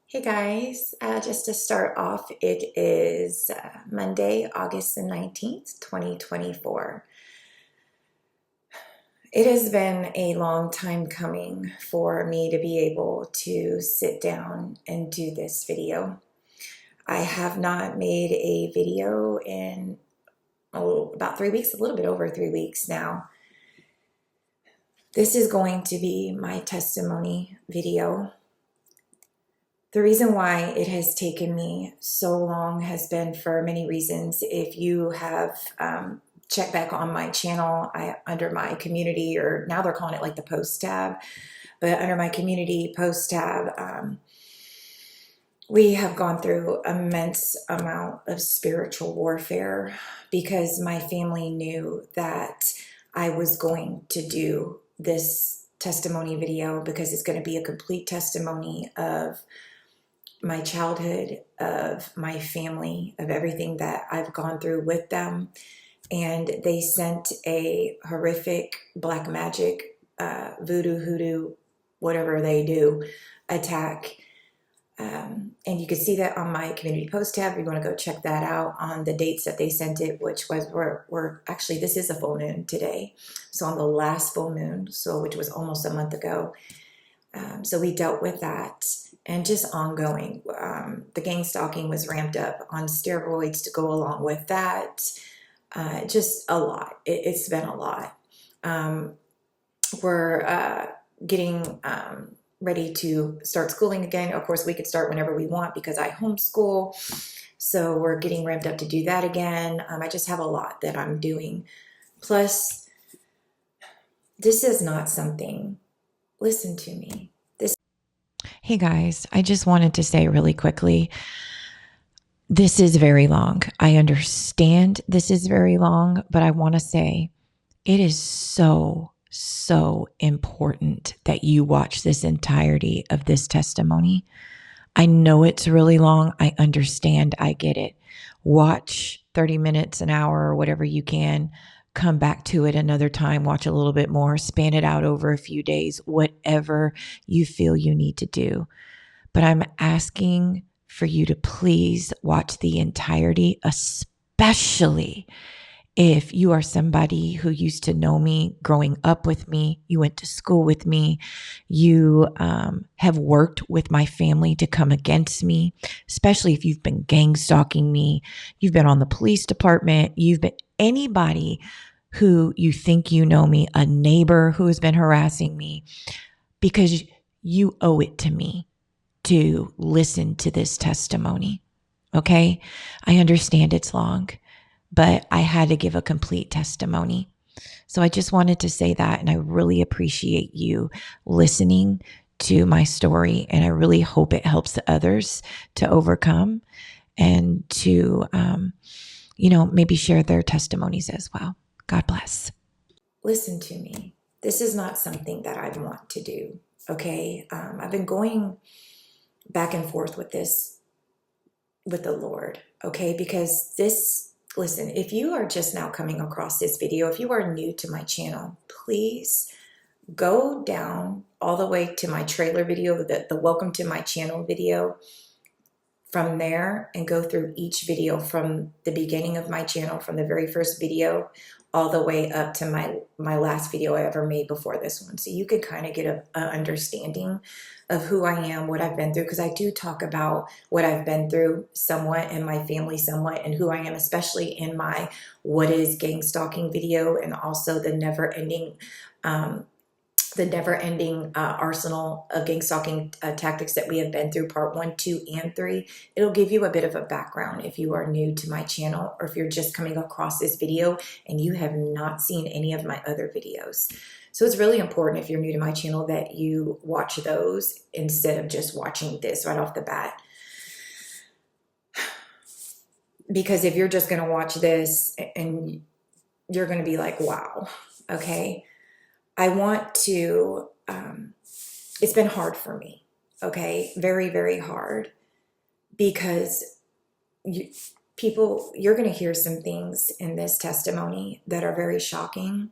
Hey guys, just to start off, it is Monday, August the 19th, 2024. It has been a long time coming for me to be able to sit down and do this video. I have not made a video in about 3 weeks, a little bit over 3 weeks now. This is going to be my testimony video. The reason why it has taken me so long has been for many reasons. If you have checked back on my channel, under my community, or now they're calling it like the post tab, but under my community post tab, we have gone through immense amount of spiritual warfare because my family knew that I was going to do this testimony video because it's going to be a complete testimony of my childhood, of my family, of everything that I've gone through with them. And they sent a horrific black magic, voodoo, hoodoo, whatever they do, attack. And you can see that on my community post tab. If you want to go check that out on the dates that they sent it, which was, we're actually, this is a full moon today. So on the last full moon, which was almost a month ago. So we dealt with that. And just ongoing. The gangstalking was ramped up on steroids to go along with that. Just a lot. It's been a lot. We're getting ready to start schooling again. Of course, we could start whenever we want because I homeschool. So we're getting ramped up to do that again. I just have a lot that I'm doing. Plus, this is not something, listen to me. Hey guys, I just wanted to say really quickly, this is very long. I understand this is very long, but I want to say it is so important that you watch this entirety of this testimony. I know it's really long. I understand. I get it. Watch 30 minutes, an hour, or whatever you can. Come back to it another time, watch a little bit more, span it out over a few days, whatever you feel you need to do. But I'm asking for you to please watch the entirety, especially if you are somebody who used to know me, growing up with me, you went to school with me, you have worked with my family to come against me, especially if you've been gang stalking me, you've been on the police department, you've been anybody who you think you know me, a neighbor who has been harassing me, because you owe it to me to listen to this testimony. Okay? I understand it's long, but I had to give a complete testimony. So I just wanted to say that, and I really appreciate you listening to my story, and I really hope it helps others to overcome and to, maybe share their testimonies as well. God bless. Listen to me. This is not something that I want to do, okay? I've been going back and forth with this, with the Lord, okay? Because listen, if you are just now coming across this video, if you are new to my channel, please go down all the way to my trailer video, the welcome to my channel video, from there, and go through each video from the beginning of my channel, from the very first video all the way up to my last video I ever made before this one. So you can kind of get an understanding of who I am, what I've been through, because I do talk about what I've been through somewhat, and my family somewhat, and who I am, especially in my what is gang stalking video, and also the never ending arsenal of gang stalking tactics that we have been through, part 1, 2, and 3. It'll give you a bit of a background if you are new to my channel, or if you're just coming across this video and you have not seen any of my other videos. So it's really important, if you're new to my channel, that you watch those instead of just watching this right off the bat. Because if you're just going to watch this and you're going to be like, wow, okay. I want to, it's been hard for me, okay? Very, very hard, because you're going to hear some things in this testimony that are very shocking,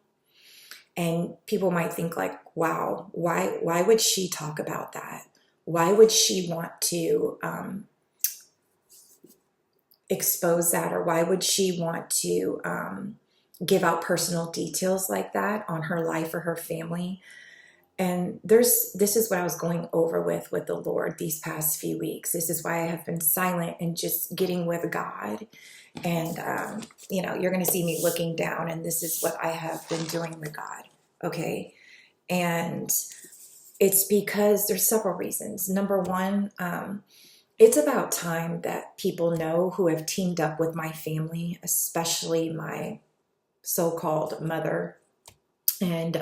and people might think like, wow, why would she talk about that? Why would she want to expose that? Or why would she want to give out personal details like that on her life or her family? And this is what I was going over with the Lord these past few weeks. This is why I have been silent and just getting with God. And, you're going to see me looking down, and this is what I have been doing with God. Okay. And it's because there's several reasons. Number one, it's about time that people know who have teamed up with my family, especially my so-called mother and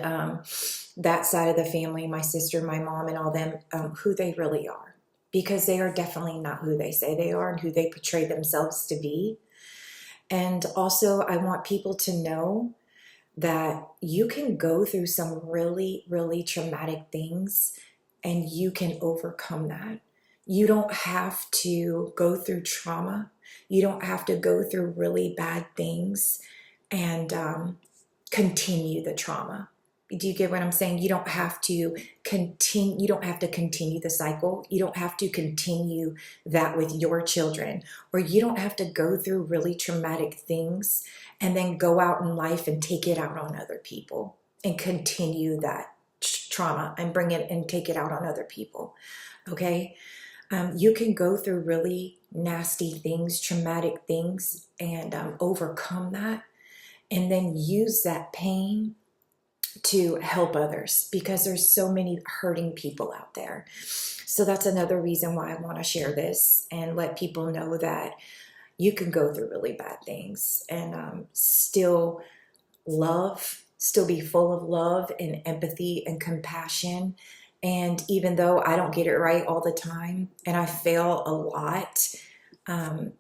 that side of the family, my sister, my mom, and all them, who they really are. Because they are definitely not who they say they are and who they portray themselves to be. And also, I want people to know that you can go through some really, really traumatic things and you can overcome that. You don't have to go through trauma. You don't have to go through really bad things and continue the trauma. Do you get what I'm saying? You don't have to continue. You don't have to continue the cycle. You don't have to continue that with your children, or you don't have to go through really traumatic things and then go out in life and take it out on other people and continue that trauma and bring it and take it out on other people. Okay. You can go through really nasty things, traumatic things, and overcome that, and then use that pain to help others, because there's so many hurting people out there. So that's another reason why I want to share this and let people know that you can go through really bad things and still be full of love and empathy and compassion. And even though I don't get it right all the time and I fail a lot,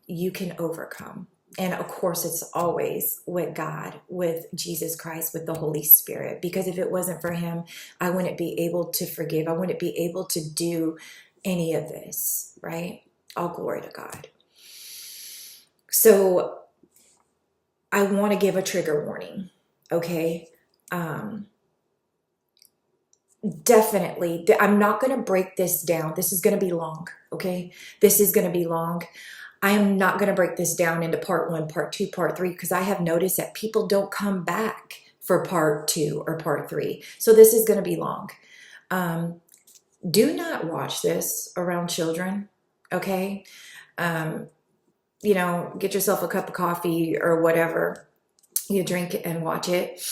you can overcome. And of course, it's always with God, with Jesus Christ, with the Holy Spirit. Because if it wasn't for him, I wouldn't be able to forgive. I wouldn't be able to do any of this, right? All glory to God. So I want to give a trigger warning, okay? Definitely. I'm not going to break this down. This is going to be long, okay? This is going to be long. I am not going to break this down into part 1, part 2, part 3, because I have noticed that people don't come back for part 2 or part 3. So this is going to be long. Do not watch this around children, okay? Get yourself a cup of coffee or whatever. You drink it and watch it.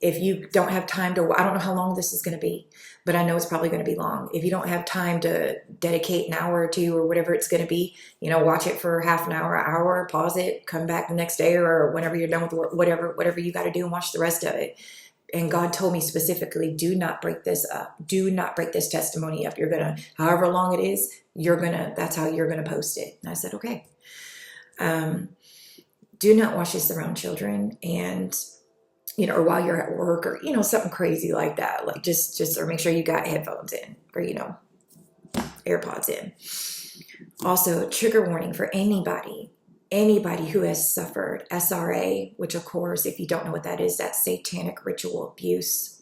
If you don't have time to, I don't know how long this is going to be, but I know it's probably going to be long. If you don't have time to dedicate an hour or two or whatever it's going to be, watch it for half an hour, pause it, come back the next day or whenever you're done with whatever you got to do, and watch the rest of it. And God told me specifically, do not break this up. Do not break this testimony up. You're going to, however long it is, that's how you're going to post it. And I said, okay. Do not watch this around children, and or while you're at work, or something crazy like that. Like just or make sure you got headphones in, or AirPods in. Also, trigger warning for anybody who has suffered SRA, which of course, if you don't know what that is, that's satanic ritual abuse.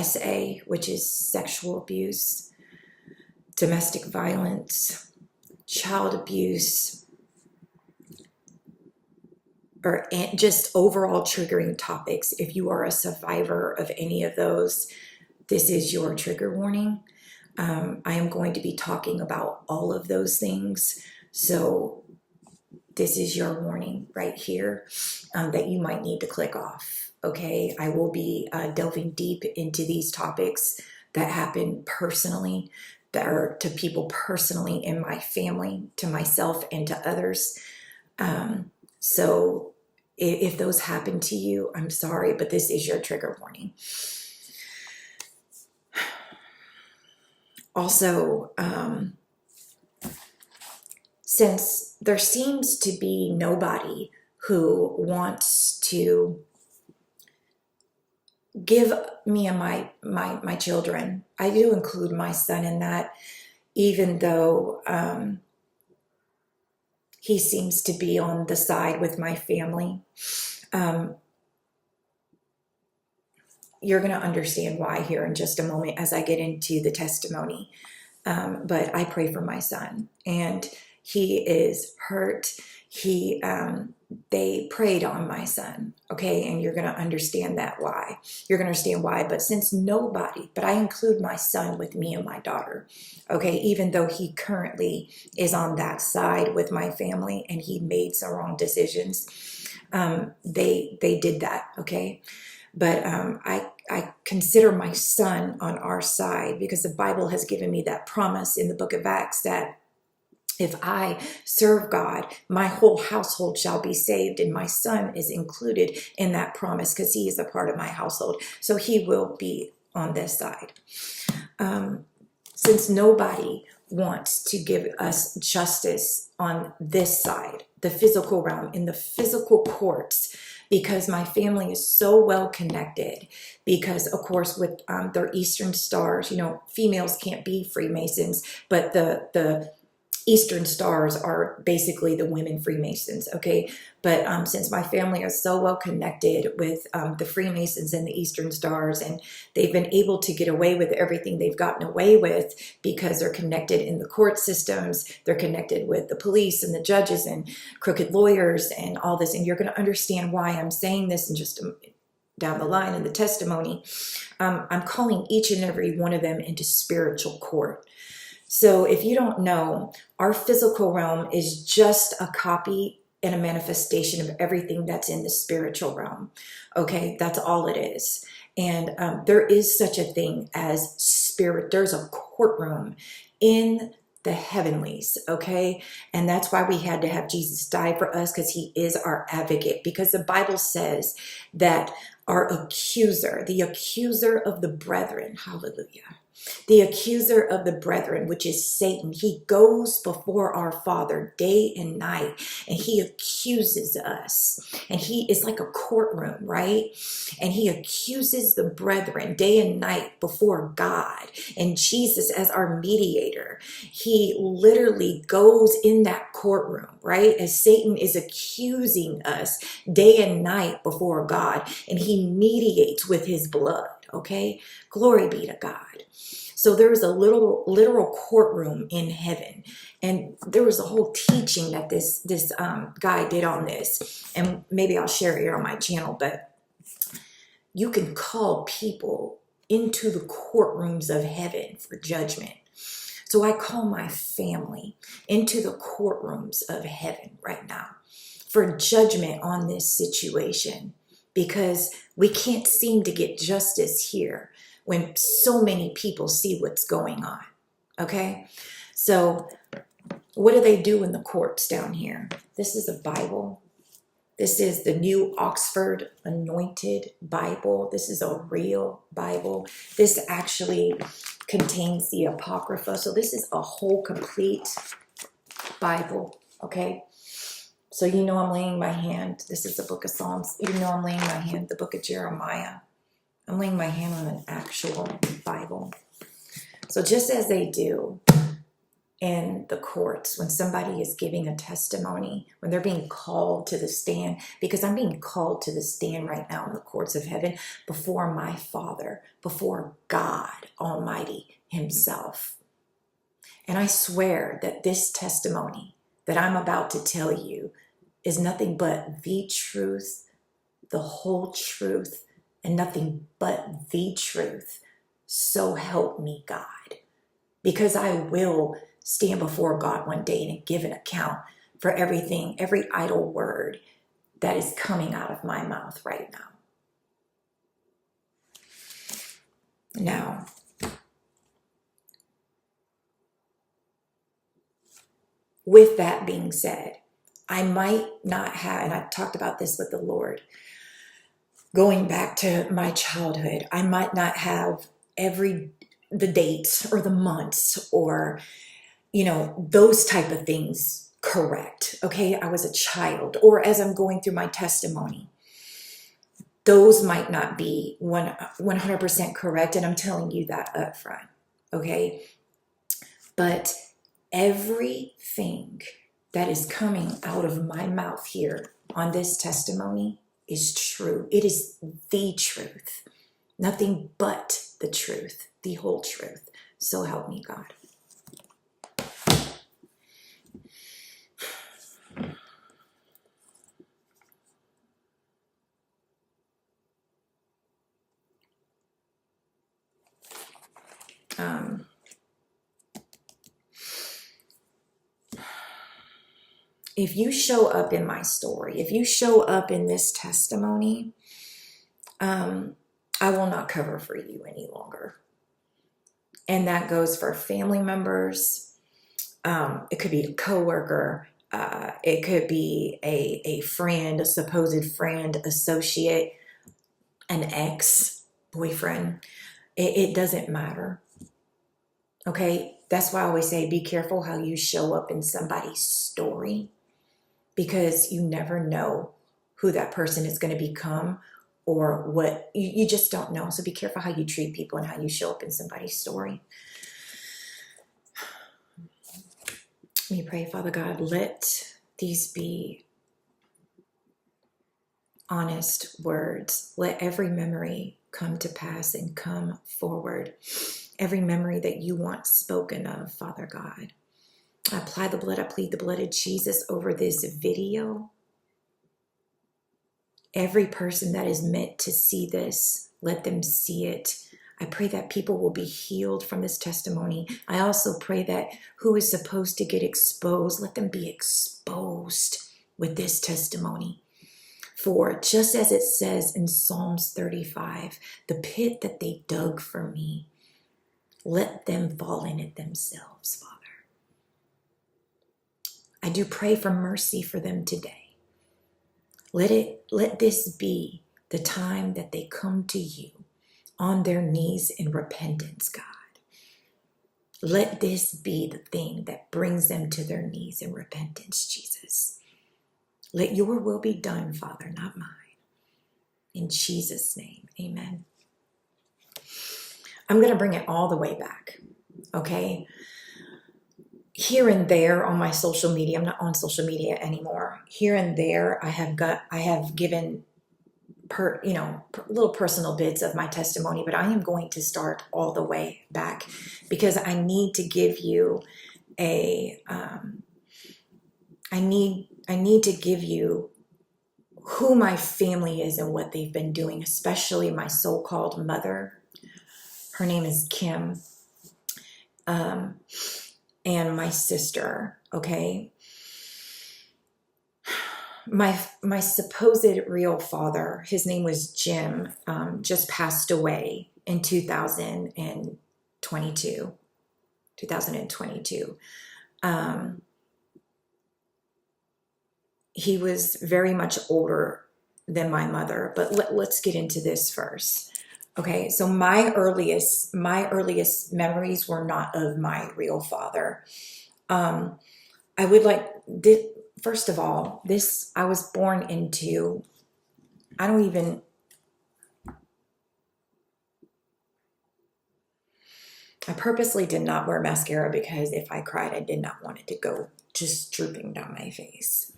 SA, which is sexual abuse, domestic violence, child abuse, or just overall triggering topics. If you are a survivor of any of those, this is your trigger warning. I am going to be talking about all of those things. So this is your warning right here, that you might need to click off. Okay, I will be delving deep into these topics that happen personally, that are to people personally in my family, to myself, and to others. So if those happen to you, I'm sorry, but this is your trigger warning. Also, since there seems to be nobody who wants to give me and my children, I do include my son in that, even though he seems to be on the side with my family. You're going to understand why here in just a moment as I get into the testimony. But I pray for my son, and he is hurt. They preyed on my son, okay? And you're going to understand that why. You're going to understand why. But since nobody, but I include my son with me and my daughter, okay? Even though he currently is on that side with my family and he made some wrong decisions, they did that, okay? But I consider my son on our side because the Bible has given me that promise in the book of Acts that if I serve God, my whole household shall be saved. And my son is included in that promise because he is a part of my household. So he will be on this side. Since nobody wants to give us justice on this side, the physical realm, in the physical courts, because my family is so well connected, because of course with their Eastern stars, you know, females can't be Freemasons, but the Eastern stars are basically the women Freemasons, okay? But since my family is so well connected with the Freemasons and the Eastern stars, and they've been able to get away with everything they've gotten away with because they're connected in the court systems, they're connected with the police and the judges and crooked lawyers and all this, and you're going to understand why I'm saying this in just down the line in the testimony. I'm calling each and every one of them into spiritual court. So if you don't know, our physical realm is just a copy and a manifestation of everything that's in the spiritual realm. Okay, that's all it is. And there is such a thing as spirit. There's a courtroom in the heavenlies, okay? And that's why we had to have Jesus die for us, because he is our advocate. Because the Bible says that our accuser, the accuser of the brethren, hallelujah, the accuser of the brethren, which is Satan, he goes before our Father day and night, and he accuses us. And he is like a courtroom, right? And he accuses the brethren day and night before God. And Jesus, as our mediator, he literally goes in that courtroom, right? As Satan is accusing us day and night before God, and he mediates with his blood, okay? Glory be to God. So there is a literal courtroom in heaven, and there was a whole teaching that this guy did on this, and maybe I'll share it here on my channel. But you can call people into the courtrooms of heaven for judgment. So I call my family into the courtrooms of heaven right now for judgment on this situation, because we can't seem to get justice here when so many people see what's going on, okay? So what do they do in the courts down here? This is a Bible. This is the New Oxford Anointed Bible. This is a real Bible. This actually contains the Apocrypha. So this is a whole complete Bible, okay? So you know I'm laying my hand. This is the book of Psalms. You know I'm laying my hand, the book of Jeremiah. I'm laying my hand on an actual Bible. So just as they do in the courts, when somebody is giving a testimony, when they're being called to the stand, because I'm being called to the stand right now in the courts of heaven before my Father, before God Almighty himself. And I swear that this testimony that I'm about to tell you is nothing but the truth, the whole truth, and nothing but the truth. So help me God. Because I will stand before God one day and give an account for everything, every idle word that is coming out of my mouth right now. Now, with that being said, I might not have, and I talked about this with the Lord, going back to my childhood, I might not have the dates or the months or, you know, those type of things correct. Okay, I was a child, or as I'm going through my testimony, those might not be 100% correct, and I'm telling you that up front. Okay, but everything that is coming out of my mouth here on this testimony is true. It is the truth. Nothing but the truth, the whole truth. So help me God. if you show up in my story, if you show up in this testimony, I will not cover for you any longer. And that goes for family members. It could be a coworker. It could be a friend, a supposed friend, associate, an ex, boyfriend. It doesn't matter. Okay? That's why I always say be careful how you show up in somebody's story, because you never know who that person is going to become or what. You just don't know. So be careful how you treat people and how you show up in somebody's story. Let me pray. Father God, let these be honest words. Let every memory come to pass and come forward. Every memory that you want spoken of, Father God. I apply the blood, I plead the blood of Jesus over this video. Every person that is meant to see this, let them see it. I pray that people will be healed from this testimony. I also pray that who is supposed to get exposed, let them be exposed with this testimony. For just as it says in Psalms 35, the pit that they dug for me, let them fall in it themselves, Father. I do pray for mercy for them today. Let this be the time that they come to you on their knees in repentance, God. Let this be the thing that brings them to their knees in repentance, Jesus. Let your will be done, Father, not mine. In Jesus' name, amen. I'm going to bring it all the way back, okay? Here and there on my social media, I'm not on social media anymore. Here and there, I have given little personal bits of my testimony, but I am going to start all the way back because I need to give you I need to give you who my family is and what they've been doing, especially my so-called mother. Her name is Kim. And my sister, okay? My supposed real father, his name was Jim, just passed away in 2022. He was very much older than my mother, but let's get into this first. Okay, so my earliest memories were not of my real father. I would like, first of all, this, I was born into, I purposely did not wear mascara because if I cried, I did not want it to go just drooping down my face.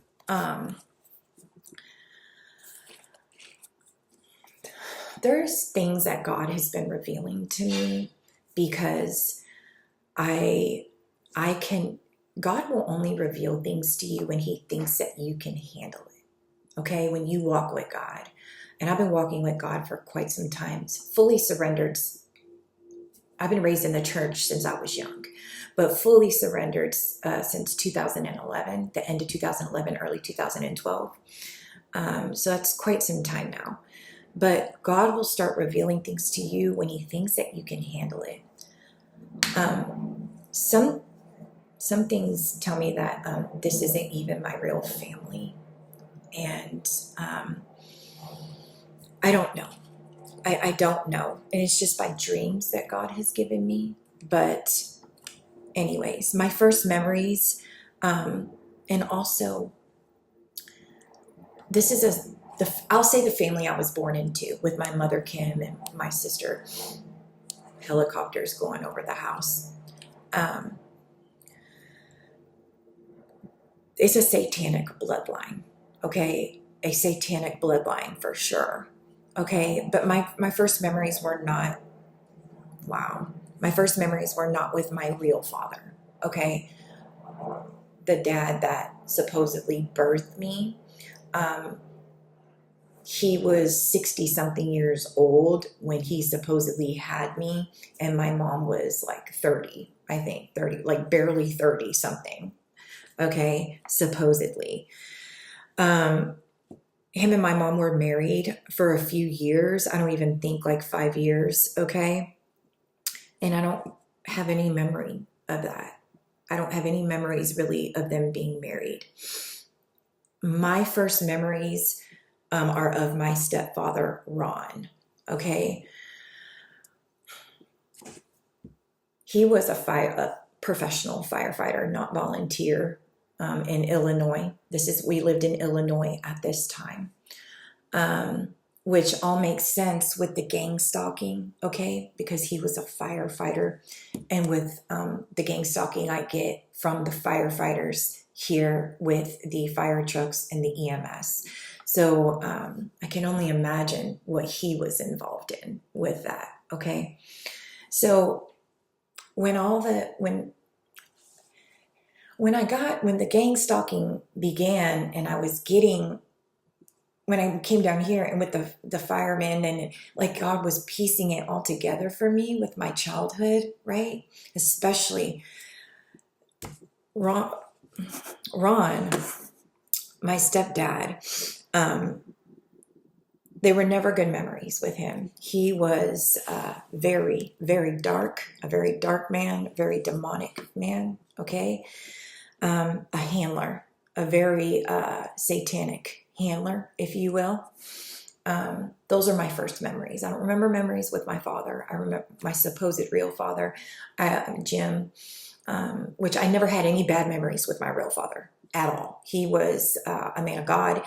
There's things that God has been revealing to me because God will only reveal things to you when he thinks that you can handle it. Okay, when you walk with God. And I've been walking with God for quite some time, fully surrendered. I've been raised in the church since I was young, but fully surrendered since 2011, the end of 2011, early 2012. So that's quite some time now. But God will start revealing things to you when he thinks that you can handle it. Some things tell me that this isn't even my real family. And I don't know. I don't know. And it's just by dreams that God has given me. But anyways, my first memories, and also this is I'll say the family I was born into with my mother, Kim, and my sister, helicopters going over the house. It's a satanic bloodline, okay? A satanic bloodline for sure, okay? But my first memories were not, my first memories were not with my real father, okay? The dad that supposedly birthed me. He was 60-something years old when he supposedly had me, and my mom was like 30, I think, 30, like barely 30-something. okay, supposedly. Him and my mom were married for a few years. I don't even think like 5 years, okay? And I don't have any memory of that. I don't have any memories really of them being married. My first memories are of my stepfather, Ron, okay? He was a professional firefighter, not volunteer, in Illinois. We lived in Illinois at this time, which all makes sense with the gang stalking, okay? Because he was a firefighter, and with the gang stalking I get from the firefighters here with the fire trucks and the EMS. So I can only imagine what he was involved in with that, okay? So when the gang stalking began, and when I came down here and with the firemen, and like God was piecing it all together for me with my childhood, right? Especially Ron, my stepdad, they were never good memories with him. He was very, very dark, a very dark man, very demonic man, okay? A handler, a very satanic handler, if you will. Those are my first memories. I don't remember memories with my father. I remember my supposed real father, Jim, which I never had any bad memories with my real father at all. He was a man of God.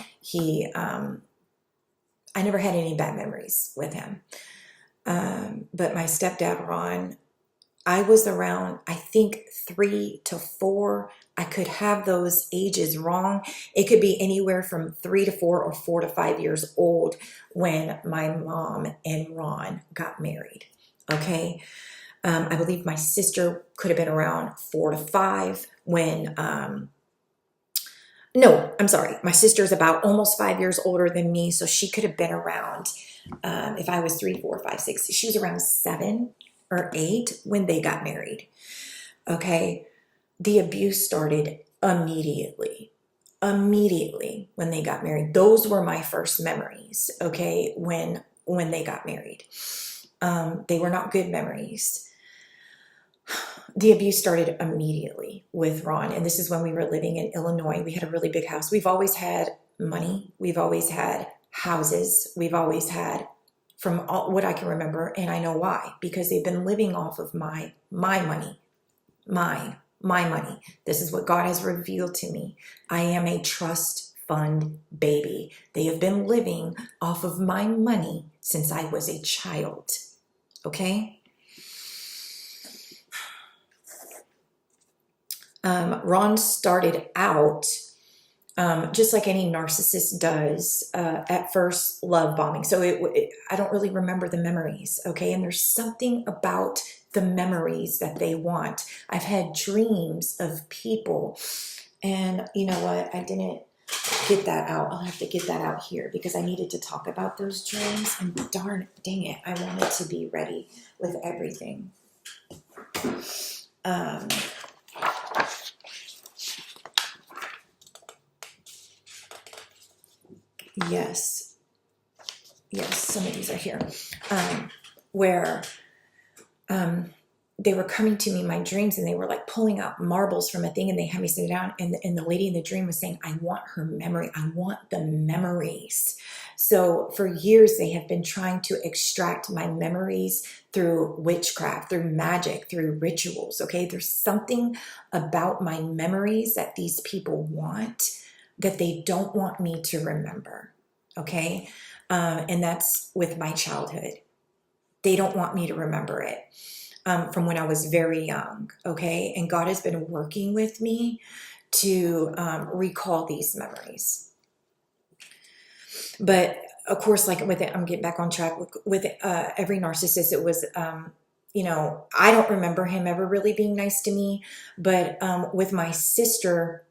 I never had any bad memories with him. But my stepdad, Ron, I was around, I think 3 to 4. I could have those ages wrong. It could be anywhere from 3 to 4 or 4 to 5 years old when my mom and Ron got married. Okay. I believe my sister could have been around 4 to 5 when, no, I'm sorry. My sister's about almost 5 years older than me. So she could have been around, if I was 3, 4, 5, 6, she was around 7 or 8 when they got married. Okay. The abuse started immediately when they got married. Those were my first memories. Okay. When they got married, they were not good memories. The abuse started immediately with Ron. And this is when we were living in Illinois. We had a really big house. We've always had money. We've always had houses. We've always had, from all, what I can remember, and I know why, because they've been living off of my money, my money. This is what God has revealed to me. I am a trust fund baby. They have been living off of my money since I was a child. Okay? Ron started out just like any narcissist does, at first love bombing. So I don't really remember the memories, okay? And there's something about the memories that they want. I've had dreams of people, and you know what? I didn't get that out. I'll have to get that out here because I needed to talk about those dreams, and dang it, I wanted to be ready with everything. Yes, some of these are here, where they were coming to me in my dreams, and they were like pulling out marbles from a thing, and they had me sit down, and the lady in the dream was saying, I want her memory. I want the memories. So for years, they have been trying to extract my memories through witchcraft, through magic, through rituals, okay? There's something about my memories that these people want that they don't want me to remember, okay? And that's with my childhood. They don't want me to remember it from when I was very young, okay? And God has been working with me to recall these memories. But of course, like with it, I'm getting back on track. With every narcissist, it was, I don't remember him ever really being nice to me. But with my sister,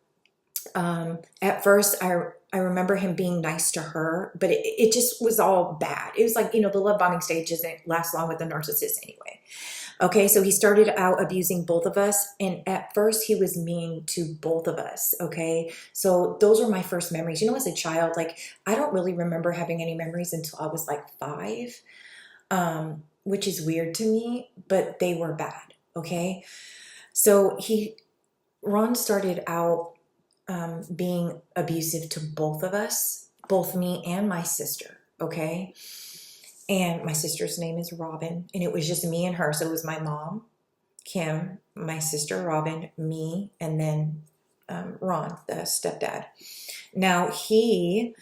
at first I remember him being nice to her, but it just was all bad. It was like, the love bombing stage doesn't last long with a narcissist anyway. Okay, so he started out abusing both of us, and at first he was mean to both of us. Okay, so those are my first memories. You know, as a child, like I don't really remember having any memories until I was like 5, which is weird to me, but they were bad. Okay, so Ron started out being abusive to both of us, both me and my sister. Okay, and my sister's name is Robin, and it was just me and her. So it was my mom, Kim, my sister Robin, me, and then Ron, the stepdad. Now he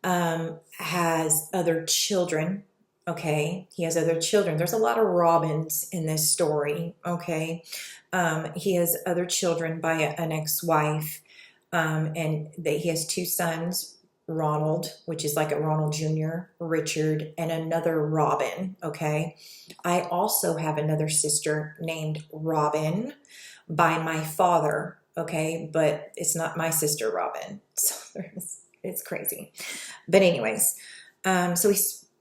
has other children. Okay, he has other children. There's a lot of Robins in this story. Okay, he has other children by an ex-wife, and he has 2 sons. Ronald, which is like a Ronald Jr., Richard, and another Robin. Okay. I also have another sister named Robin by my father. Okay. But it's not my sister Robin. So it's crazy. But anyways, so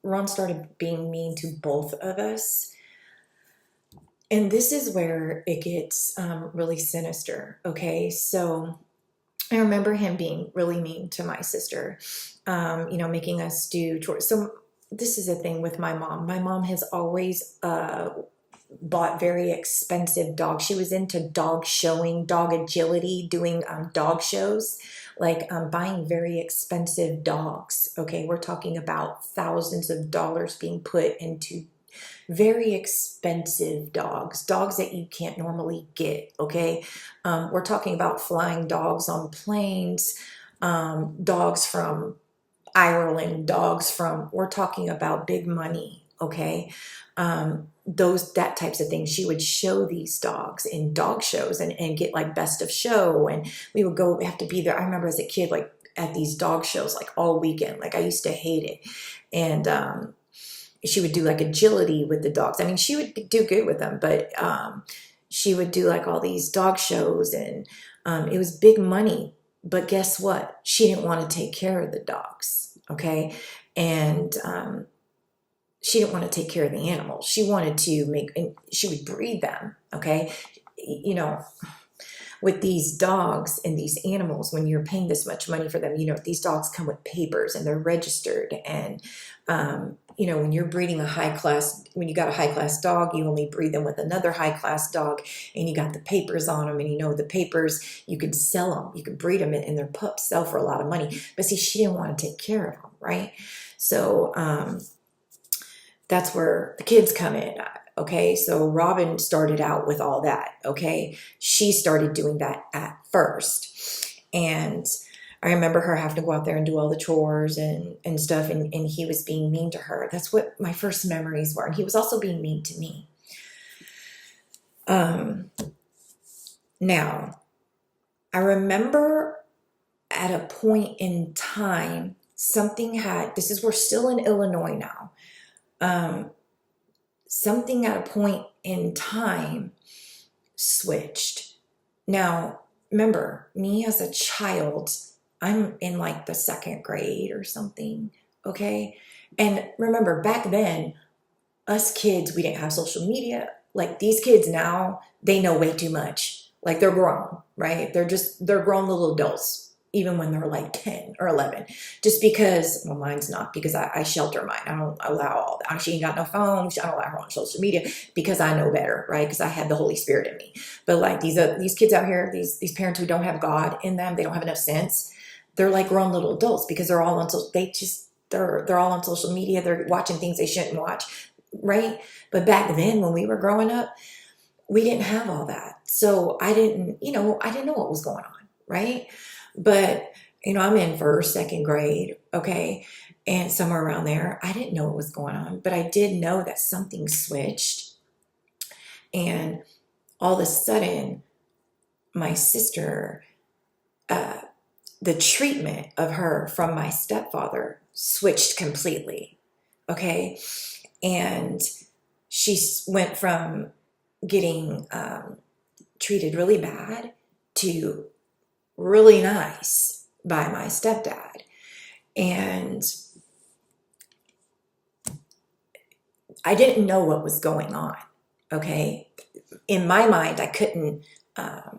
Ron started being mean to both of us. And this is where it gets really sinister. Okay. So I remember him being really mean to my sister, making us do chores. So this is a thing with my mom. My mom has always bought very expensive dogs. She was into dog showing, dog agility, doing dog shows, like buying very expensive dogs. Okay, we're talking about thousands of dollars being put into very expensive dogs that you can't normally get. Okay, we're talking about flying dogs on planes, dogs from Ireland, we're talking about big money. Okay, that types of things. She would show these dogs in dog shows and get like best of show, and we would have to be there. I remember as a kid, like at these dog shows, like all weekend. Like I used to hate it, and she would do like agility with the dogs. I mean, she would do good with them, but she would do like all these dog shows, and it was big money. But guess what? She didn't want to take care of the dogs, okay? And she didn't want to take care of the animals. She wanted to she would breed them, okay? You know, with these dogs and these animals, when you're paying this much money for them, these dogs come with papers and they're registered. And, when you're breeding when you got a high class dog, you only breed them with another high class dog, and you got the papers on them, and the papers, you could sell them, you could breed them, and their pups sell for a lot of money. But see, she didn't want to take care of them, right? So that's where the kids come in. Okay, so Robin started out with all that. Okay, she started doing that at first, and I remember her having to go out there and do all the chores and stuff, and he was being mean to her. That's what my first memories were. And he was also being mean to me. Now, I remember at a point in time, we're still in Illinois now. Something at a point in time switched. Now, remember, me as a child, I'm in like the 2nd grade or something, okay? And remember, back then, us kids, we didn't have social media. Like these kids now, they know way too much. Like they're grown, right? They're grown little adults, even when they're like 10 or 11. Just because, well, mine's not, because I shelter mine. I don't allow all that. She ain't got no phone. I don't allow her on social media because I know better, right? Because I have the Holy Spirit in me. But like these kids out here, these parents who don't have God in them, they don't have enough sense. They're like grown little adults because they're all on they're all on social media. They're watching things they shouldn't watch, right? But back then, when we were growing up, we didn't have all that. So I didn't know what was going on, right? But, I'm in 1st, 2nd grade, okay? And somewhere around there, I didn't know what was going on, but I did know that something switched. And all of a sudden, my sister, the treatment of her from my stepfather switched completely, okay? And she went from getting treated really bad to really nice by my stepdad. And I didn't know what was going on. Okay. In my mind, I couldn't, I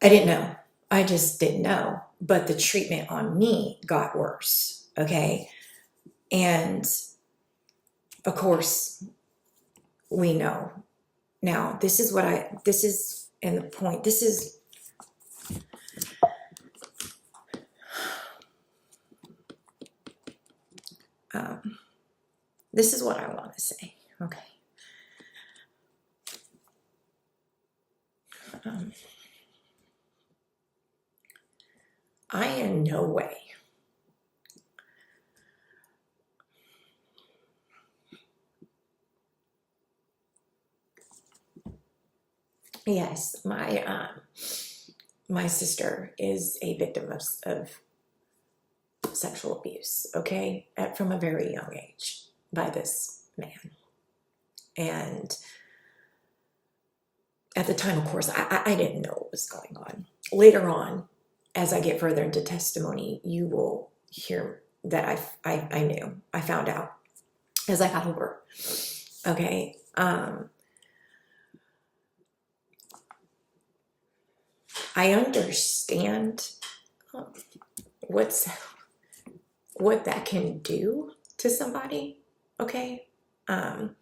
didn't know. I just didn't know. But the treatment on me got worse. Okay. And of course, we know. Now, and the point, this is what I want to say. Okay. I in no way yes, my sister is a victim of sexual abuse, okay, from a very young age by this man. And at the time, of course, I didn't know what was going on. Later on, as I get further into testimony, you will hear that I knew. I found out as I got older. Okay. I understand what that can do to somebody. Okay. And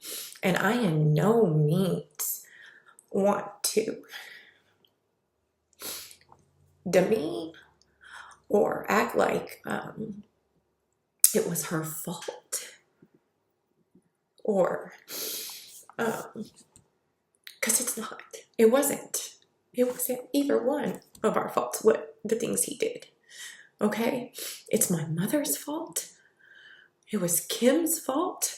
I in no means want to demean or act like it was her fault, or because it's not. It wasn't either one of our faults, what the things he did. Okay, it's my mother's fault. It was Kim's fault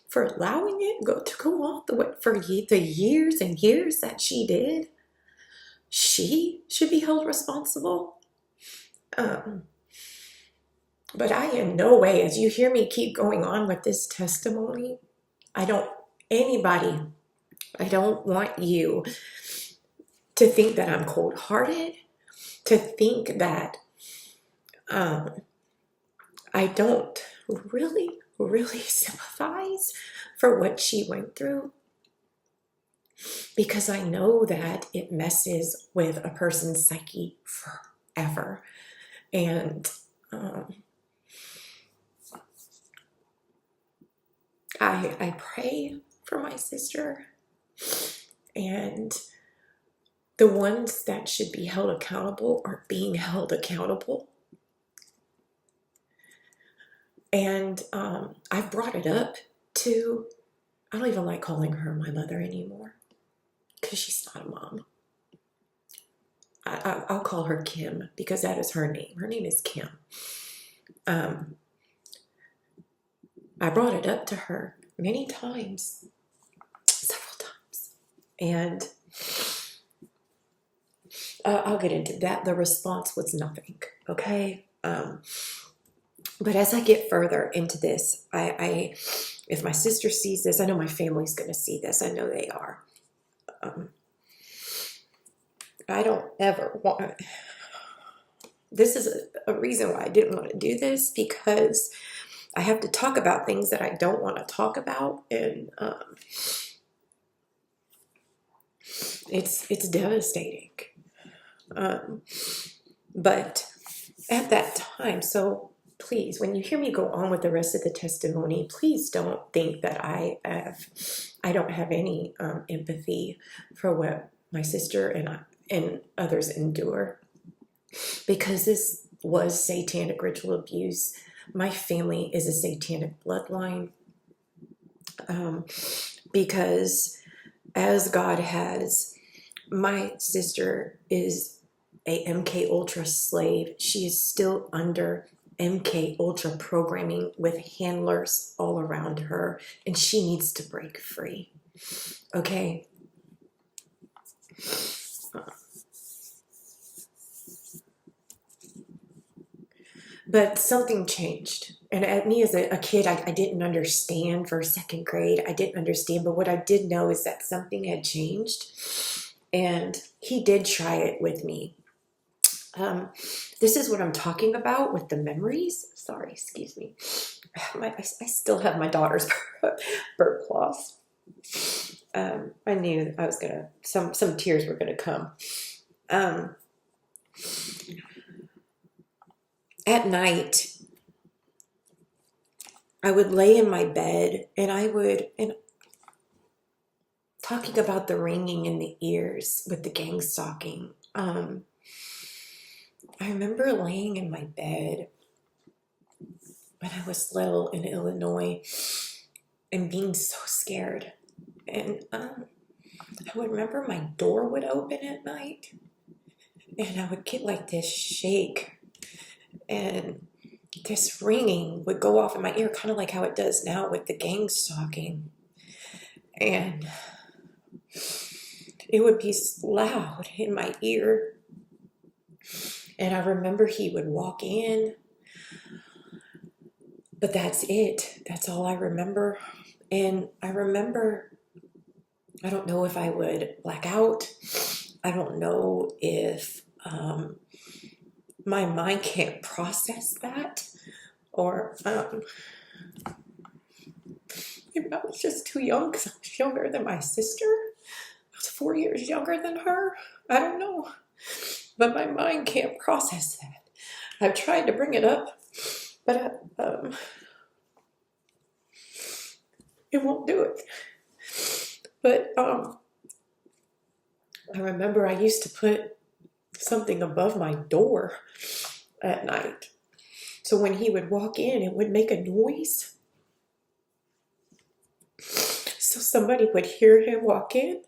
for allowing it to go on the way for the years and years that she did. She should be held responsible. But I in no way, as you hear me keep going on with this testimony, I don't want you to think that I'm cold-hearted, to think that I don't really, really sympathize for what she went through, because I know that it messes with a person's psyche forever. And I pray for my sister, and the ones that should be held accountable are being held accountable. And I've brought it up to, I don't even like calling her my mother anymore, because she's not a mom. I'll call her Kim, because that is her name. Her name is Kim. I brought it up to her many times, several times. And I'll get into that. The response was nothing, okay? But as I get further into this, if my sister sees this, I know my family's going to see this. I know they are. I don't ever want... This is a reason why I didn't want to do this, because I have to talk about things that I don't want to talk about, and it's devastating. But at that time, so please, when you hear me go on with the rest of the testimony, please don't think that I don't have any empathy for what my sister and others endure, because this was satanic ritual abuse. My family is a satanic bloodline, because as God has, my sister is a mkultra slave. She is still under mkultra programming with handlers all around her, and she needs to break free. Okay? But something changed. And at me as a kid, I didn't understand. For second grade, I didn't understand. But what I did know is that something had changed. And he did try it with me. This is what I'm talking about with the memories. Sorry, excuse me. I still have my daughter's bird claws. I knew I was gonna, some tears were gonna come. At night, I would lay in my bed and and talking about the ringing in the ears with the gang stalking. I remember laying in my bed when I was little in Illinois and being so scared. And I would remember my door would open at night and I would get like this shake and this ringing would go off in my ear, kind of like how it does now with the gang stalking. And it would be loud in my ear. And I remember he would walk in, but that's it. That's all I remember. And I remember, I don't know if I would black out. I don't know if my mind can't process that, or maybe I was just too young because I was younger than my sister. I was 4 years younger than her. I don't know. But my mind can't process that. I've tried to bring it up, but it won't do it. But I remember I used to put something above my door at night. So when he would walk in, it would make a noise. So somebody would hear him walk in.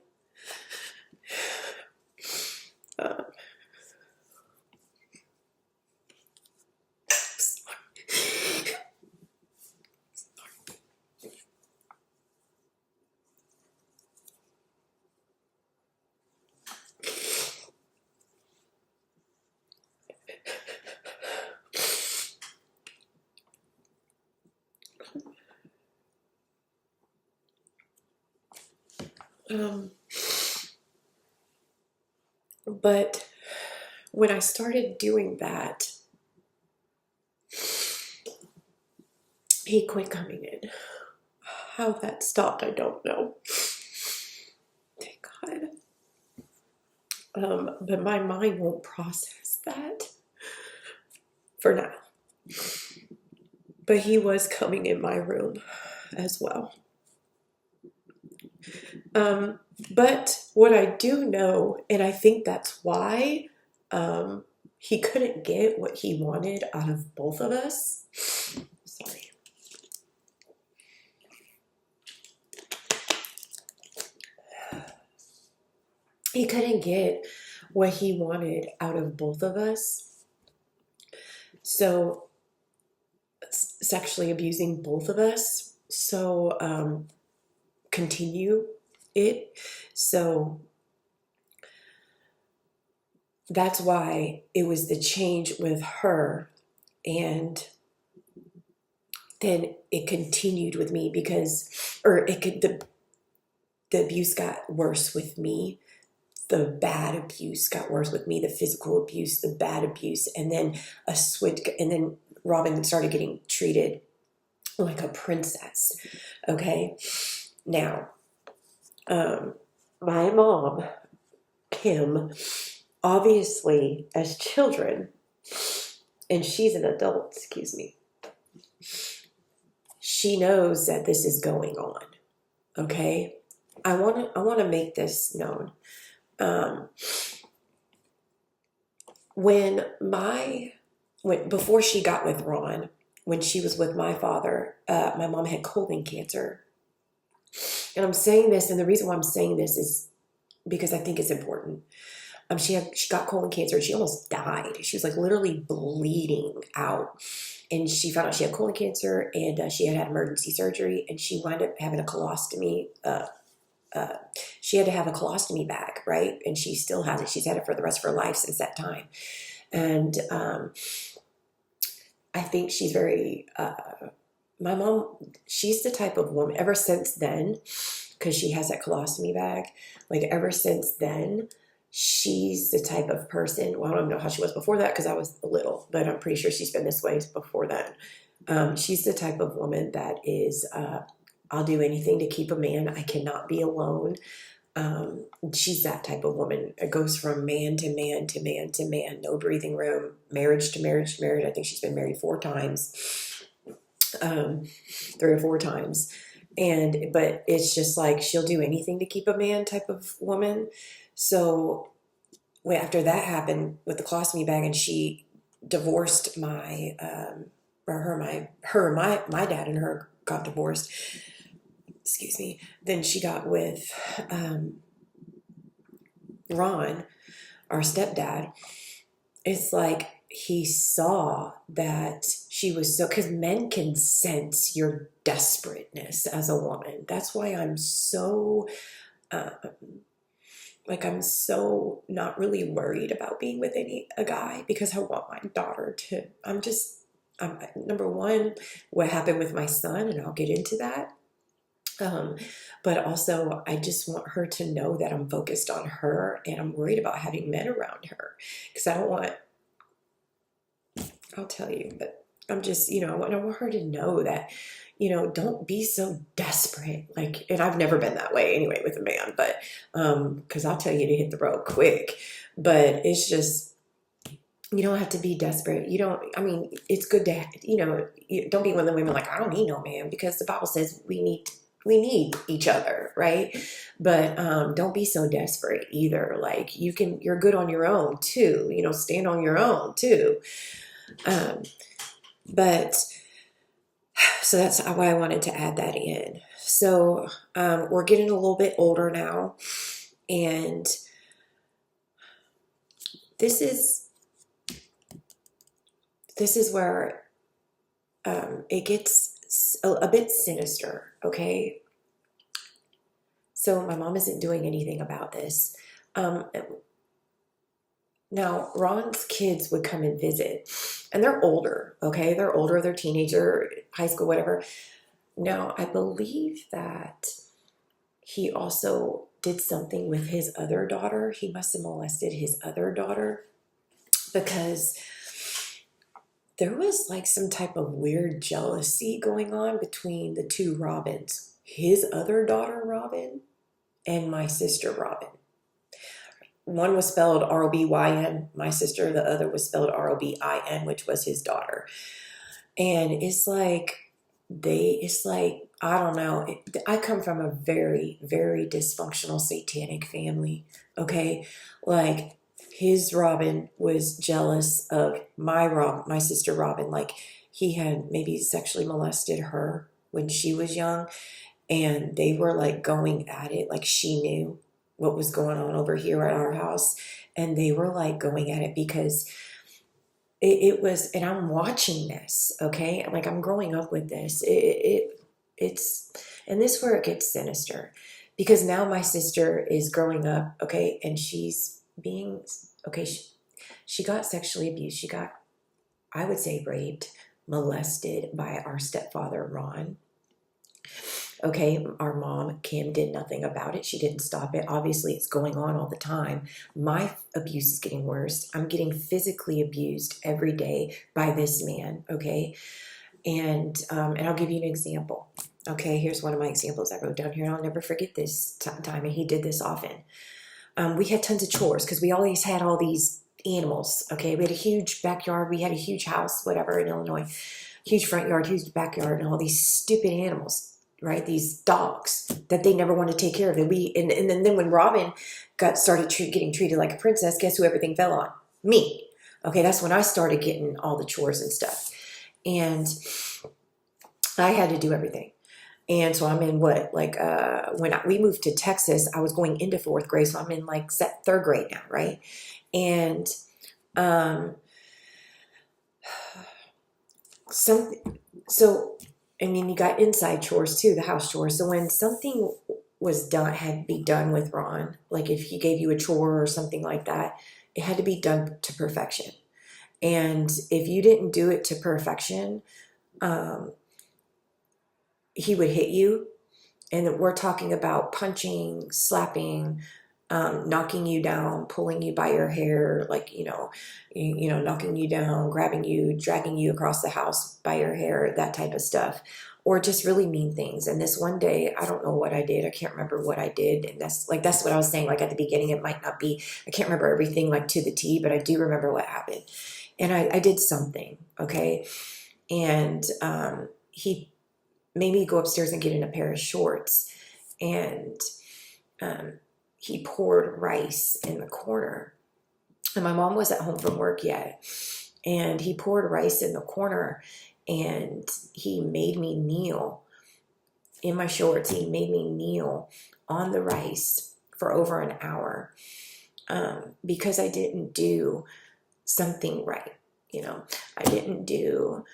But when I started doing that, he quit coming in. How that stopped, I don't know. Thank God. But my mind won't process that for now. But he was coming in my room as well. But what I do know, and I think that's why he couldn't get what he wanted out of both of us. Sorry. He couldn't get what he wanted out of both of us. So sexually abusing both of us. So continue it. So that's why it was the change with her, and then it continued with me because, the abuse got worse with me. The bad abuse got worse with me. The physical abuse, the bad abuse, and then a switch. And then Robin started getting treated like a princess. Okay, now, my mom, Kim, obviously, as children, and she's an adult, excuse me, she knows that this is going on. Okay, I want to make this known. Before she got with Ron, when she was with my father, my mom had colon cancer. And I'm saying this, and the reason why I'm saying this is because I think it's important. She got colon cancer and she almost died. She was like literally bleeding out. And she found out she had colon cancer, and she had emergency surgery, and she wound up having a colostomy. She had to have a colostomy bag, right? And she still has it. She's had it for the rest of her life since that time. And I think she's very, my mom, she's the type of woman, ever since then, because she has that colostomy bag, like ever since then, she's the type of person, well, I don't know how she was before that because I was little, but I'm pretty sure she's been this way before that. She's the type of woman that is I'll do anything to keep a man. I cannot be alone. She's that type of woman. It goes from man to man to man to man, no breathing room, marriage to marriage to marriage. I think she's been married 4 times, 3 or 4 times. But it's just like she'll do anything to keep a man type of woman. So after that happened with the colostomy bag, and she divorced my dad and her got divorced. Excuse me. Then she got with Ron, our stepdad. It's like he saw that she was so, because men can sense your desperateness as a woman. That's why I'm so I'm so not really worried about being with a guy, because I want my daughter to, number one, what happened with my son, and I'll get into that. But also I just want her to know that I'm focused on her, and I'm worried about having men around her, because I'll tell you, but I'm just, I want her to know that, don't be so desperate. Like, and I've never been that way anyway with a man, but, cause I'll tell you to hit the road quick, but it's just, you don't have to be desperate. It's good to, don't be one of the women like, I don't need no man, because the Bible says we need each other, right? But don't be so desperate either. Like, you're good on your own too, stand on your own too. But so that's why I wanted to add that in. So we're getting a little bit older now, and this is where it gets a bit sinister, okay? So my mom isn't doing anything about this. Now, Ron's kids would come and visit, and they're older, okay? They're older, they're teenager, high school, whatever. Now, I believe that he also did something with his other daughter. He must have molested his other daughter, because there was like some type of weird jealousy going on between the 2 Robins, his other daughter, Robin, and my sister, Robin. One was spelled R-O-B-Y-N, my sister. The other was spelled R-O-B-I-N, which was his daughter. And it's like, I don't know. I come from a very, very dysfunctional satanic family, okay? Like, his Robin was jealous of my sister Robin. Like, he had maybe sexually molested her when she was young, and they were like going at it. Like, she knew what was going on over here at our house, and they were like going at it because it was, and I'm watching this, okay? Like, I'm growing up with this. It's, and this is where it gets sinister, because now my sister is growing up, okay, and she's being, okay, she got sexually abused. She got, I would say, raped, molested by our stepfather, Ron. Okay, our mom, Kim, did nothing about it. She didn't stop it. Obviously, it's going on all the time. My abuse is getting worse. I'm getting physically abused every day by this man, okay? And I'll give you an example. Okay, here's one of my examples I wrote down here, and I'll never forget this time, and he did this often. We had tons of chores because we always had all these animals, okay? We had a huge backyard. We had a huge house, whatever, in Illinois. Huge front yard, huge backyard, and all these stupid animals. Right, these dogs that they never want to take care of. And then when Robin started getting treated like a princess, guess who everything fell on? Me. Okay, that's when I started getting all the chores and stuff, and I had to do everything. And so I'm in when we moved to Texas, I was going into 4th grade, so I'm in like 3rd grade now, right? And you got inside chores too, the house chores. So when something was done, had to be done with Ron, like if he gave you a chore or something like that, it had to be done to perfection. And if you didn't do it to perfection, he would hit you. And we're talking about punching, slapping, knocking you down, pulling you by your hair, like, knocking you down, grabbing you, dragging you across the house by your hair, that type of stuff. or just really mean things. And this one day, I don't know what I did. I can't remember what I did. And that's what I was saying. Like at the beginning, it might not be, I can't remember everything like to the T, but I do remember what happened. And I did something, okay? And he made me go upstairs and get in a pair of shorts. And he poured rice in the corner. And my mom wasn't home from work yet. And he poured rice in the corner, and he made me kneel in my shorts. He made me kneel on the rice for over an hour because I didn't do something right. You know, I didn't do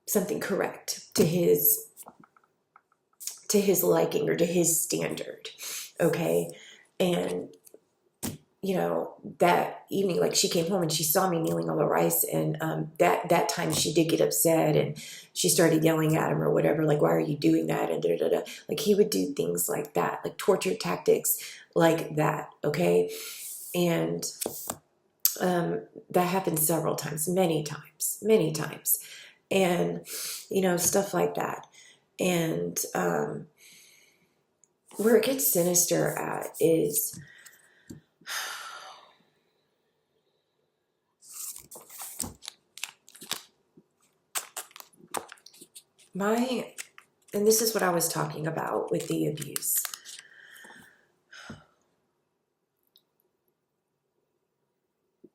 something correct to his liking or to his standard. Okay. And you know, that evening, like she came home and she saw me kneeling on the rice, and that time she did get upset and she started yelling at him or whatever, like, why are you doing that? And da da da. Like he would do things like that, like torture tactics like that, okay? And that happened several times, many times. And, you know, stuff like that. And where it gets sinister at is and this is what I was talking about with the abuse.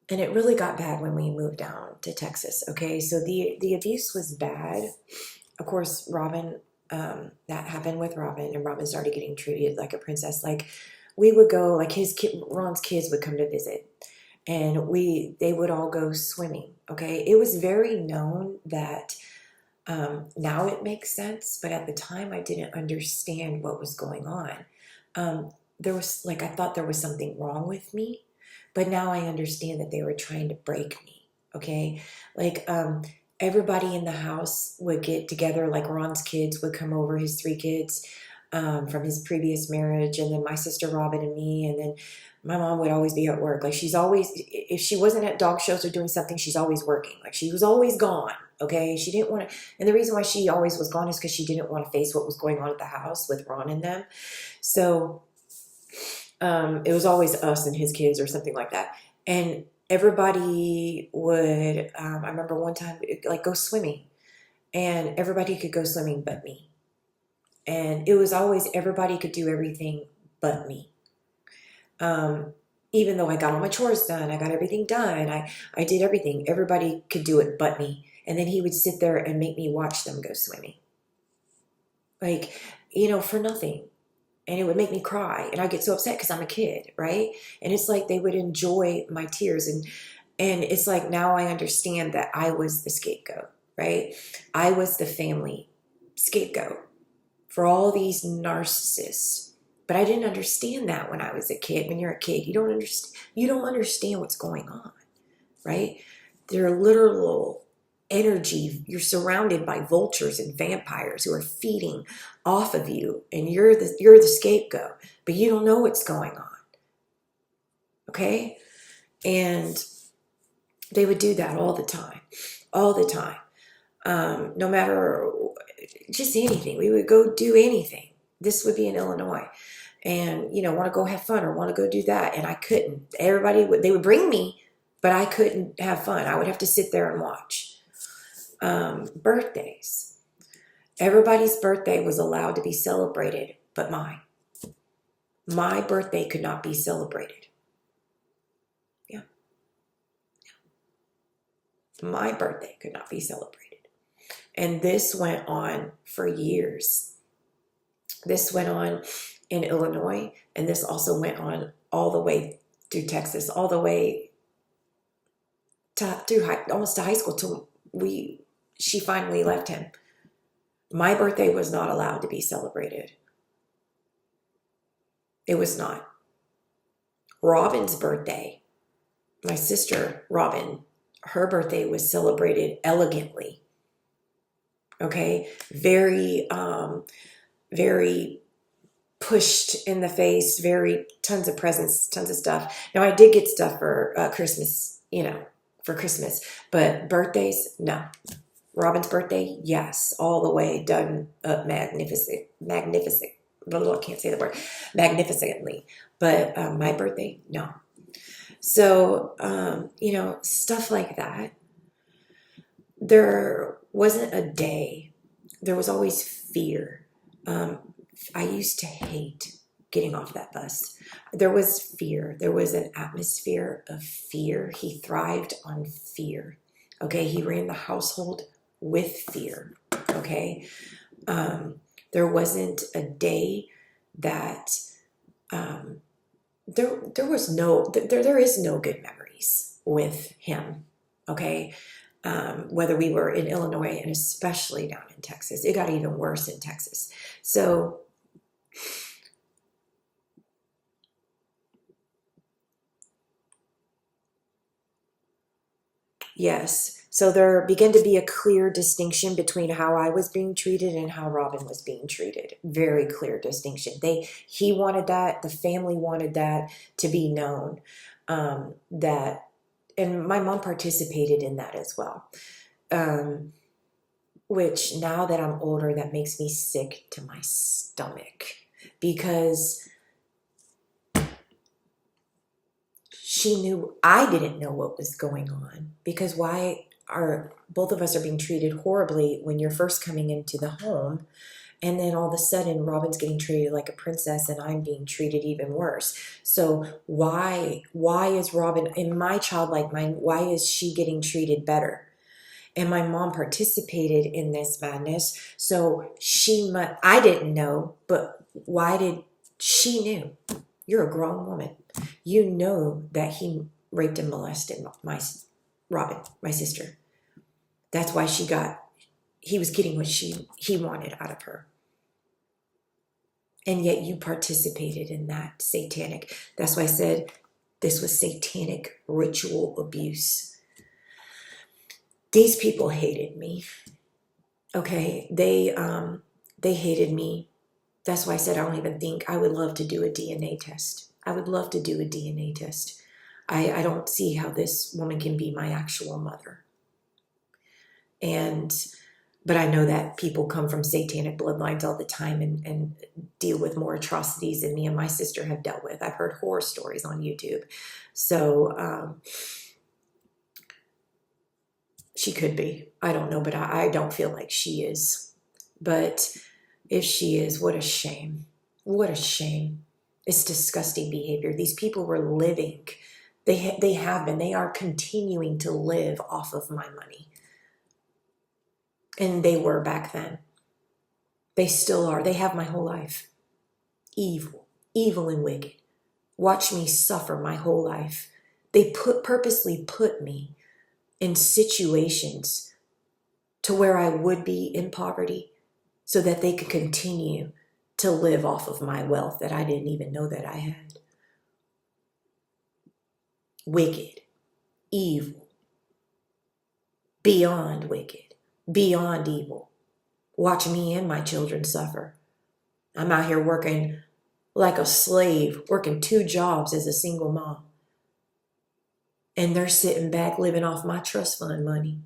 And it really got bad when we moved down to Texas, okay? So the abuse was bad. Of course, Robin, that happened with Robin, and Robin started getting treated like a princess. Like we would go, like Ron's kids would come to visit, and they would all go swimming, okay? It was very known that now it makes sense, but at the time I didn't understand what was going on. There was like, I thought there was something wrong with me, but now I understand that they were trying to break me, okay? Like everybody in the house would get together, like Ron's kids would come over, his 3 kids from his previous marriage, and then my sister Robin and me, and then my mom would always be at work. Like she's always, if she wasn't at dog shows or doing something, she's always working. Like she was always gone, okay? She didn't want to, and the reason why she always was gone is because she didn't want to face what was going on at the house with Ron and them. So it was always us and his kids or something like that. And everybody would, I remember one time, like go swimming, and everybody could go swimming but me. And it was always everybody could do everything but me. Even though I got all my chores done, I got everything done, I did everything, everybody could do it but me. And then he would sit there and make me watch them go swimming. Like, you know, for nothing. And it would make me cry. And I'd get so upset because I'm a kid, right? And it's like they would enjoy my tears. And it's like now I understand that I was the scapegoat, right? I was the family scapegoat for all these narcissists. But I didn't understand that when I was a kid. When you're a kid, you don't understand what's going on, right? They're literal energy. You're surrounded by vultures and vampires who are feeding off of you, and you're the scapegoat, but you don't know what's going on. Okay? And they would do that all the time. No matter just anything. We would go do anything. This would be in Illinois. And, you know, want to go have fun or want to go do that. And I couldn't. They would bring me, but I couldn't have fun. I would have to sit there and watch. Birthdays. Everybody's birthday was allowed to be celebrated, but mine. My birthday could not be celebrated. Yeah. My birthday could not be celebrated. And this went on for years. This went on in Illinois, and this also went on all the way through Texas, all the way almost to high school till she finally left him. My birthday was not allowed to be celebrated. It was not. Robin's birthday, my sister Robin, her birthday was celebrated elegantly. Okay, very pushed in the face, very tons of presents, tons of stuff. Now I did get stuff for Christmas, for Christmas, but birthdays, no. Robin's birthday, yes, all the way done up magnificent. I can't say the word magnificently. But my birthday, no. So, stuff like that. There wasn't a day. There was always fear. I used to hate getting off that bus. There was fear. There was an atmosphere of fear. He thrived on fear. Okay, he ran the household with fear. Okay, there wasn't a day that there was no there is no good memories with him. Okay, whether we were in Illinois and especially down in Texas, it got even worse in Texas. So yes. So there began to be a clear distinction between how I was being treated and how Robin was being treated. Very clear distinction. He wanted that, the family wanted that to be known. That, and my mom participated in that as well. Which now that I'm older, that makes me sick to my stomach, because she knew I didn't know what was going on. Because why are both of us are being treated horribly when you're first coming into the home, and then all of a sudden Robin's getting treated like a princess and I'm being treated even worse. So why is Robin, in my childlike mind, why is she getting treated better? And my mom participated in this madness. So I didn't know, but why did she knew? You're a grown woman. You know that he raped and molested Robin, my sister. That's why he was getting what he wanted out of her. And yet you participated in that satanic. That's why I said this was satanic ritual abuse. These people hated me. Okay, they hated me. That's why I said I don't even think I would love to do a DNA test. I would love to do a DNA test. I don't see how this woman can be my actual mother. But I know that people come from satanic bloodlines all the time and deal with more atrocities than me and my sister have dealt with. I've heard horror stories on YouTube. So she could be. I don't know, but I don't feel like she is. But if she is, what a shame. What a shame. It's disgusting behavior. These people were living. They have been. They are continuing to live off of my money. And they were back then. They still are. They have my whole life. Evil and wicked. Watch me suffer my whole life. They purposely put me in situations to where I would be in poverty so that they could continue to live off of my wealth that I didn't even know that I had. Wicked, evil, beyond wicked, beyond evil. Watch me and my children suffer. I'm out here working like a slave, working 2 jobs as a single mom. And they're sitting back living off my trust fund money.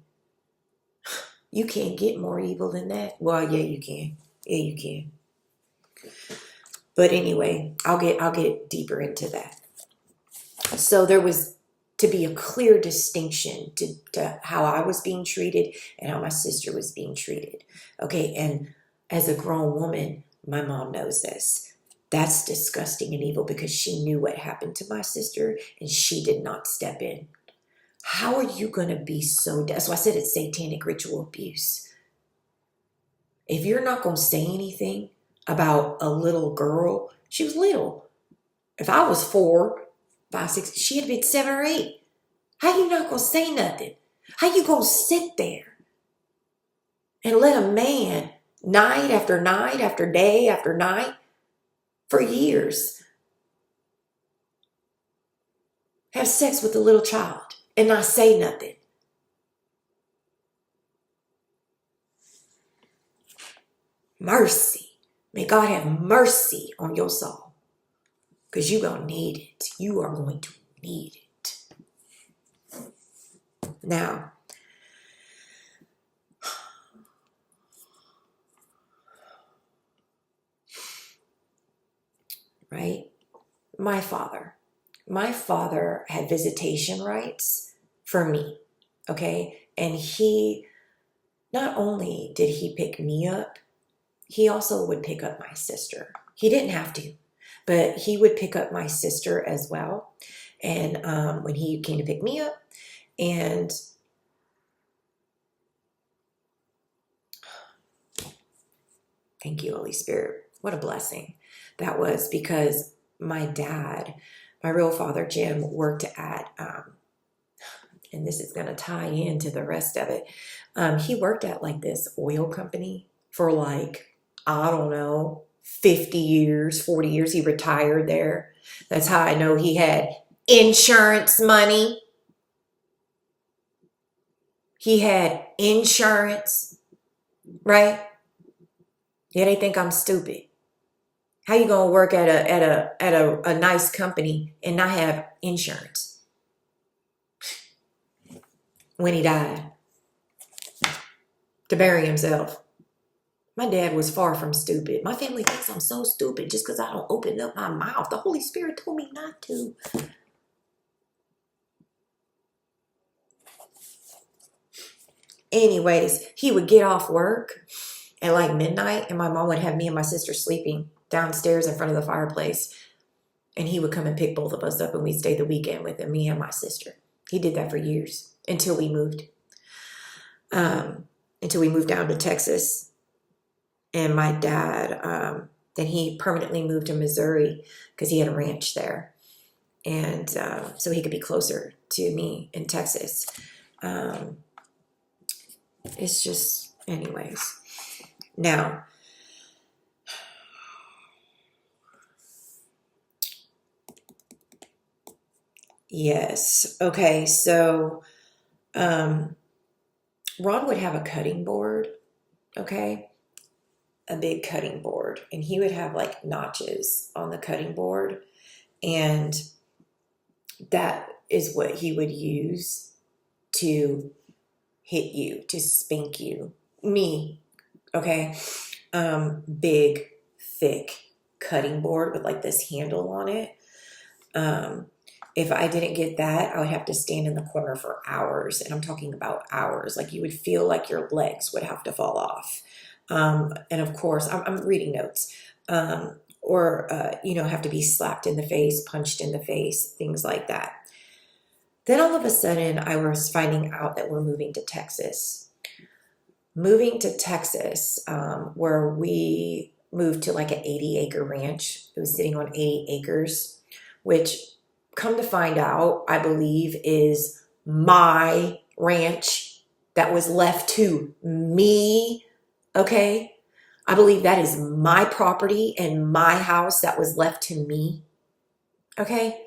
You can't get more evil than that. Well, yeah, you can. Yeah, you can. But anyway, I'll get deeper into that. So there was to be a clear distinction to how I was being treated and how my sister was being treated. Okay, and as a grown woman, my mom knows this. That's disgusting and evil because she knew what happened to my sister and she did not step in. How are you going to be so... That's why I said it's satanic ritual abuse. If you're not going to say anything about a little girl, she was little. If I was 4, 5, 6, she had been 7 or 8. How you not going to say nothing? How you going to sit there and let a man night after night after day after night for years have sex with a little child and not say nothing? Mercy. May God have mercy on your soul because you're going to need it. You are going to need it. Now, right? My father. My father had visitation rights for me, okay? And he, not only did he pick me up, he also would pick up my sister. He didn't have to, but he would pick up my sister as well. And when he came to pick me up, and thank you, Holy Spirit. What a blessing that was, because my dad, my real father, Jim, worked at, and this is going to tie into the rest of it. He worked at like this oil company for like, I don't know, 50 years, 40 years. He retired there. That's how I know he had insurance money. He had insurance, right? Yeah, they think I'm stupid. How you gonna work at a nice company and not have insurance? When he died to bury himself. My dad was far from stupid. My family thinks I'm so stupid just because I don't open up my mouth. The Holy Spirit told me not to. Anyways, he would get off work at like midnight, and my mom would have me and my sister sleeping downstairs in front of the fireplace. And he would come and pick both of us up, and we'd stay the weekend with him, me and my sister. He did that for years until we moved. Until we moved down to Texas. And my dad, then he permanently moved to Missouri because he had a ranch there. And so he could be closer to me in Texas. It's just, anyways. Now, yes. Okay, so Ron would have a cutting board, okay? A big cutting board. And he would have like notches on the cutting board. And that is what he would use to hit you, to spank you. Me, okay? Big, thick cutting board with like this handle on it. If I didn't get that, I would have to stand in the corner for hours. And I'm talking about hours. Like you would feel like your legs would have to fall off. And of course, I'm reading notes. Or have to be slapped in the face, punched in the face, things like that. Then all of a sudden, I was finding out that we're moving to Texas. Moving to Texas, where we moved to like an 80-acre ranch. It was sitting on 80 acres, which, come to find out, I believe is my ranch that was left to me, okay? I believe that is my property and my house that was left to me, okay?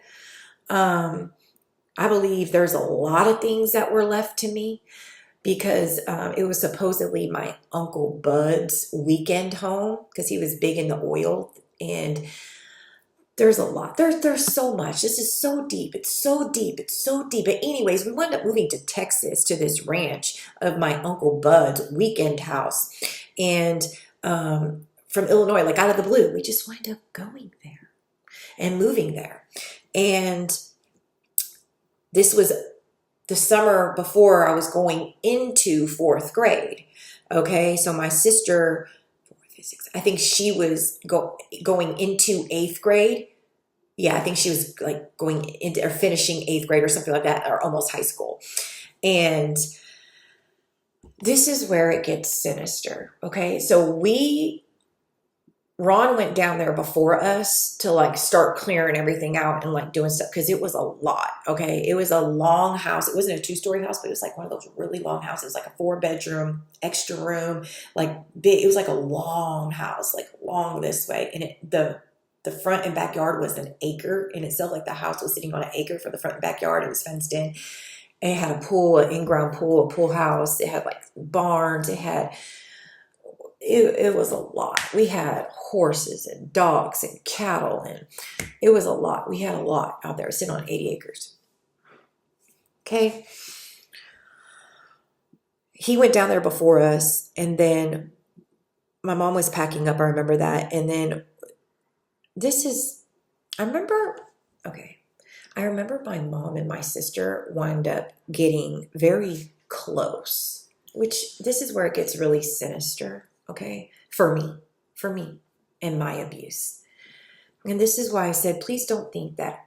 I believe there's a lot of things that were left to me because it was supposedly my Uncle Bud's weekend home because he was big in the oil, and there's a lot. There's so much. This is so deep. It's so deep. It's so deep. But anyways, we wound up moving to Texas to this ranch of my Uncle Bud's weekend house. And from Illinois, like out of the blue, we just wind up going there and moving there. And this was the summer before I was going into fourth grade. Okay, so my sister, I think she was going into eighth grade. Yeah, I think she was like going into or finishing eighth grade or something like that, or almost high school. And this is where it gets sinister. Okay, so Ron went down there before us to like start clearing everything out and like doing stuff because it was a lot. Okay, it was a long house. It wasn't a 2-story house, but it was like one of those really long houses. It was like a 4-bedroom, extra room, like big. It was like a long house, like long this way. And the front and backyard was an acre in itself. Like the house was sitting on an acre for the front and backyard. It was fenced in. And it had a pool, an in-ground pool, a pool house. It had like barns. It was a lot. We had horses and dogs and cattle, and it was a lot. We had a lot out there sitting on 80 acres. Okay. He went down there before us, and then my mom was packing up. I remember that. And then this is I remember, okay, I remember my mom and my sister wound up getting very close, which this is where it gets really sinister, okay, for me and my abuse. And this is why I said, please don't think that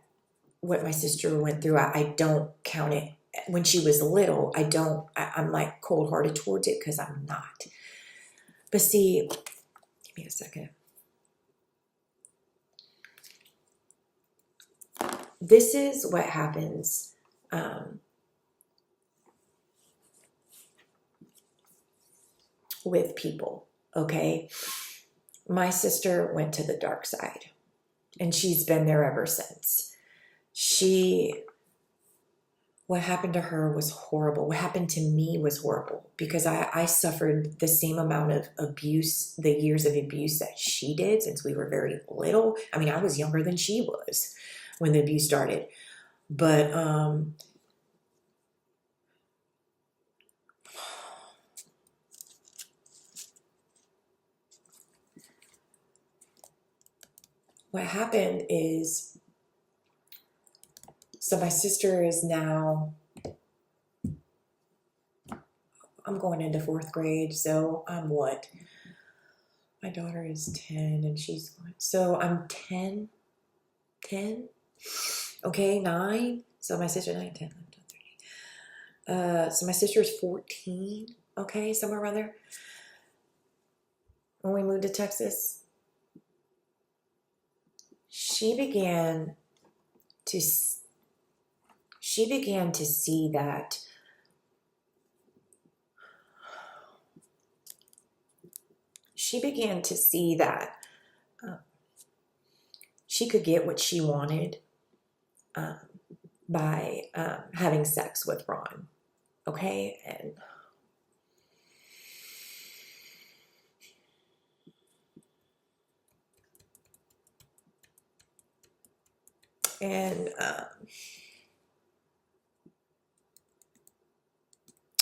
what my sister went through, I don't count it. When she was little, I'm like cold hearted towards it because I'm not. But see, give me a second. This is what happens with people, okay? My sister went to the dark side, and she's been there ever since. What happened to her was horrible. What happened to me was horrible because I suffered the same amount of abuse, the years of abuse that she did since we were very little. I mean, I was younger than she was when the abuse started. But what happened is, so my sister is now, I'm going into fourth grade, so I'm what? My daughter is 10 and so I'm 10, okay, 9. So my sister, 9, 10, 11, 13. So my sister's 14, okay, somewhere around there. When we moved to Texas, she began to see that she could get what she wanted by having sex with Ron, okay?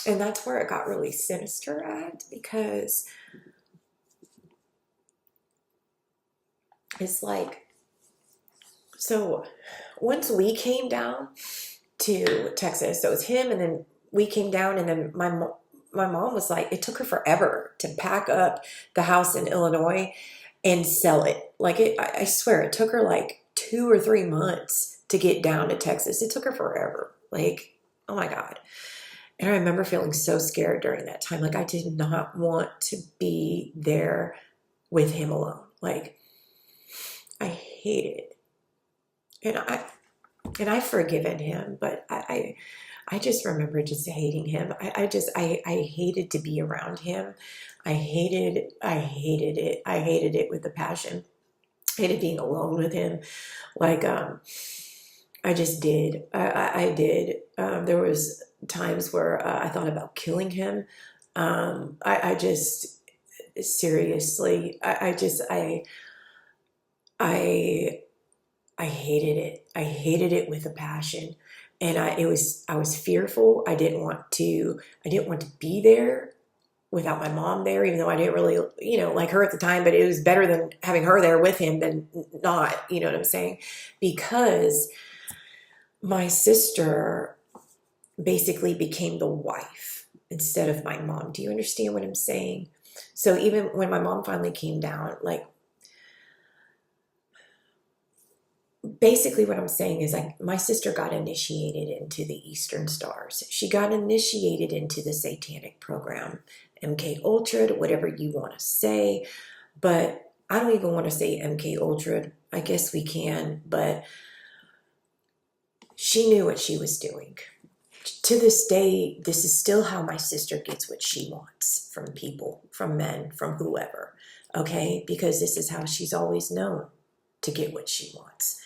And that's where it got really sinister at, because it's like, so once we came down to Texas, so it was him, and then we came down, and then my mom was like, it took her forever to pack up the house in Illinois and sell it. Like, I swear, it took her like 2 or 3 months to get down to Texas. It took her forever. Like, oh my God. And I remember feeling so scared during that time. Like, I did not want to be there with him alone. Like, I hated it. And I've forgiven him, but I just remember just hating him. I hated to be around him. I hated it. I hated it with a passion. I hated being alone with him. Like, I just did. I did. There was times where I thought about killing him. I just, seriously, I hated it. I hated it with a passion. And I was fearful. I didn't want to be there without my mom there, even though I didn't really, like her at the time, but it was better than having her there with him than not, you know what I'm saying? Because my sister basically became the wife instead of my mom. Do you understand what I'm saying? So even when my mom finally came down, like, basically what I'm saying is, like, my sister got initiated into the Eastern Stars. She got initiated into the satanic program, mkultra, whatever you want to say. But I don't even want to say mkultra. I guess we can, but she knew what she was doing. To this day, this is still how my sister gets what she wants from people, from men, from whoever, okay? Because this is how she's always known to get what she wants.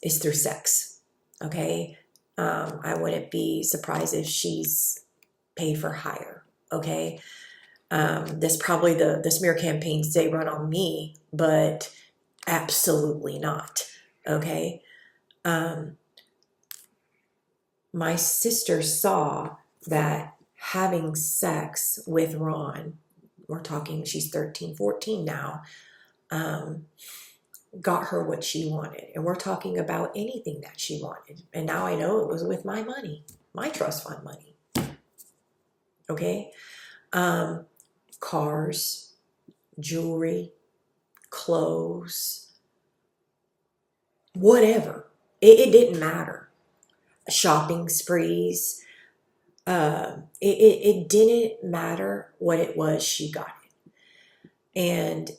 Is through sex, okay? I wouldn't be surprised if she's paid for hire, okay? That's probably the smear campaigns they run on me, but absolutely not, okay? My sister saw that having sex with Ron, we're talking, she's 13, 14 now, got her what she wanted. And we're talking about anything that she wanted. And now I know it was with my money, my trust fund money. Okay? Cars, jewelry, clothes, whatever. It didn't matter. Shopping sprees. It didn't matter what it was, she got it. And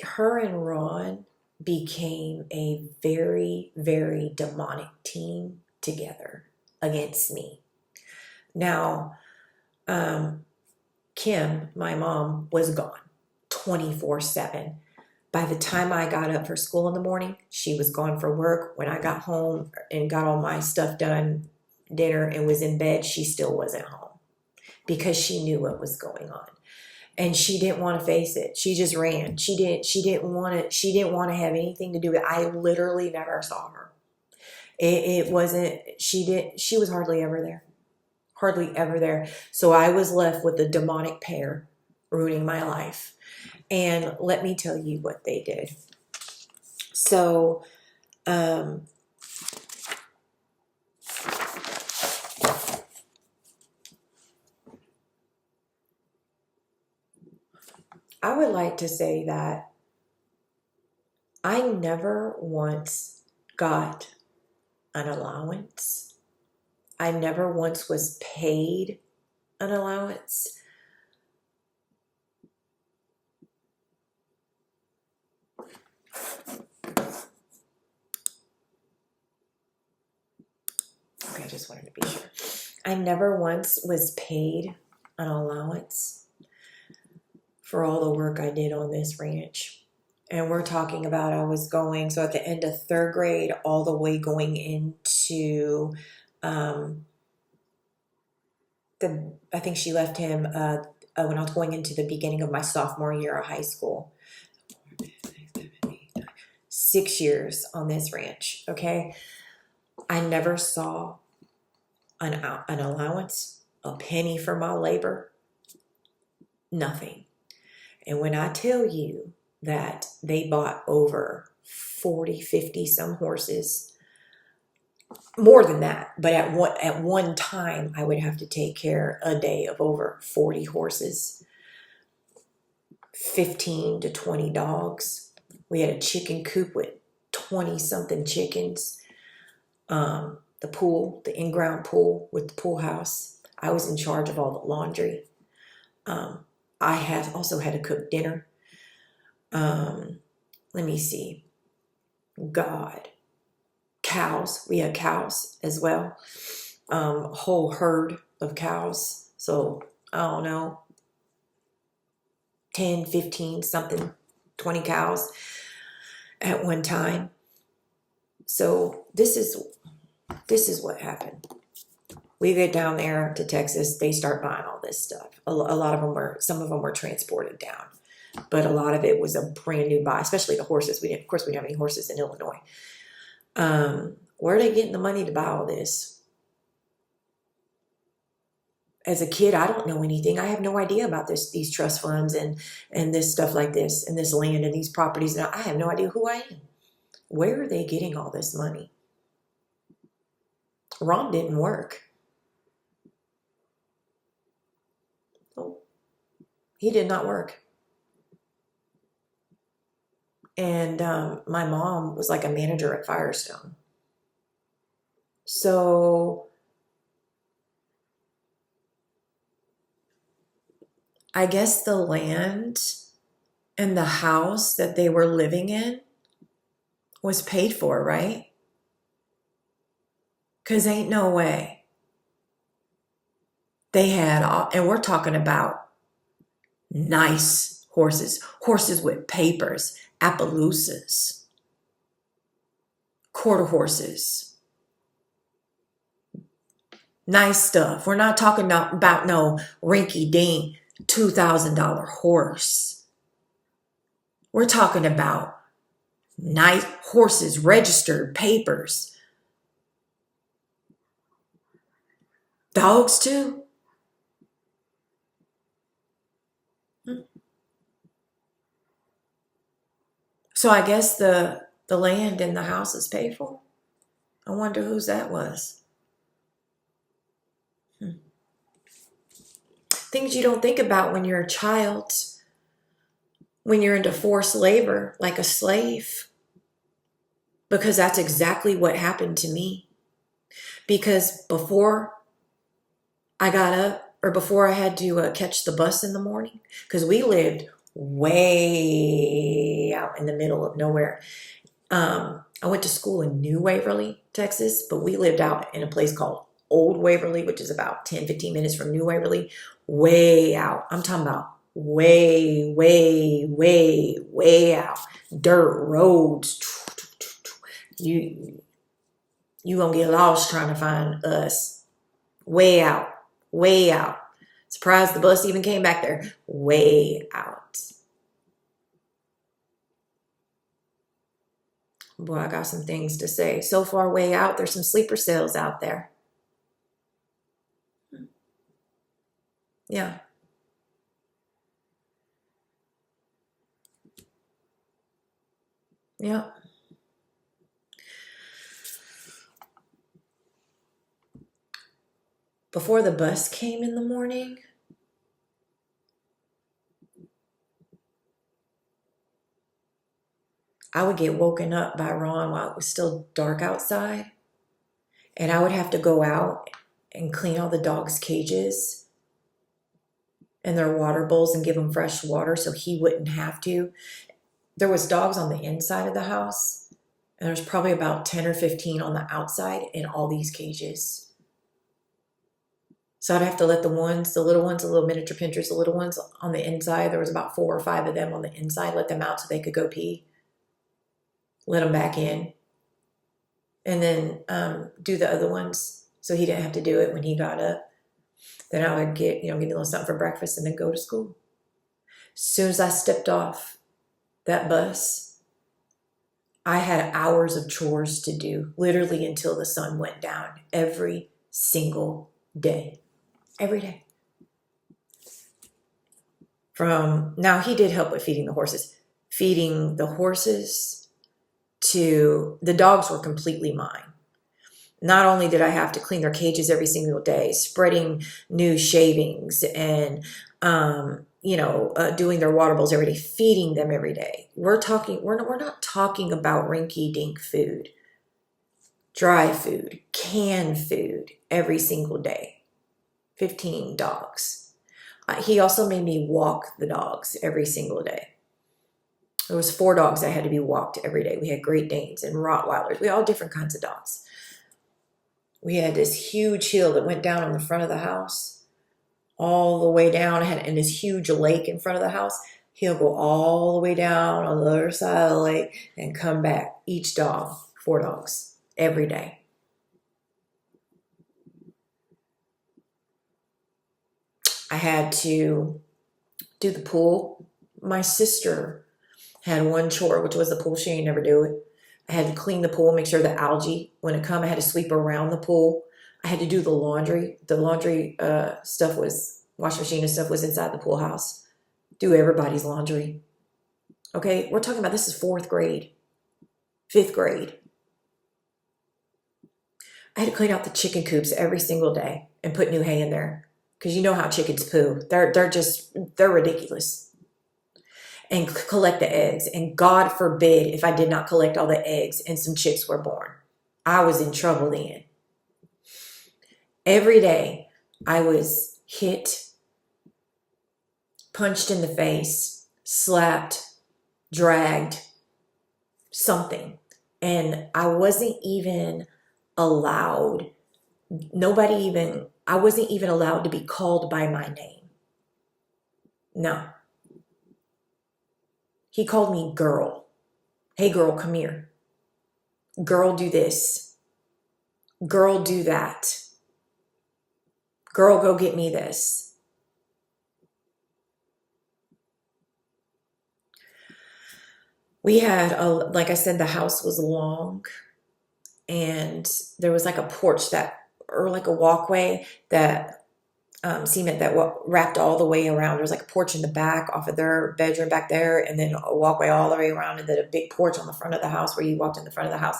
her and Ron became a very, very demonic team together against me. Now, Kim, my mom, was gone 24/7. By the time I got up for school in the morning, she was gone for work. When I got home and got all my stuff done, dinner, and was in bed, she still wasn't home because she knew what was going on. And she didn't want to face it. She just ran. She didn't want to have anything to do with it. I literally never saw her. It wasn't, she was hardly ever there. Hardly ever there. So I was left with a demonic pair ruining my life. And let me tell you what they did. So, I would like to say that I never once got an allowance. I never once was paid an allowance. Okay, I just wanted to be sure. I never once was paid an allowance for all the work I did on this ranch. And we're talking about I was going, so at the end of third grade, all the way going into I think she left him when I was going into the beginning of my sophomore year of high school. 6 years on this ranch, okay? I never saw an allowance, a penny for my labor, nothing. And when I tell you that they bought over 40, 50 some horses, more than that, but at one time I would have to take care a day of over 40 horses, 15 to 20 dogs. We had a chicken coop with 20 something chickens. The pool, the in-ground pool with the pool house. I was in charge of all the laundry. I also had to cook dinner. Let me see. God. Cows. We had cows as well. A whole herd of cows. So, I don't know, 10, 15, something, 20 cows at one time. So this is what happened. We get down there to Texas, they start buying all this stuff. A lot of them some of them were transported down, but a lot of it was a brand new buy, especially the horses. Of course, we didn't have any horses in Illinois. Where are they getting the money to buy all this? As a kid, I don't know anything. I have no idea about these trust funds and this stuff like this and this land and these properties. And I have no idea who I am. Where are they getting all this money? Ron didn't work. Oh, he did not work. And my mom was like a manager at Firestone. So I guess the land and the house that they were living in was paid for, right? Because ain't no way. They had, and we're talking about nice horses with papers, Appaloosas, quarter horses, nice stuff. We're not talking about no rinky-dink $2,000 horse. We're talking about nice horses, registered papers. Dogs too? So I guess the land and the house is paid for. I wonder whose that was. Things you don't think about when you're a child, when you're into forced labor, like a slave. Because that's exactly what happened to me. Because before I got up, or before I had to catch the bus in the morning, because we lived way out in the middle of nowhere. I went to school in New Waverly, Texas, but we lived out in a place called Old Waverly, which is about 10, 15 minutes from New Waverly, way out. I'm talking about way, way, way, way out. Dirt roads. You gonna get lost trying to find us. Way out, way out. Surprised the bus even came back there. Way out. Boy, I got some things to say. So far way out, there's some sleeper cells out there. Yeah. Yeah. Before the bus came in the morning, I would get woken up by Ron while it was still dark outside. And I would have to go out and clean all the dogs' cages and their water bowls and give them fresh water so he wouldn't have to. There was dogs on the inside of the house, and there's probably about 10 or 15 on the outside in all these cages. So I'd have to let the little ones, the little miniature pinchers, the little ones on the inside, there was about 4 or 5 of them on the inside, let them out so they could go pee. Let them back in. And then do the other ones so he didn't have to do it when he got up. Then I would get a little something for breakfast and then go to school. As soon as I stepped off that bus, I had hours of chores to do, literally until the sun went down, every single day. Every day. Now he did help with feeding the horses. Feeding the horses to the dogs were completely mine. Not only did I have to clean their cages every single day, spreading new shavings and doing their water bowls every day, feeding them every day. We're not talking about rinky-dink food, dry food, canned food every single day. 15 dogs. He also made me walk the dogs every single day. There was 4 dogs that had to be walked every day. We had Great Danes and Rottweilers. We had all different kinds of dogs. We had this huge hill that went down on the front of the house, all the way down, and this huge lake in front of the house. He'll go all the way down on the other side of the lake and come back. Each dog, 4 dogs, every day. I had to do the pool. My sister had one chore, which was the pool. She ain't never do it. I had to clean the pool, make sure the algae, when it come, I had to sweep around the pool. I had to do the laundry. The laundry stuff was, wash machine and stuff was inside the pool house. Do everybody's laundry. Okay, we're talking about this is 4th grade, 5th grade. I had to clean out the chicken coops every single day and put new hay in there. Because you know how chickens poo. They're ridiculous. And collect the eggs. And God forbid if I did not collect all the eggs and some chicks were born. I was in trouble then. Every day I was hit, punched in the face, slapped, dragged, something. And I wasn't even allowed, I wasn't even allowed to be called by my name. No. He called me girl. Hey girl, come here. Girl, do this. Girl, do that. Girl, go get me this. We had, like I said, the house was long and there was like a porch or like a walkway that cement that wrapped all the way around. There was like a porch in the back off of their bedroom back there, and then a walkway all the way around, and then a big porch on the front of the house where you walked in the front of the house.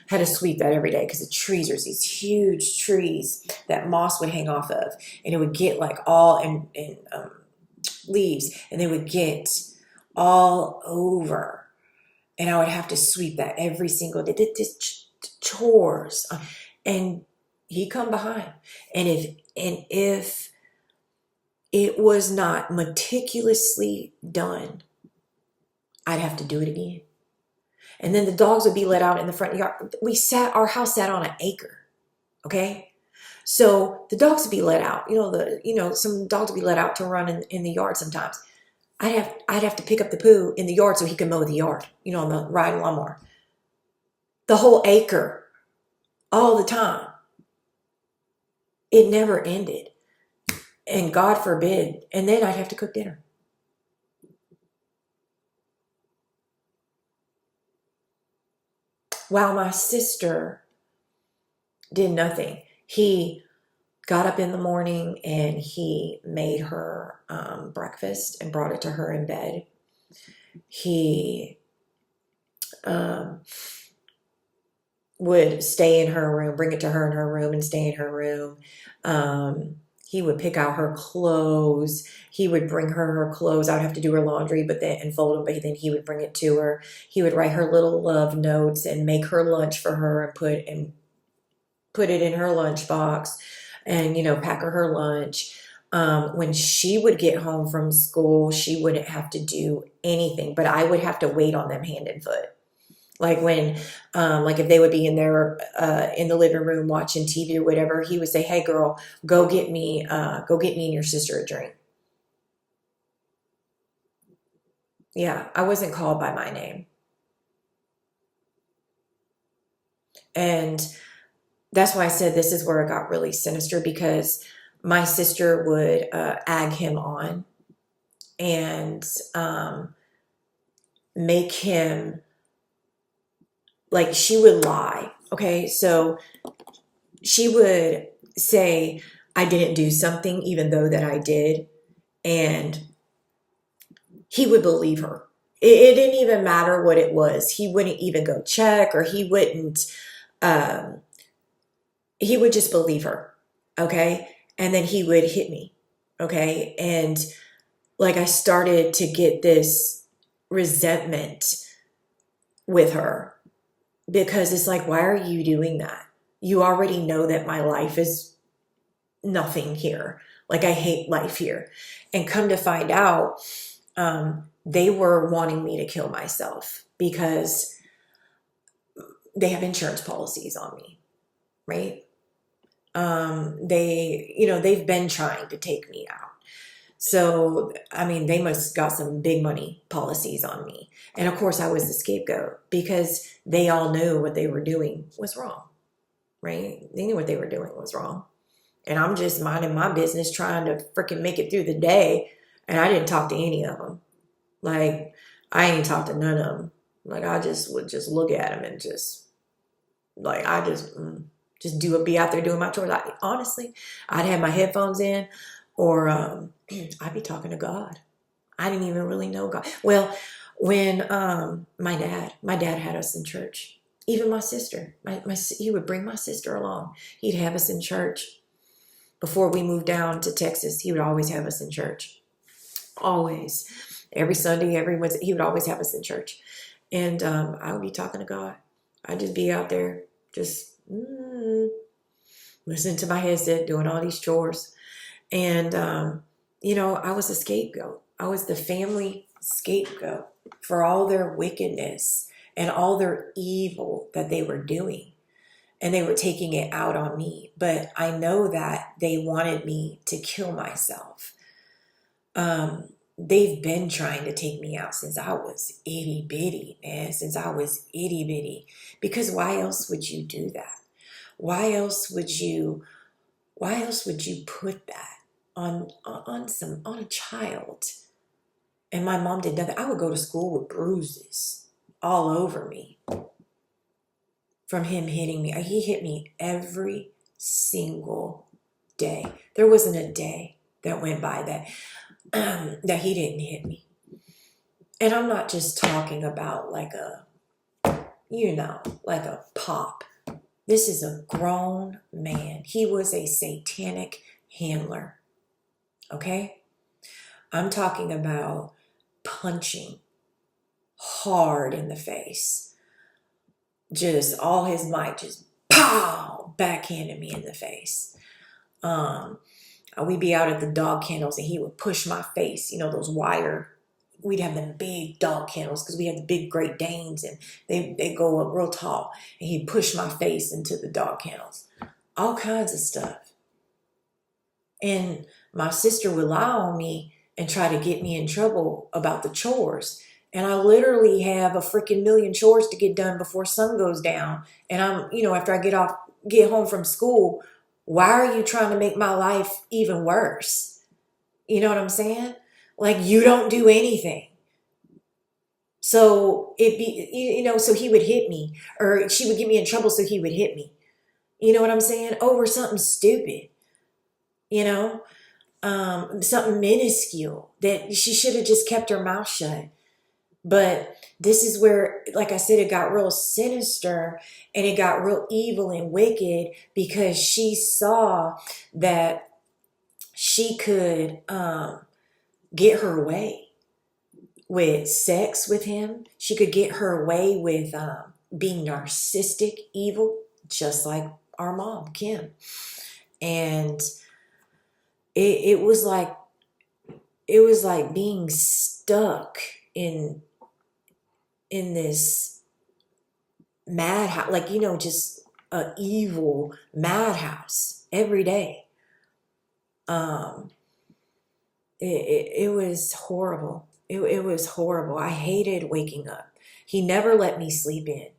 Had to sweep that every day because the trees, there's these huge trees that moss would hang off of, and it would get like all in leaves, and they would get all over, and I would have to sweep that every single day. Did this chores, and he come behind, and if it was not meticulously done, I'd have to do it again. And then the dogs would be let out in the front yard. Our house sat on an acre. Okay. So the dogs would be let out, some dogs would be let out to run in the yard sometimes. I'd have to pick up the poo in the yard so he could mow the yard, on the riding lawnmower. The whole acre, all the time. It never ended. And God forbid. And then I'd have to cook dinner. While my sister did nothing. He got up in the morning and he made her breakfast and brought it to her in bed. He would stay in her room, bring it to her in her room and stay in her room. He would pick out her clothes. He would bring her clothes. I would have to do her laundry, and fold them, but then he would bring it to her. He would write her little love notes and make her lunch for her and put it in her lunchbox and, pack her lunch. When she would get home from school, she wouldn't have to do anything, but I would have to wait on them hand and foot. Like when, if they would be in there, in the living room watching TV or whatever, he would say, "Hey girl, go get me and your sister a drink." Yeah, I wasn't called by my name. And that's why I said this is where it got really sinister, because my sister would egg him on and make him, like, she would lie. Okay, so she would say, "I didn't do something," even though that I did. And he would believe her. It didn't even matter what it was. He wouldn't even go check, or he would just believe her. Okay. And then he would hit me. Okay. And like, I started to get this resentment with her, because it's like, why are you doing that? You already know that my life is nothing here. Like, I hate life here. And come to find out, they were wanting me to kill myself because they have insurance policies on me, right? They've been trying to take me out. So, I mean, they must got some big money policies on me. And of course I was the scapegoat, because they all knew what they were doing was wrong, right? They knew what they were doing was wrong. And I'm just minding my business, trying to freaking make it through the day. And I didn't talk to any of them. Like, I ain't talked to none of them. Like, I just would just look at them and just, like, I just be out there doing my chores. Honestly, I'd have my headphones in, or I'd be talking to God. I didn't even really know God. Well, when my dad had us in church, even my sister, he would bring my sister along. He'd have us in church. Before we moved down to Texas, he would always have us in church. Always. Every Sunday, every Wednesday, he would always have us in church. And I would be talking to God. I'd just be out there just listening to my headset, doing all these chores. And, I was a scapegoat. I was the family scapegoat for all their wickedness and all their evil that they were doing. And they were taking it out on me. But I know that they wanted me to kill myself. They've been trying to take me out since I was itty bitty, man. Since I was itty bitty. Because why else would you do that? Why else would you put that on a child? And my mom did nothing. I would go to school with bruises all over me from him hitting me. He hit me every single day. There wasn't a day that went by that he didn't hit me. And I'm not just talking about like like a pop. This is a grown man. He was a satanic handler. Okay? I'm talking about punching hard in the face. Just all his might, just pow, backhanded me in the face. We'd be out at the dog kennels and he would push my face, those wire. We'd have them big dog kennels because we had the big Great Danes and they go up real tall. And he'd push my face into the dog kennels. All kinds of stuff. And my sister would lie on me and try to get me in trouble about the chores. And I literally have a freaking million chores to get done before sun goes down. And after I get home from school, why are you trying to make my life even worse? You know what I'm saying? Like, you don't do anything. So so he would hit me, or she would get me in trouble, so he would hit me. You know what I'm saying? Over something stupid, something minuscule that she should have just kept her mouth shut. But this is where, like I said, it got real sinister and it got real evil and wicked because she saw that she could get her way with sex with him. She could get her way with being narcissistic, evil, just like our mom, Kim. And it was like being stuck in this madhouse, like, just a evil madhouse every day. It was horrible. It was horrible. I hated waking up. He never let me sleep in.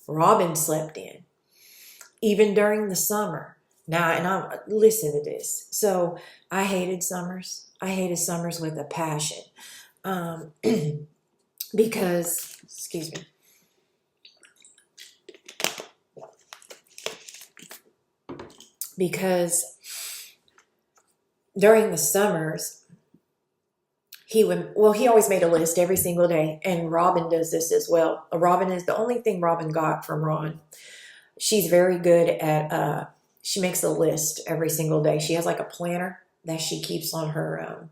Robin slept in, even during the summer. Now, and listen to this. So I hated summers. I hated summers with a passion. Because, excuse me. Because during the summers, he always made a list every single day, and Robin does this as well. Robin is the only thing Robin got from Ron. She's very good at, she makes a list every single day. She has like a planner that she keeps on her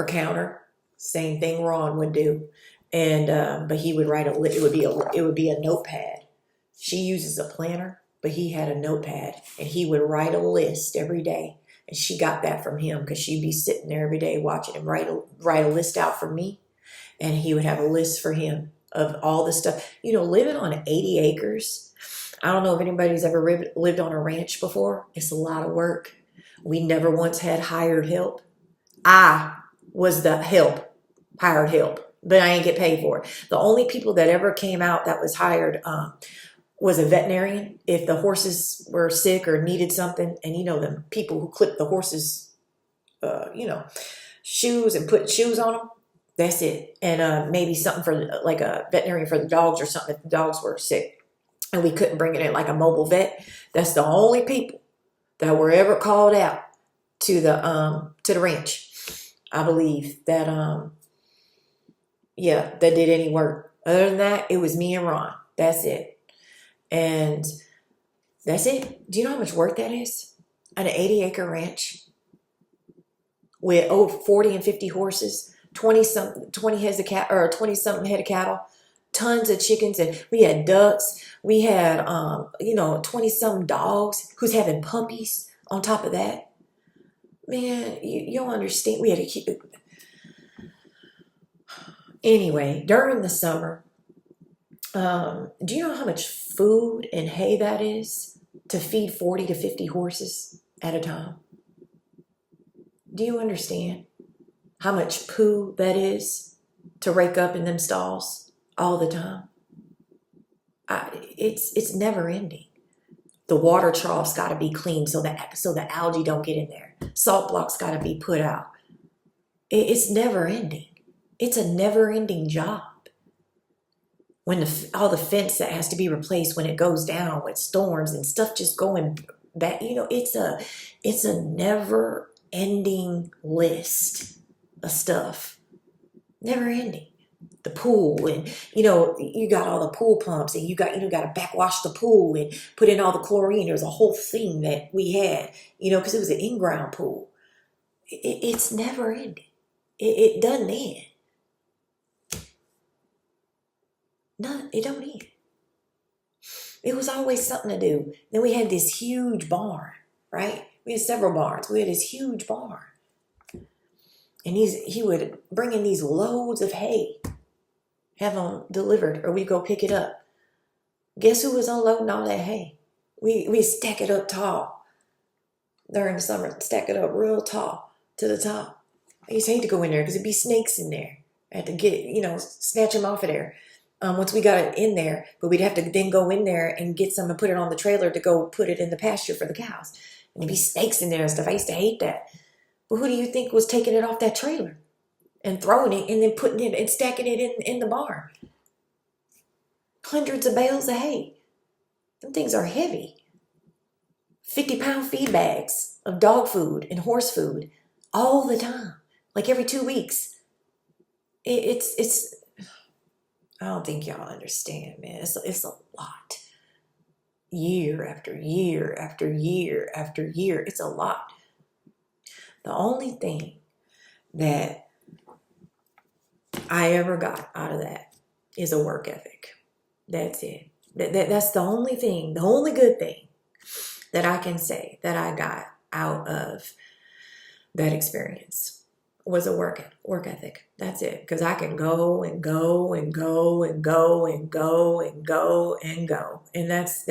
counter. Same thing Ron would do. And, but he would write it would be a notepad. She uses a planner, but he had a notepad and he would write a list every day. And she got that from him because she'd be sitting there every day watching him write a list out for me. And he would have a list for him of all the stuff. Living on 80 acres. I don't know if anybody's ever lived on a ranch before. It's a lot of work. We never once had hired help. I was the hired help, but I didn't get paid for it. The only people that ever came out that was hired was a veterinarian. If the horses were sick or needed something, and the people who clip the horses, shoes and put shoes on them, that's it. And maybe something for like a veterinarian for the dogs or something if the dogs were sick and we couldn't bring it in, like a mobile vet. That's the only people that were ever called out to the ranch. I believe that that did any work. Other than that, it was me and Ron. That's it. And that's it. Do you know how much work that is? An 80-acre ranch with over 40 and 50 horses, 20 heads of cat, or 20 something head of cattle, tons of chickens, and we had ducks. We had 20 something dogs who's having puppies on top of that. Man, you don't understand. We had to keep it. Anyway, during the summer, do you know how much food and hay that is to feed 40 to 50 horses at a time? Do you understand how much poo that is to rake up in them stalls all the time? It's never ending. The water trough's got to be cleaned so the algae don't get in there. Salt blocks got to be put out. It's never ending. It's a never ending job. When all the fence that has to be replaced when it goes down with storms and stuff just going That, it's a never ending list of stuff. Never ending. The pool, and you got all the pool pumps, and you got to backwash the pool and put in all the chlorine. There was a whole thing that we had, because it was an in-ground pool. It's never ending. It doesn't end. No, it don't end. It was always something to do. Then we had this huge barn, right? We had several barns. We had this huge barn. And he would bring in these loads of hay, have them delivered, or we go pick it up. Guess who was unloading all that hay? We stack it up tall. During the summer, stack it up real tall to the top. I used to hate to go in there because it'd be snakes in there. I had to get, snatch them off of there. Once we got it in there, but we'd have to then go in there and get some and put it on the trailer to go put it in the pasture for the cows. And there'd be snakes in there and stuff. I used to hate that. But who do you think was taking it off that trailer and throwing it and then putting it and stacking it in the barn? Hundreds of bales of hay. Them things are heavy. 50-pound feed bags of dog food and horse food all the time, like every 2 weeks. It's I don't think y'all understand, man. It's a lot. Year after year after year after year. It's a lot. The only thing that I ever got out of that is a work ethic. That's it. That's the only thing, the only good thing that I can say that I got out of that experience was a work ethic. That's it. Because I can go and go and go and go and go and go and go. And that's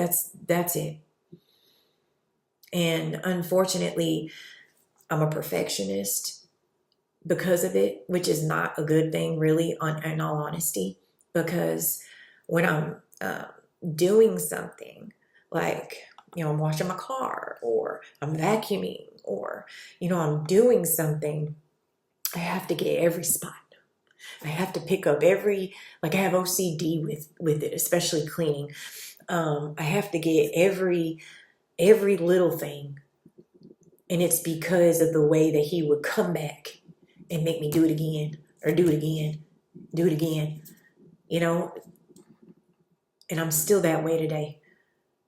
it. And unfortunately, I'm a perfectionist because of it, which is not a good thing, really, in all honesty. Because when I'm doing something like, I'm washing my car, or I'm vacuuming, or, I'm doing something, I have to get every spot. I have to pick up every, I have OCD with it, especially cleaning. I have to get every little thing. And it's because of the way that he would come back and make me do it again, or do it again, do it again, and I'm still that way today.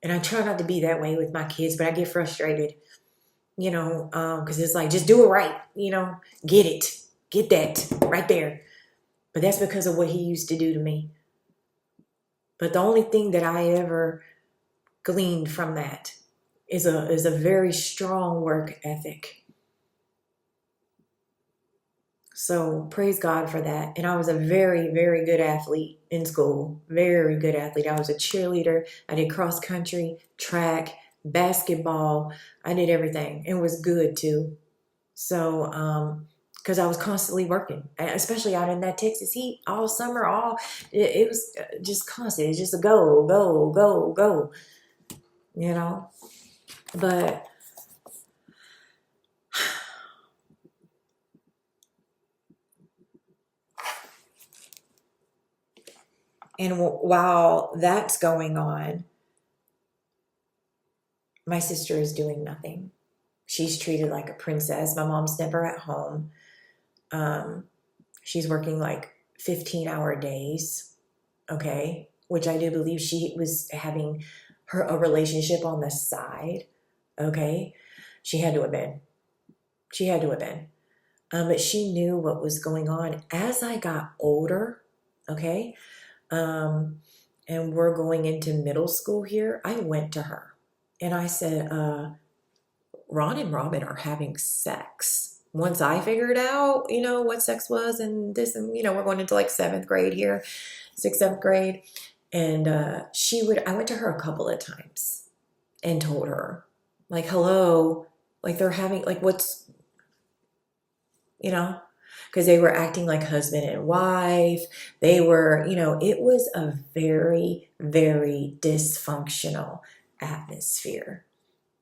And I try not to be that way with my kids, but I get frustrated, because it's like, just do it right, get that right there. But that's because of what he used to do to me. But the only thing that I ever gleaned from that is a very strong work ethic. So praise God for that. And I was a very, very good athlete in school. Very good athlete. I was a cheerleader. I did cross country, track, basketball. I did everything. It was good too. So, because I was constantly working, especially out in that Texas heat all summer, it was just constant. It's just a go, go, go, go, But and while that's going on, my sister is doing nothing. She's treated like a princess. My mom's never at home. She's working 15-hour days, okay? Which I do believe she was having a relationship on the side, okay? She had to have been. But she knew what was going on. As I got older, okay, and we're going into middle school here, I went to her and I said, Ron and Robin are having sex. Once I figured out, what sex was and this, and, we're going into 7th grade here, 6th, 7th grade. And I went to her a couple of times and told her, hello, they're having, what's, because they were acting like husband and wife. They were, it was a very, very dysfunctional atmosphere.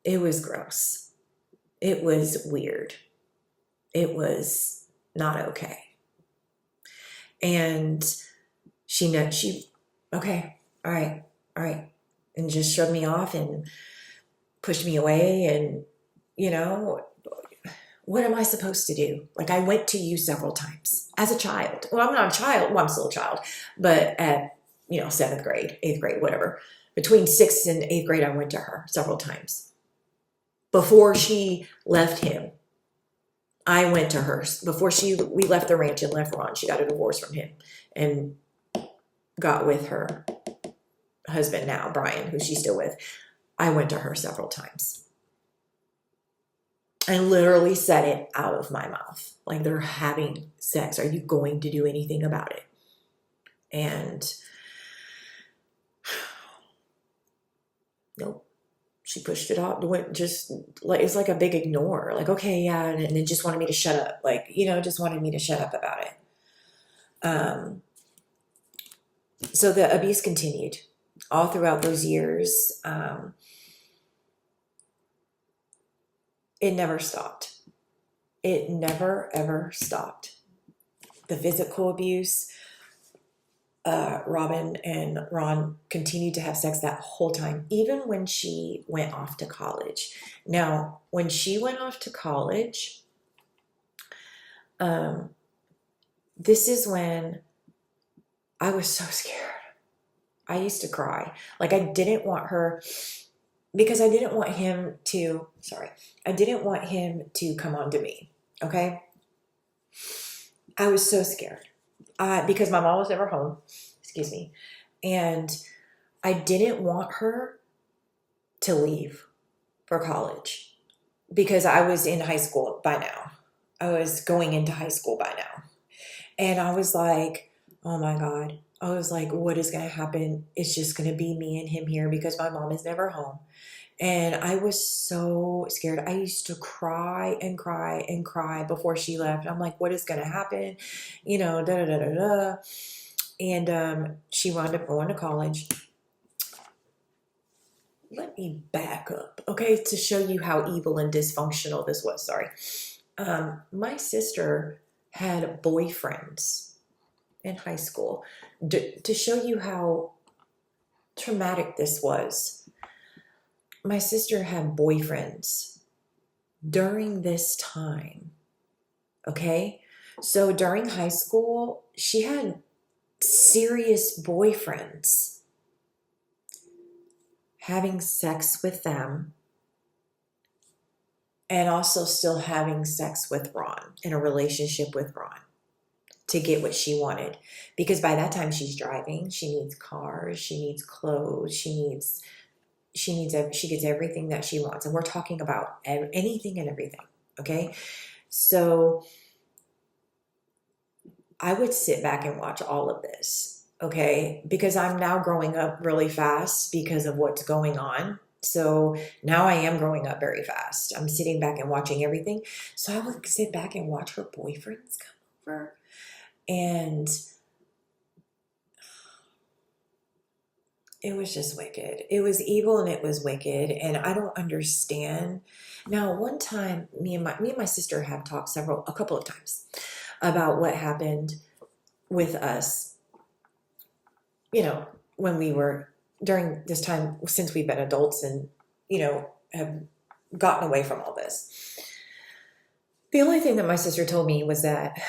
It was gross. It was weird. It was not okay. And she, okay, all right, and just shoved me off and pushed me away. And, you know, what am I supposed to do? Like, I went to you several times as a child. Well, I'm not a child. Well, I'm still a child, but at, seventh grade, eighth grade, whatever. Between sixth and eighth grade, I went to her several times. Before she left him, I went to her. Before we left the ranch and left Ron, she got a divorce from him and got with her husband now, Brian, who she's still with. I went to her several times. I literally said it out of my mouth. Like, they're having sex. Are you going to do anything about it? And nope. She pushed it off. Just like, it's like a big ignore. Like, okay, yeah, and then just wanted me to shut up. Like, just wanted me to shut up about it. So the abuse continued all throughout those years. It never stopped. It never, ever stopped. The physical abuse, Robin and Ron continued to have sex that whole time, even when she went off to college. Now, when she went off to college, this is when I was so scared. I used to cry. Like, I didn't want her, because I didn't want him to, I didn't want him to come on to me, okay? I was so scared because my mom was never home, excuse me, and I didn't want her to leave for college because I was in high school by now. I was going into high school by now. And I was like, oh my God. I was like, what is going to happen? It's just going to be me and him here because my mom is never home. And I was so scared. I used to cry and cry and cry before she left. I'm like, what is going to happen? Da da da da da. And she wound up going to college. Let me back up, okay, to show you how evil and dysfunctional this was. Sorry. My sister had boyfriends in high school. To show you how traumatic this was, my sister had boyfriends during this time, okay? So during high school, she had serious boyfriends, having sex with them, and also still having sex with Ron, in a relationship with Ron, to get what she wanted. Because by that time she's driving, she needs cars, she needs clothes, she gets everything that she wants. And we're talking about anything and everything, okay? So I would sit back and watch all of this, okay? Because I'm now growing up really fast because of what's going on. So now I am growing up very fast. I'm sitting back and watching everything. So I would sit back and watch her boyfriends come over. And it was just wicked. It was evil and it was wicked. And I don't understand. Now, one time, me and my sister have talked a couple of times about what happened with us, when we were, during this time, since we've been adults and, have gotten away from all this. The only thing that my sister told me was that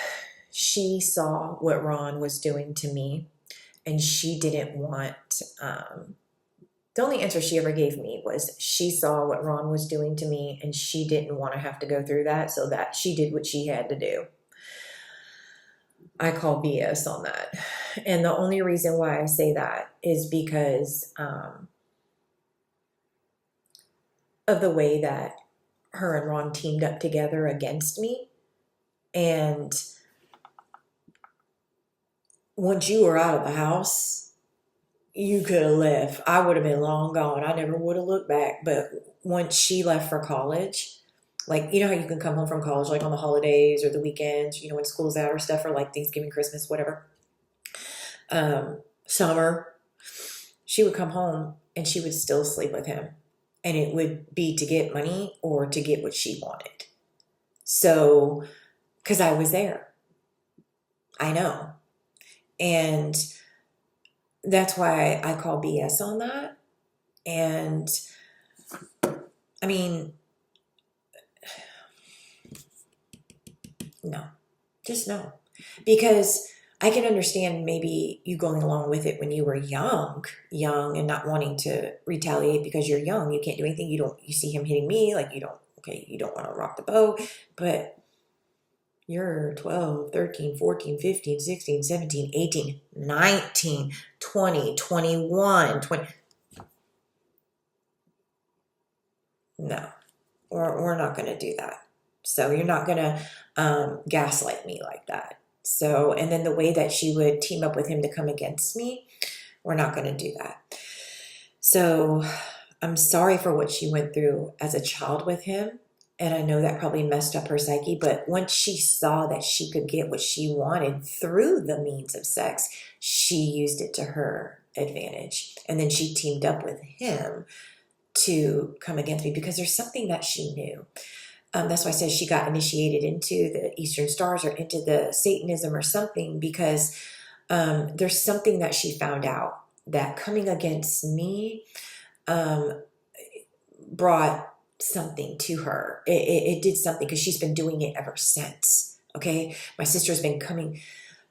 she saw what Ron was doing to me, and she didn't want, the only answer she ever gave me was she saw what Ron was doing to me, and she didn't want to have to go through that, so that she did what she had to do. I call BS on that. And the only reason why I say that is because of the way that her and Ron teamed up together against me. And once you were out of the house, you could have left. I would have been long gone. I never would have looked back. But once she left for college, like, how you can come home from college, like on the holidays or the weekends, when school's out or stuff, or like Thanksgiving, Christmas, whatever. Summer, she would come home and she would still sleep with him. And it would be to get money or to get what she wanted. So, because I was there. I know. And that's why I call BS on that. And I mean, no, just no. Because I can understand maybe you going along with it when you were young and not wanting to retaliate because you're young. You can't do anything. You see him hitting me, like you don't want to rock the boat, but you're 12, 13, 14, 15, 16, 17, 18, 19, 20, 21, 20. No, we're not going to do that. So you're not going to gaslight me like that. So, and then the way that she would team up with him to come against me, we're not going to do that. So I'm sorry for what she went through as a child with him. And I know that probably messed up her psyche. But once she saw that she could get what she wanted through the means of sex, she used it to her advantage. And then she teamed up with him to come against me because there's something that she knew. That's why I said she got initiated into the Eastern Stars or into the Satanism or something, because there's something that she found out that coming against me brought something to her. It did something because she's been doing it ever since. Okay, my sister's been coming.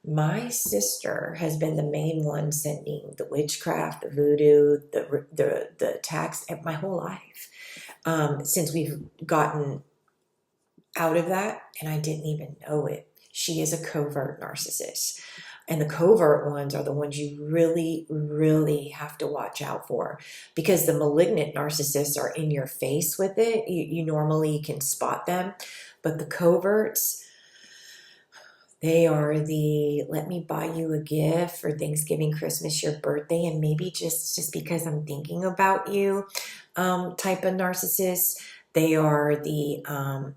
My sister has been the main one sending the witchcraft, the voodoo, the attacks my whole life since we've gotten out of that, and I didn't even know it. She is a covert narcissist. And the covert ones are the ones you really, really have to watch out for, because the malignant narcissists are in your face with it. You normally can spot them. But the coverts, they are the let me buy you a gift for Thanksgiving, Christmas, your birthday, and maybe just because I'm thinking about you type of narcissist. They are the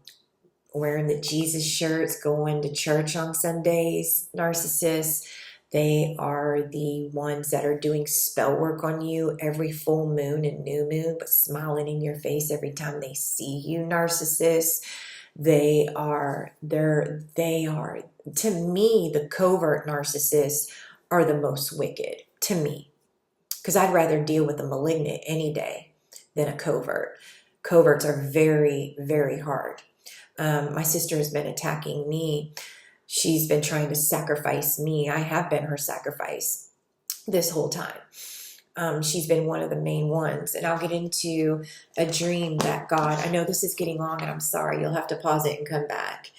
wearing the Jesus shirts, going to church on Sundays, narcissists. They are the ones that are doing spell work on you every full moon and new moon, but smiling in your face every time they see you, narcissists. They are, to me, the covert narcissists are the most wicked, to me. Because I'd rather deal with a malignant any day than a covert. Coverts are very, very hard. My sister has been attacking me. She's been trying to sacrifice me. I have been her sacrifice this whole time. She's been one of the main ones. And I'll get into a dream that God, I know this is getting long and I'm sorry, you'll have to pause it and come back.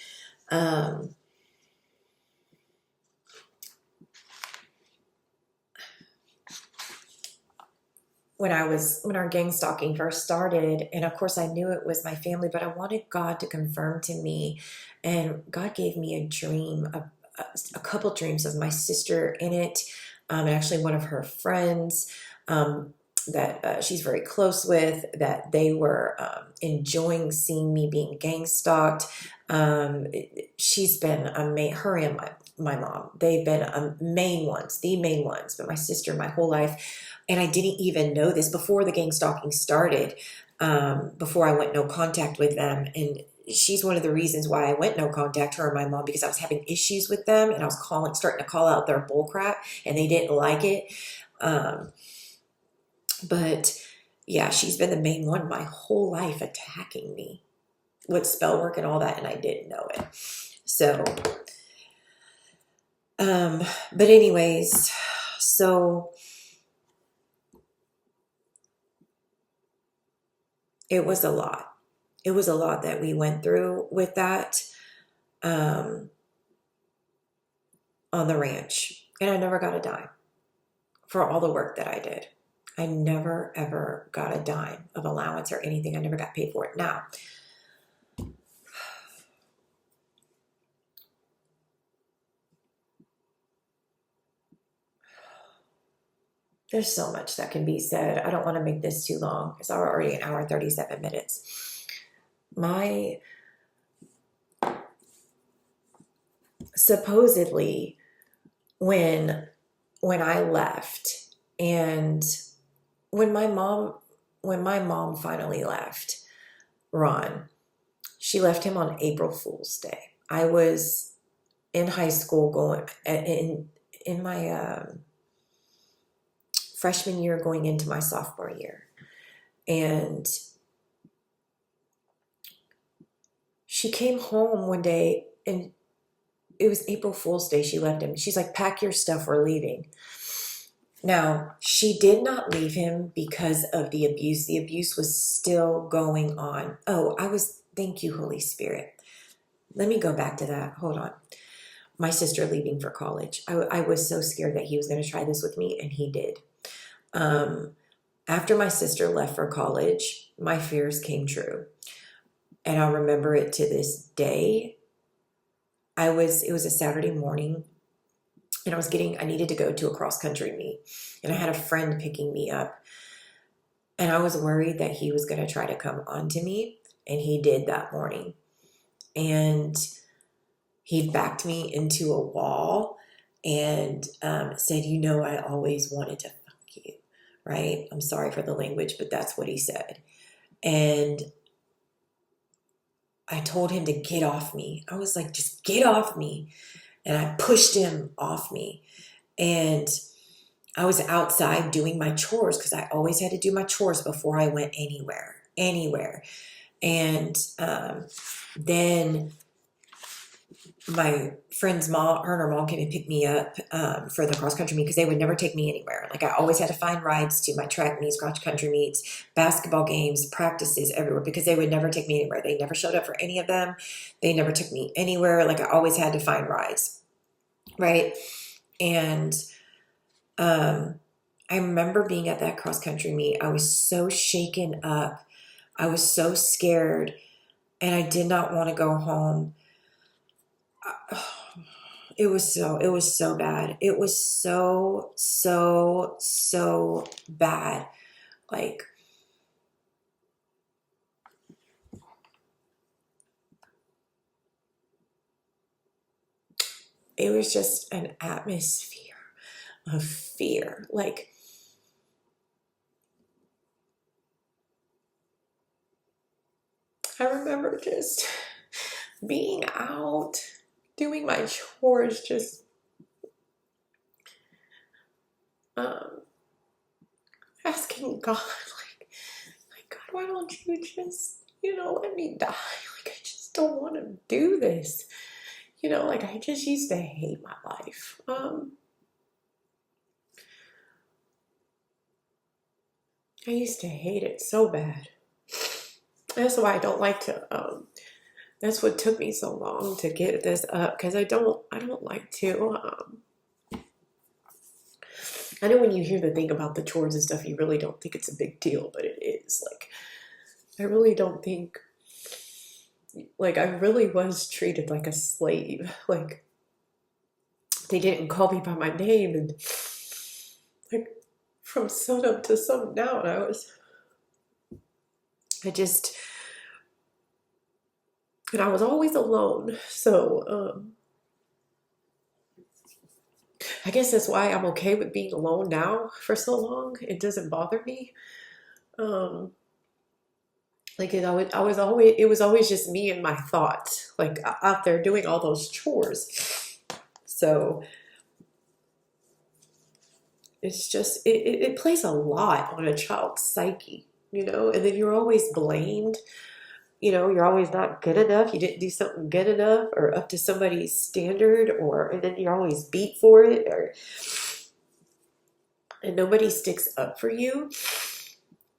When our gang stalking first started, and of course I knew it was my family, but I wanted God to confirm to me, and God gave me a dream, a couple dreams of my sister in it, and actually one of her friends that she's very close with, that they were enjoying seeing me being gang stalked. She's been her and my mom, they've been the main ones, but my sister my whole life. And I didn't even know this before the gang stalking started, before I went no contact with them. And she's one of the reasons why I went no contact, her and my mom, because I was having issues with them and I was starting to call out their bull crap and they didn't like it. But yeah, she's been the main one my whole life attacking me with spell work and all that, and I didn't know it. So, but anyways, so it was a lot. It was a lot that we went through with that on the ranch. And I never got a dime for all the work that I did. I never, ever got a dime of allowance or anything. I never got paid for it. Now, there's so much that can be said. I don't want to make this too long. It's already an hour and 37 minutes. Supposedly, when I left, and when my mom finally left Ron, she left him on April Fool's Day. I was in high school, going in my freshman year, going into my sophomore year, and she came home one day, and it was April Fool's Day. She left him. She's like, pack your stuff, we're leaving. Now, she did not leave him because of the abuse. The abuse was still going on. Thank you, Holy Spirit. Let me go back to that. Hold on. My sister leaving for college. I was so scared that he was going to try this with me, and he did. After my sister left for college, my fears came true. And I'll remember it to this day. It was a Saturday morning, and I needed to go to a cross country meet, and I had a friend picking me up, and I was worried that he was going to try to come onto me, and he did that morning. And he backed me into a wall and said, I always wanted to fuck you, right? I'm sorry for the language, but that's what he said. And I told him to get off me. I was like, just get off me. And I pushed him off me. And I was outside doing my chores, because I always had to do my chores before I went anywhere. And then my friend's mom, her and her mom came and picked me up for the cross country meet, because they would never take me anywhere. Like, I always had to find rides to my track meets, cross country meets, basketball games, practices, everywhere, because they would never take me anywhere. They never showed up for any of them. They never took me anywhere. Like, I always had to find rides, right? And I remember being at that cross country meet. I was so shaken up. I was so scared, and I did not want to go home. It was so bad. It was so bad. Like, it was just an atmosphere of fear. Like, I remember just being out, doing my chores, just asking God, like, God, why don't you just, let me die? Like, I just don't want to do this. Like, I just used to hate my life. I used to hate it so bad. That's why I don't like to, that's what took me so long to get this up, because I don't like to, I know when you hear the thing about the chores and stuff, you really don't think it's a big deal, but it is. Like, I really don't think, like, I really was treated like a slave. Like, they didn't call me by my name, and like, from sunup to sundown, I was always alone. So, I guess that's why I'm okay with being alone now for so long. It doesn't bother me. Like, it was always just me and my thoughts, like, out there doing all those chores. So it's just, it plays a lot on a child's psyche, and then you're always blamed. You're always not good enough. You didn't do something good enough or up to somebody's standard, and then you're always beat for it, and nobody sticks up for you.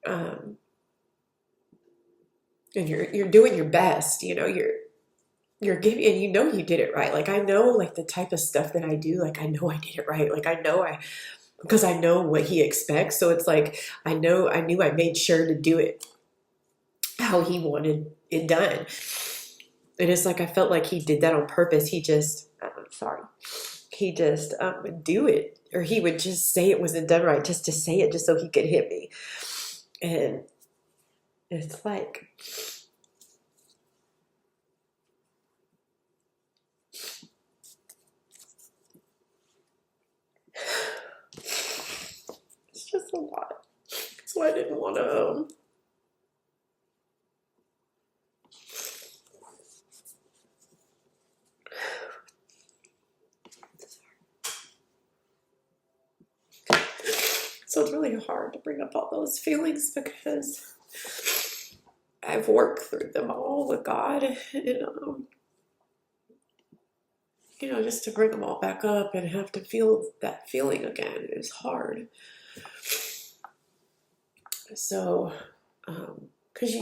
And you're doing your best, you're giving, and you did it right. Like, I know, like, the type of stuff that I do, like, I know I did it right. Like, because I know what he expects. So it's like, I knew I made sure to do it how he wanted it done. And it's like, I felt like he did that on purpose. He just would do it, or he would just say it wasn't done right, just to say it, just so he could hit me. And it's like, it's just a lot. So I didn't want to, so it's really hard to bring up all those feelings, because I've worked through them all with God, and just to bring them all back up and have to feel that feeling again is hard. So, because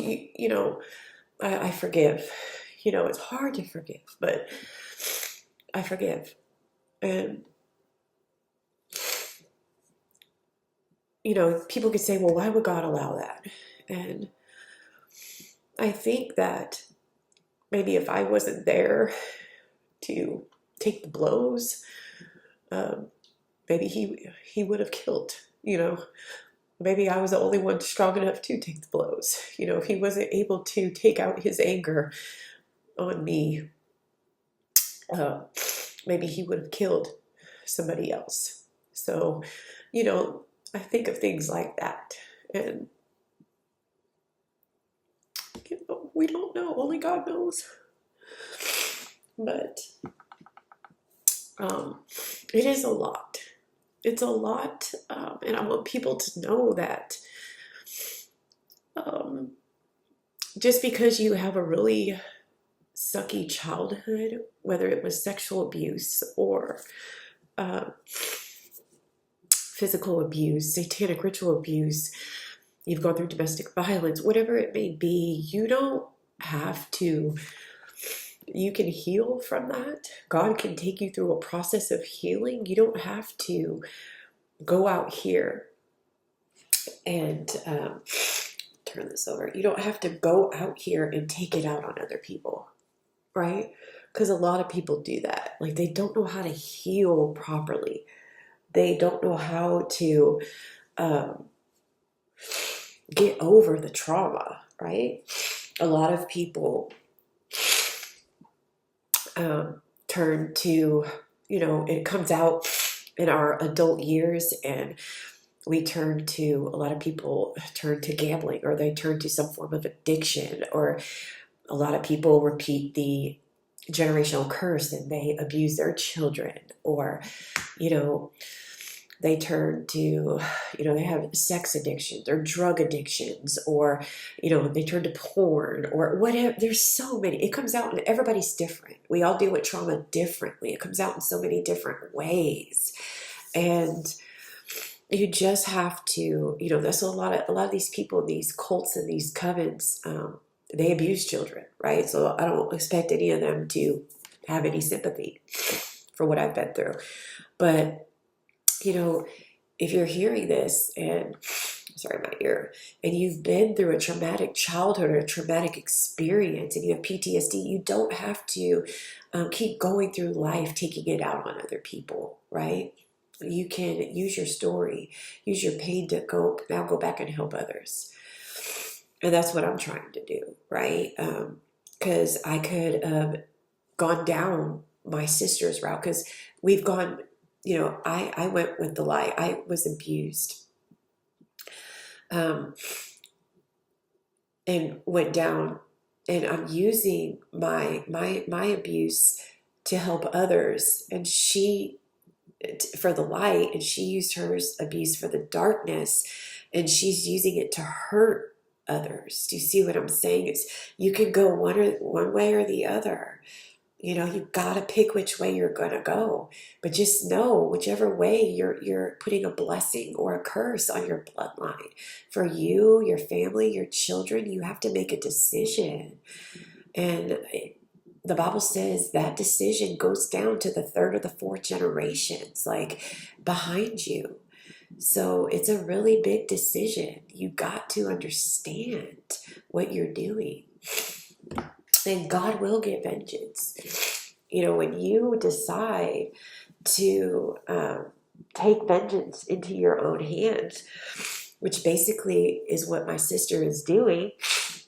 I forgive. It's hard to forgive, but I forgive. And, people could say, well, why would God allow that? And I think that maybe if I wasn't there to take the blows, maybe he would have killed, Maybe I was the only one strong enough to take the blows. If he wasn't able to take out his anger on me, maybe he would have killed somebody else. So, I think of things like that. And, we don't know. Only God knows. But it is a lot. It's a lot. And I want people to know that just because you have a really sucky childhood, whether it was sexual abuse or physical abuse, satanic ritual abuse, you've gone through domestic violence, whatever it may be, you don't have to, you can heal from that. God can take you through a process of healing. You don't have to go out here and turn this over. You don't have to go out here and take it out on other people, right? Because a lot of people do that. Like, they don't know how to heal properly. They don't know how to get over the trauma, right? A lot of people turn to, it comes out in our adult years, and a lot of people turn to gambling, or they turn to some form of addiction, or a lot of people repeat the generational curse and they abuse their children, or, they turn to, they have sex addictions or drug addictions, or, they turn to porn or whatever. There's so many. It comes out, and everybody's different. We all deal with trauma differently. It comes out in so many different ways. And you just have to, that's a lot of these people, these cults and these covens, they abuse children, right? So I don't expect any of them to have any sympathy for what I've been through. But, if you're hearing this and, sorry, my ear, and you've been through a traumatic childhood or a traumatic experience and you have PTSD, you don't have to keep going through life taking it out on other people, right? You can use your story, use your pain to go back and help others. And that's what I'm trying to do, right? Because I could have gone down my sister's route, because we've gone, I went with the lie. I was abused, and went down, and I'm using my abuse to help others, and she for the light, and she used her abuse for the darkness, and she's using it to hurt others. Do you see what I'm saying? It's, you can go one way or the other. You've got to pick which way you're going to go. But just know, whichever way, you're putting a blessing or a curse on your bloodline. For you, your family, your children, you have to make a decision. And the Bible says that decision goes down to the third or the fourth generations, like behind you. So it's a really big decision. You got to understand what you're doing. And God will get vengeance. When you decide to take vengeance into your own hands, which basically is what my sister is doing,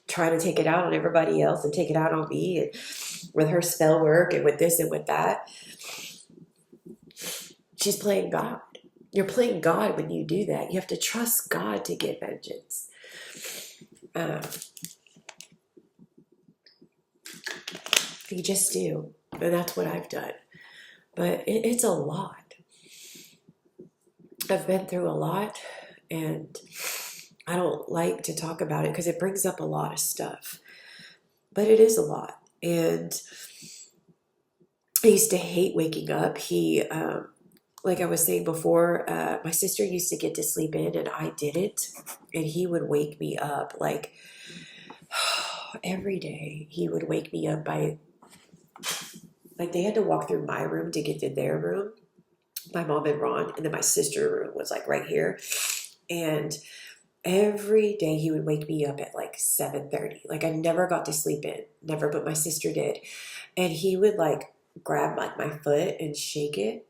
trying to take it out on everybody else and take it out on me, and with her spell work and with this and with that, she's playing God. You're playing God when you do that. You have to trust God to get vengeance. You just do. And that's what I've done. But it's a lot. I've been through a lot. And I don't like to talk about it because it brings up a lot of stuff, but it is a lot. And I used to hate waking up. Like I was saying before, my sister used to get to sleep in and I didn't. And he would wake me up like every day. He would wake me up by, like, they had to walk through my room to get to their room, my mom and Ron. And then my sister room was like right here. And every day he would wake me up at like 7:30. Like I never got to sleep in, never, but my sister did. And he would like grab like my foot and shake it.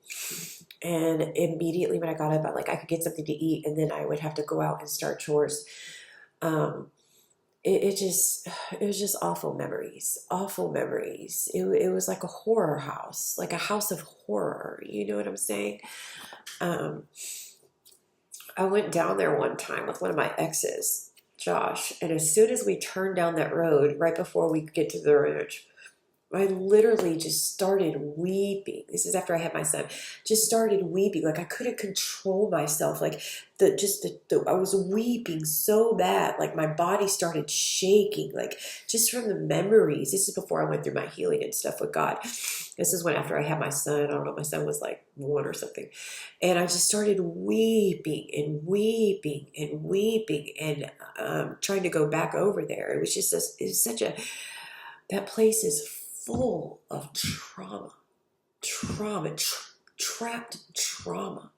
And immediately when I got up, I could get something to eat, and then I would have to go out and start chores. Um, it was just awful memories, awful memories. It was like a horror house, like a house of horror. You know what I'm saying? Um, I went down there one time with one of my exes, Josh, and as soon as we turned down that road, right before we get to the ranch, I literally just started weeping. This is after I had my son. Just started weeping. Like I couldn't control myself. Like I was weeping so bad. Like my body started shaking. Like just from the memories. This is before I went through my healing and stuff with God. This is when after I had my son. I don't know. My son was like 1 or something, and I just started weeping and weeping and weeping and trying to go back over there. It was just it was such a that place is full of trapped trauma,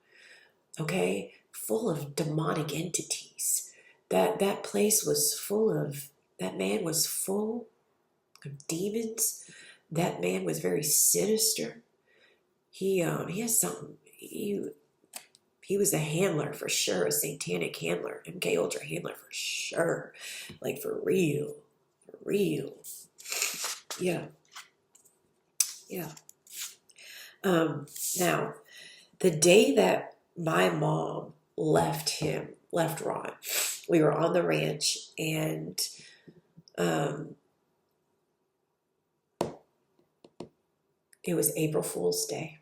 okay? Full of demonic entities. That place was full of, that man was full of demons. That man was very sinister. He has something, he was a handler for sure, a satanic handler, mkultra handler for sure. Like for real, for real. Yeah. Yeah. Now, the day that my mom left Ron, we were on the ranch, and it was April Fool's Day.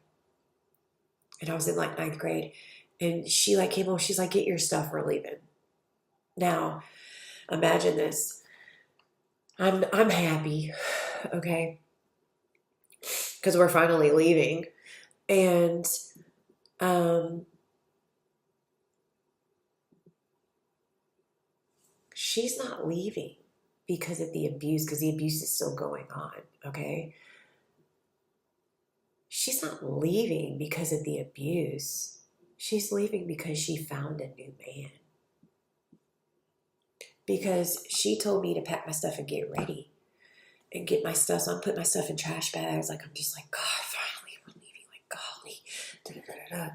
And I was in like 9th grade. And she like came home, she's like, get your stuff, we're leaving. Now, imagine this. I'm happy, okay? Because we're finally leaving. And she's not leaving because of the abuse, because the abuse is still going on, okay? She's not leaving because of the abuse. She's leaving because she found a new man. Because she told me to pack my stuff and get ready and get my stuff. So I'm putting my stuff in trash bags. Like, I'm just like, God, finally, we're leaving. Like, golly. Da, da, da, da, da.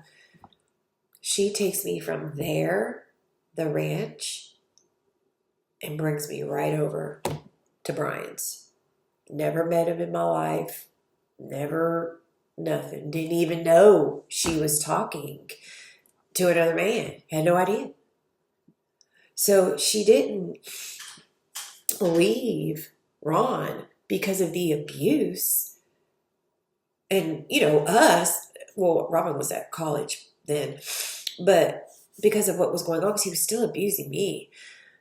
She takes me from there, the ranch, and brings me right over to Brian's. Never met him in my life. Never, nothing. Didn't even know she was talking to another man. Had no idea. So she didn't leave Ron because of the abuse. And, you know, us, well, Robin was at college then, but because of what was going on, because he was still abusing me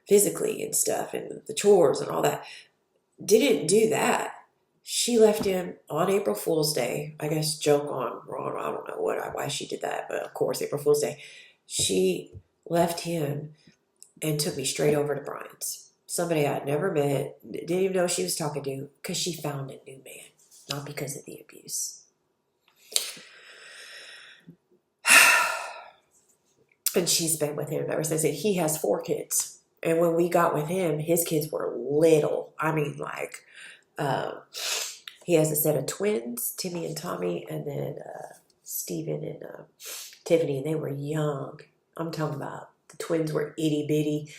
physically and stuff, and the chores and all that. Didn't do that. She left him on April Fool's Day. I guess joke on Ron. I don't know why she did that, but of course, April Fool's Day. She left him and took me straight over to Brian's. Somebody I'd never met, didn't even know she was talking to, because she found a new man, not because of the abuse. And she's been with him ever since. And he has 4 kids. And when we got with him, his kids were little. I mean, like, he has a set of twins, Timmy and Tommy, and then Stephen and Tiffany, and they were young. I'm talking about the twins were itty bitty.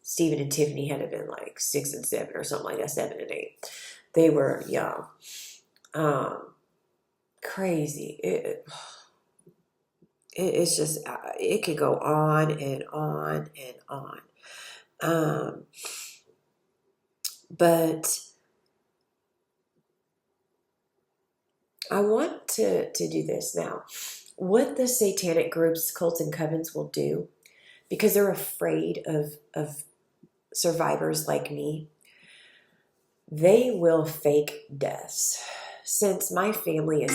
Stephen and Tiffany had been like 6 and 7 or something like that, 7 and 8. They were young. Crazy. It's just, it could go on and on and on. But I want to do this now. What the satanic groups, cults, and covens will do, because they're afraid of survivors like me, they will fake deaths. Since my family is...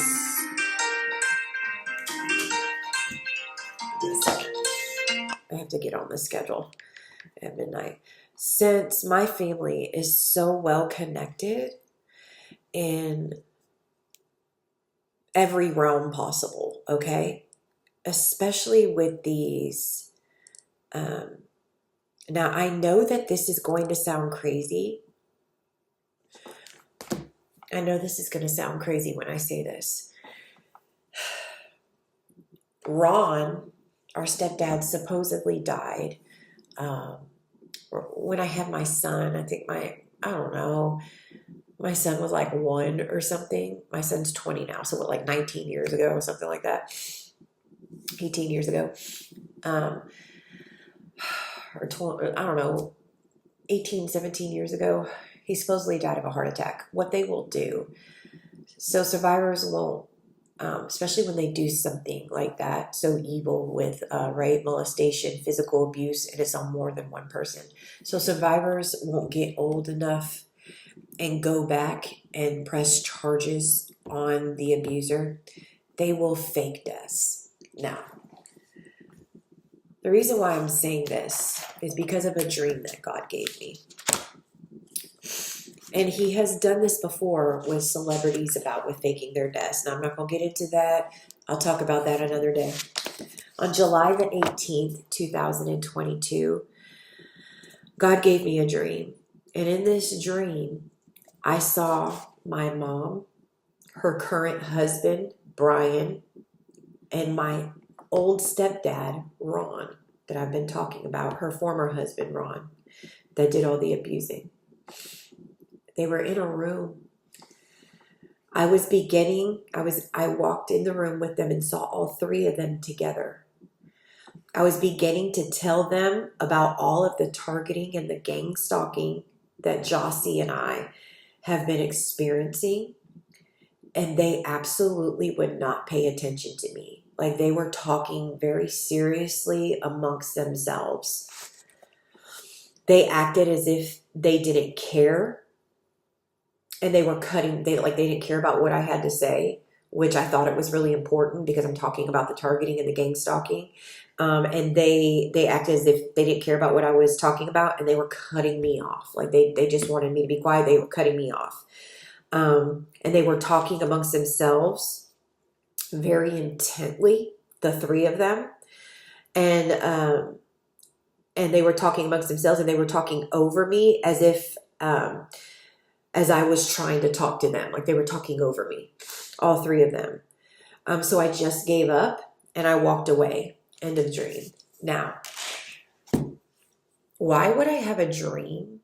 I have to get on the schedule at midnight. Since my family is so well connected in every realm possible, okay? Especially with these... now, I know that this is going to sound crazy. I know this is going to sound crazy when I say this. Ron, our stepdad, supposedly died when I had my son. I think I don't know, my son was like 1 or something. My son's 20 now, so what, like 19 years ago or something like that. 18 years ago. Or 20, I don't know, 18, 17 years ago. He supposedly died of a heart attack. What they will do, so survivors won't, especially when they do something like that, so evil with rape, molestation, physical abuse, and it's on more than one person. So survivors won't get old enough and go back and press charges on the abuser. They will fake deaths. Now, the reason why I'm saying this is because of a dream that God gave me. And he has done this before with celebrities with faking their deaths. Now, I'm not going to get into that. I'll talk about that another day. On July the 18th, 2022, God gave me a dream. And in this dream, I saw my mom, her current husband, Brian, and my old stepdad, Ron, that I've been talking about, her former husband, Ron, that did all the abusing. They were in a room. I walked in the room with them and saw all 3 of them together. I was beginning to tell them about all of the targeting and the gang stalking that Jossie and I have been experiencing, and they absolutely would not pay attention to me. Like, they were talking very seriously amongst themselves. They acted as if they didn't care. And they were cutting, they didn't care about what I had to say, which I thought it was really important because I'm talking about the targeting and the gang stalking. And they acted as if they didn't care about what I was talking about, and they were cutting me off. Like, they just wanted me to be quiet. They were cutting me off. And they were talking amongst themselves very intently, the 3 of them. And they were talking amongst themselves, and they were talking over me as if... as I was trying to talk to them, like they were talking over me, all 3 of them. So I just gave up and I walked away. End of the dream. Now, why would I have a dream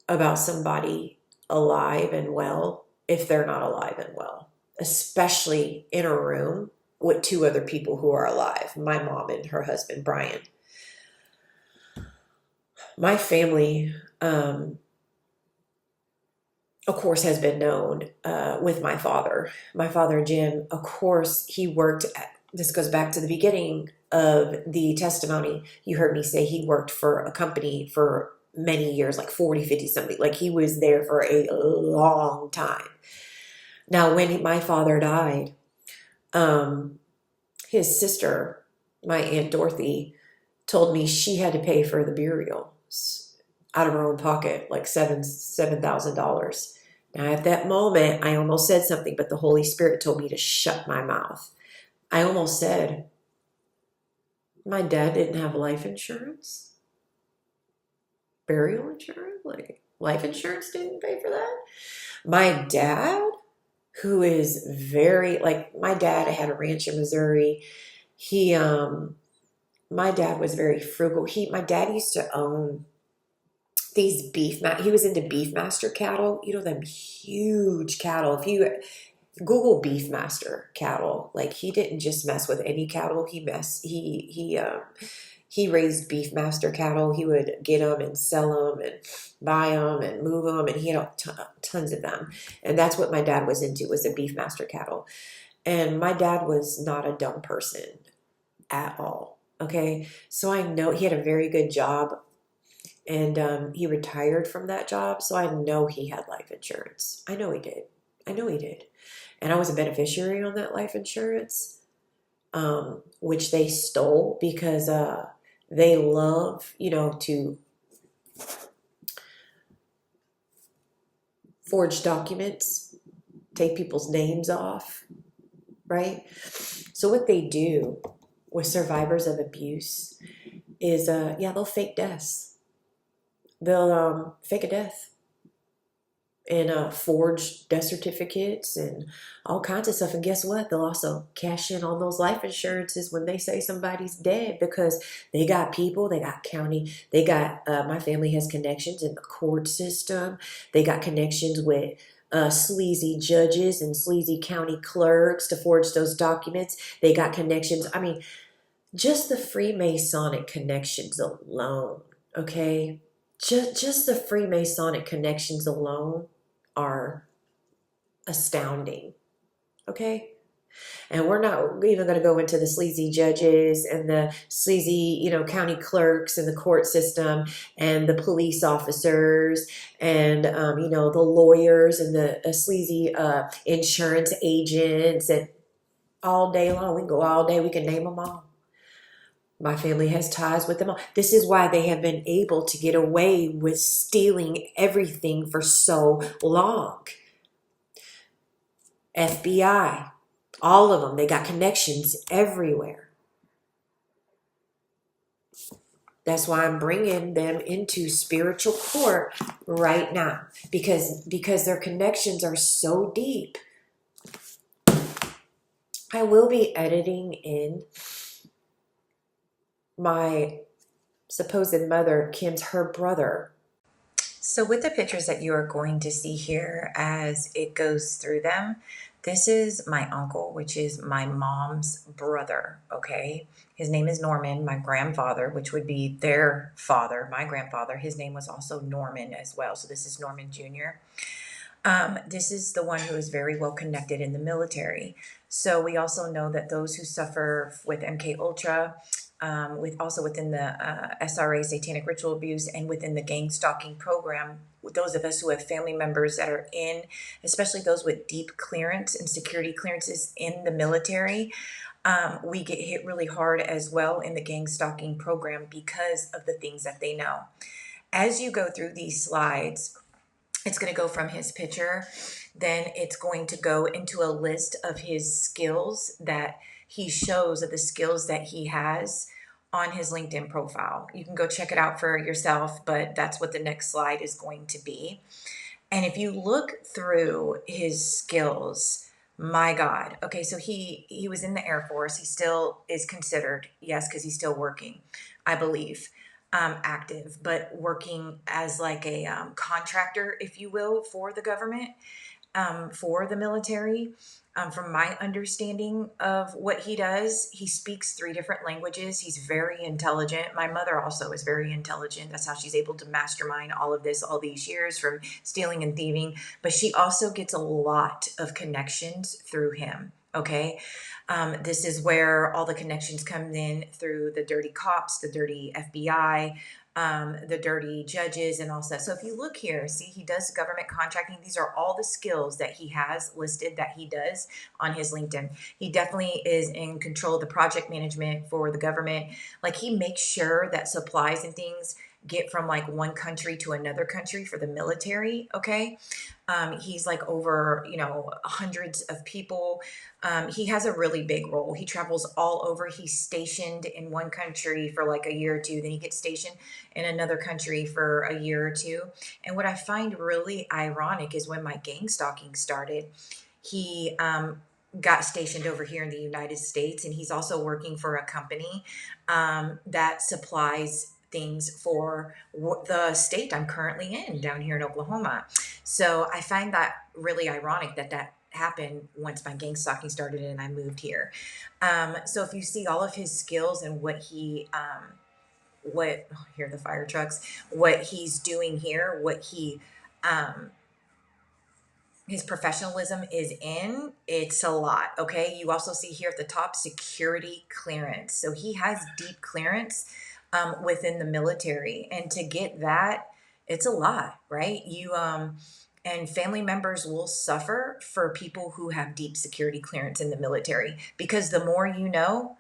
about somebody alive and well if they're not alive and well? Especially in a room with 2 other people who are alive, my mom and her husband, Brian. My family... of course, has been known with my father. My father, Jim, of course, he worked this goes back to the beginning of the testimony. You heard me say he worked for a company for many years, like 40, 50 something. Like, he was there for a long time. Now, when my father died, his sister, my Aunt Dorothy, told me she had to pay for the burial out of her own pocket, like $7,000. Now, at that moment, I almost said something, but the Holy Spirit told me to shut my mouth. I almost said, my dad didn't have life insurance? Burial insurance? Like, life insurance didn't pay for that? My dad, who is very, like, my dad had a ranch in Missouri. My dad was very frugal. My dad used to own these he was into Beefmaster cattle, them huge cattle. If you Google Beefmaster cattle, like, he didn't just mess with any cattle. He raised Beefmaster cattle. He would get them and sell them and buy them and move them, and he had tons of them. And that's what my dad was into, was the Beefmaster cattle. And my dad was not a dumb person at all. Okay, so I know he had a very good job, and he retired from that job. So I know he had life insurance. I know he did. I know he did. And I was a beneficiary on that life insurance, which they stole because they love, to forge documents, take people's names off, right? So what they do with survivors of abuse is, they'll fake deaths. They'll fake a death and forge death certificates and all kinds of stuff. And guess what? They'll also cash in on those life insurances when they say somebody's dead, because they got people, they got county, they got, my family has connections in the court system. They got connections with sleazy judges and sleazy county clerks to forge those documents. They got connections. I mean, just the Freemasonic connections alone, okay? Just the Freemasonic connections alone are astounding, okay? And we're not even going to go into the sleazy judges and the sleazy, county clerks and the court system and the police officers and, the lawyers and the sleazy insurance agents, and all day long. We can go all day. We can name them all. My family has ties with them all. This is why they have been able to get away with stealing everything for so long. FBI, all of them, they got connections everywhere. That's why I'm bringing them into spiritual court right now, because their connections are so deep. I will be editing in my supposed mother, her brother. So with the pictures that you are going to see here as it goes through them, this is my uncle, which is my mom's brother, okay? His name is Norman. My grandfather, which would be their father, my grandfather, his name was also Norman as well. So this is Norman Jr. This is the one who is very well connected in the military. So we also know that those who suffer with mkultra, with also within the SRA, satanic ritual abuse, and within the gang stalking program, those of us who have family members that are in, especially those with deep clearance and security clearances in the military, we get hit really hard as well in the gang stalking program because of the things that they know. As you go through these slides, it's going to go from his picture, then it's going to go into a list of his skills that he shows, of the skills that he has on his LinkedIn profile. You can go check it out for yourself, but that's what the next slide is going to be. And if you look through his skills, my God. Okay, so he was in the Air Force. He still is considered, yes, because he's still working, I believe, active, but working as like a contractor, if you will, for the government, for the military. From my understanding of what he does, he speaks 3 different languages. He's very intelligent. My mother also is very intelligent. That's how she's able to mastermind all of this all these years, from stealing and thieving. But she also gets a lot of connections through him. Okay. This is where all the connections come in, through the dirty cops, the dirty FBI, the dirty judges, and all that. So if you look here, see, he does government contracting. These are all the skills that he has listed that he does on his LinkedIn. He definitely is in control of the project management for the government. Like, he makes sure that supplies and things get from like one country to another country for the military. Okay. He's like over, hundreds of people. He has a really big role. He travels all over. He's stationed in one country for like a year or two. Then he gets stationed in another country for a year or two. And what I find really ironic is when my gang stalking started, he got stationed over here in the United States, and he's also working for a company that supplies things for the state I'm currently in down here in Oklahoma. So I find that really ironic that happened once my gang stalking started and I moved here. So if you see all of his skills and what he here are the fire trucks, what he's doing here, what he um, his professionalism is in, it's a lot. Okay. You also see here at the top security clearance. So he has deep clearance within the military. And to get that, it's a lot, right? And family members will suffer for people who have deep security clearance in the military because the more you know,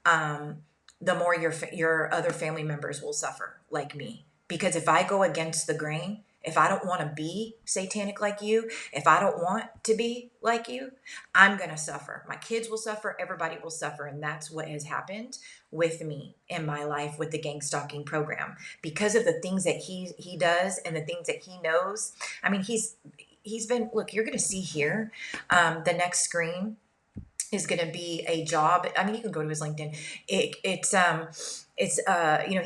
um, the more your other family members will suffer, like me. Because if I go against the grain, if I don't want to be satanic like you, if I don't want to be like you, I'm going to suffer. My kids will suffer. Everybody will suffer. And that's what has happened with me in my life with the gang stalking program because of the things that he does and the things that he knows. I mean, he's been, look, you're going to see here, the next screen is going to be a job. I mean, you can go to his LinkedIn. He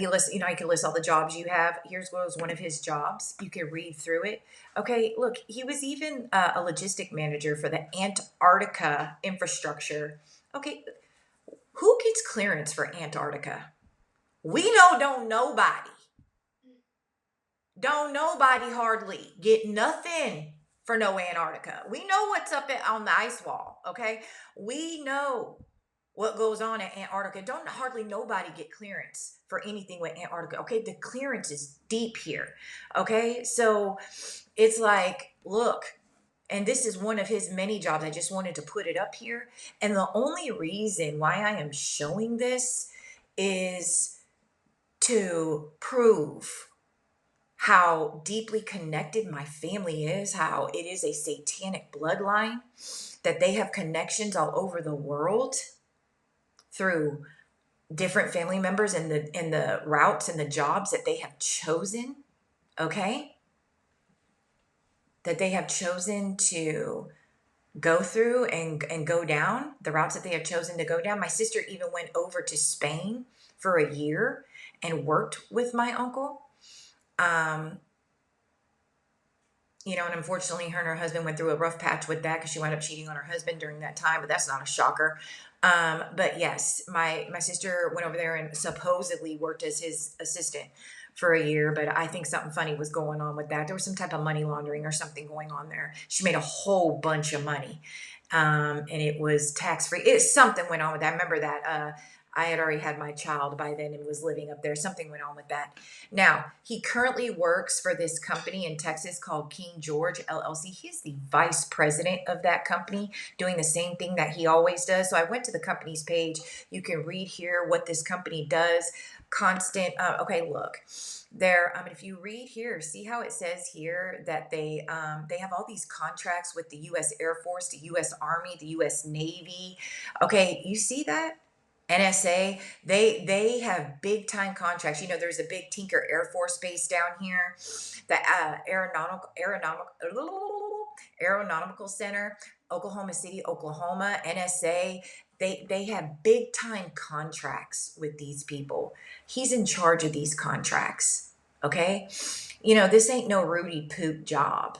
lists, you can list all the jobs you have. Here's what was one of his jobs. You can read through it. Okay, look, he was even a logistic manager for the Antarctica infrastructure. Okay, who gets clearance for Antarctica? We know, don't nobody hardly get nothing for no Antarctica. We know what's up on the ice wall, okay? We know what goes on at Antarctica. Don't hardly nobody get clearance for anything with Antarctica, okay? The clearance is deep here, okay? So it's like, look, and this is one of his many jobs. I just wanted to put it up here. And the only reason why I am showing this is to prove how deeply connected my family is, how it is a satanic bloodline, that they have connections all over the world through different family members and the routes and the jobs that they have chosen, okay? That they have chosen to go through and go down, the routes that they have chosen to go down. My sister even went over to Spain for a year and worked with my uncle. Um, and unfortunately, her and her husband went through a rough patch with that because she wound up cheating on her husband during that time. But that's not a shocker. But yes, my sister went over there and supposedly worked as his assistant for a year. But I think something funny was going on with that. There was some type of money laundering or something going on there. She made a whole bunch of money, and it was tax free. Something went on with that. I remember that. I had already had my child by then and was living up there. Something went on with that. Now, he currently works for this company in Texas called King George LLC. He's the vice president of that company, doing the same thing that he always does. So I went to the company's page. You can read here what this company does. Okay, look. There, if you read here, see how it says here that they have all these contracts with the U.S. Air Force, the U.S. Army, the U.S. Navy. Okay, you see that? NSA, they have big time contracts. There's a big Tinker Air Force base down here, the aeronautical center, Oklahoma City, Oklahoma, NSA. They have big time contracts with these people. He's in charge of these contracts. Okay, this ain't no Rudy Poop job,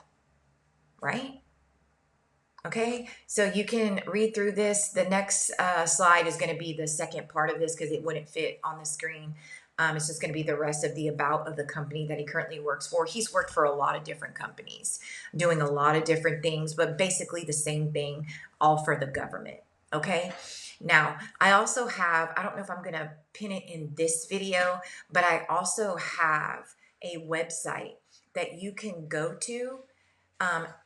right? Okay, so you can read through this. The next slide is going to be the second part of this because it wouldn't fit on the screen. It's just going to be the rest of the about of the company that he currently works for. He's worked for a lot of different companies, doing a lot of different things, but basically the same thing, all for the government. Okay, now I also have, I don't know if I'm going to pin it in this video, but I also have a website that you can go to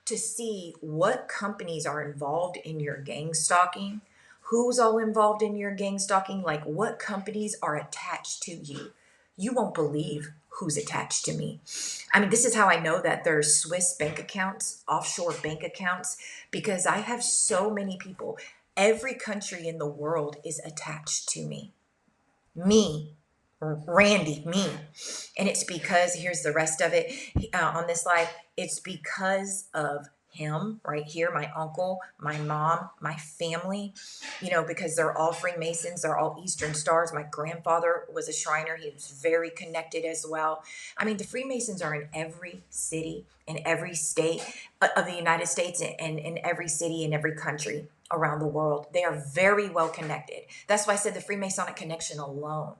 see what companies are involved in your gang stalking, who's all involved in your gang stalking, like what companies are attached to you. You won't believe who's attached to me. I mean, this is how I know that there's Swiss bank accounts, offshore bank accounts, because I have so many people. Every country in the world is attached to me. Me, Randy, me. And it's because, here's the rest of it on this slide. It's because of him right here, my uncle, my mom, my family, because they're all Freemasons, they're all Eastern Stars. My grandfather was a Shriner. He was very connected as well. I mean, the Freemasons are in every city, in every state of the United States, and in every city, in every country around the world. They are very well connected. That's why I said the Freemasonic connection alone.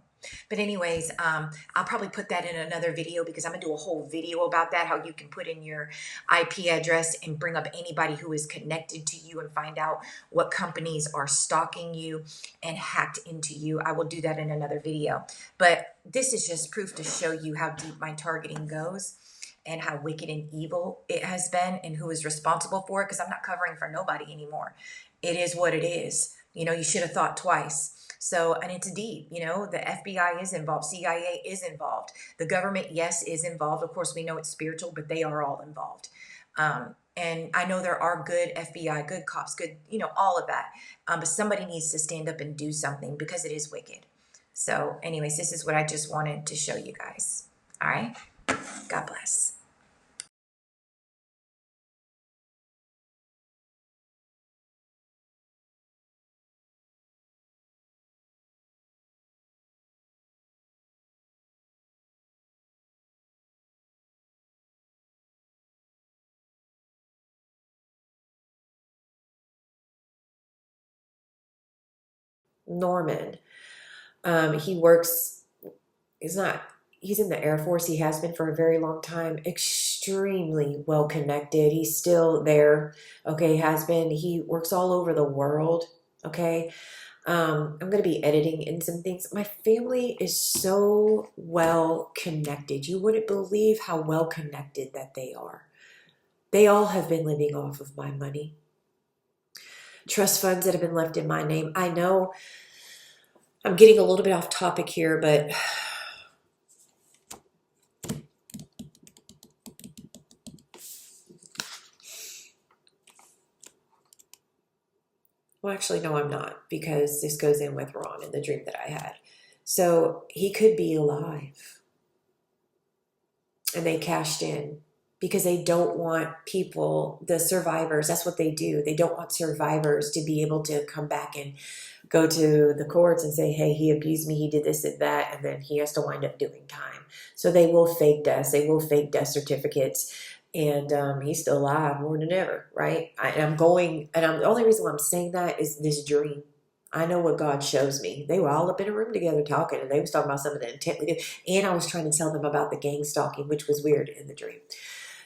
But anyways, I'll probably put that in another video because I'm gonna do a whole video about that, how you can put in your IP address and bring up anybody who is connected to you and find out what companies are stalking you and hacked into you. I will do that in another video. But this is just proof to show you how deep my targeting goes and how wicked and evil it has been and who is responsible for it, because I'm not covering for nobody anymore. It is what it is. You know, you should have thought twice. So, and it's deep, you know, the FBI is involved, CIA is involved, the government, yes, is involved. Of course, we know it's spiritual, but they are all involved. And I know there are good FBI, good cops, good, you know, all of that. But somebody needs to stand up and do something because it is wicked. So, anyways, this is what I just wanted to show you guys. All right. God bless. Norman. He works, he's not, he's in the Air Force. He has been for a very long time. Extremely well connected. He's still there. Okay, has been. He works all over the world. Okay. I'm going to be editing in some things. My family is so well connected. You wouldn't believe how well connected that they are. They all have been living off of my money. Trust funds that have been left in my name. I know I'm getting a little bit off topic here, but well, actually, no, I'm not, because this goes in with Ron and the dream that I had. So he could be alive. And they cashed in because they don't want people, the survivors, that's what they do. They don't want survivors to be able to come back and go to the courts and say, hey, he abused me, he did this and that, and then he has to wind up doing time. So they will fake deaths, they will fake death certificates, and he's still alive more than ever, right? The only reason why I'm saying that is this dream. I know what God shows me. They were all up in a room together talking, and they was talking about some of the intently, and I was trying to tell them about the gang stalking, which was weird in the dream.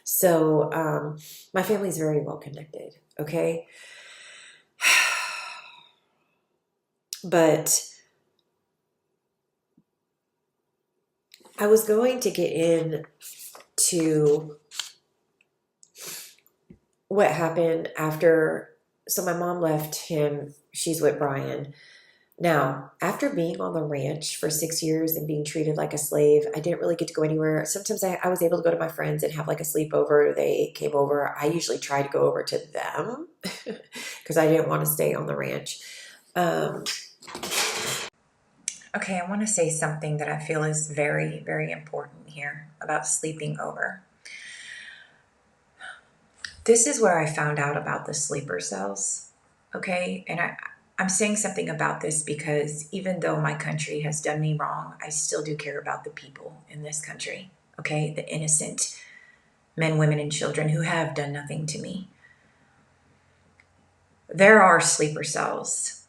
So my family's very well connected, okay? But I was going to get into what happened after. So my mom left him. She's with Brian. Now, after being on the ranch for 6 years and being treated like a slave, I didn't really get to go anywhere. Sometimes I was able to go to my friends and have like a sleepover. They came over. I usually try to go over to them because I didn't want to stay on the ranch. Okay, I want to say something that I feel is very, very important here about sleeping over. This is where I found out about the sleeper cells. Okay, and I'm saying something about this because even though my country has done me wrong, I still do care about the people in this country. Okay, the innocent men, women, and children who have done nothing to me. There are sleeper cells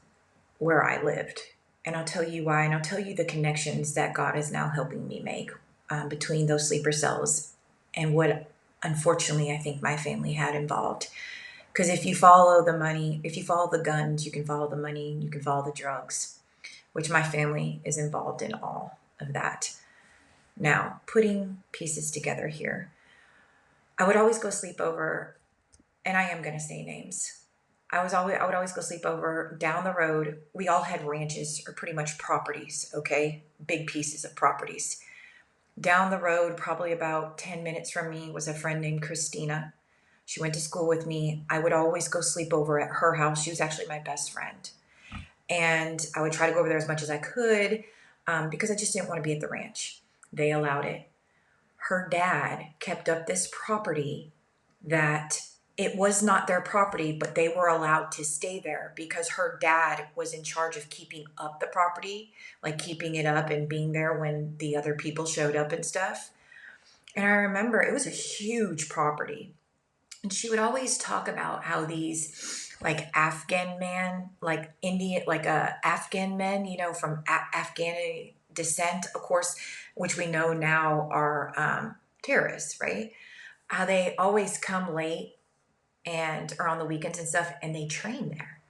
where I lived. And I'll tell you why, and I'll tell you the connections that God is now helping me make between those sleeper cells and what, unfortunately, I think my family had involved. Because if you follow the money, if you follow the guns, you can follow the money, you can follow the drugs, which my family is involved in all of that. Now, putting pieces together here, I would always go sleep over, and I am going to say names. I would always go sleep over down the road. We all had ranches or pretty much properties, okay? Big pieces of properties. Down the road, probably about 10 minutes from me, was a friend named Christina. She went to school with me. I would always go sleep over at her house. She was actually my best friend. And I would try to go over there as much as I could because I just didn't want to be at the ranch. They allowed it. Her dad kept up this property that it was not their property, but they were allowed to stay there because her dad was in charge of keeping up the property, like keeping it up and being there when the other people showed up and stuff. And I remember it was a huge property. And she would always talk about how these like Afghan men, like Indian, like Afghan men, you know, from Afghan descent, of course, which we know now are terrorists, right? How they always come late and are on the weekends and stuff, and they train there.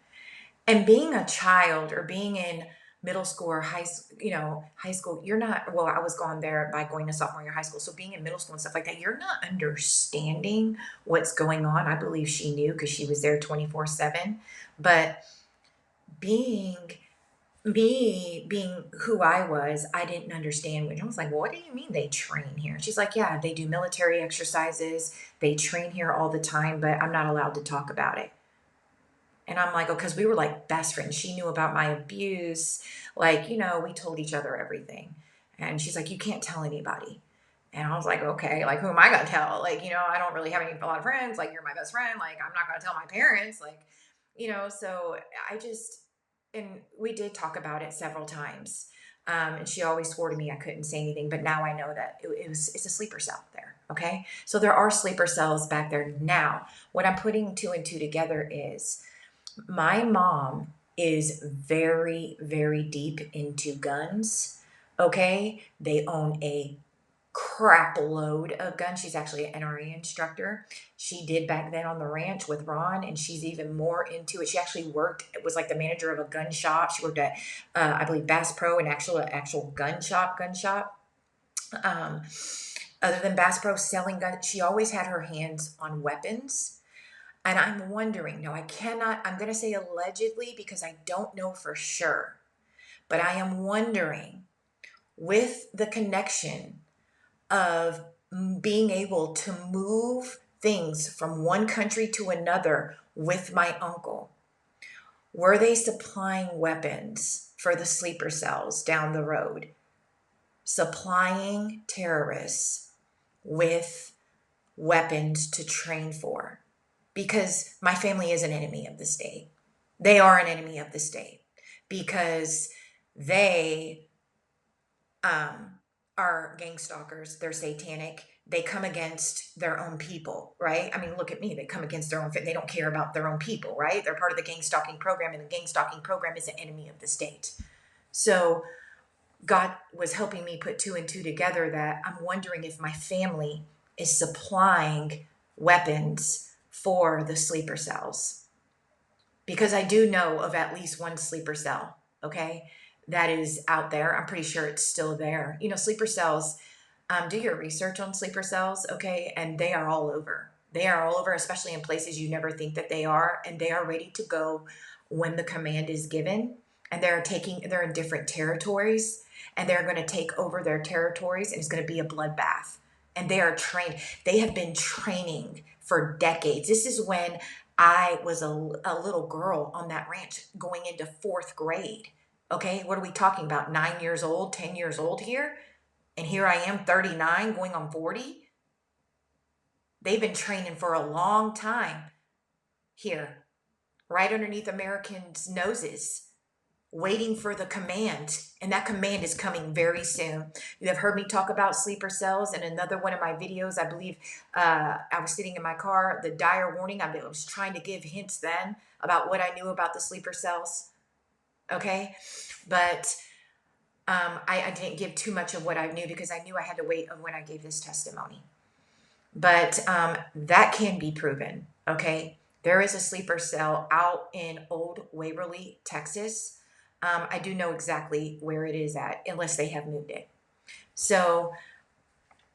And being a child or being in middle school or high school, you're not, well, I was gone there by going to sophomore year high school. So being in middle school and stuff like that, you're not understanding what's going on. I believe she knew because she was there 24/7. But being being who I was, I didn't understand. Which I was like, well, what do you mean they train here? She's like, yeah, they do military exercises. They train here all the time, but I'm not allowed to talk about it. And I'm like, oh, because we were like best friends. She knew about my abuse. Like, we told each other everything. And she's like, you can't tell anybody. And I was like, okay, like, who am I going to tell? Like, I don't really have a lot of friends. Like, you're my best friend. Like, I'm not going to tell my parents. Like, so I just, and we did talk about it several times. And she always swore to me I couldn't say anything. But now I know that it's a sleeper cell there. Okay. So there are sleeper cells back there. Now, what I'm putting two and two together is, my mom is very, very deep into guns. Okay. They own a crap load of guns. She's actually an NRA instructor. She did back then on the ranch with Ron, and she's even more into it. She actually worked, it was like the manager of a gun shop. She worked at, I believe, Bass Pro, an actual gun shop. Um, Other than Bass Pro selling guns, she always had her hands on weapons. And I'm wondering, no, I'm going to say allegedly because I don't know for sure, but I am wondering, with the connection of being able to move things from one country to another with my uncle, were they supplying weapons for the sleeper cells down the road? Supplying terrorists with weapons to train for? Because my family is an enemy of the state. They are an enemy of the state because they are gang stalkers. They're satanic. They come against their own people, right? I mean, look at me. They come against their own. They don't care about their own people, right? They're part of the gang stalking program, and the gang stalking program is an enemy of the state. So God was helping me put two and two together, that I'm wondering if my family is supplying weapons for the sleeper cells, because I do know of at least one sleeper cell, okay, that is out there. I'm pretty sure it's still there. Sleeper cells, do your research on sleeper cells, okay, and they are all over. They are all over, especially in places you never think that they are, and they are ready to go when the command is given. And they're in different territories, and they're going to take over their territories, and it's going to be a bloodbath. And they are trained. They have been training for decades. This is when I was a little girl on that ranch going into fourth grade. Okay, what are we talking about? 9 years old, 10 years old here? And here I am, 39, going on 40. They've been training for a long time here, right underneath Americans' noses, waiting for the command. And that command is coming very soon. You have heard me talk about sleeper cells in another one of my videos. I believe I was sitting in my car, the dire warning. I was trying to give hints then about what I knew about the sleeper cells. Okay. But I didn't give too much of what I knew because I knew I had to wait of when I gave this testimony. But that can be proven. Okay. There is a sleeper cell out in Old Waverly, Texas. I do know exactly where it is at, unless they have moved it. So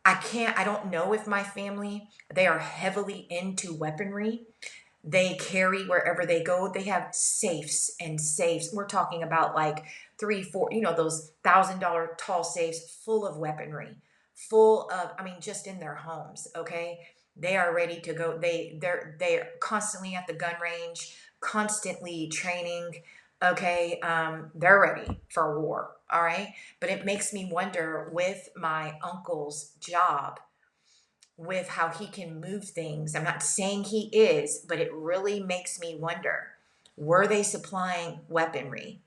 I don't know if my family, they are heavily into weaponry. They carry wherever they go. They have safes and safes. We're talking about like 3, 4, those $1,000 tall safes full of weaponry, full of, I mean, just in their homes. Okay. They are ready to go. They're constantly at the gun range, constantly training. Okay. They're ready for war. All right. But it makes me wonder, with my uncle's job, with how he can move things. I'm not saying he is, but it really makes me wonder, were they supplying weaponry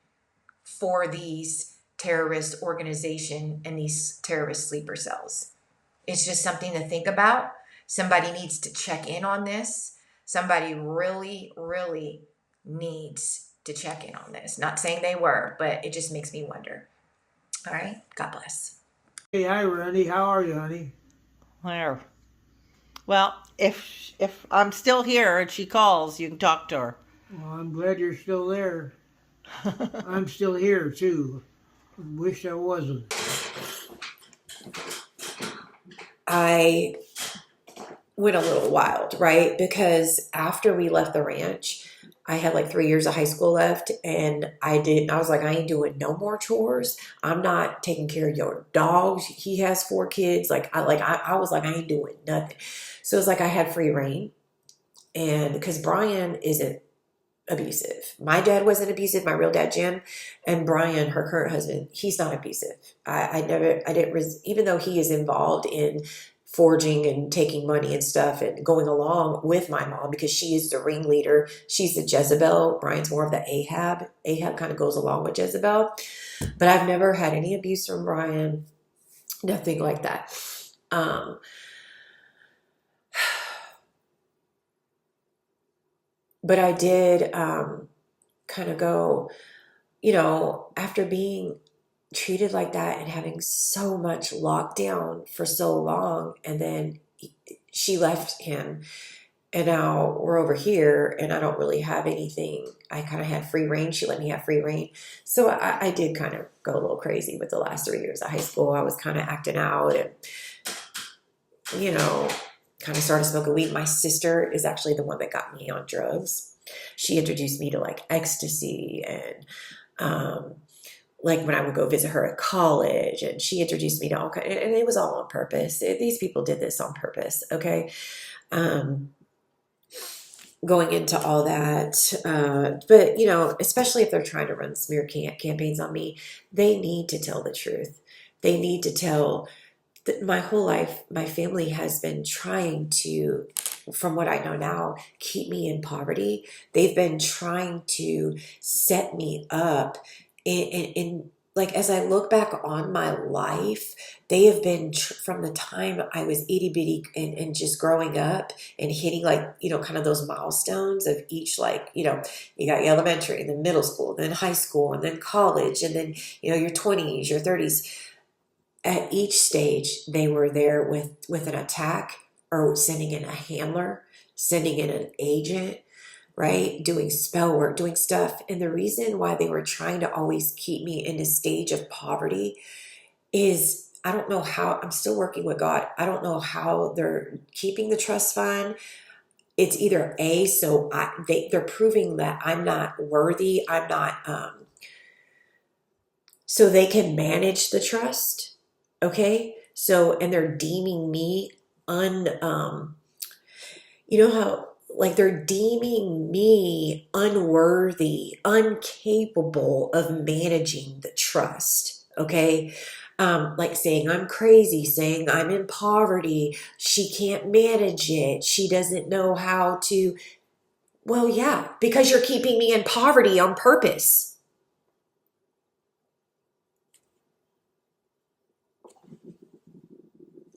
for these terrorist organization and these terrorist sleeper cells? It's just something to think about. Somebody needs to check in on this. Somebody really, really needs to check in on this. Not saying they were, but it just makes me wonder. All right. God bless. Hey, hi, Ronnie. How are you, honey? There. Well, if I'm still here and she calls, you can talk to Well, I'm glad you're still there. her. I'm still here, too. Wish I wasn't. I went a little wild, right? Because after we left the ranch, I had like 3 years of high school left, and I was like, I ain't doing no more chores. I'm not taking care of your dogs. He has 4 kids. I was like, I ain't doing nothing. So it's like I had free reign. And because Brian isn't abusive. My dad wasn't abusive, my real dad, Jim, and Brian, her current husband, he's not abusive. I didn't, even though he is involved in forging and taking money and stuff and going along with my mom because she is the ringleader. She's the Jezebel. Brian's more of the Ahab. Ahab kind of goes along with Jezebel. But I've never had any abuse from Brian, nothing like that. Um, but I did kind of go, after being treated like that and having so much lockdown for so long, and then she left him, and now we're over here, and I don't really have anything. I kind of had free reign. She let me have free reign. So I did kind of go a little crazy with the last 3 years of high school. I was kind of acting out and, kind of started smoking weed. My sister is actually the one that got me on drugs. She introduced me to like ecstasy and, like when I would go visit her at college, and she introduced me to all kinds, and it was all on purpose. These people did this on purpose, okay? Um, Going into all that, but especially if they're trying to run smear campaigns on me, they need to tell the truth. They need to tell that my whole life, my family has been trying to, from what I know now, keep me in poverty. They've been trying to set me up in like, as I look back on my life, they have been from the time I was itty bitty and just growing up and hitting like, kind of those milestones of each, like, you got your elementary and then middle school, then high school, and then college, and then, your 20s, your 30s. At each stage, they were there with an attack or sending in a handler, sending in an agent, right? Doing spell work, doing stuff. And the reason why they were trying to always keep me in a stage of poverty is, I don't know how. I'm still working with God. I don't know how they're keeping the trust fund. It's either A, so they're proving that I'm not worthy. I'm not, so they can manage the trust. Okay. So, and they're deeming me how, like, they're deeming me unworthy, incapable of managing the trust. Okay. Like saying I'm crazy, saying I'm in poverty. She can't manage it. She doesn't know how to. Well, yeah, because you're keeping me in poverty on purpose.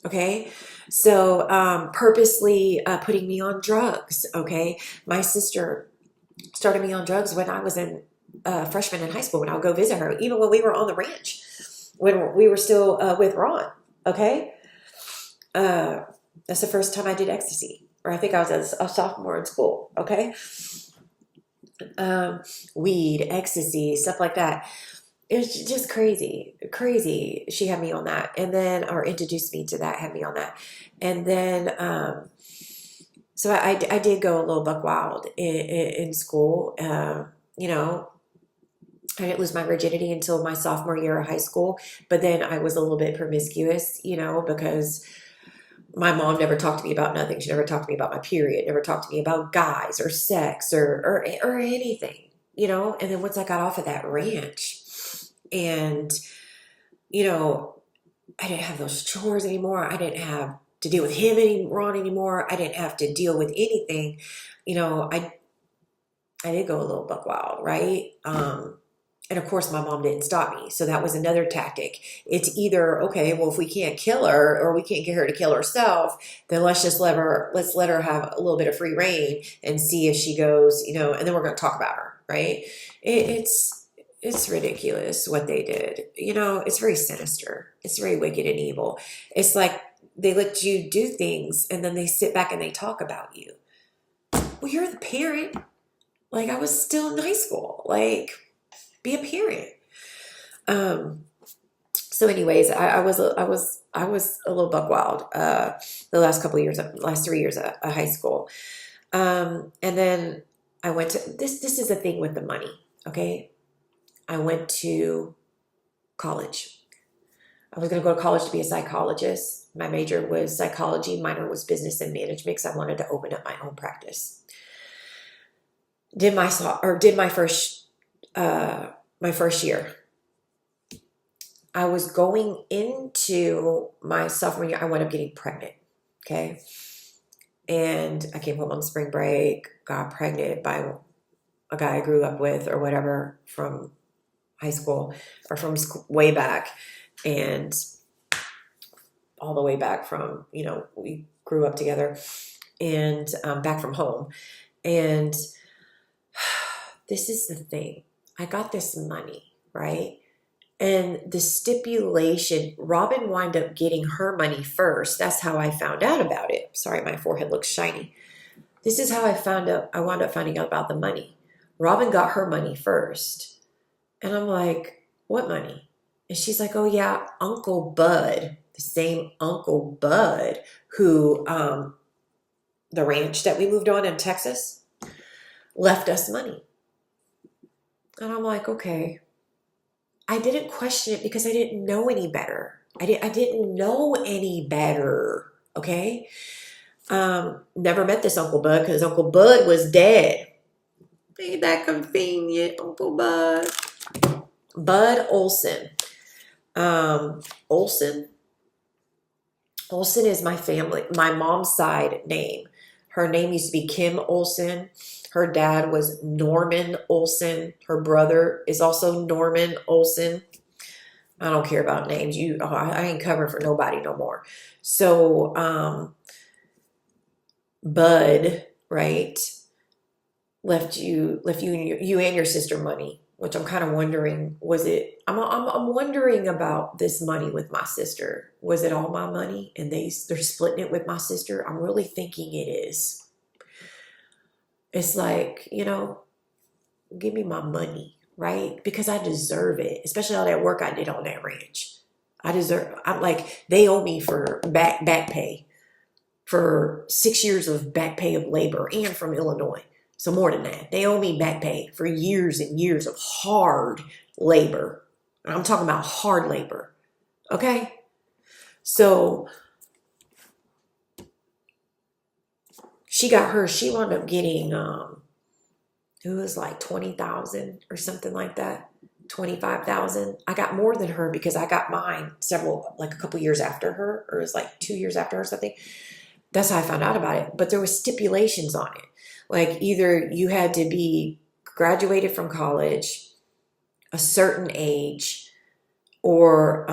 Okay. So, purposely putting me on drugs. Okay. My sister started me on drugs when I was in freshman in high school, when I would go visit her, even when we were on the ranch, when we were still with Ron. Okay. That's the first time I did ecstasy, or I think I was a sophomore in school. Okay. Weed, ecstasy, stuff like that. It was just crazy, crazy. She had me on that, and then, or introduced me to that, had me on that. And then, so I did go a little buck wild in school. I didn't lose my virginity until my sophomore year of high school, but then I was a little bit promiscuous, because my mom never talked to me about nothing. She never talked to me about my period, never talked to me about guys or sex or anything, And then once I got off of that ranch, and, I didn't have those chores anymore. I didn't have to deal with him anymore. I didn't have to deal with anything. I did go a little buck wild, right? And of course, my mom didn't stop me. So that was another tactic. It's either, okay, well, if we can't kill her or we can't get her to kill herself, then let's let her have a little bit of free reign and see if she goes, and then we're going to talk about her, right? It's It's ridiculous what they did. It's very sinister. It's very wicked and evil. It's like they let you do things and then they sit back and they talk about you. Well, you're the parent. Like, I was still in high school. Like, be a parent. So anyways, I was a little buck wild the last 3 years of high school. And then I went to this is the thing with the money, okay? I went to college. I was going to go to college to be a psychologist. My major was psychology, minor was business and management because I wanted to open up my own practice. Did my first year. I was going into my sophomore year. I wound up getting pregnant. Okay. And I came home on spring break, got pregnant by a guy I grew up with or whatever from high school or from way back. And all the way back from, we grew up together and back from home. And this is the thing. I got this money, right? And the stipulation, Robin wound up getting her money first. That's how I found out about it. Sorry, my forehead looks shiny. This is how I wound up finding out about the money. Robin got her money first. And I'm like, what money? And she's like, oh yeah, Uncle Bud, the same Uncle Bud who, the ranch that we moved on in Texas, left us money. And I'm like, okay. I didn't question it because I didn't know any better. I didn't know any better. Okay. Never met this Uncle Bud because Uncle Bud was dead. Ain't that convenient, Uncle Bud? Bud Olson. Olson is my mom's side name. Her name used to be Kim Olson. Her dad was Norman Olson. Her brother is also Norman Olson. I don't care about names. I ain't covering for nobody no more. So, Bud, right, left you and your sister money, which I'm kind of wondering, was it? I'm wondering about this money with my sister. Was it all my money, and they're splitting it with my sister? I'm really thinking it is. It's like, give me my money, right? Because I deserve it, especially all that work I did on that ranch. I'm like, they owe me for back pay for 6 years of back pay of labor and from Illinois. So more than that, they owe me back pay for years and years of hard labor. And I'm talking about hard labor. Okay. So she wound up getting, it was like 20,000 or something like that, 25,000. I got more than her because I got mine a couple years after her, or it was like 2 years after her or something. That's how I found out about it. But there was stipulations on it. Like either you had to be graduated from college, a certain age, or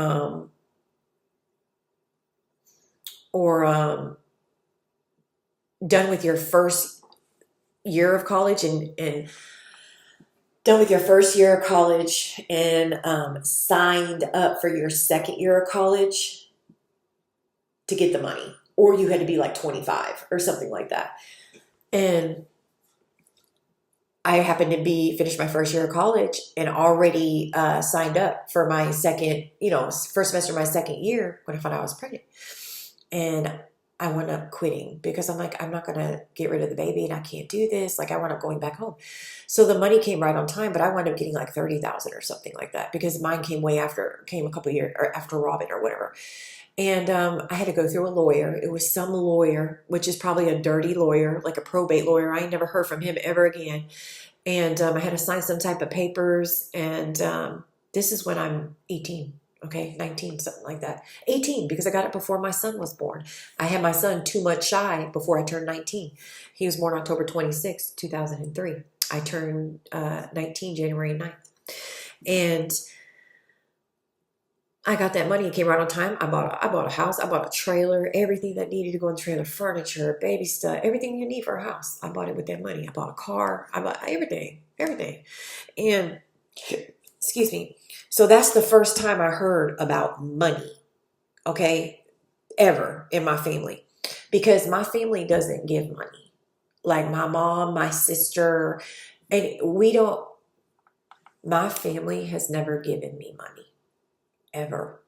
done with your first year of college and done with your first year of college and signed up for your second year of college to get the money. Or you had to be like 25 or something like that. And I happened to finish my first year of college and already signed up for my second, first semester of my second year when I found out I was pregnant. And I wound up quitting because I'm like, I'm not going to get rid of the baby and I can't do this. Like I wound up going back home. So the money came right on time, but I wound up getting like 30,000 or something like that because mine came a couple years or after Robin or whatever. And I had to go through a lawyer. It was some lawyer, which is probably a dirty lawyer, like a probate lawyer. I ain't never heard from him ever again. And I had to sign some type of papers. And this is when I'm 18, okay, 19, something like that. 18, because I got it before my son was born. I had my son 2 months shy before I turned 19. He was born October 26, 2003. I turned 19 January 9th. And I got that money. It came right on time. I bought a house. I bought a trailer, everything that needed to go in the trailer, furniture, baby stuff, everything you need for a house. I bought it with that money. I bought a car. I bought everything. And excuse me. So that's the first time I heard about money, okay, ever in my family. Because my family doesn't give money. Like my mom, my sister, and we don't, my family has never given me money. Ever.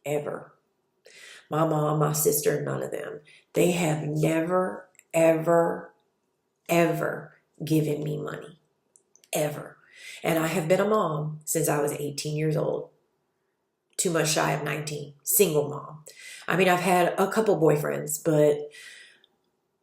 Ever. My mom, my sister, none of them. They have never, ever, ever given me money. Ever. And I have been a mom since I was 18 years old. 2 months shy of 19. Single mom. I mean, I've had a couple boyfriends, but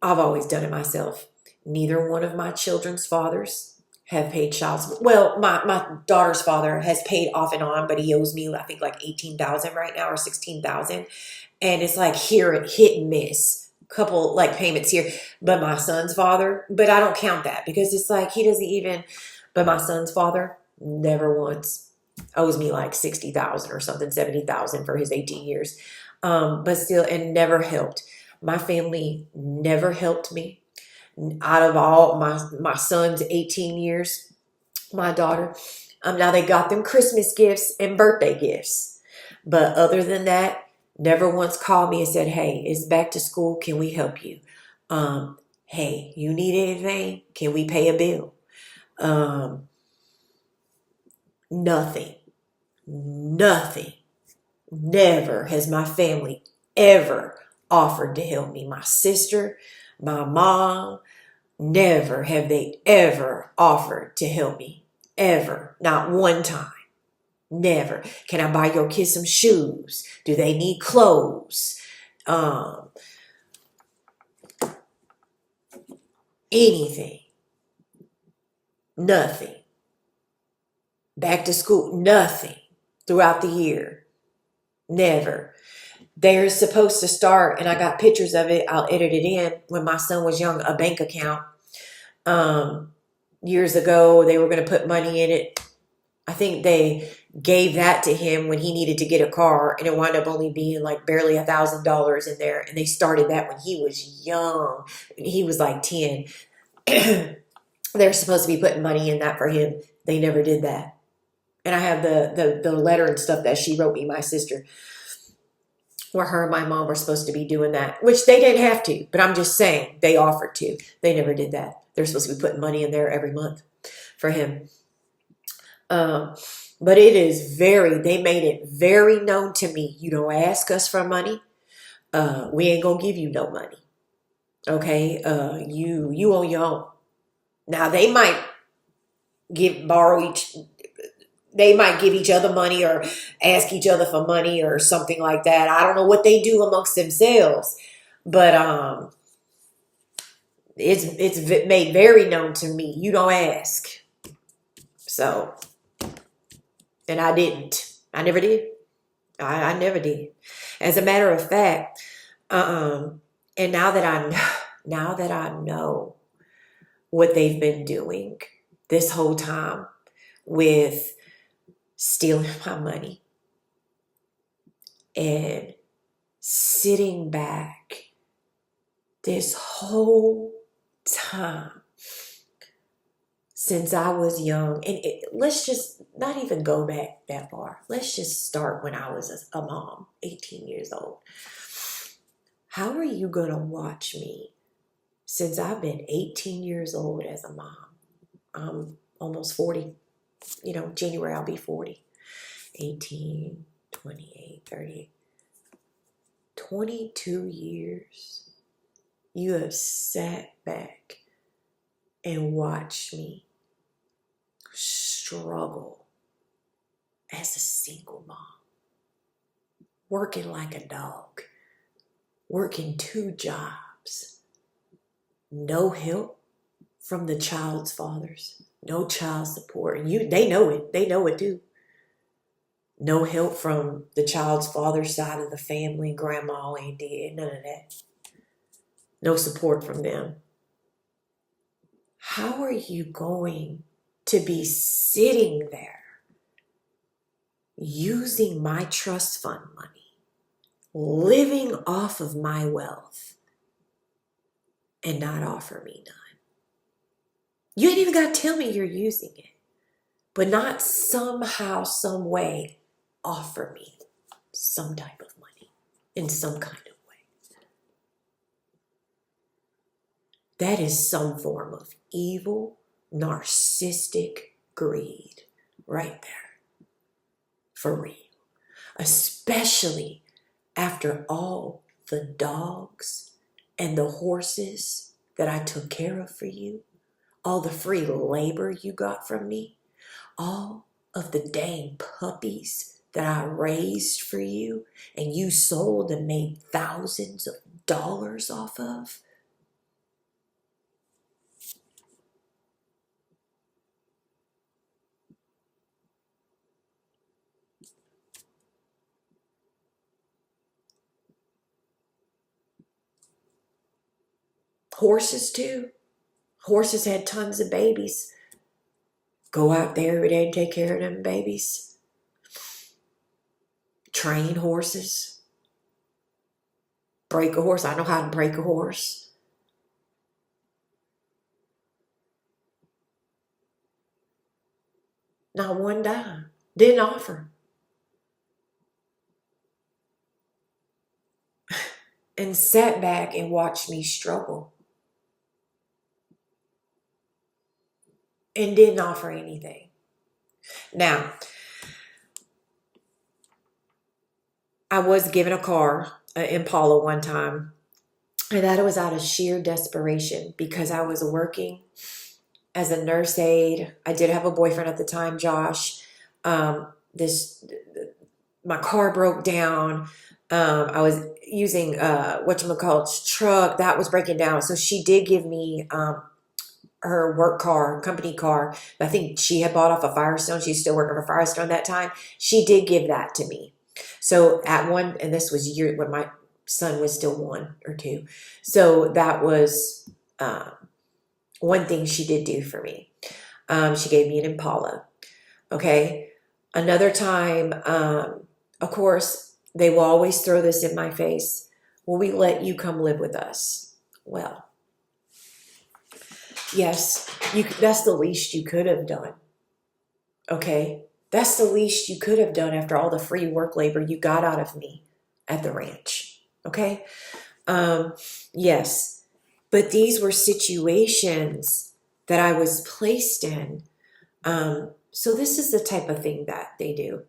I've always done it myself. Neither one of my children's fathers have paid child support. Well, my daughter's father has paid off and on, but he owes me, I think, like $18,000 right now or $16,000. And it's like here at hit and miss. Couple like payments here. But my son's father, but I don't count that because it's like he doesn't even, but my son's father never once owes me like $60,000 or something, $70,000 for his 18 years. But still, and never helped. My family never helped me. Out of all my son's 18 years, my daughter, now they got them Christmas gifts and birthday gifts. But other than that, never once called me and said, hey, it's back to school. Can we help you? Hey, you need anything? Can we pay a bill? Nothing. Nothing. Never has my family ever offered to help me. My sister, my mom, never have they ever offered to help me. Ever. Not one time. Never. Can I buy your kids some shoes? Do they need clothes? Anything. Nothing. Back to school. Nothing. Throughout the year. Never. They're supposed to start, and I got pictures of it. I'll edit it in. When my son was young, a bank account. Years ago, they were going to put money in it. I think they gave that to him when he needed to get a car, and it wound up only being like barely $1,000 in there. And they started that when he was young. He was like 10. They're supposed to be putting money in that for him. They never did that. And I have the letter and stuff that she wrote me, my sister, where her and my mom were supposed to be doing that, which they didn't have to, but I'm just saying they offered to. They never did that. They're supposed to be putting money in there every month for him. But it is they made it very known to me. You don't ask us for money. We ain't gonna give you no money. Okay. You on your own. Now they might they might give each other money or ask each other for money or something like that. I don't know what they do amongst themselves, but, it's made very known to me. You don't ask. So, and I didn't. I never did. I never did. As a matter of fact, and now that I know what they've been doing this whole time with stealing my money and sitting back this whole time since I was young, and let's just not even go back that far. Let's just start when I was a mom, 18 years old. How are you going to watch me since I've been 18 years old as a mom? I'm almost 40. January I'll be 40. 18, 28, 30. 22 years. You have sat back and watched me struggle as a single mom, working like a dog, working 2 jobs, no help from the child's fathers, no child support. And they know it too. No help from the child's father's side of the family, grandma, auntie, none of that. No support from them. How are you going to be sitting there using my trust fund money, living off of my wealth, and not offer me none? You ain't even got to tell me you're using it. but not somehow, some way offer me some type of money in some kind of way. That is some form of evil, narcissistic greed right there. For real. Especially after all the dogs and the horses that I took care of for you, all the free labor you got from me, all of the dang puppies that I raised for you and you sold and made thousands of dollars off of. Horses too. Horses had tons of babies. Go out there every day and take care of them babies. Train horses. Break a horse. I know how to break a horse. Not one dime. Didn't offer. And sat back and watched me struggle. And didn't offer anything. Now, I was given a car, an Impala one time, and that was out of sheer desperation because I was working as a nurse aide. I did have a boyfriend at the time, Josh. My car broke down. I was using whatchamacallit's truck that was breaking down. So she did give me her work car, company car. I think she had bought off of Firestone. She's still working for Firestone that time. She did give that to me. So at one, and this was when my son was still 1 or 2. So that was one thing she did do for me. She gave me an Impala. Okay. Another time, of course, they will always throw this in my face. Will we let you come live with us? Well, yes, that's the least you could have done. Okay? That's the least you could have done after all the free work labor you got out of me at the ranch. Okay? Yes. But these were situations that I was placed in. So this is the type of thing that they do.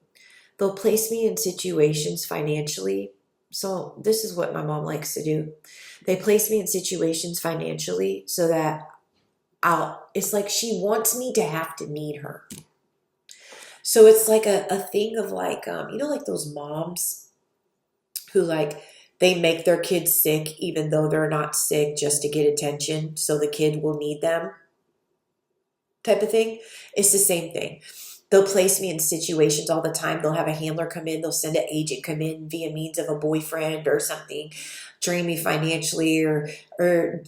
They'll place me in situations financially. So this is what my mom likes to do. They place me in situations financially so that it's like she wants me to have to need her. So it's like a thing of like, like those moms who like, they make their kids sick even though they're not sick just to get attention so the kid will need them type of thing. It's the same thing. They'll place me in situations all the time. They'll have a handler come in. They'll send an agent come in via means of a boyfriend or something, drain me financially or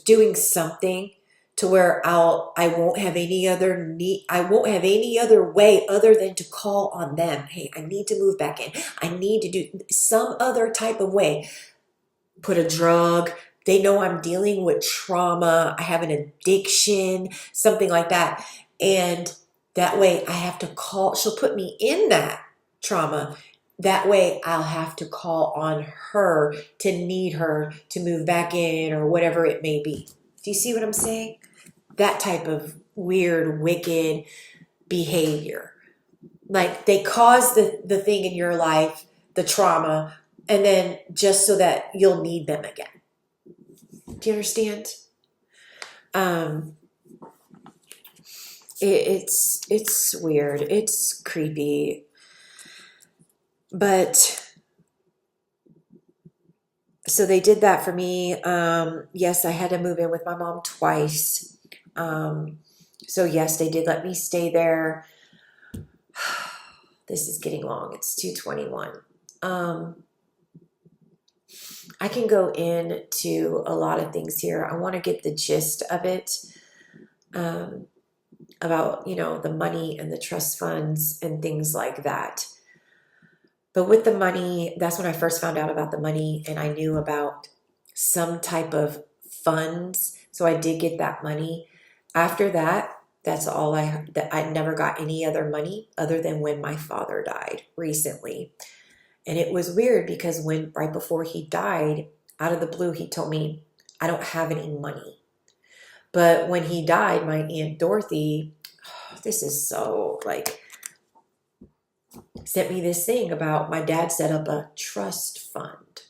doing something to where I won't have any other need. I won't have any other way other than to call on them. Hey, I need to move back in. I need to do some other type of way. Put a drug. They know I'm dealing with trauma. I have an addiction, something like that. And that way I have to call. She'll put me in that trauma. That way I'll have to call on her to need her to move back in or whatever it may be. Do you see what I'm saying? That type of weird, wicked behavior. Like they cause the thing in your life, the trauma, and then just so that you'll need them again. Do you understand? It's weird. It's creepy. But so they did that for me. Yes, I had to move in with my mom twice. So yes, they did let me stay there. This is getting long. It's 2:21. I can go into a lot of things here. I want to get the gist of it. About, the money and the trust funds and things like that. But with the money, that's when I first found out about the money and I knew about some type of funds. So I did get that money. After that, That's all I never got any other money other than when my father died recently. And it was weird because right before he died, out of the blue, he told me, I don't have any money. But when he died, my Aunt Dorothy, this is so like, sent me this thing about my dad set up a trust fund.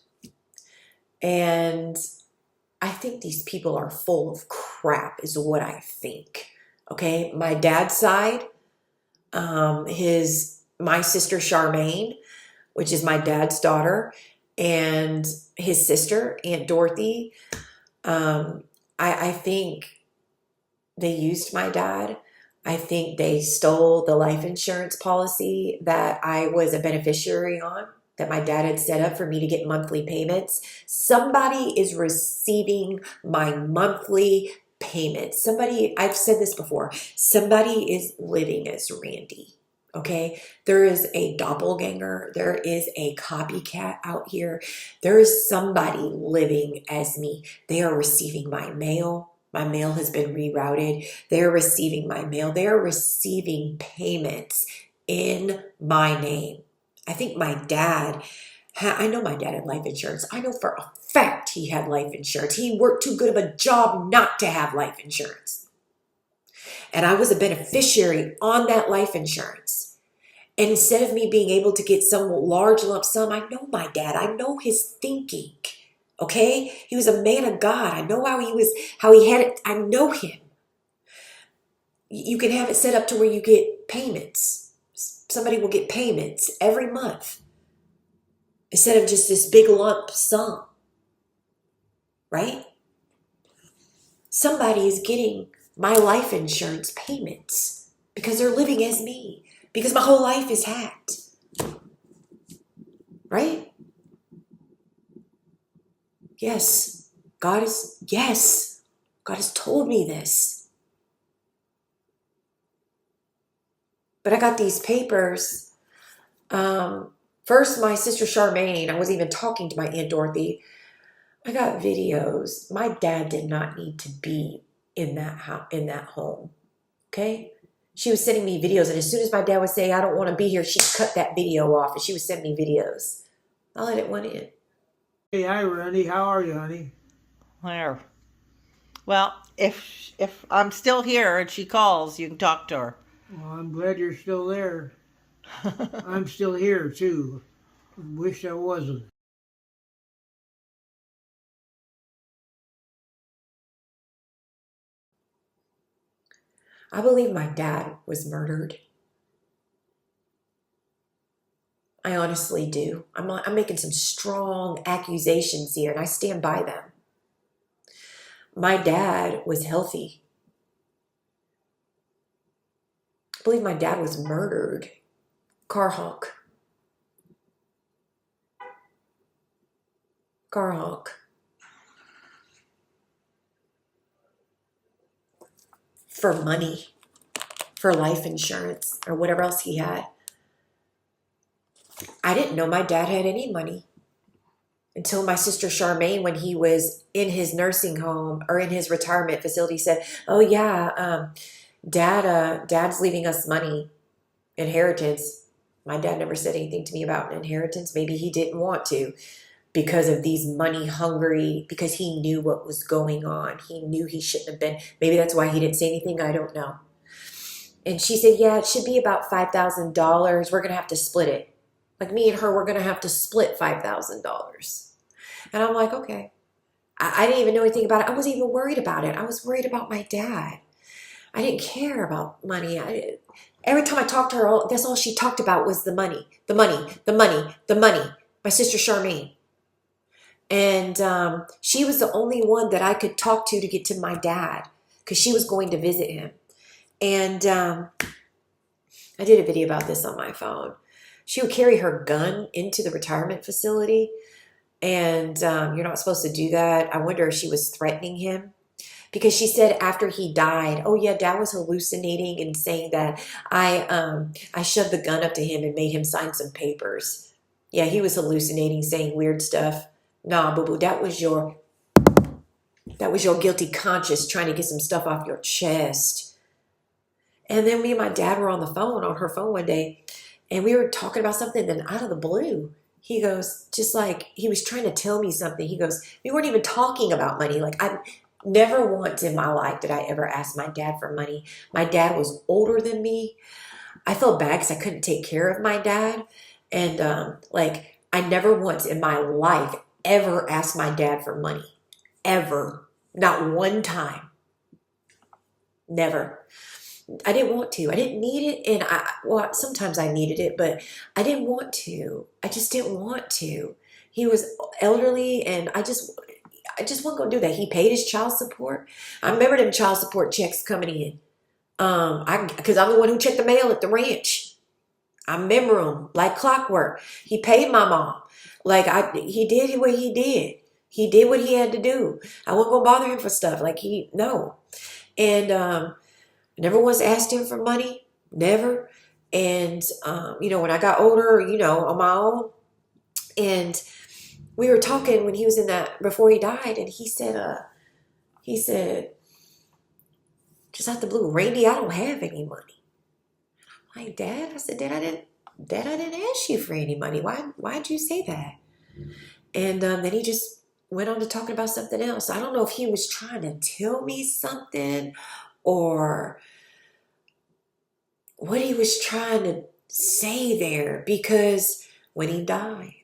And I think these people are full of crap is what I think. Okay. My dad's side, my sister Charmaine, which is my dad's daughter, and his sister, Aunt Dorothy, I think they used my dad. I think they stole the life insurance policy that I was a beneficiary on, that my dad had set up for me to get monthly payments. Somebody is receiving my monthly payments. I've said this before, somebody is living as Randy. Okay, there is a doppelganger. There is a copycat out here. There is somebody living as me. They are receiving my mail. My mail has been rerouted. They're receiving my mail. They're receiving payments in my name. I think my dad, I know my dad had life insurance. I know for a fact he had life insurance. He worked too good of a job not to have life insurance. And I was a beneficiary on that life insurance. And instead of me being able to get some large lump sum, I know my dad. I know his thinking. Okay? He was a man of God. I know how he had it. I know him. You can have it set up to where you get payments. Somebody will get payments every month instead of just this big lump sum. Right? Somebody is getting my life insurance payments because they're living as me. Because my whole life is hacked. Right? Yes. God has told me this. But I got these papers. First, my sister Charmaine, I wasn't even talking to my Aunt Dorothy. I got videos. My dad did not need to be in that home. Okay? She was sending me videos, and as soon as my dad would say, I don't want to be here, she'd cut that video off, and she would send me videos. I let it went in. Hey, hi, Randy. How are you, honey? There. Well, if I'm still here and she calls, you can talk to her. Well, I'm glad you're still there. I'm still here, too. Wish I wasn't. I believe my dad was murdered. I honestly do. I'm making some strong accusations here, and I stand by them. My dad was healthy. I believe my dad was murdered. Car honk. Car honk. For money, for life insurance, or whatever else he had. I didn't know my dad had any money until my sister Charmaine, when he was in his nursing home or in his retirement facility, said, oh yeah, dad's leaving us money, inheritance. My dad never said anything to me about an inheritance. Maybe he didn't want to because of these money hungry, because he knew what was going on. He knew he shouldn't have been. Maybe that's why he didn't say anything. I don't know. And she said, yeah, it should be about $5,000. We're going to have to split it. Like me and her, we're going to have to split $5,000. And I'm like, okay. I didn't even know anything about it. I wasn't even worried about it. I was worried about my dad. I didn't care about money. Every time I talked to her, that's all she talked about was the money, the money, the money, the money. My sister Charmaine. And she was the only one that I could talk to get to my dad because she was going to visit him. And I did a video about this on my phone. She would carry her gun into the retirement facility. And you're not supposed to do that. I wonder if she was threatening him. Because she said after he died, oh yeah, dad was hallucinating and saying that I shoved the gun up to him and made him sign some papers. Yeah, he was hallucinating, saying weird stuff. Nah, boo-boo, that was your guilty conscience trying to get some stuff off your chest. And then me and my dad were on the phone, on her phone one day, and we were talking about something. Then out of the blue, he goes, just like he was trying to tell me something. He goes, we weren't even talking about money. Like, I never once in my life did I ever ask my dad for money. My dad was older than me. I felt bad because I couldn't take care of my dad. And like, I never once in my life ever asked my dad for money. Ever. Not one time. Never. I didn't want to. I didn't need it. And well, sometimes I needed it, but I didn't want to. I just didn't want to. He was elderly, and I just wasn't going to do that. He paid his child support. I remember them child support checks coming in. Because I'm the one who checked the mail at the ranch. I remember him like clockwork. He paid my mom. Like, he did what he did. He did what he had to do. I wasn't going to bother him for stuff. Like, no. And, never once asked him for money. Never. And, when I got older, on my own, and we were talking when he was in that, before he died, and he said, just out the blue, Randy, I don't have any money. I'm like, Dad? I said, Dad, I didn't ask you for any money. Why'd you say that? And then he just went on to talking about something else. I don't know if he was trying to tell me something or what he was trying to say there, because when he died,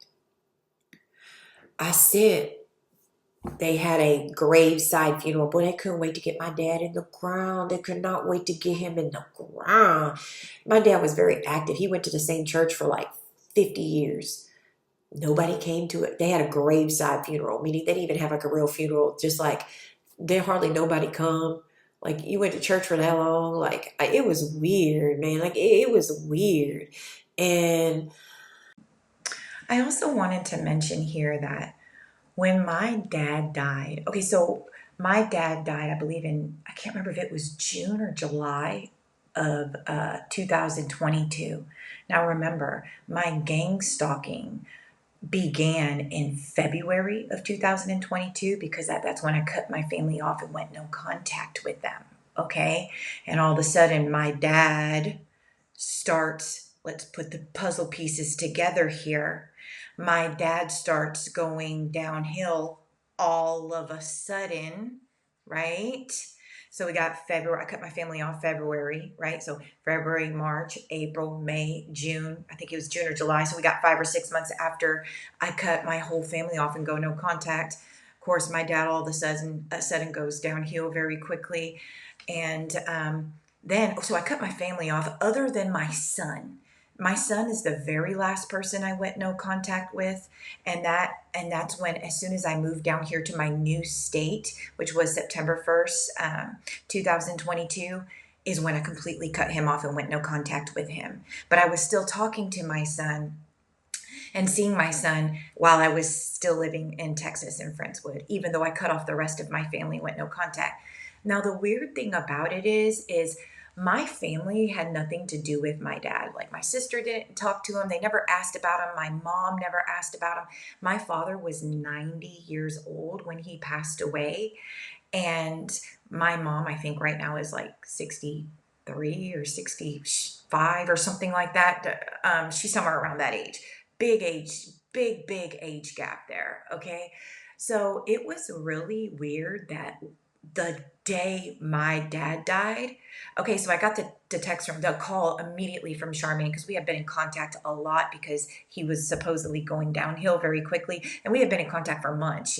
they had a graveside funeral. Boy, they couldn't wait to get my dad in the ground. They could not wait to get him in the ground. My dad was very active. He went to the same church for like 50 years. Nobody came to it. They had a graveside funeral, meaning they didn't even have like a real funeral. Just like, there hardly nobody come. Like, you went to church for that long. Like, it was weird, man. Like, it was weird. And I also wanted to mention here that when my dad died, okay, so my dad died, I believe I can't remember if it was June or July of 2022. Now remember, my gang stalking began in February of 2022 because that's when I cut my family off and went no contact with them. Okay. And all of a sudden, my dad starts, let's put the puzzle pieces together here. My dad starts going downhill all of a sudden, right? So we got February. I cut my family off February, right? So February, March, April, May, June. I think it was June or July. So we got 5 or 6 months after I cut my whole family off and go no contact. Of course, my dad all of a sudden goes downhill very quickly. And so I cut my family off other than my son. My son is the very last person I went no contact with, and that's when, as soon as I moved down here to my new state, which was September 1st, 2022, is when I completely cut him off and went no contact with him. But I was still talking to my son and seeing my son while I was still living in Texas in Friendswood, even though I cut off the rest of my family and went no contact. Now, the weird thing about it is my family had nothing to do with my dad. Like, my sister didn't talk to him. They never asked about him. My mom never asked about him. My father was 90 years old when he passed away. And my mom, I think right now, is like 63 or 65 or something like that. She's somewhere around that age. Big age gap there. Okay. So it was really weird that the day my dad died. Okay, so I got the text the call immediately from Charmaine, because we had been in contact a lot because he was supposedly going downhill very quickly. And we had been in contact for months,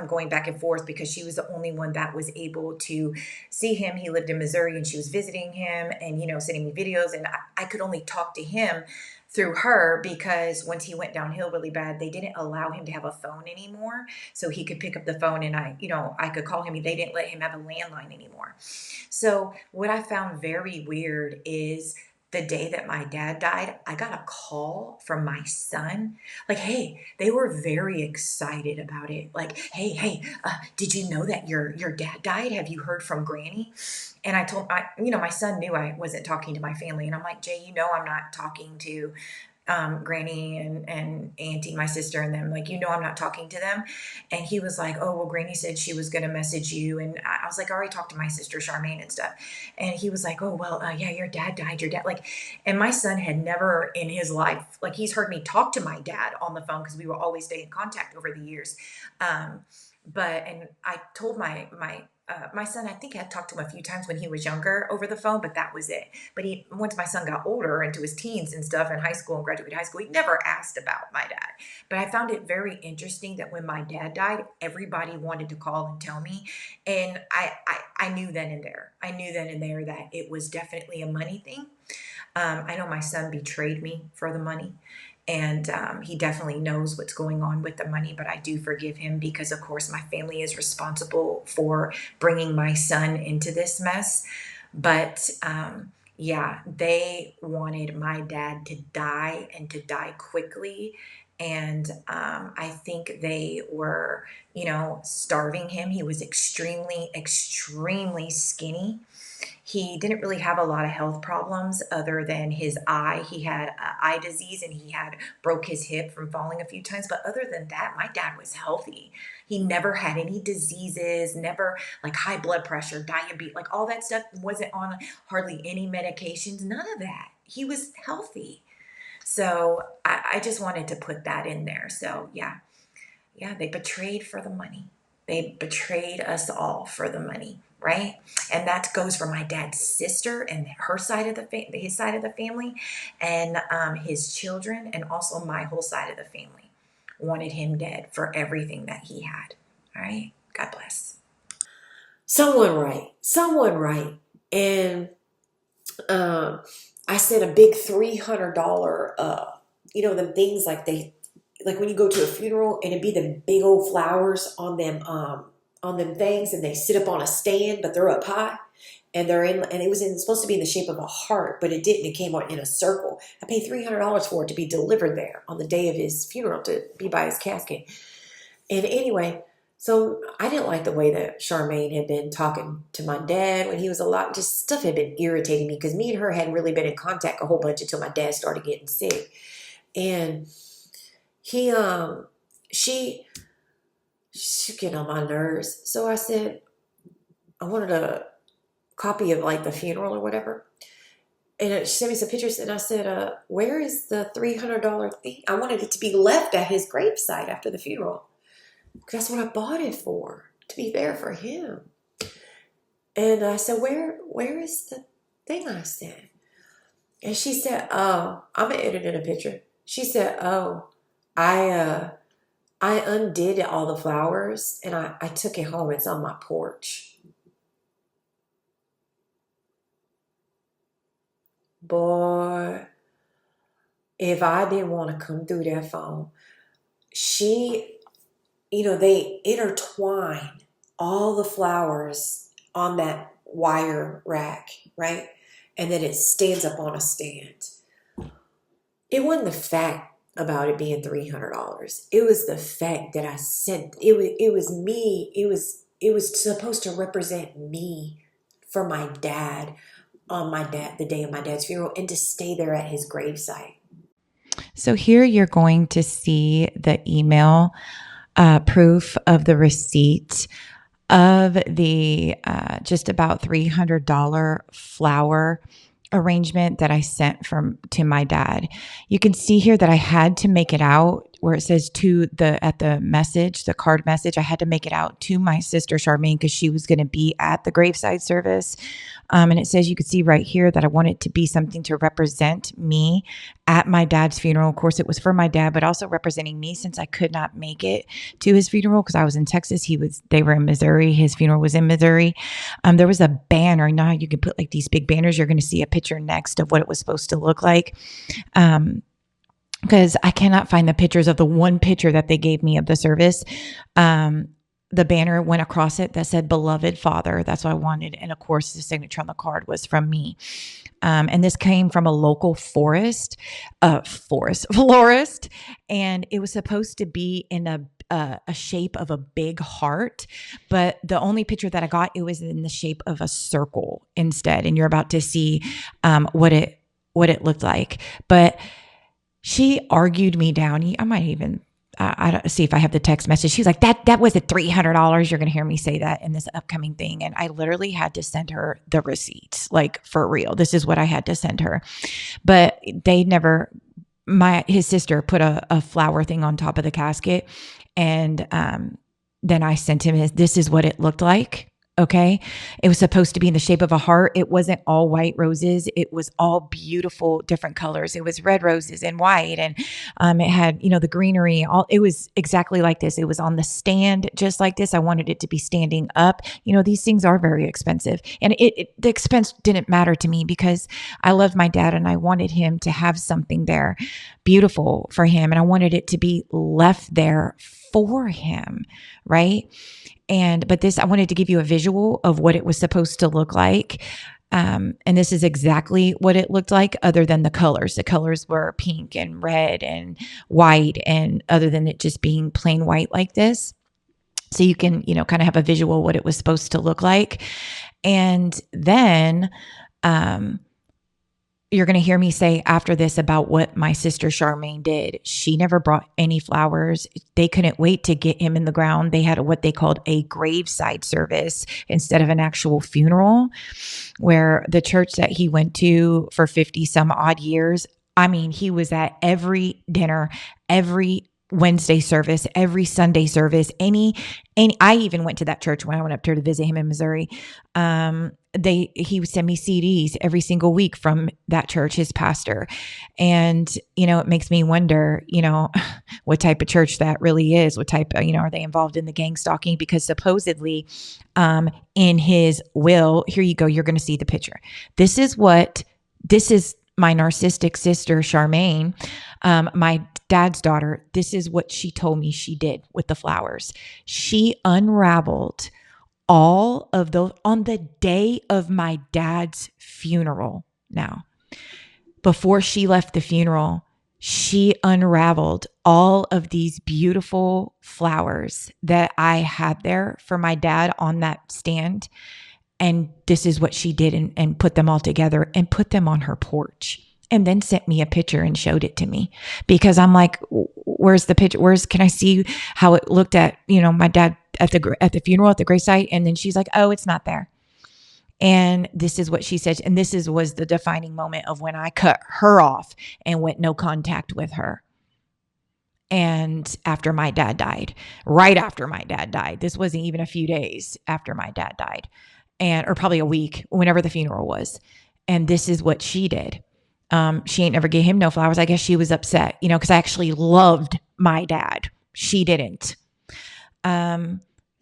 going back and forth because she was the only one that was able to see him. He lived in Missouri and she was visiting him and, sending me videos. And I could only talk to him through her because once he went downhill really bad, they didn't allow him to have a phone anymore. So he could pick up the phone and I could call him. They didn't let him have a landline anymore. So what I found very weird is the day that my dad died, I got a call from my son. Like, hey, they were very excited about it. Like, hey, did you know that your dad died? Have you heard from Granny? And my son knew I wasn't talking to my family. And I'm like, Jay, I'm not talking to Granny and Auntie, my sister, and them, like, I'm not talking to them. And he was like, oh, well, Granny said she was going to message you. And I was like, I already talked to my sister, Charmaine, and stuff. And he was like, oh, well, yeah, your dad died, like, and my son had never in his life, like, he's heard me talk to my dad on the phone because we will always stay in contact over the years. And I told my son, I think I had talked to him a few times when he was younger over the phone, but that was it. But once my son got older into his teens and stuff in high school and graduated high school, he never asked about my dad. But I found it very interesting that when my dad died, everybody wanted to call and tell me. And I knew then and there. I knew then and there that it was definitely a money thing. I know my son betrayed me for the money. And he definitely knows what's going on with the money, but I do forgive him because, of course, my family is responsible for bringing my son into this mess. But yeah, they wanted my dad to die and to die quickly. And I think they were, starving him. He was extremely, extremely skinny. He didn't really have a lot of health problems other than his eye. He had eye disease and he had broke his hip from falling a few times. But other than that, my dad was healthy. He never had any diseases, never like high blood pressure, diabetes, like all that stuff. Wasn't on hardly any medications, none of that. He was healthy. So I just wanted to put that in there. So yeah, they betrayed for the money. They betrayed us all for the money, right? And that goes for my dad's sister and her side of his side of the family, and his children, and also my whole side of the family wanted him dead for everything that he had. All right, God bless. Someone right. And I sent a big $300, the things like when you go to a funeral and it'd be the big old flowers on them things, and they sit up on a stand, but they're up high, and it was supposed to be in the shape of a heart, but it didn't. It came out in a circle. I paid $300 for it to be delivered there on the day of his funeral, to be by his casket. And anyway, so I didn't like the way that Charmaine had been talking to my dad when he was alive. Just stuff had been irritating me because me and her hadn't really been in contact a whole bunch until my dad started getting sick. And she's getting on my nerves. So I said, I wanted a copy of like the funeral or whatever. And she sent me some pictures, and I said, where is the $300 thing? I wanted it to be left at his gravesite after the funeral. Because that's what I bought it for, to be there for him. And I said, where is the thing I sent? And she said, oh, I'm going to edit in a picture. She said, oh, I undid all the flowers and I took it home. It's on my porch. Boy, if I didn't want to come through that phone, they intertwine all the flowers on that wire rack, right? And then it stands up on a stand. It wasn't the fact about it being $300. It was the fact that I sent it was me. It was supposed to represent me for my dad on the day of my dad's funeral, and to stay there at his gravesite. So here you're going to see the email proof of the receipt of the just about $300 flower arrangement that I sent to my dad. You can see here that I had to make it out where it says at the card message, I had to make it out to my sister Charmaine because she was going to be at the graveside service. And it says, you can see right here that I want it to be something to represent me at my dad's funeral. Of course, it was for my dad, but also representing me since I could not make it to his funeral because I was in Texas. They were in Missouri. His funeral was in Missouri. There was a banner. Now you can put like these big banners. You're going to see a picture next of what it was supposed to look like. Because I cannot find the pictures of the one picture that they gave me of the service. The banner went across it that said "Beloved Father." That's what I wanted. And of course, the signature on the card was from me. And this came from a local florist. And it was supposed to be in a shape of a big heart. But the only picture that I got, it was in the shape of a circle instead. And you're about to see what it looked like. But She argued me down. I might even I don't see if I have the text message. She was like, that was at $300. You're going to hear me say that in this upcoming thing. And I literally had to send her the receipts, like for real. This is what I had to send her. But they never, his sister put a flower thing on top of the casket. And then I sent him this is what it looked like. Okay. It was supposed to be in the shape of a heart. It wasn't all white roses. It was all beautiful, different colors. It was red roses and white. And it had, the greenery. It was exactly like this. It was on the stand, just like this. I wanted it to be standing up. These things are very expensive. And the expense didn't matter to me because I loved my dad and I wanted him to have something there beautiful for him. And I wanted it to be left there for him. Right. But I wanted to give you a visual of what it was supposed to look like. And this is exactly what it looked like, other than the colors. The colors were pink and red and white, and other than it just being plain white like this. So you can, kind of have a visual what it was supposed to look like. And then, you're going to hear me say after this about what my sister Charmaine did. She never brought any flowers. They couldn't wait to get him in the ground. They had what they called a graveside service instead of an actual funeral, where the church that he went to for 50 some odd years, I mean, he was at every dinner, every Wednesday service, every Sunday service, any, I even went to that church when I went up there to visit him in Missouri. He would send me CDs every single week from that church, his pastor. And, it makes me wonder, what type of church that really is. What type, are they involved in the gang stalking? Because supposedly, in his will, here you go, you're going to see the picture. This is my narcissistic sister, Charmaine, my dad's daughter. This is what she told me she did with the flowers. She unraveled all of those on the day of my dad's funeral. Now, before she left the funeral, she unraveled all of these beautiful flowers that I had there for my dad on that stand. And this is what she did, and put them all together and put them on her porch, and then sent me a picture and showed it to me, because I'm like, where's the picture? Can I see how it looked at, my dad at the funeral, at the gravesite? And then she's like, oh, it's not there. And this is what she said. And was the defining moment of when I cut her off and went no contact with her. And after my dad died, right after my dad died, this wasn't even a few days after my dad died, or probably a week, whenever the funeral was. And this is what she did. She ain't never gave him no flowers. I guess she was upset, because I actually loved my dad. She didn't.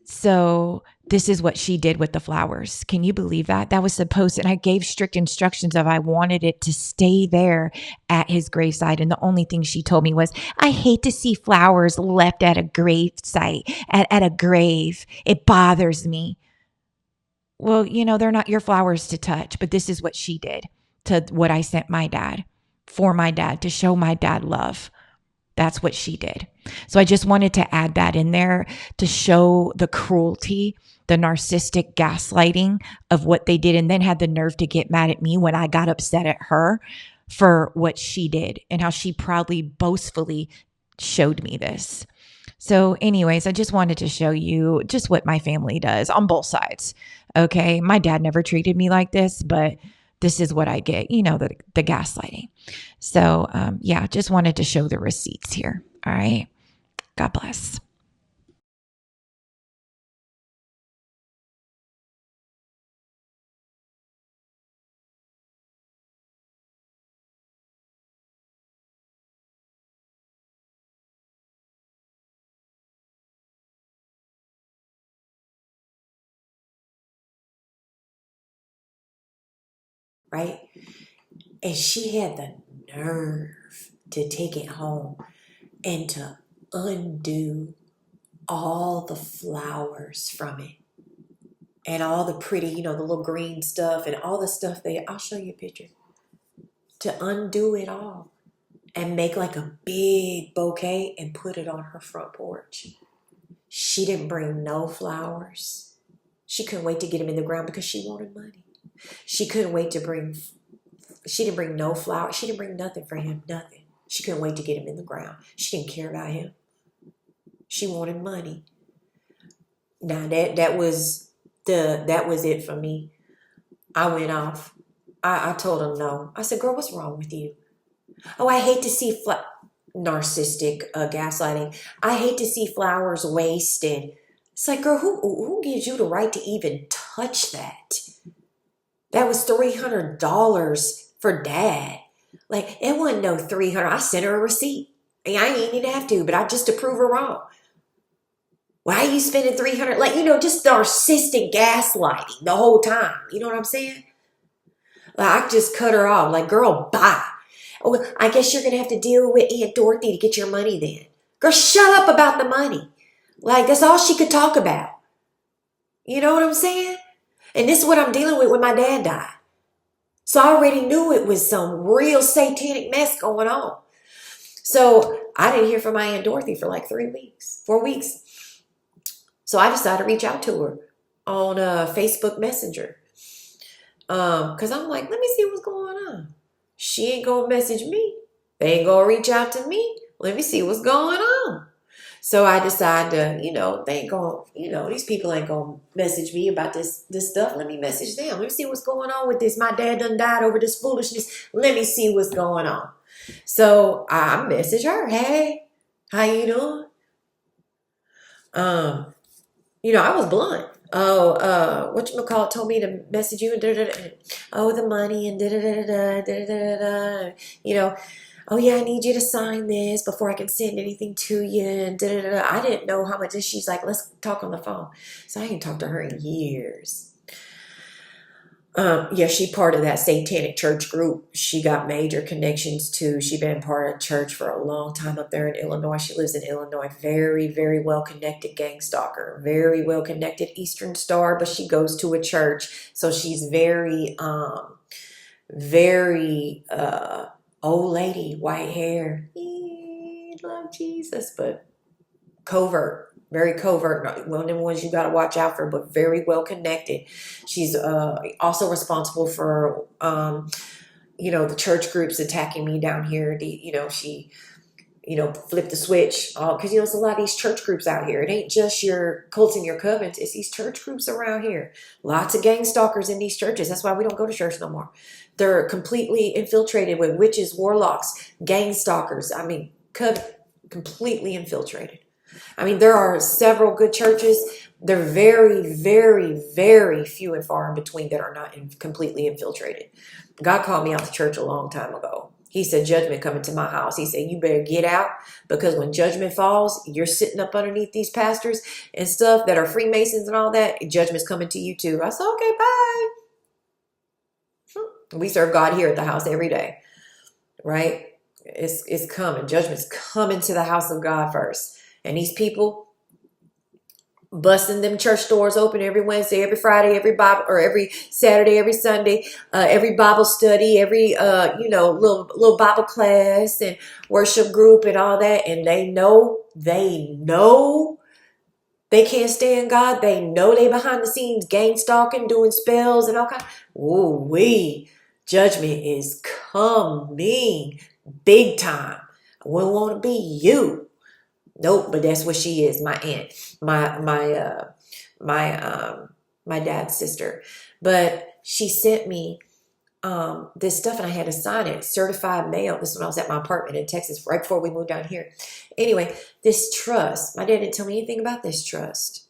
So this is what she did with the flowers. Can you believe that? That was supposed, and I gave strict instructions of I wanted it to stay there at his graveside. And the only thing she told me was, I hate to see flowers left at a gravesite, at a grave. It bothers me. Well, they're not your flowers to touch, but this is what she did to what I sent my dad, for my dad, to show my dad love. That's what she did. So I just wanted to add that in there to show the cruelty, the narcissistic gaslighting of what they did, and then had the nerve to get mad at me when I got upset at her for what she did and how she proudly, boastfully showed me this. So anyways, I just wanted to show you just what my family does on both sides. Okay. My dad never treated me like this, but this is what I get, the gaslighting. So, just wanted to show the receipts here. All right. God bless. Right? And she had the nerve to take it home and to undo all the flowers from it, and all the pretty, the little green stuff and all the stuff I'll show you a picture, to undo it all and make like a big bouquet and put it on her front porch. She didn't bring no flowers. She couldn't wait to get him in the ground because she wanted money. She couldn't wait to she didn't bring no flowers. She didn't bring nothing for him, nothing. She couldn't wait to get him in the ground. She didn't care about him. She wanted money. Now that was it for me. I went off. I told him no. I said, girl, what's wrong with you? Oh, I hate to see narcissistic gaslighting. I hate to see flowers wasted. It's like, girl, who gives you the right to even touch that? That was $300 for Dad. Like, it wasn't no $300. I sent her a receipt. And I ain't even have to, but I just to prove her wrong. Why are you spending $300? Like, just narcissistic gaslighting the whole time. You know what I'm saying? Like, I just cut her off. Like, girl, bye. Oh, I guess you're going to have to deal with Aunt Dorothy to get your money then. Girl, shut up about the money. Like, that's all she could talk about. You know what I'm saying? And this is what I'm dealing with when my dad died. So I already knew it was some real satanic mess going on. So I didn't hear from my Aunt Dorothy for like 4 weeks. So I decided to reach out to her on Facebook Messenger. Because I'm like, let me see what's going on. She ain't going to message me. They ain't going to reach out to me. Let me see what's going on. So I decided to, they ain't going to, these people ain't going to message me about this stuff. Let me message them. Let me see what's going on with this. My dad done died over this foolishness. Let me see what's going on. So I message her. Hey, how you doing? I was blunt. Oh, whatchamacallit told me to message you and da-da-da. Oh, the money and da-da-da-da, da-da-da-da. Oh, yeah, I need you to sign this before I can send anything to you. And da-da-da-da. I didn't know how much. She's like, let's talk on the phone. So I ain't talked to her in years. Yeah, she part of that satanic church group. She got major connections to. She been part of church for a long time up there in Illinois. She lives in Illinois. Very, very well connected gang stalker. Very well connected Eastern Star, but she goes to a church. So she's very old lady, white hair. Love Jesus, but covert. Very covert, one of the ones you got to watch out for, but very well connected. She's also responsible for, the church groups attacking me down here. She, flipped the switch. Because, there's a lot of these church groups out here. It ain't just your cults and your covens. It's these church groups around here. Lots of gang stalkers in these churches. That's why we don't go to church no more. They're completely infiltrated with witches, warlocks, gang stalkers. I mean, completely infiltrated. There are several good churches. They're very, very, very few and far in between that are not completely infiltrated. God called me out to church a long time ago. He said, judgment coming to my house. He said, you better get out, because when judgment falls, you're sitting up underneath these pastors and stuff that are Freemasons and all that. Judgment's coming to you too. I said, okay, bye. We serve God here at the house every day, right? It's coming. Judgment's coming to the house of God first. And these people busting them church doors open every Wednesday, every Friday, every Bible, or every Saturday, every Sunday, every Bible study, every little Bible class and worship group and all that. And they know they can't stand God. They know they behind the scenes gang stalking, doing spells and all kinds. Ooh-wee. Judgment is coming big time. I wouldn't want to be you. Nope, but that's what she is, my aunt, my dad's sister. But she sent me this stuff, and I had to sign it, certified mail. This is when I was at my apartment in Texas, right before we moved down here. Anyway, this trust, my dad didn't tell me anything about this trust.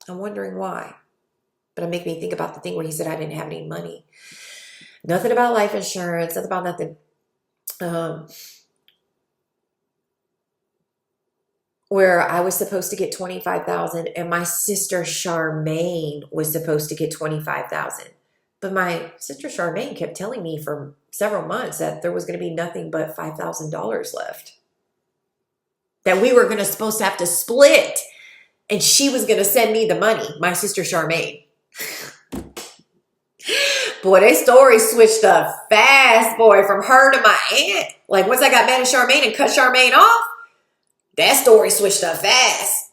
I'm wondering why. But it made me think about the thing where he said I didn't have any money. Nothing about life insurance, nothing about nothing. Where I was supposed to get $25,000 and my sister Charmaine was supposed to get $25,000. But my sister Charmaine kept telling me for several months that there was going to be nothing but $5,000 left. That we were supposed to have to split, and she was going to send me the money, my sister Charmaine. Boy, their story switched up fast, boy, from her to my aunt. Like, once I got mad at Charmaine and cut Charmaine off, that story switched up fast.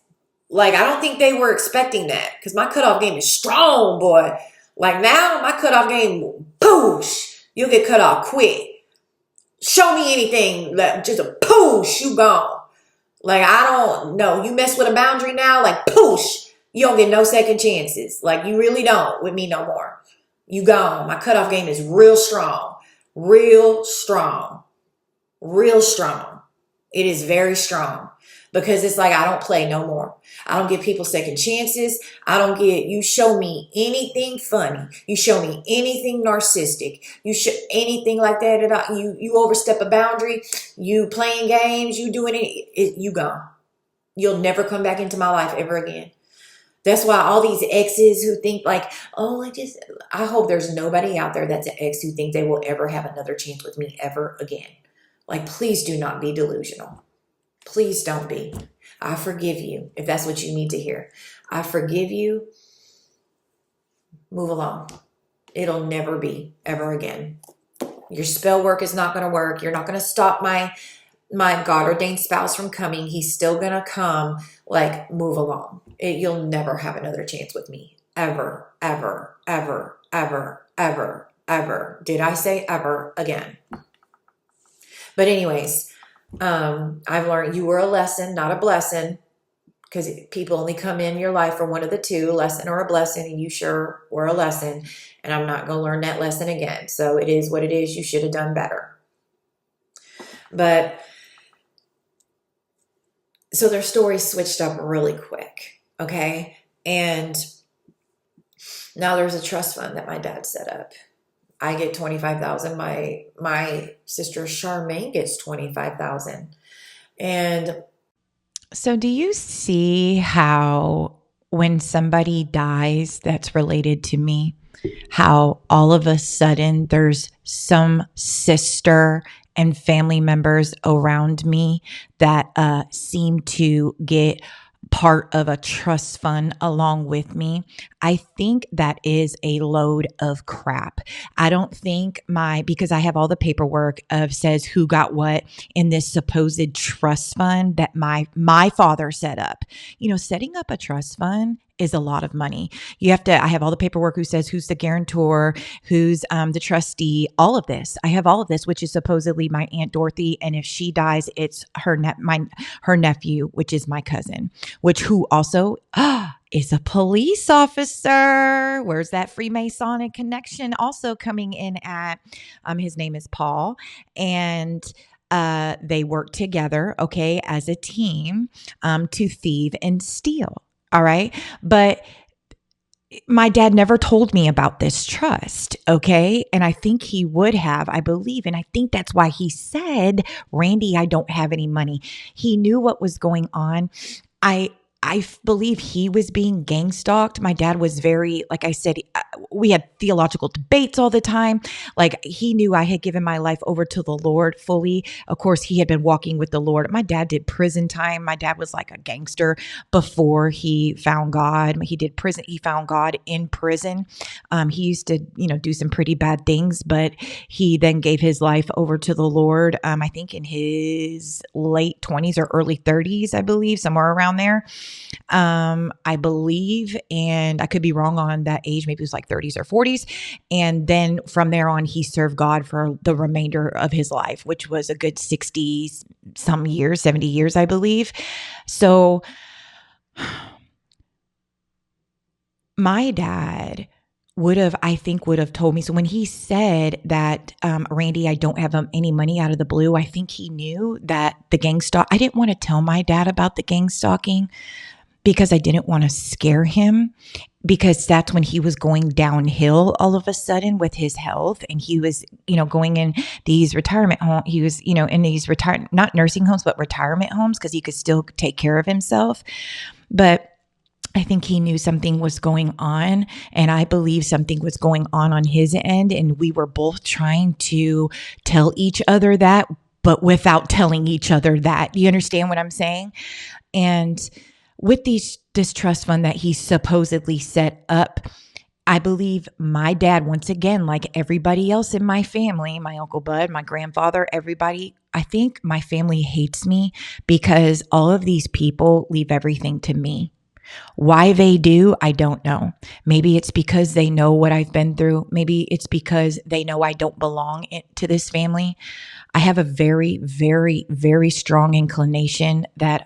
Like, I don't think they were expecting that, because my cutoff game is strong, boy. Like, now, my cutoff game, boosh, you'll get cut off quick. show me anything. Like, just a poosh, you gone. Like, I don't know. You mess with a boundary now, like, poosh, you don't get no second chances. Like, you really don't with me no more. You gone. My cutoff game is real strong. Real strong. Real strong. It is very strong. Because it's like, I don't play no more. I don't give people second chances. You show me anything funny. You show me anything narcissistic. You show anything like that. You overstep a boundary. You playing games. You doing it. You gone. You'll never come back into my life ever again. That's why all these exes who think like, oh, I hope there's nobody out there that's an ex who think they will ever have another chance with me ever again. Like, please do not be delusional. Please don't be. I forgive you if that's what you need to hear. I forgive you. Move along. It'll never be ever again. Your spell work is not going to work. You're not going to stop my God ordained spouse from coming. He's still going to come. Like, move along. You'll never have another chance with me. Ever, ever, ever, ever, ever, ever. Did I say ever again? But anyways, I've learned you were a lesson, not a blessing, because people only come in your life for one of the two, lesson or a blessing, and you sure were a lesson, and I'm not going to learn that lesson again. So it is what it is. You should have done better. But so their story switched up really quick, okay? And now there's a trust fund that my dad set up. I get $25,000. My sister Charmaine gets $25,000. And so do you see how when somebody dies that's related to me, how all of a sudden there's some sister and family members around me that seem to get part of a trust fund along with me? I think that is a load of crap. I don't think because I have all the paperwork of says who got what in this supposed trust fund that my father set up. Setting up a trust fund is a lot of money. I have all the paperwork who says who's the guarantor, who's the trustee, all of this. I have all of this, which is supposedly my Aunt Dorothy. And if she dies, it's her nephew, which is my cousin, who also is a police officer. Where's that Freemasonic connection also coming in at? His name is Paul. And they work together, okay, as a team to thieve and steal. All right. But my dad never told me about this trust. Okay. And I think he would have, I believe. And I think that's why he said, Randy, I don't have any money. He knew what was going on. I believe he was being gang stalked. My dad was very, like I said, we had theological debates all the time. Like, he knew I had given my life over to the Lord fully. Of course, he had been walking with the Lord. My dad did prison time. My dad was like a gangster before he found God. He did prison. He found God in prison. He used to, do some pretty bad things, but he then gave his life over to the Lord. I think in his late 20s or early 30s, I believe, somewhere around there. I believe, and I could be wrong on that age, maybe it was like 30s or 40s. And then from there on, he served God for the remainder of his life, which was a good 60 some years, 70 years, I believe. So my dad would have told me. So when he said that, Randy, I don't have any money out of the blue, I think he knew that the gang stalk, I didn't want to tell my dad about the gang stalking because I didn't want to scare him, because that's when he was going downhill all of a sudden with his health. And he was, going in these retirement homes. He was, in these not nursing homes, but retirement homes, because he could still take care of himself. But I think he knew something was going on, and I believe something was going on his end. And we were both trying to tell each other that, but without telling each other that. You understand what I'm saying? And with this trust fund that he supposedly set up, I believe my dad, once again, like everybody else in my family, my Uncle Bud, my grandfather, everybody, I think my family hates me because all of these people leave everything to me. Why they do, I don't know. Maybe it's because they know what I've been through. Maybe it's because they know I don't belong to this family. I have a very, very, very strong inclination that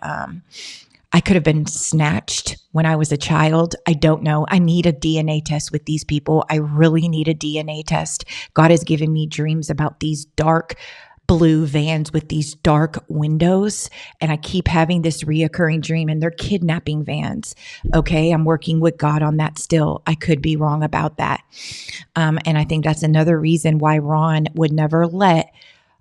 I could have been snatched when I was a child. I don't know. I need a DNA test with these people. I really need a DNA test. God has given me dreams about these dark blue vans with these dark windows. And I keep having this reoccurring dream, and they're kidnapping vans. Okay. I'm working with God on that still. I could be wrong about that. And I think that's another reason why Ron would never let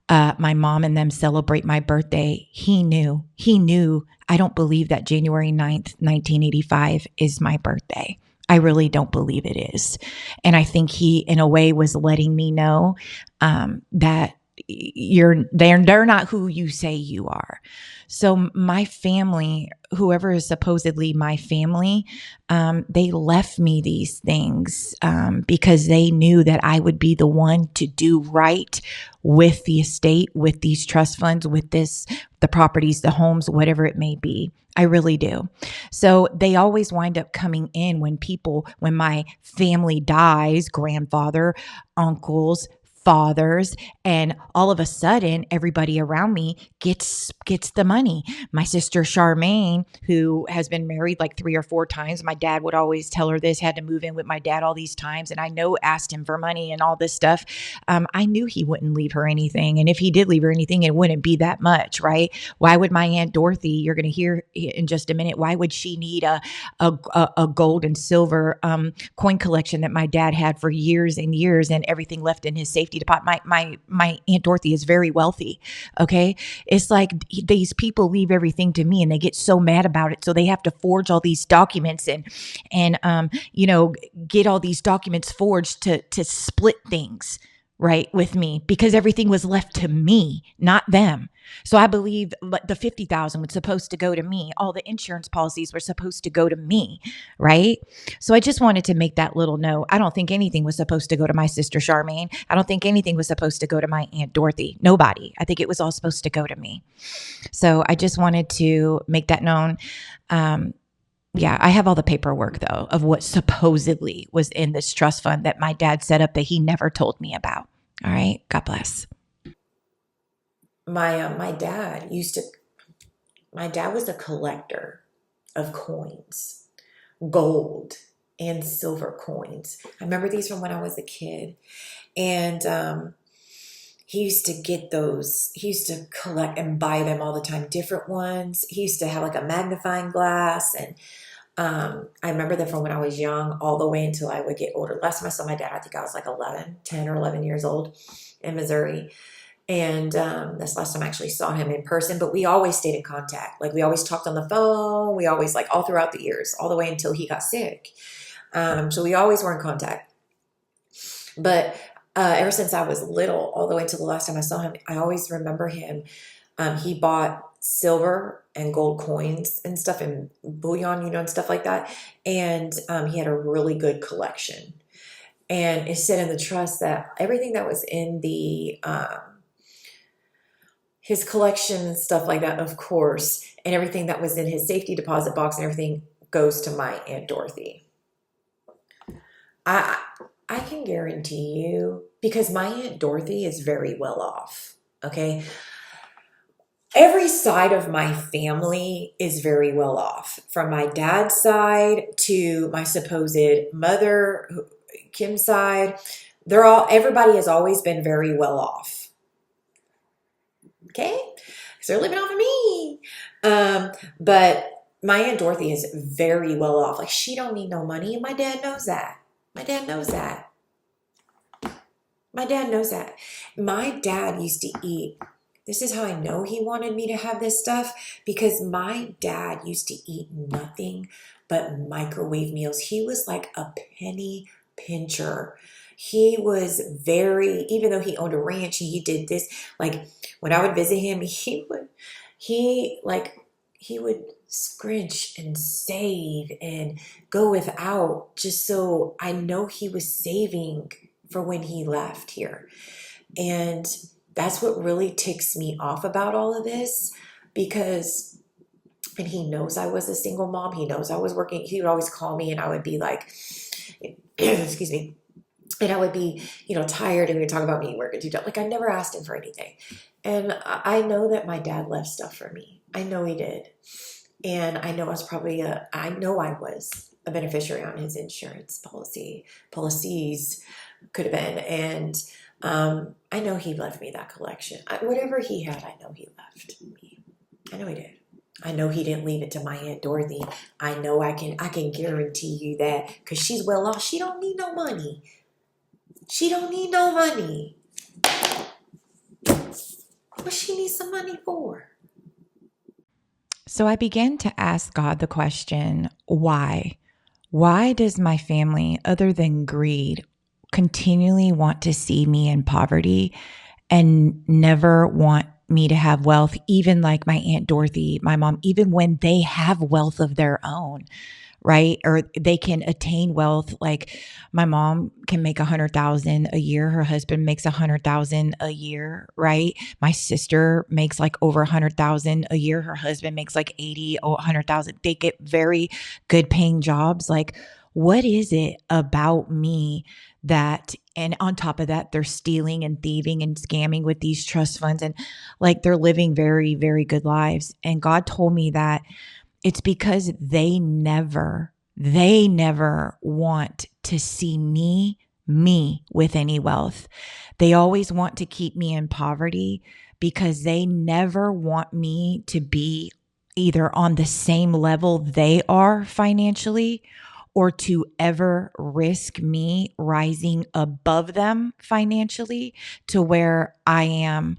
my mom and them celebrate my birthday. He knew. I don't believe that January 9th, 1985 is my birthday. I really don't believe it is. And I think he, in a way, was letting me know that they're not who you say you are. So my family, whoever is supposedly my family, they left me these things because they knew that I would be the one to do right with the estate, with these trust funds, with the properties, the homes, whatever it may be. I really do. So they always wind up coming in when my family dies, grandfather, uncles, fathers, and all of a sudden everybody around me gets the money. My sister Charmaine, who has been married like 3 or 4 times, my dad would always tell her this, had to move in with my dad all these times, and I know asked him for money and all this stuff. I knew he wouldn't leave her anything, and if he did leave her anything, it wouldn't be that much, right? Why would my Aunt Dorothy, you're going to hear in just a minute, why would she need a gold and silver coin collection that my dad had for years and years, and everything left in his safety deposit? My Aunt Dorothy is very wealthy. Okay. It's like these people leave everything to me, and they get so mad about it. So they have to forge all these documents and get all these documents forged to split things, right, with me, because everything was left to me, not them. So I believe the 50,000 was supposed to go to me. All the insurance policies were supposed to go to me, right? So I just wanted to make that little note. I don't think anything was supposed to go to my sister Charmaine. I don't think anything was supposed to go to my Aunt Dorothy. Nobody. I think it was all supposed to go to me. So I just wanted to make that known. Yeah, I have all the paperwork though of what supposedly was in this trust fund that my dad set up that he never told me about. All right. God bless. My dad was a collector of coins, gold and silver coins. I remember these from when I was a kid. And he used to get those. He used to collect and buy them all the time, different ones. He used to have like a magnifying glass. And I remember that from when I was young all the way until I would get older. Last time I saw my dad, I think I was like 10 or 11 years old in Missouri. And that's the last time I actually saw him in person. But we always stayed in contact. Like we always talked on the phone. We always, like, all throughout the years, all the way until he got sick. So we always were in contact. But ever since I was little, all the way until the last time I saw him, I always remember him. He bought silver and gold coins and stuff, and bullion, and stuff like that. And he had a really good collection. And it said in the trust that everything that was in the his collection and stuff like that, of course, and everything that was in his safety deposit box and everything goes to my Aunt Dorothy. I can guarantee you, because my Aunt Dorothy is very well off, okay? Every side of my family is very well off. From my dad's side to my supposed mother, Kim's side, everybody has always been very well off. Okay? Because they're living off of me. But my Aunt Dorothy is very well off. Like, she don't need no money, and my dad knows that. My dad knows that. My dad knows that. My dad used to eat. This is how I know he wanted me to have this stuff, because my dad used to eat nothing but microwave meals. He was like a penny pincher. He was even though he owned a ranch, he did this. Like, when I would visit him, he would scrunch and save and go without, just so I know he was saving for when he left here. And that's what really ticks me off about all of this, because And he knows I was a single mom. He knows I was working. He would always call me and I would be like, excuse me. And I would be, tired, and we would talk about me working too. Like, I never asked him for anything. And I know that my dad left stuff for me. I know he did. And I know I was a beneficiary on his insurance policies could have been. And I know he left me that collection. Whatever he had, I know he left me. I know he did. I know he didn't leave it to my Aunt Dorothy. I know I can guarantee you that, because she's well off. She don't need no money. She don't need no money. What she needs some money for? So I began to ask God the question, why? Why does my family, other than greed, continually want to see me in poverty and never want me to have wealth, even like my Aunt Dorothy, my mom, even when they have wealth of their own, right? Or they can attain wealth. Like my mom can make 100,000 a year. Her husband makes 100,000 a year, right? My sister makes like over 100,000 a year. Her husband makes like 80 or 100,000. They get very good paying jobs. Like, what is it about me that, and on top of that, they're stealing and thieving and scamming with these trust funds, and like they're living very, very good lives. And God told me that it's because they never want to see me with any wealth. They always want to keep me in poverty because they never want me to be either on the same level they are financially, or to ever risk me rising above them financially to where I am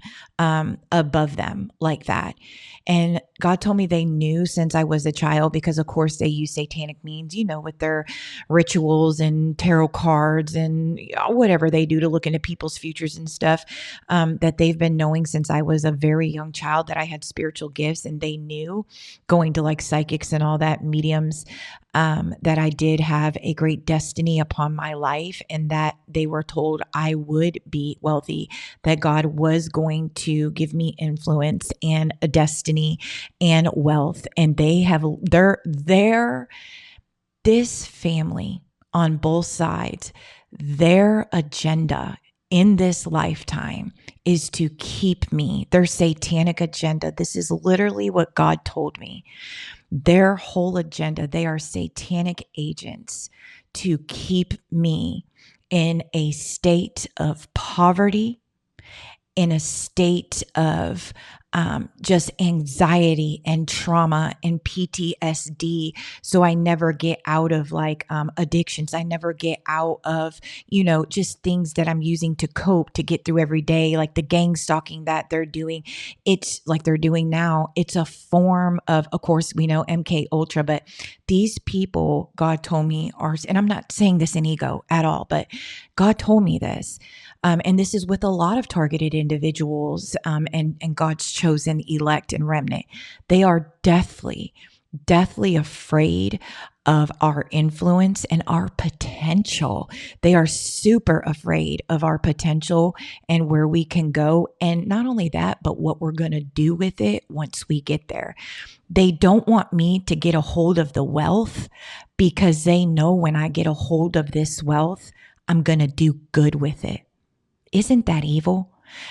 above them like that. And God told me they knew since I was a child, because of course they use satanic means, with their rituals and tarot cards and whatever they do to look into people's futures and stuff, that they've been knowing since I was a very young child that I had spiritual gifts. And they knew, going to like psychics and all that, mediums, that I did have a great destiny upon my life, and that they were told I would be wealthy, that God was going to give me influence and a destiny and wealth. And they have this family on both sides, their agenda in this lifetime is to keep me, their satanic agenda. This is literally what God told me. Their whole agenda, they are satanic agents to keep me in a state of poverty, in a state of just anxiety and trauma and PTSD. So I never get out of like addictions. I never get out of, just things that I'm using to cope, to get through every day, like the gangstalking that they're doing. It's like they're doing now. It's a form of course, we know mkultra, but these people, God told me, are, and I'm not saying this in ego at all, but God told me this. And this is with a lot of targeted individuals and God's chosen elect and remnant. They are deathly afraid of our influence and our potential. They are super afraid of our potential and where we can go. And not only that, but what we're going to do with it once we get there. They don't want me to get a hold of the wealth, because they know when I get a hold of this wealth, I'm going to do good with it. Isn't that evil?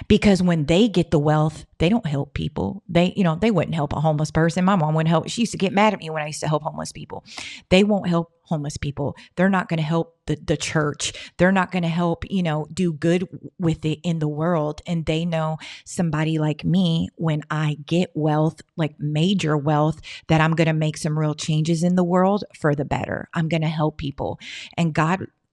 Because when they get the wealth, they don't help people. They wouldn't help a homeless person. My mom wouldn't help. She used to get mad at me when I used to help homeless people. They won't help homeless people. They're not going to help the church. They're not going to help, do good with it in the world. And they know somebody like me, when I get wealth, like major wealth, that I'm going to make some real changes in the world for the better. I'm going to help people. And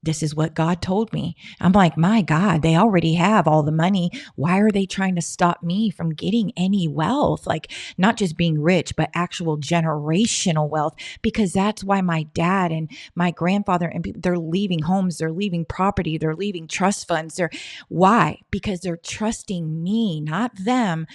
this is what God told me. I'm like, my God, they already have all the money. Why are they trying to stop me from getting any wealth? Like, not just being rich, but actual generational wealth. Because that's why my dad and my grandfather and people, they're leaving homes, they're leaving property, they're leaving trust funds. Why? Because they're trusting me, not them,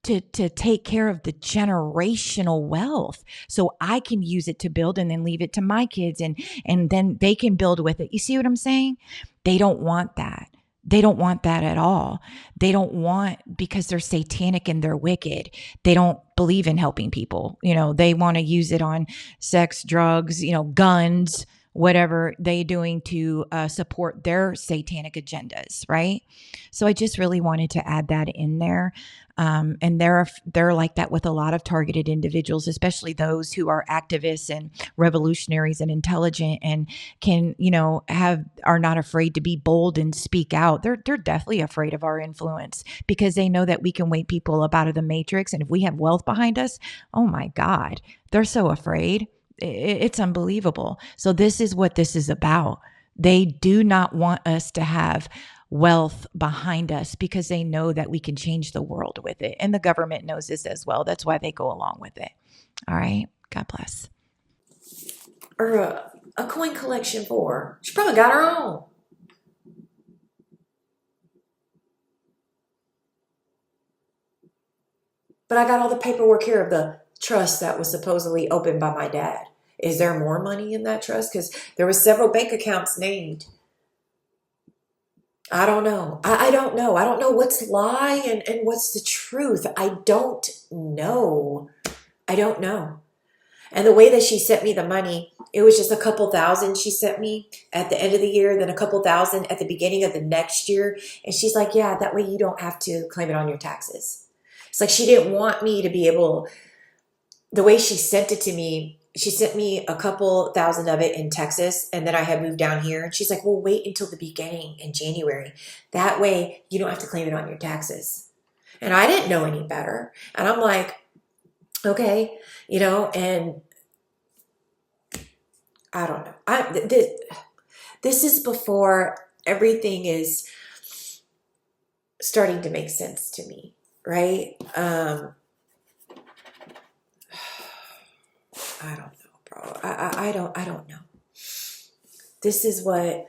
to take care of the generational wealth, so I can use it to build and then leave it to my kids, and then they can build with it. You see what I'm saying? They don't want that. They don't want that at all. They don't want, because they're satanic and they're wicked. They don't believe in helping people. They want to use it on sex, drugs, guns, whatever they doing to support their satanic agendas, right? So I just really wanted to add that in there. And they're like that with a lot of targeted individuals, especially those who are activists and revolutionaries and intelligent and can, are not afraid to be bold and speak out. They're definitely afraid of our influence because they know that we can wake people up out of the matrix. And if we have wealth behind us, oh my God, they're so afraid. It's unbelievable. So this is what this is about. They do not want us to have wealth behind us because they know that we can change the world with it. And the government knows this as well. That's why they go along with it. All right. God bless. Or a coin collection for. She probably got her own. But I got all the paperwork here of the trust that was supposedly opened by my dad. Is there more money in that trust? Because there were several bank accounts named. I don't know. I don't know. I don't know what's lie and what's the truth. I don't know. I don't know. And the way that she sent me the money, it was just a couple thousand she sent me at the end of the year, then a couple thousand at the beginning of the next year. And she's like, yeah, that way you don't have to claim it on your taxes. It's like she didn't want me to be able, the way she sent it to me, she sent me a couple thousand of it in Texas, and then I had moved down here. And she's like, well, wait until the beginning in January. That way you don't have to claim it on your taxes. And I didn't know any better. And I'm like, okay, and I don't know. This is before everything is starting to make sense to me, right? I don't know, bro. I don't know. This is what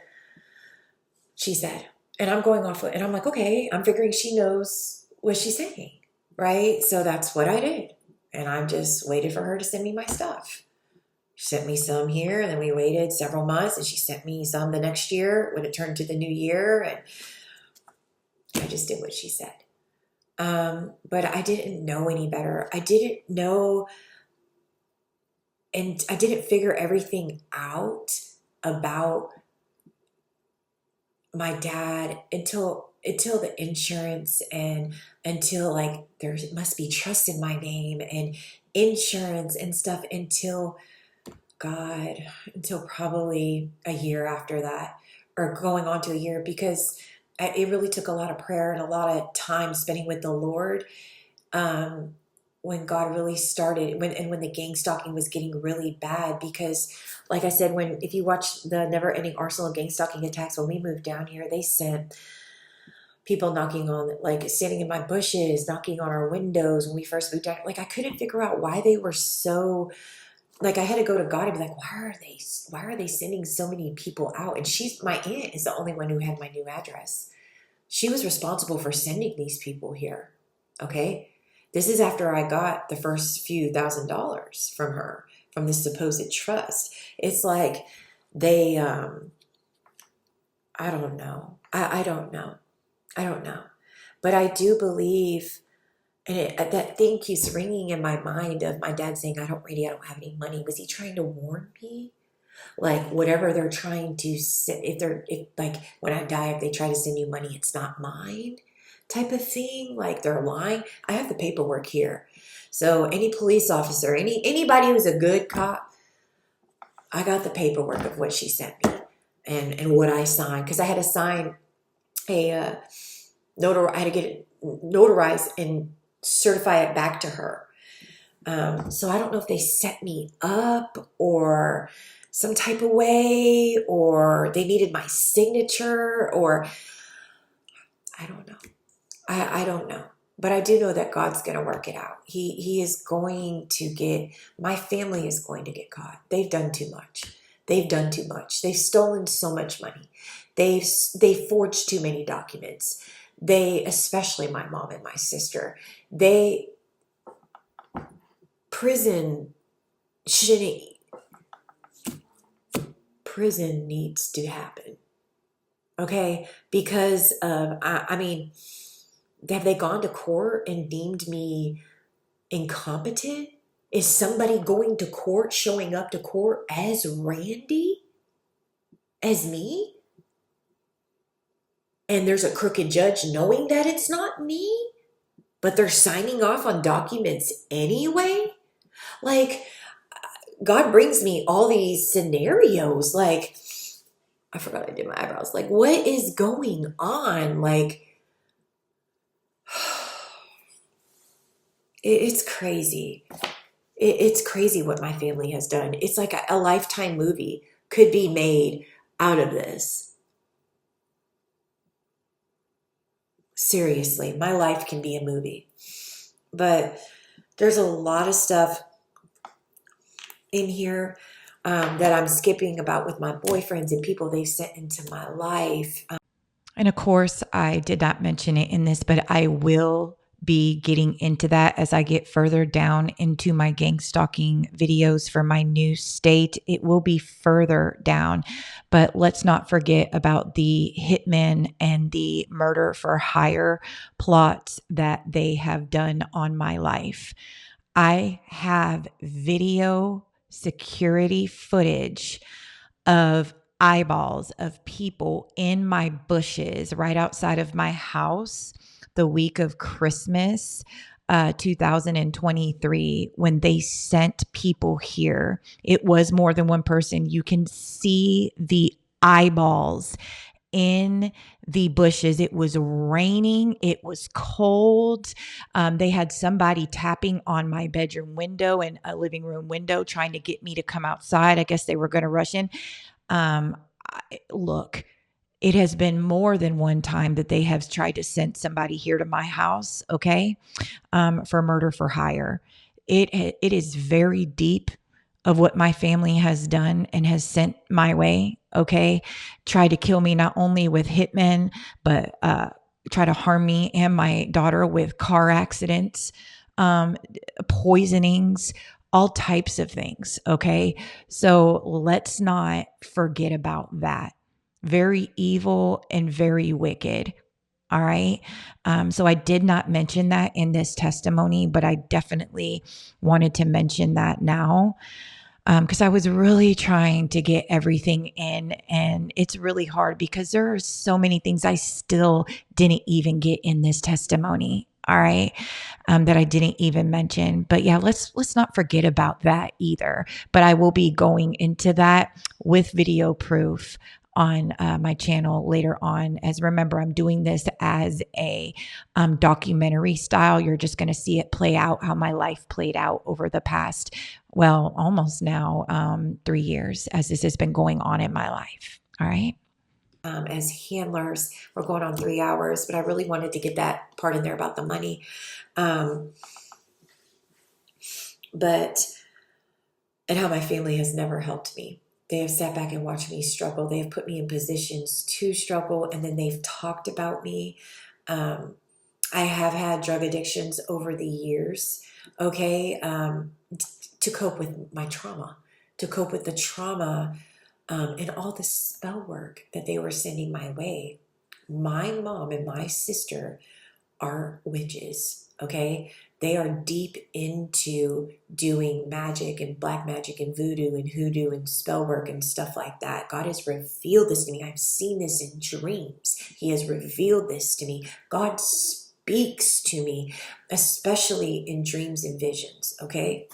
she said. And I'm going off and I'm like, okay, I'm figuring she knows what she's saying, right? So that's what I did. And I just waited for her to send me my stuff. She sent me some here, and then we waited several months, and she sent me some the next year when it turned to the new year, and I just did what she said. But I didn't know any better. I didn't know, and I didn't figure everything out about my dad until the insurance and until like there must be trust in my name and insurance and stuff until probably a year after that, or going on to a year, because it really took a lot of prayer and a lot of time spending with the Lord. When God really started, when the gangstalking was getting really bad, because like I said, if you watch the never ending arsenal of gangstalking attacks, when we moved down here, they sent people knocking on, like standing in my bushes, knocking on our windows when we first moved down. Like I couldn't figure out why they were so, like I had to go to God and be like, why are they sending so many people out? And my aunt is the only one who had my new address. She was responsible for sending these people here. Okay. This is after I got the first few $1,000s from her, from this supposed trust. It's like they, I don't know. I don't know. I don't know. But I do believe, and that thing keeps ringing in my mind of my dad saying, I don't have any money. Was he trying to warn me? Like whatever they're trying to, if like when I die, if they try to send you money, it's not mine type of thing. Like they're lying. I have the paperwork here. So any police officer, anybody who's a good cop, I got the paperwork of what she sent me and what I signed. Cause I had to sign I had to get it notarized and certify it back to her. So I don't know if they set me up or some type of way, or they needed my signature, or I don't know. I don't know. But I do know that God's going to work it out. He is going to my family is going to get caught. They've done too much. They've done too much. They've stolen so much money. They forged too many documents. Especially my mom and my sister, prison needs to happen. Okay, because I mean, have they gone to court and deemed me incompetent? Is somebody going to court, showing up to court as Randy, as me? And there's a crooked judge knowing that it's not me, but they're signing off on documents anyway? Like, God brings me all these scenarios. Like, I forgot I did my eyebrows. Like, what is going on? Like, it's crazy. It's crazy what my family has done. It's like a Lifetime movie could be made out of this. Seriously, my life can be a movie. But there's a lot of stuff in here that I'm skipping about with my boyfriends and people they sent into my life. And of course, I did not mention it in this, but I will be getting into that as I get further down into my gang stalking videos for my new state. It will be further down, but let's not forget about the hitmen and the murder for hire plots that they have done on my life. I have video security footage of eyeballs of people in my bushes right outside of my house the week of Christmas 2023 when they sent people here. It was more than one person. You can see the eyeballs in the bushes. It was raining. It was cold. They had somebody tapping on my bedroom window and a living room window trying to get me to come outside. I guess they were going to rush in. Look, it has been more than one time that they have tried to send somebody here to my house, okay, for murder for hire. It is very deep of what my family has done and has sent my way, okay? Tried to kill me not only with hitmen, but try to harm me and my daughter with car accidents, poisonings, all types of things, okay? So let's not forget about that. Very evil and very wicked. All right. So I did not mention that in this testimony, but I definitely wanted to mention that now because I was really trying to get everything in. And it's really hard because there are so many things I still didn't even get in this testimony. All right. That I didn't even mention. But yeah, let's not forget about that either. But I will be going into that with video proof on my channel later on. As remember, I'm doing this as a documentary style. You're just going to see it play out how my life played out over the past, well, almost now 3 years as this has been going on in my life. All right. As handlers, we're going on 3 hours, but I really wanted to get that part in there about the money. But and how my family has never helped me. They have sat back and watched me struggle. They have put me in positions to struggle, and then they've talked about me. I have had drug addictions over the years, okay, to cope with my trauma, to cope with the trauma and all the spell work that they were sending my way. My mom and my sister are witches, okay? They are deep into doing magic and black magic and voodoo and hoodoo and spell work and stuff like that. God has revealed this to me. I've seen this in dreams. He has revealed this to me. God speaks to me, especially in dreams and visions, okay?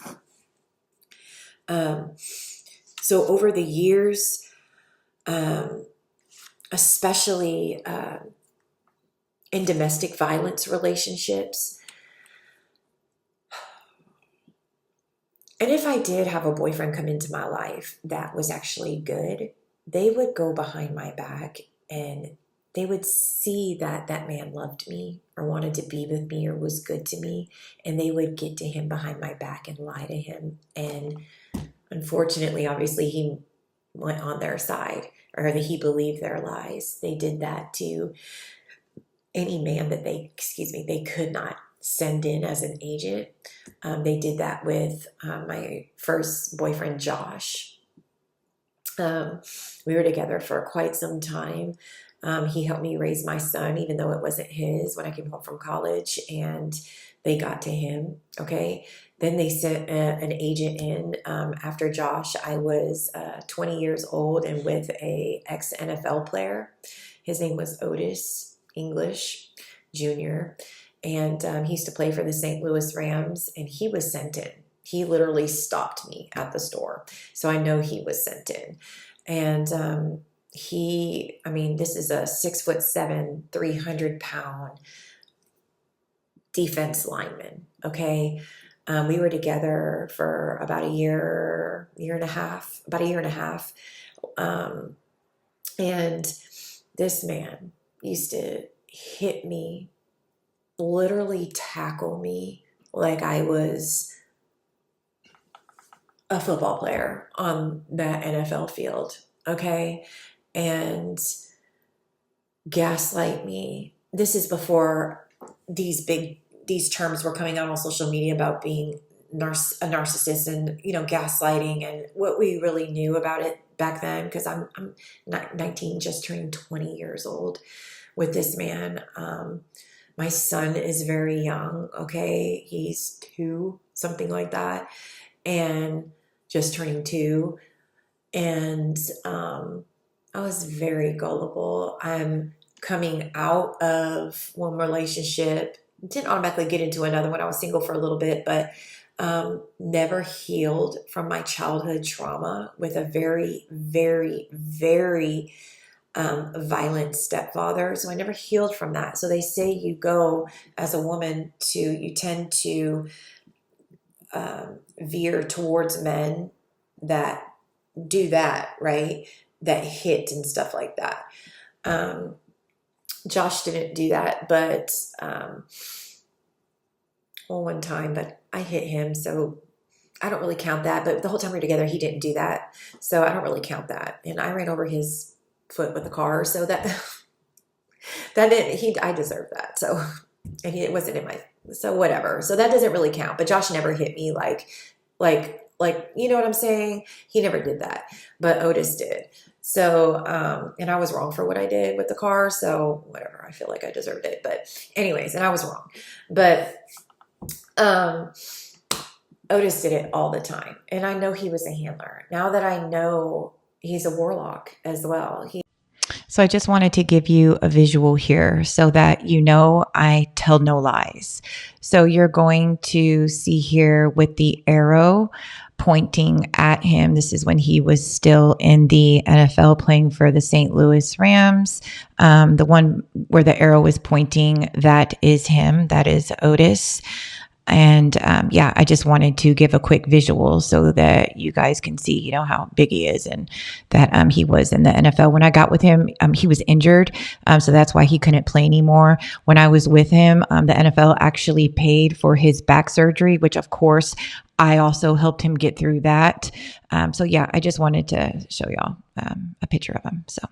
So over the years, especially in domestic violence relationships, and if I did have a boyfriend come into my life that was actually good, they would go behind my back and they would see that that man loved me or wanted to be with me or was good to me, and they would get to him behind my back and lie to him. And unfortunately, obviously, he went on their side, or that he believed their lies. They did that to any man that they could not send in as an agent. They did that with my first boyfriend, Josh. We were together for quite some time. He helped me raise my son, even though it wasn't his, when I came home from college, and they got to him. Okay. Then they sent an agent in after Josh. I was 20 years old and with a ex NFL player. His name was Otis English Jr. And he used to play for the St. Louis Rams, and he was sent in. He literally stopped me at the store. So I know he was sent in. And this is a 6'7", 300-pound defense lineman. Okay. We were together for about a year and a half. And this man used to hit me, literally tackle me like I was a football player on that NFL field. Okay. And gaslight me. This is before these terms were coming out on social media about being a narcissist and, gaslighting, and what we really knew about it back then, because I'm 19, just turning 20 years old with this man. My son is very young. Okay. He's 2, something like that. And just turning 2. And I was very gullible. I'm coming out of one relationship, didn't automatically get into another one. I was single for a little bit, but never healed from my childhood trauma with a very, very, very violent stepfather. So I never healed from that. So they say you go as a woman you tend to veer towards men that do that, right? That hit and stuff like that. Josh didn't do that, but one time, but I hit him, so I don't really count that. But the whole time we were together, he didn't do that, so I don't really count that. And I ran over his foot with the car, so that I deserved that. So, and it wasn't in my, so whatever. So that doesn't really count. But Josh never hit me like, you know what I'm saying? He never did that, but Otis did. So, and I was wrong for what I did with the car. So whatever, I feel like I deserved it, but anyways, and I was wrong, but, Otis did it all the time. And I know he was a handler. Now that I know he's a warlock as well. So I just wanted to give you a visual here so that I tell no lies. So you're going to see here with the arrow pointing at him. This is when he was still in the NFL playing for the St. Louis Rams. The one where the arrow is pointing, that is him. That is Otis. And I just wanted to give a quick visual so that you guys can see, how big he is, and that he was in the NFL. When I got with him, he was injured. So that's why he couldn't play anymore. When I was with him, the NFL actually paid for his back surgery, which of course I also helped him get through that. I just wanted to show y'all a picture of him. So.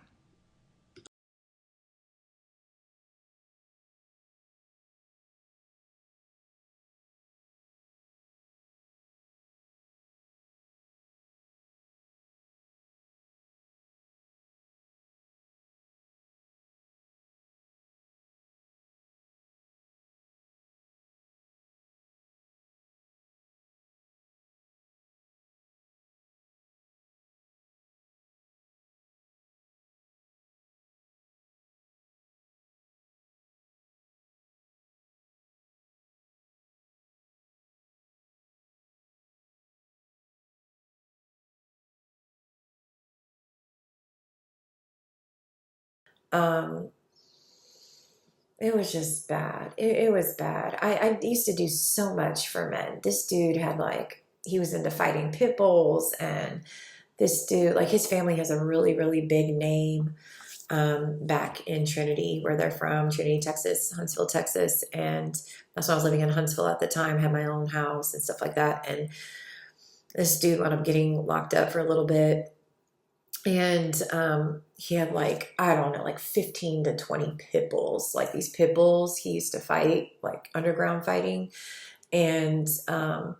It was just bad. It was bad. I used to do so much for men. This dude had he was into fighting pit bulls, and this dude, his family has a really, really big name back in Trinity, where they're from, Trinity, Texas, Huntsville, Texas. And that's when I was living in Huntsville at the time, had my own house and stuff like that. And this dude wound up getting locked up for a little bit. And he had 15 to 20 pit bulls. These pit bulls he used to fight, underground fighting. And I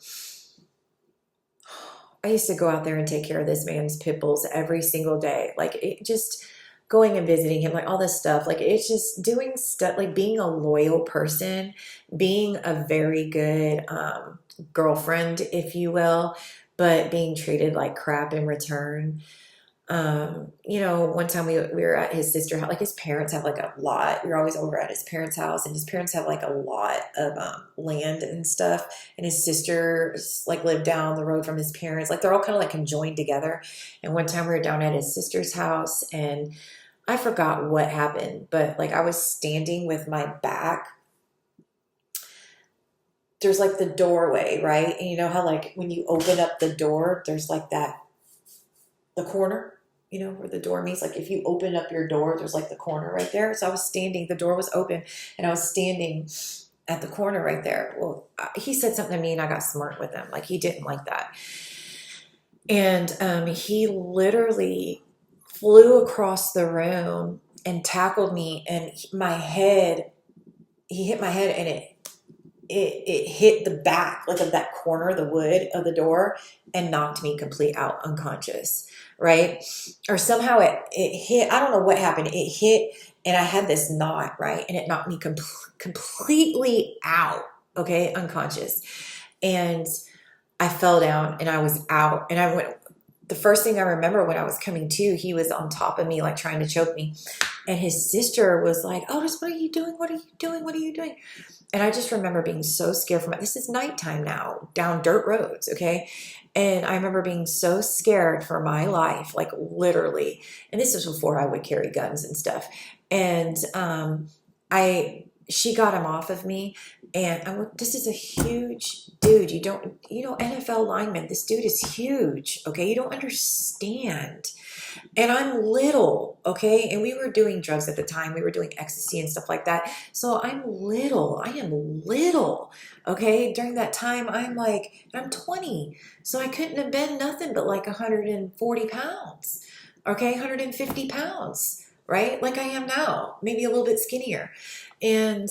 used to go out there and take care of this man's pit bulls every single day. going and visiting him, like all this stuff. Like it's just doing stuff, like being a loyal person, being a very good girlfriend, if you will, but being treated like crap in return. One time we were at his sister's house. Like his parents have like a lot. We were always over at his parents' house, and his parents have like a lot of land and stuff. And his sisters like live down the road from his parents. Like they're all kind of like conjoined together. And one time we were down at his sister's house, and I forgot what happened, but like I was standing with my back. There's like the doorway, right? And you know how like when you open up the door, there's like the corner, where the door meets. Like if you open up your door, there's like the corner right there. So I was standing, the door was open, and I was standing at the corner right there. Well, he said something to me and I got smart with him. Like he didn't like that. And he literally flew across the room and tackled me, and he hit my head, and it hit the back, like of that corner, the wood of the door, and knocked me complete out unconscious, right? Or somehow it hit, I don't know what happened. It hit, and I had this knot, right? And it knocked me completely out, okay, unconscious. And I fell down and I was out, and I went, the first thing I remember when I was coming to, he was on top of me, like trying to choke me. And his sister was like, Otis, what are you doing? What are you doing? What are you doing? And I just remember being so scared this is nighttime now, down dirt roads, okay? And I remember being so scared for my life, like literally. And this was before I would carry guns and stuff. And she got him off of me, and this is a huge dude. NFL lineman, this dude is huge, okay? You don't understand. And I'm little, okay? And we were doing drugs at the time. We were doing ecstasy and stuff like that. So I am little, okay? During that time, I'm 20. So I couldn't have been nothing but like 140 pounds, okay? 150 pounds, right? Like I am now, maybe a little bit skinnier. And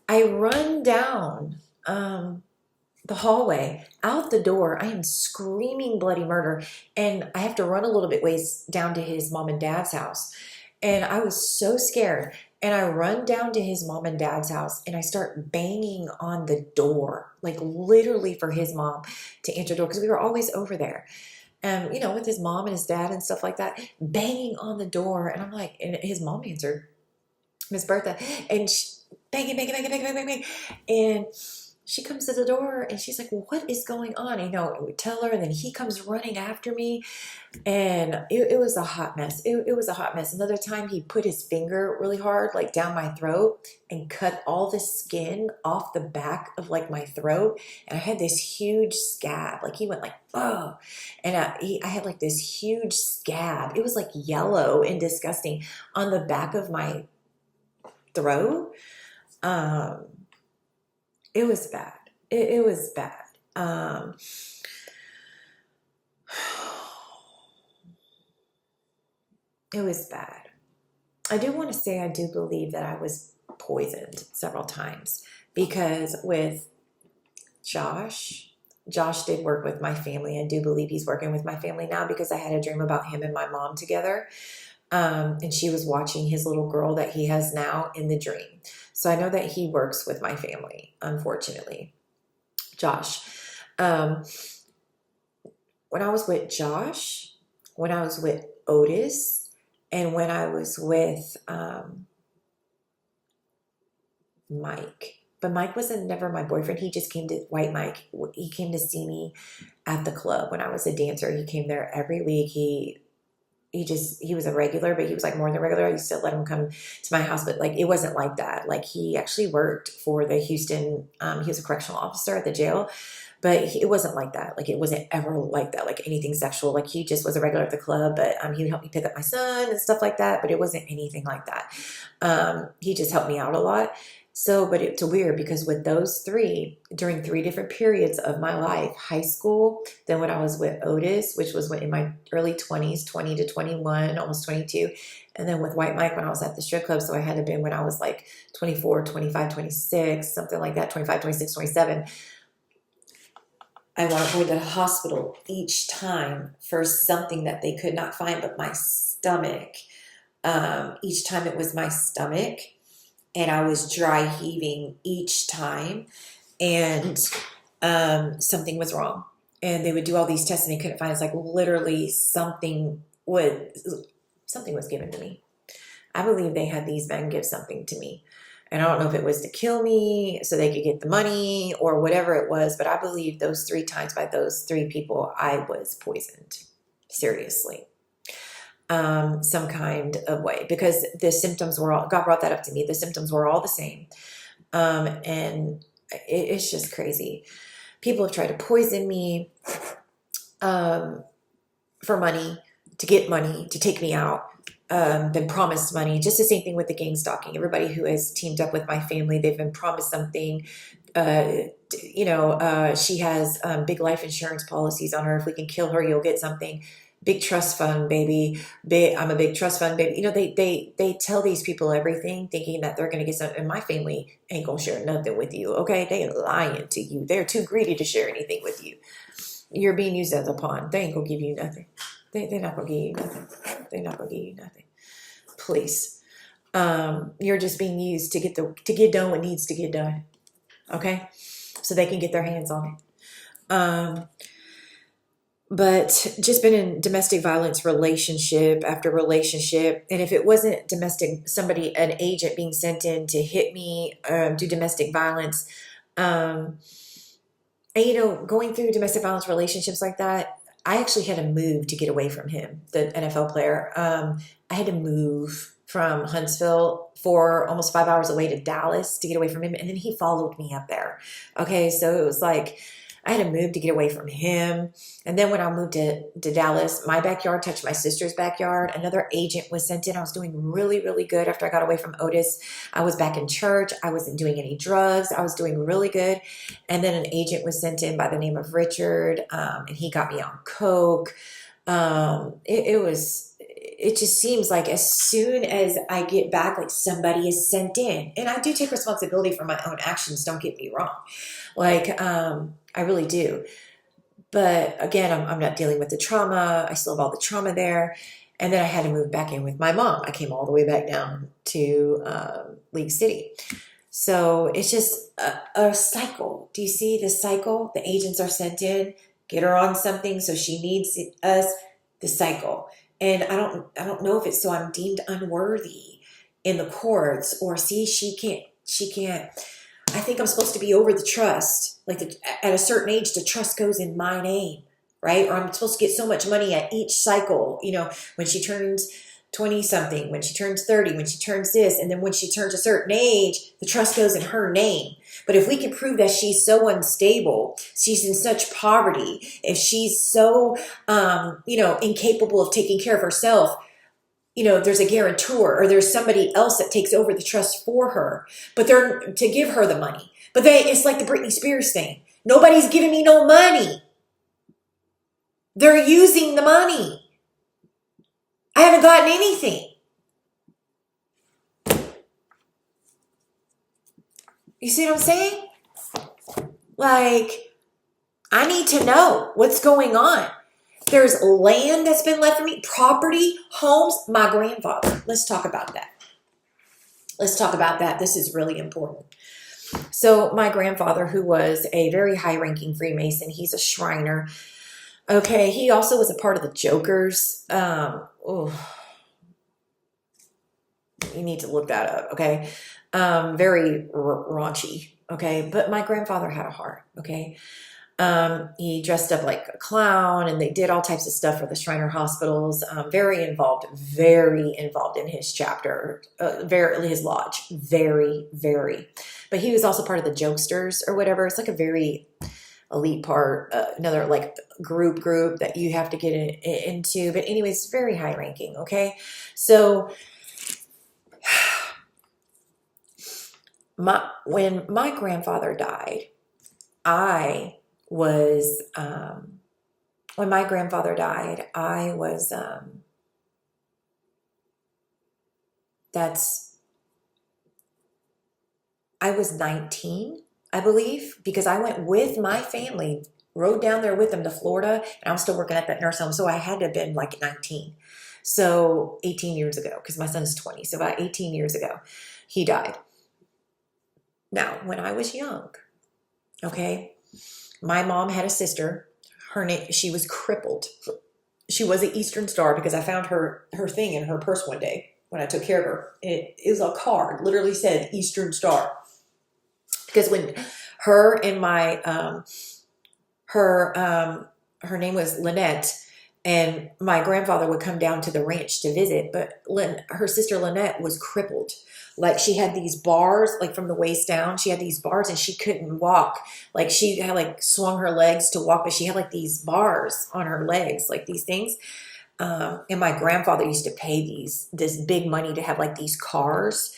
I run down the hallway, out the door. I am screaming bloody murder, and I have to run a little bit ways down to his mom and dad's house. And I was so scared, and I run down to his mom and dad's house, and I start banging on the door, like literally for his mom to answer the door, because we were always over there. With his mom and his dad and stuff like that, banging on the door. And I'm like, and his mom answered, Miss Bertha, and bang. And she comes to the door, and she's like, what is going on? And we tell her, and then he comes running after me, and it was a hot mess. It was a hot mess. Another time, he put his finger really hard, like down my throat, and cut all the skin off the back of like my throat, and I had this huge scab. Like he went like, oh, and I had like this huge scab. It was like yellow and disgusting on the back of my throat. It was bad. It was bad. It was bad. I do want to say I do believe that I was poisoned several times, because with Josh did work with my family. I do believe he's working with my family now, because I had a dream about him and my mom together. And she was watching his little girl that he has now in the dream. So I know that he works with my family, unfortunately. Josh. When I was with Josh, when I was with Otis, and when I was with Mike. But Mike wasn't never my boyfriend. He just came to, White Mike, he came to see me at the club when I was a dancer. He came there every week. He was a regular, but he was like more than regular. I used to let him come to my house, but like it wasn't like that. Like he actually worked for the Houston, he was a correctional officer at the jail, but it wasn't like that. Like it wasn't ever like that, like anything sexual. Like he just was a regular at the club, but he would help me pick up my son and stuff like that, but it wasn't anything like that. He just helped me out a lot. So, but it's weird, because with those three, during 3 different periods of my life, high school, then when I was with Otis, which was in my early 20s, 20 to 21, almost 22, and then with White Mike when I was at the strip club, so I had to have been when I was like 24, 25, 26, something like that, 25, 26, 27. I wound up going to the hospital each time for something that they could not find but my stomach. Each time it was my stomach, and I was dry heaving each time, and something was wrong. And they would do all these tests and they couldn't find it. It's like literally something was given to me. I believe they had these men give something to me. And I don't know if it was to kill me so they could get the money or whatever it was, but I believe those 3 times by those 3 people, I was poisoned. Seriously. Some kind of way, because the symptoms were all, God brought that up to me. The symptoms were all the same. And it's just crazy. People have tried to poison me, for money, to get money, to take me out. Been promised money. Just the same thing with the gangstalking. Everybody who has teamed up with my family, they've been promised something. She has big life insurance policies on her. If we can kill her, you'll get something. Big trust fund, baby. I'm a big trust fund, baby. They tell these people everything, thinking that they're going to get something. And my family ain't going to share nothing with you, okay? They are lying to you. They're too greedy to share anything with you. You're being used as a pawn. They ain't going to give you nothing. They're not going to give you nothing. They're not going to give you nothing. Please. You're just being used to get done what needs to get done, okay? So they can get their hands on it. But just been in domestic violence relationship after relationship. And if it wasn't domestic, an agent being sent in to hit me, do domestic violence, and, going through domestic violence relationships like that, I actually had to move to get away from him, the NFL player. I had to move from Huntsville for almost 5 hours away to Dallas to get away from him. And then he followed me up there. Okay. So it was like, I had to move to get away from him. And then when I moved to Dallas, my backyard touched my sister's backyard. Another agent was sent in. I was doing really, really good after I got away from Otis. I was back in church. I wasn't doing any drugs. I was doing really good. And then an agent was sent in by the name of Richard, and he got me on coke. It just seems like as soon as I get back, like somebody is sent in. And I do take responsibility for my own actions. Don't get me wrong. I really do. But again, I'm not dealing with the trauma. I still have all the trauma there. And then I had to move back in with my mom. I came all the way back down to League City. So it's just a cycle. Do you see the cycle? The agents are sent in, get her on something, so she needs us. The cycle. And I don't know if it's so I'm deemed unworthy in the courts, or she can't. I think I'm supposed to be over the trust. At a certain age, the trust goes in my name, right? Or I'm supposed to get so much money at each cycle, when she turns 20 something, when she turns 30, when she turns this, and then when she turns a certain age, the trust goes in her name. But if we can prove that she's so unstable, she's in such poverty, if she's so, incapable of taking care of herself, there's a guarantor or there's somebody else that takes over the trust for her, but they're to give her the money. But it's like the Britney Spears thing. Nobody's giving me no money. They're using the money. I haven't gotten anything. You see what I'm saying? I need to know what's going on. There's land that's been left for me, property, homes, my grandfather. Let's talk about that. This is really important. So my grandfather, who was a very high-ranking Freemason, he's a Shriner. Okay, he also was a part of the Jokers. You need to look that up, okay? Very raunchy, okay? But my grandfather had a heart, okay? He dressed up like a clown, and they did all types of stuff for the Shriner hospitals. Very involved in his chapter, his lodge. Very, very. But he was also part of the Jokesters or whatever. It's like a very elite part, another group that you have to get into. But anyways, very high ranking. Okay. So when my grandfather died, when my grandfather died, I was 19, I believe, because I went with my family rode down there with him to Florida, and I was still working at that nurse home, so I had to have been like 19. So 18 years ago, because my son's 20. So about 18 years ago, he died. Now, when I was young, okay, my mom had a sister. Her name, she was crippled. She was an Eastern Star because I found her thing in her purse one day when I took care of her. It was a card, literally said Eastern Star. Because when her and my her name was Lynette, and my grandfather would come down to the ranch to visit, but her sister Lynette was crippled. Like she had these bars, like from the waist down, she had these bars and she couldn't walk. Like she had like swung her legs to walk, but she had like these bars on her legs, like these things. And my grandfather used to pay this big money to have like these cars,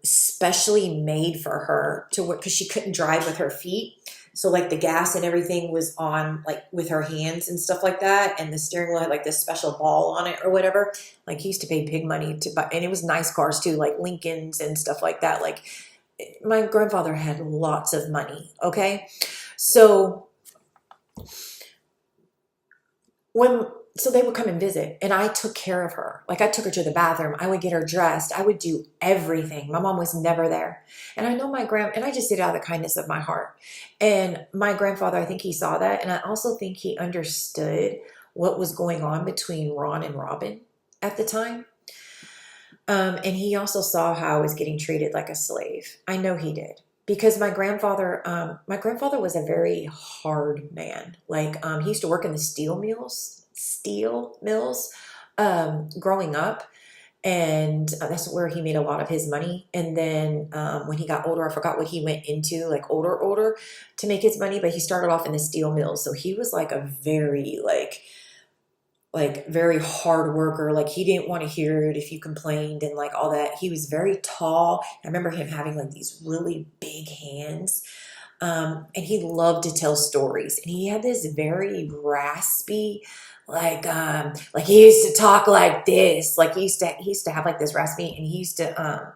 specially made for her to work because she couldn't drive with her feet. So like the gas and everything was on like with her hands and stuff like that. And the steering wheel had like this special ball on it or whatever. Like he used to pay big money to buy, and it was nice cars too, like Lincolns and stuff like that. Like my grandfather had lots of money. Okay. So so they would come and visit, and I took care of her. Like I took her to the bathroom. I would get her dressed. I would do everything. My mom was never there. And I know and I just did it out of the kindness of my heart. And my grandfather, I think he saw that. And I also think he understood what was going on between Ron and Robin at the time. And he also saw how I was getting treated like a slave. I know he did. Because my grandfather was a very hard man. Like he used to work in the steel mills growing up, and that's where he made a lot of his money. And then when he got older, I forgot what he went into, like older to make his money, but he started off in the steel mills. So he was like a very very hard worker. Like he didn't want to hear it if you complained and like all that. He was very tall. I remember him having like these really big hands. And he loved to tell stories, and he had this very raspy, like he used to talk like this. Like he used to have like this raspy, and he used to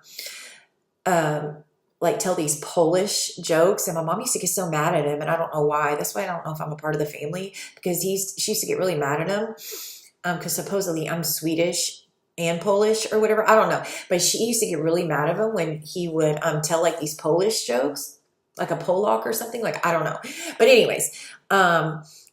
like tell these Polish jokes, and my mom used to get so mad at him, and I don't know why. That's why I don't know if I'm a part of the family, because she used to get really mad at him, because supposedly I'm Swedish and Polish or whatever. I don't know, but she used to get really mad at him when he would tell like these Polish jokes, like a Polak or something. Like I don't know, but anyways,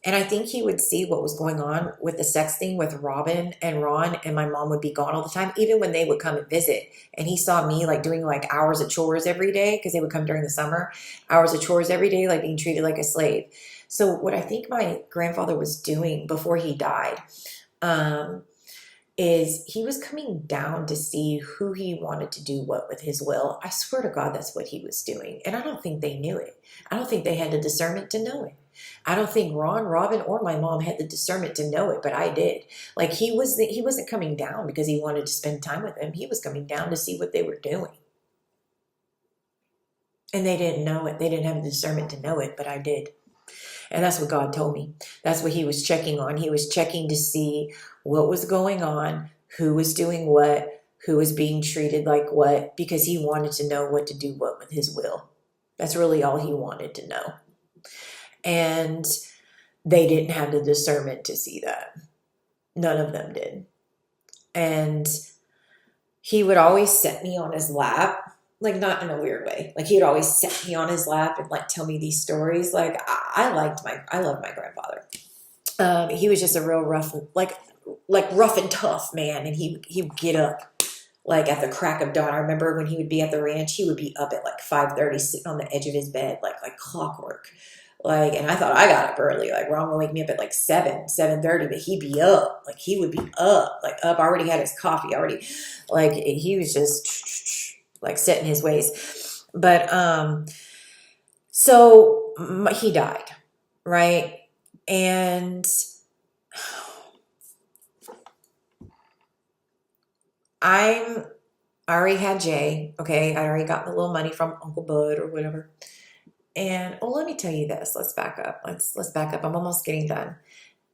and I think he would see what was going on with the sex thing with Robin and Ron, and my mom would be gone all the time, even when they would come and visit. And he saw me like doing like hours of chores every day, because they would come during the summer, hours of chores every day, like being treated like a slave. So what I think my grandfather was doing before he died, is he was coming down to see who he wanted to do what with his will. I swear to God, that's what he was doing. And I don't think they knew it. I don't think they had the discernment to know it. I don't think Ron, Robin, or my mom had the discernment to know it, but I did. Like he wasn't coming down because he wanted to spend time with them. He was coming down to see what they were doing. And they didn't know it. They didn't have the discernment to know it, but I did. And that's what God told me. That's what he was checking on. He was checking to see what was going on, who was doing what, who was being treated like what, because he wanted to know what to do what with his will. That's really all he wanted to know. And they didn't have the discernment to see that. None of them did. And he would always set me on his lap, like not in a weird way. Like he would always set me on his lap and like tell me these stories. Like I loved my grandfather. He was just a real rough, like rough and tough man. And he would get up like at the crack of dawn. I remember when he would be at the ranch, he would be up at like 5:30, sitting on the edge of his bed, like clockwork. Like, and I thought I got up early. Like, Ron would wake me up at like 7:30, but he'd be up. Like, he would be up. I already had his coffee already. Like, he was just like set in his ways. But, so he died, right? And I already had Jay, okay? I already got the little money from Uncle Bud or whatever. And let me tell you this. Let's back up. Let's back up. I'm almost getting done.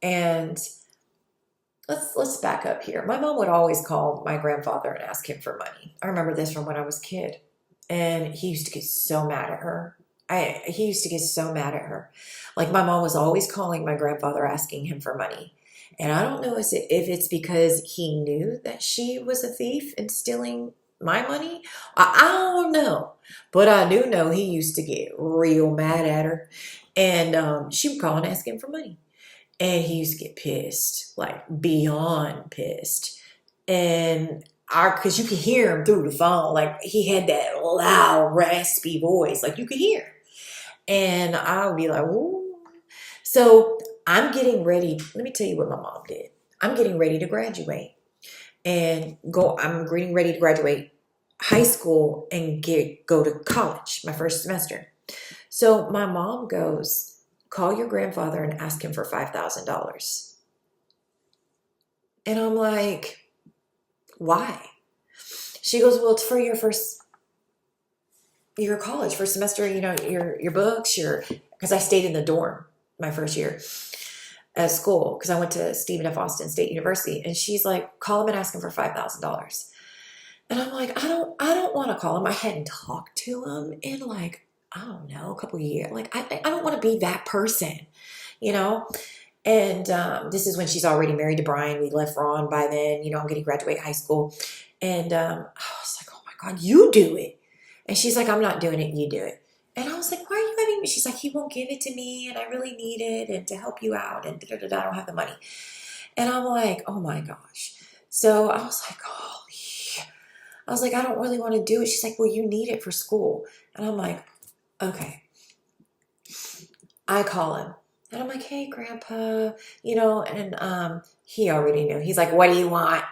And let's back up here. My mom would always call my grandfather and ask him for money. I remember this from when I was a kid. And he used to get so mad at her. he used to get so mad at her. Like my mom was always calling my grandfather asking him for money. And I don't know if it's because he knew that she was a thief and stealing my money. I don't know. But I do know he used to get real mad at her. And she would call and ask him for money. And he used to get pissed, like beyond pissed. And because you could hear him through the phone. Like he had that loud, raspy voice. Like you could hear. And I would be like, ooh. So I'm getting ready. Let me tell you what my mom did. I'm getting ready to graduate I'm getting ready to graduate high school and go to college, my first semester. So my mom goes, call your grandfather and ask him for $5,000. And I'm like, why? She goes, well, it's for your first year of college, first semester, your books, because I stayed in the dorm my first year at school because I went to Stephen F. Austin State University. And she's like, call him and ask him for $5,000. And I'm like, I don't want to call him. I hadn't talked to him in like, I don't know, a couple of years. Like, I don't want to be that person, you know? And this is when she's already married to Brian. We left Ron by then, I'm getting graduate high school. And I was like, oh my God, you do it. And she's like, I'm not doing it, you do it. And I was like, why are you having me? She's like, he won't give it to me and I really need it and to help you out and I don't have the money. And I'm like, oh my gosh. So I was like, oh, yeah. I was like, I don't really want to do it. She's like, well, you need it for school. And I'm like, okay. I call him. And I'm like, hey, Grandpa, and he already knew. He's like, what do you want?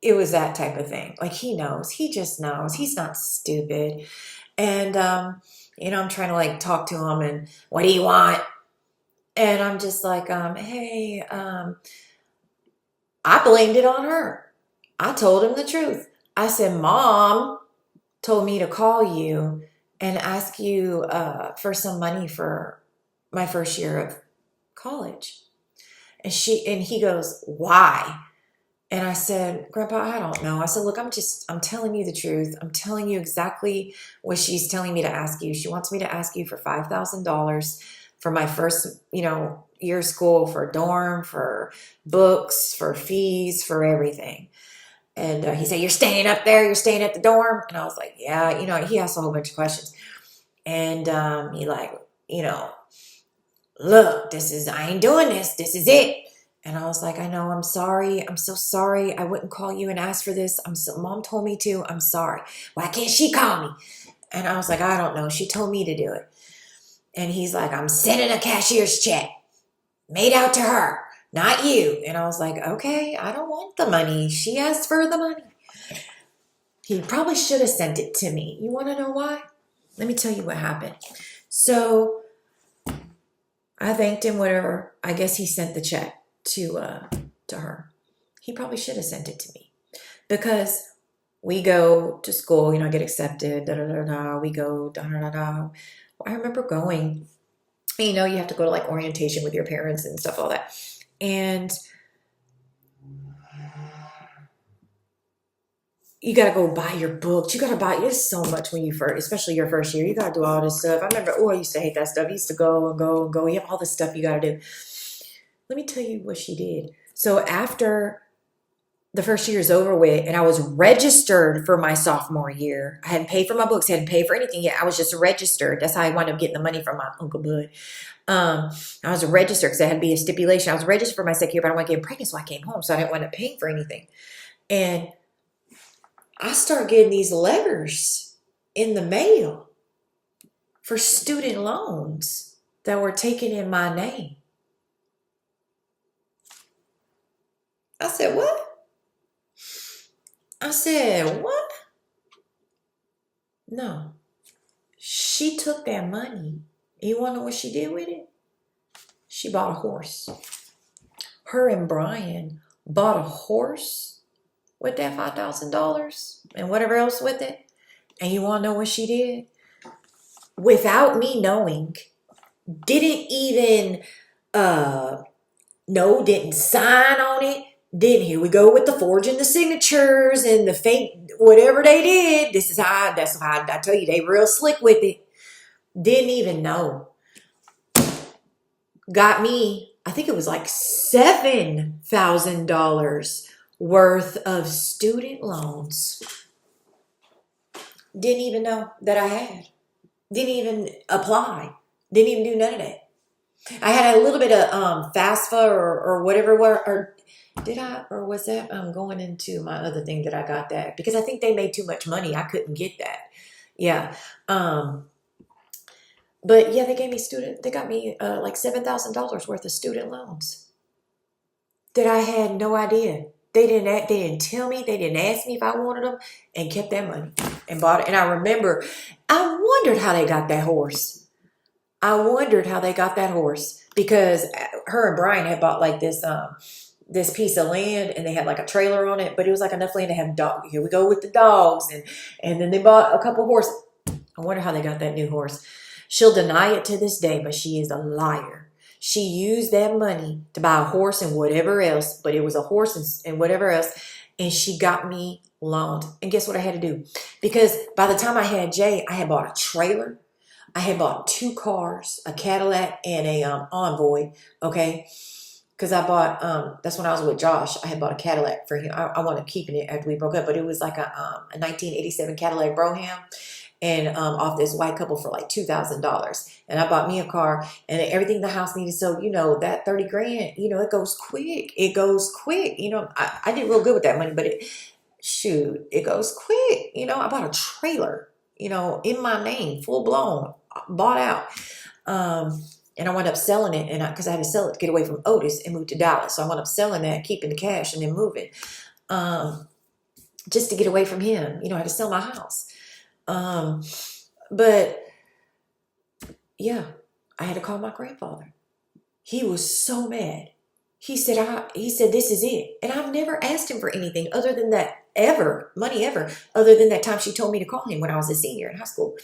It was that type of thing. Like he knows. He just knows. He's not stupid. And, I'm trying to like talk to him and what do you want? And I'm just like, hey, I blamed it on her. I told him the truth. I said, Mom told me to call you and ask you for some money for my first year of college. And he goes, why? And I said, Grandpa, I don't know. I said, look, I'm telling you the truth. I'm telling you exactly what she's telling me to ask you. She wants me to ask you for $5,000 for my first, year of school, for dorm, for books, for fees, for everything. And he said, you're staying up there? You're staying at the dorm? And I was like, yeah. He asked a whole bunch of questions. And he like, look, I ain't doing this. This is it. And I was like, I know, I'm sorry. I'm so sorry. I wouldn't call you and ask for this. Mom told me to. I'm sorry. Why can't she call me? And I was like, I don't know. She told me to do it. And he's like, I'm sending a cashier's check made out to her, not you. And I was like, okay, I don't want the money. She asked for the money. He probably should have sent it to me. You want to know why? Let me tell you what happened. So I thanked him, whatever. I guess he sent the check to her. He probably should have sent it to me because we go to school, get accepted, we go, I remember going, you have to go to like orientation with your parents and stuff, all that. And you got to go buy your books. You got to buy, there's so much when you first, especially your first year, you got to do all this stuff. I remember, I used to hate that stuff. I used to go and go and go. You have all this stuff you got to do. Let me tell you what she did. So after the first year is over with and I was registered for my sophomore year, I hadn't paid for my books, hadn't paid for anything yet. I was just registered. That's how I wound up getting the money from my Uncle Bud. I was registered because there had to be a stipulation. I was registered for my second year, but I wasn't getting pregnant, so I came home. So I didn't wind up paying for anything. And I started getting these letters in the mail for student loans that were taken in my name. I said, what? I said, what? No. She took that money. You want to know what she did with it? She bought a horse. Her and Brian bought a horse with that $5,000 and whatever else with it. And you want to know what she did? Without me knowing, didn't even, didn't sign on it, Then here we go with the forging the signatures and the fake whatever they did. That's how I tell you, they real slick with it. Didn't even know. Got me, I think it was like $7,000 worth of student loans. Didn't even know that I had. Didn't even apply. Didn't even do none of that. I had a little bit of FAFSA or whatever, or did I, or was that going into my other thing that I got that? Because I think they made too much money. I couldn't get that. Yeah. But yeah, they got me like $7,000 worth of student loans that I had no idea. They didn't tell me, they didn't ask me if I wanted them, and kept that money and bought it. And I wondered how they got that horse. Because her and Brian had bought like this piece of land, and they had like a trailer on it, but it was like enough land to have dogs. Here we go with the dogs, and then they bought a couple horses. I wonder how they got that new horse. She'll deny it to this day, but she is a liar. She used that money to buy a horse and whatever else, but it was a horse and whatever else, and she got me loaned. And guess what I had to do? Because by the time I had Jay, I had bought a trailer. I had bought 2 cars, a Cadillac and a Envoy, okay? Because I bought, that's when I was with Josh. I had bought a Cadillac for him. I wound up keeping it after we broke up, but it was like a 1987 Cadillac Brougham, and off this white couple for like $2,000. And I bought me a car, and everything the house needed. So, that 30 grand, it goes quick. I did real good with that money, but it goes quick. I bought a trailer, in my name, full blown, bought out. And I wound up selling it, and because I had to sell it to get away from Otis and move to Dallas. So I wound up selling that, keeping the cash, and then moving, just to get away from him. I had to sell my house. But yeah, I had to call my grandfather. He was so mad. He said, this is it. And I've never asked him for anything other than that money ever, other than that time she told me to call him when I was a senior in high school,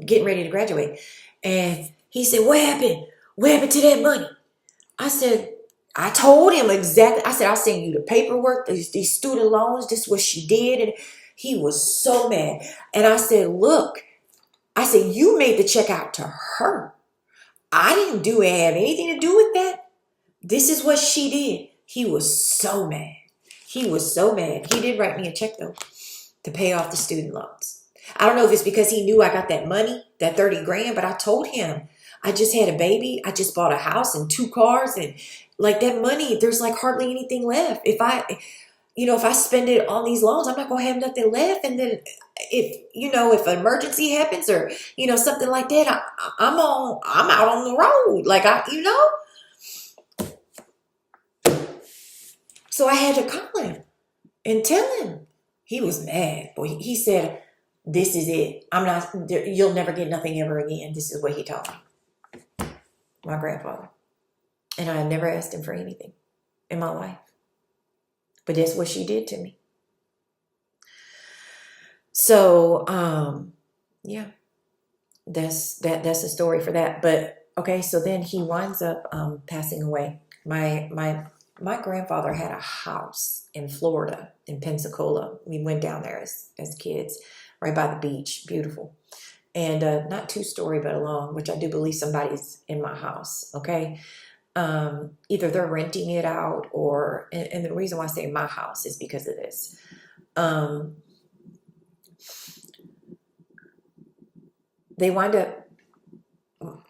getting ready to graduate. And he said, what happened? What happened to that money? I told him exactly. I said, I'll send you the paperwork, these student loans. This is what she did. And he was so mad. And I said, look, you made the check out to her. I didn't have anything to do with that. This is what she did. He was so mad. He did write me a check, though, to pay off the student loans. I don't know if it's because he knew I got that money, that 30 grand, but I told him I just had a baby. I just bought a house and 2 cars, and like that money, there's like hardly anything left. If I spend it on these loans, I'm not going to have nothing left. And then if an emergency happens or, something like that, I'm out on the road. Like So I had to call him and tell him. He was mad. Boy, he said, this is it. You'll never get nothing ever again. This is what he told me. My grandfather. And I had never asked him for anything in my life. But that's what she did to me. So, yeah, that's a story for that. But okay, so then he winds up passing away. My grandfather had a house in Florida, in Pensacola. We went down there as kids, right by the beach, beautiful, and not 2-story, but a long, which I do believe somebody's in my house. Okay. Either they're renting it out and the reason why I say my house is because of this. They wind up,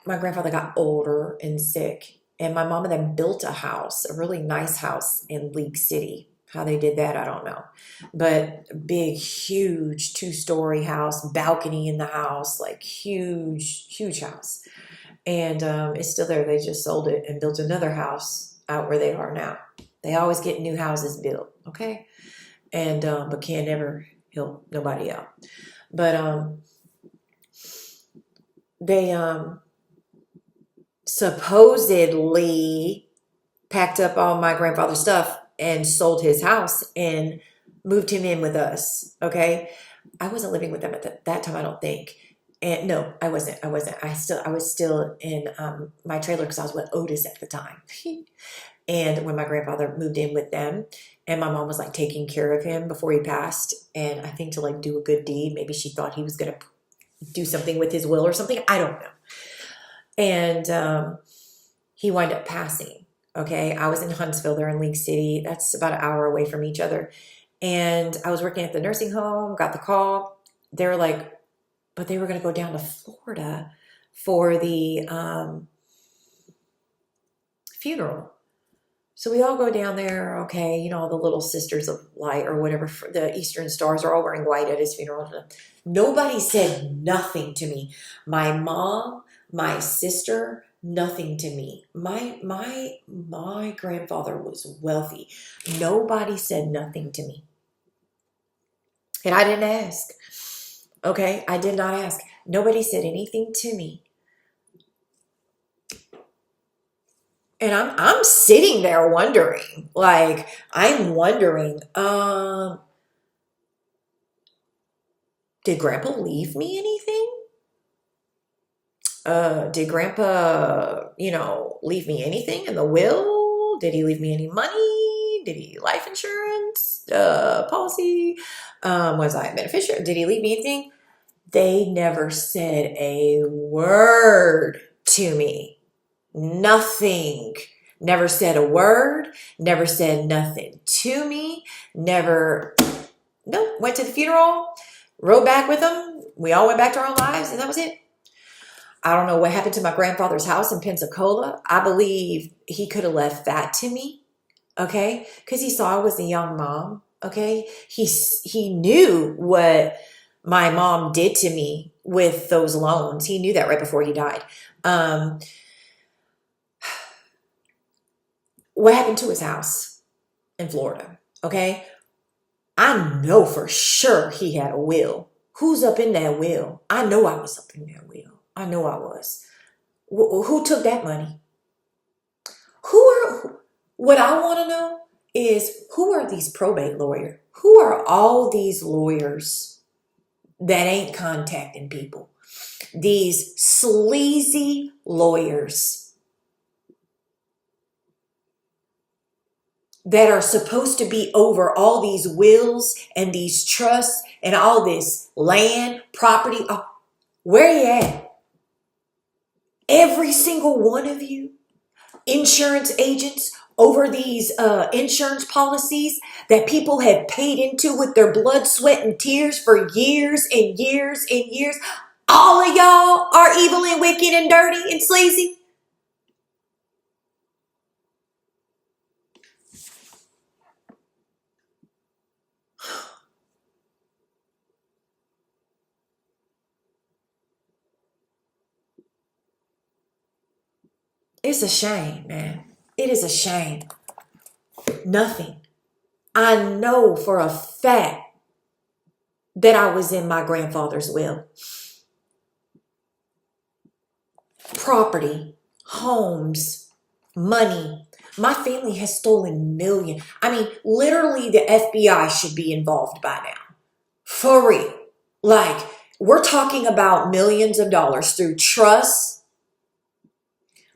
my grandfather got older and sick, and my mom and them built a house, a really nice house in League City. How they did that, I don't know. But big, huge 2-story house, balcony in the house, like huge, huge house. And it's still there. They just sold it and built another house out where they are now. They always get new houses built, okay? And but can't ever help nobody out. But they supposedly packed up all my grandfather's stuff and sold his house and moved him in with us, okay? I wasn't living with them at that time, I don't think. And no, I wasn't. I was still in my trailer because I was with Otis at the time. And when my grandfather moved in with them, and my mom was like taking care of him before he passed, and I think to like do a good deed, maybe she thought he was going to do something with his will or something. I don't know. And he wound up passing. Okay. I was in Huntsville. They're in League City. That's about an hour away from each other. And I was working at the nursing home, got the call. They were like, but they were going to go down to Florida for the funeral. So we all go down there. Okay. You know, all the little sisters of light or whatever, the Eastern Stars are all wearing white at his funeral. Nobody said nothing to me. My mom, my sister, nothing to me. My grandfather was wealthy. Nobody said nothing to me. And I didn't ask. Okay, I did not ask. Nobody said anything to me. And I'm sitting there wondering, like, I'm wondering, did Grandpa leave me anything? Did Grandpa, leave me anything in the will? Did he leave me any money? Did he life insurance policy? Was I a beneficiary? Did he leave me anything? They never said a word to me. Nothing. Never said a word. Never said nothing to me. Never. Nope. Went to the funeral. Rode back with them. We all went back to our lives, and that was it. I don't know what happened to my grandfather's house in Pensacola. I believe he could have left that to me, okay? Because he saw I was a young mom, okay? He knew what my mom did to me with those loans. He knew that right before he died. What happened to his house in Florida, okay? I know for sure he had a will. Who's up in that will? I know I was up in that will. I know I was. Who took that money? What I want to know is, who are these probate lawyers? Who are all these lawyers that ain't contacting people? These sleazy lawyers that are supposed to be over all these wills and these trusts and all this land, property. Where you at? Every single one of you, insurance agents over these insurance policies that people have paid into with their blood, sweat, and tears for years and years and years. All of y'all are evil and wicked and dirty and sleazy. It's a shame, man. It is a shame. Nothing. I know for a fact that I was in my grandfather's will. Property, homes, money. My family has stolen millions. I mean, literally the FBI should be involved by now. For real. Like, we're talking about millions of dollars through trusts,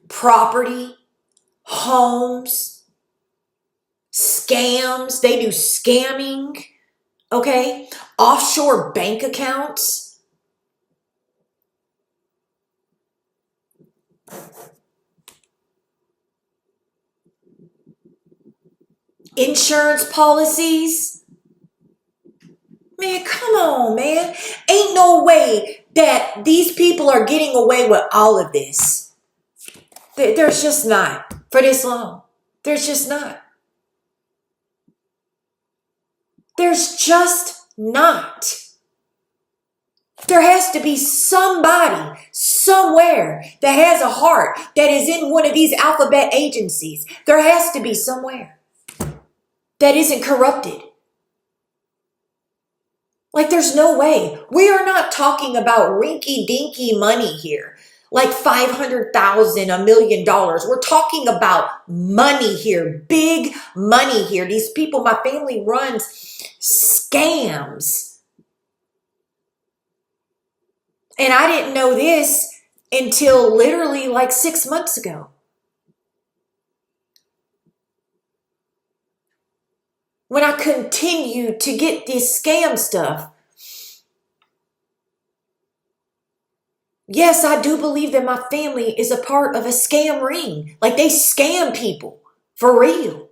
property, homes, scams. They do scamming, okay? Offshore bank accounts. Insurance policies. Man, come on, man. Ain't no way that these people are getting away with all of this. There's just not. For this long. There's just not. There's just not. There has to be somebody somewhere that has a heart that is in one of these alphabet agencies. There has to be somewhere that isn't corrupted. Like, there's no way. We are not talking about rinky-dinky money here. Like $500,000, $1 million. We're talking about money here. Big money here. These people, my family runs scams. And I didn't know this until literally like 6 months ago. when I continue to get this scam stuff. Yes, I do believe that my family is a part of a scam ring. Like, they scam people for real.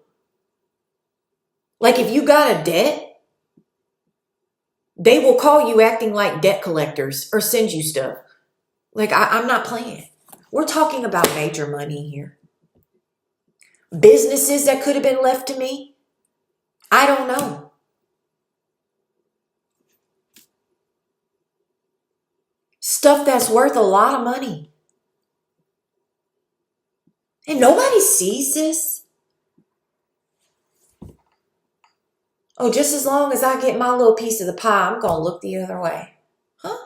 Like, if you got a debt, they will call you acting like debt collectors or send you stuff. Like, I'm not playing. We're talking about major money here. Businesses that could have been left to me, I don't know. Stuff that's worth a lot of money. And nobody sees this. Oh, just as long as I get my little piece of the pie, I'm going to look the other way. Huh?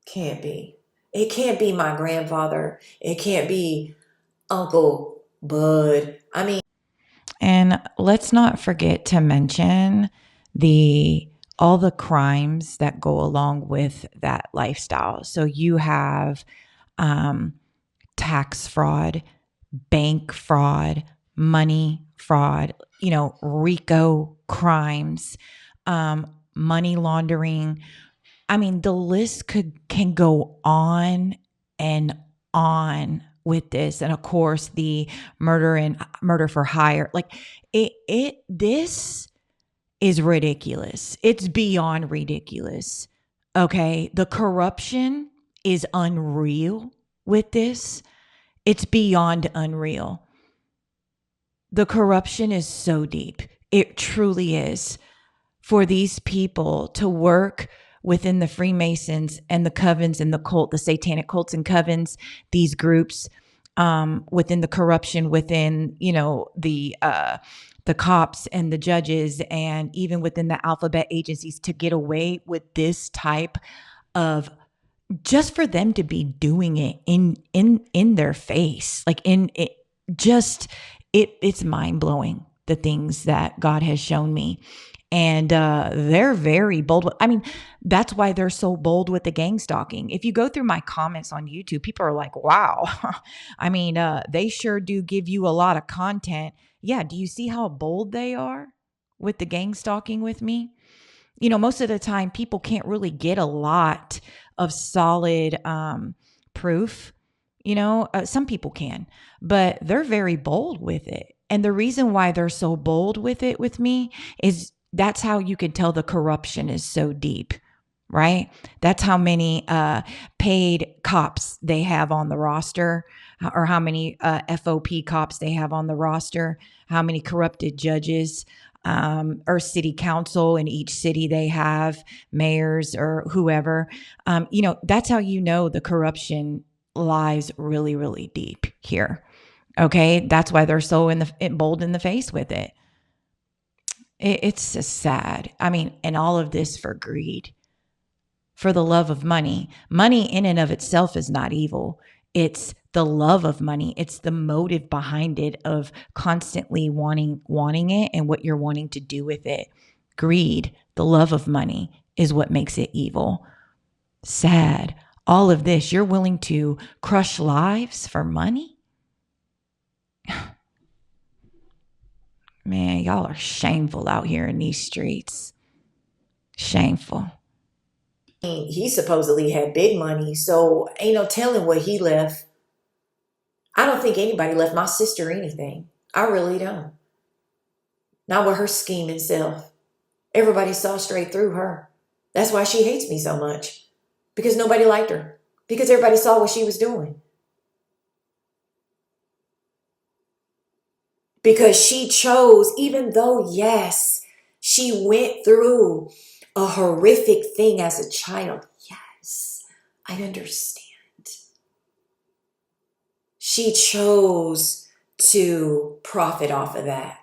Can't be. It can't be my grandfather. It can't be Uncle Bud. I mean, And let's not forget to mention the all the crimes that go along with that lifestyle. So you have tax fraud, bank fraud, money fraud, RICO crimes, money laundering. I mean, the list can go on and on with this. And of course, the murder for hire. Like this is ridiculous. It's beyond ridiculous. Okay. The corruption is unreal with this. It's beyond unreal. The corruption is so deep. It truly is. For these people to work within the Freemasons and the covens and the cult, the satanic cults and covens, these groups, within the corruption, within, the cops and the judges, and even within the alphabet agencies, to get away with this type of, just for them to be doing it in their face, like it's mind blowing, the things that God has shown me. And they're very bold. I mean, that's why they're so bold with the gang stalking. If you go through my comments on YouTube, people are like, wow. I mean, they sure do give you a lot of content. Yeah. Do you see how bold they are with the gang stalking with me? Most of the time people can't really get a lot of solid proof. Some people can, but they're very bold with it. And the reason why they're so bold with it with me is that's how you can tell the corruption is so deep, right? That's how many paid cops they have on the roster, or how many FOP cops they have on the roster, how many corrupted judges, or city council in each city they have, mayors or whoever. That's how the corruption lies really, really deep here. Okay, that's why they're so bold in the face with it. It's just sad. I mean, and all of this for greed, for the love of money. Money in and of itself is not evil. It's the love of money. It's the motive behind it, of constantly wanting it and what you're wanting to do with it. Greed, the love of money, is what makes it evil. Sad. All of this, you're willing to crush lives for money? Man, y'all are shameful out here in these streets. Shameful. he supposedly had big money, so ain't no telling what he left. I don't think anybody left my sister anything. I really don't. Not with her scheming self. Everybody saw straight through her. That's why she hates me so much. Because nobody liked her. Because everybody saw what she was doing. Because she chose, even though, yes, she went through a horrific thing as a child. Yes, I understand. She chose to profit off of that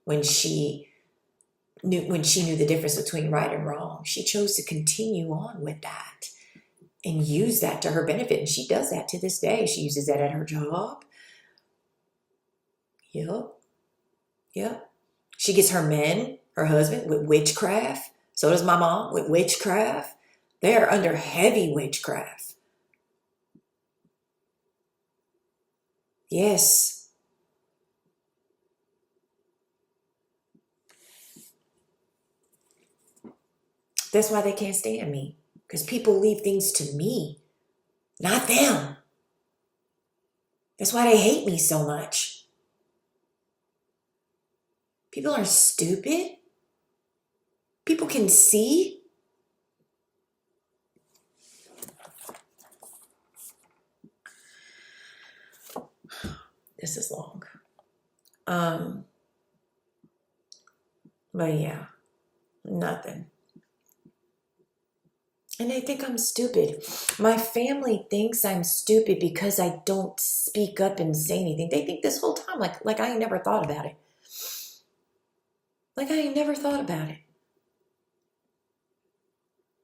when she knew the difference between right and wrong. She chose to continue on with that and use that to her benefit. And she does that to this day. She uses that at her job. Yep. She gets her men, her husband, with witchcraft. So does my mom, with witchcraft. They are under heavy witchcraft. Yes. That's why they can't stand me. Because people leave things to me, not them. That's why they hate me so much. People are stupid. People can see. This is long. But yeah, nothing. And they think I'm stupid. My family thinks I'm stupid because I don't speak up and say anything. They think this whole time like I ain't never thought about it. Like I ain't never thought about it.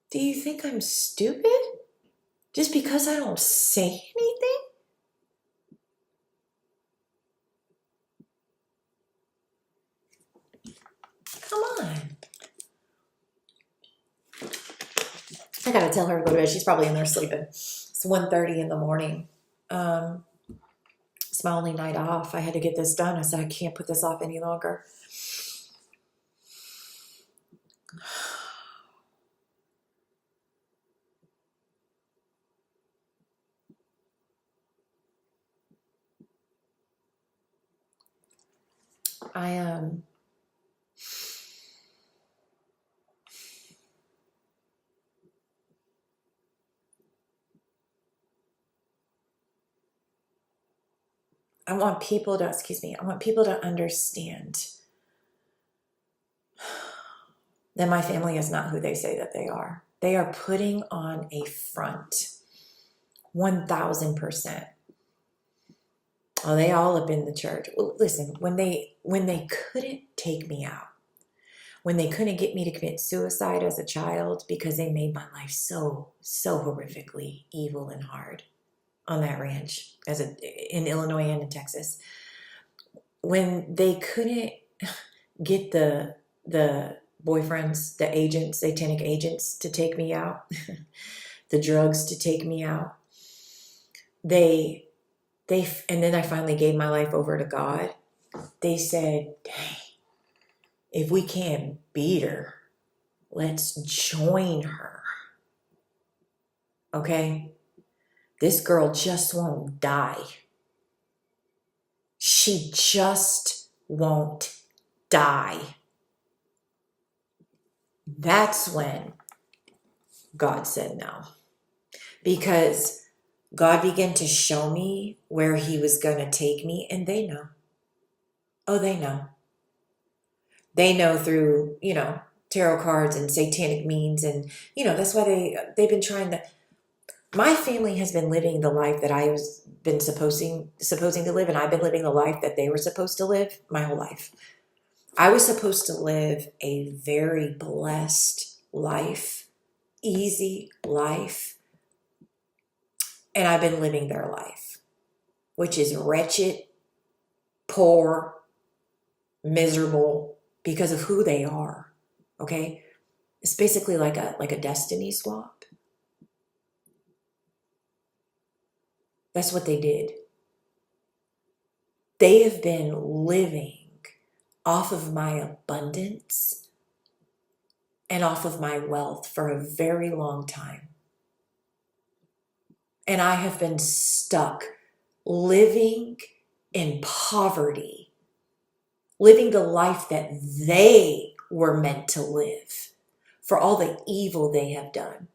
Do you think I'm stupid? Just because I don't say anything? Come on. I gotta tell her to go to bed. She's probably in there sleeping. It's 1:30 in the morning. It's my only night off. I had to get this done. I said, I can't put this off any longer. I want people to understand that my family is not who they say that they are. They are putting on a front. 1,000%. Oh, they all up in the church. Well, listen, when they couldn't take me out, when they couldn't get me to commit suicide as a child because they made my life so horrifically evil and hard on that ranch in Illinois and in Texas, when they couldn't get the boyfriends, the agents, satanic agents to take me out, the drugs to take me out, and then I finally gave my life over to God. They said, dang, if we can't beat her, let's join her. Okay? This girl just won't die. She just won't die. That's when God said no. Because God began to show me where he was going to take me, and they know. Oh, they know. They know through, tarot cards and satanic means, and, that's why they've been trying to. My family has been living the life that I was been supposing to live, and I've been living the life that they were supposed to live my whole life. I was supposed to live a very blessed life, easy life, and I've been living their life, which is wretched, poor, miserable because of who they are. Okay? It's basically like a destiny swap. That's what they did. They have been living off of my abundance and off of my wealth for a very long time. And I have been stuck living in poverty, living the life that they were meant to live for all the evil they have done,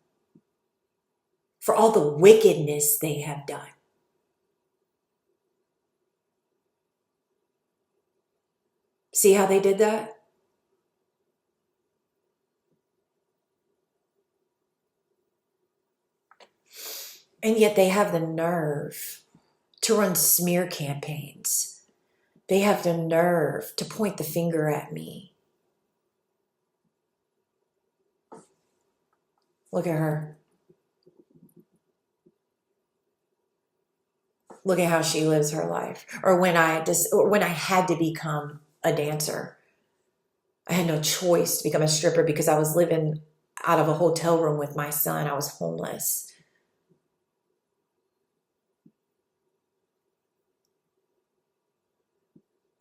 for all the wickedness they have done. See how they did that? And yet they have the nerve to run smear campaigns. They have the nerve to point the finger at me. Look at her. Look at how she lives her life. Or when I had to become a dancer, I had no choice to become a stripper because I was living out of a hotel room with my son. I was homeless.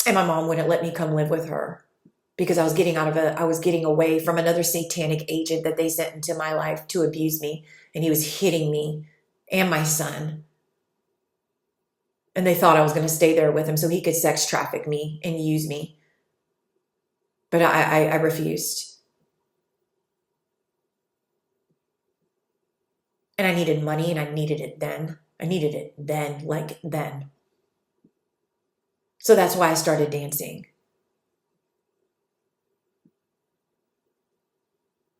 And my mom wouldn't let me come live with her because I was getting away from another satanic agent that they sent into my life to abuse me. And he was hitting me and my son. And they thought I was going to stay there with him so he could sex traffic me and use me. But I refused. And I needed money, and I needed it then. I needed it then, like then. So that's why I started dancing.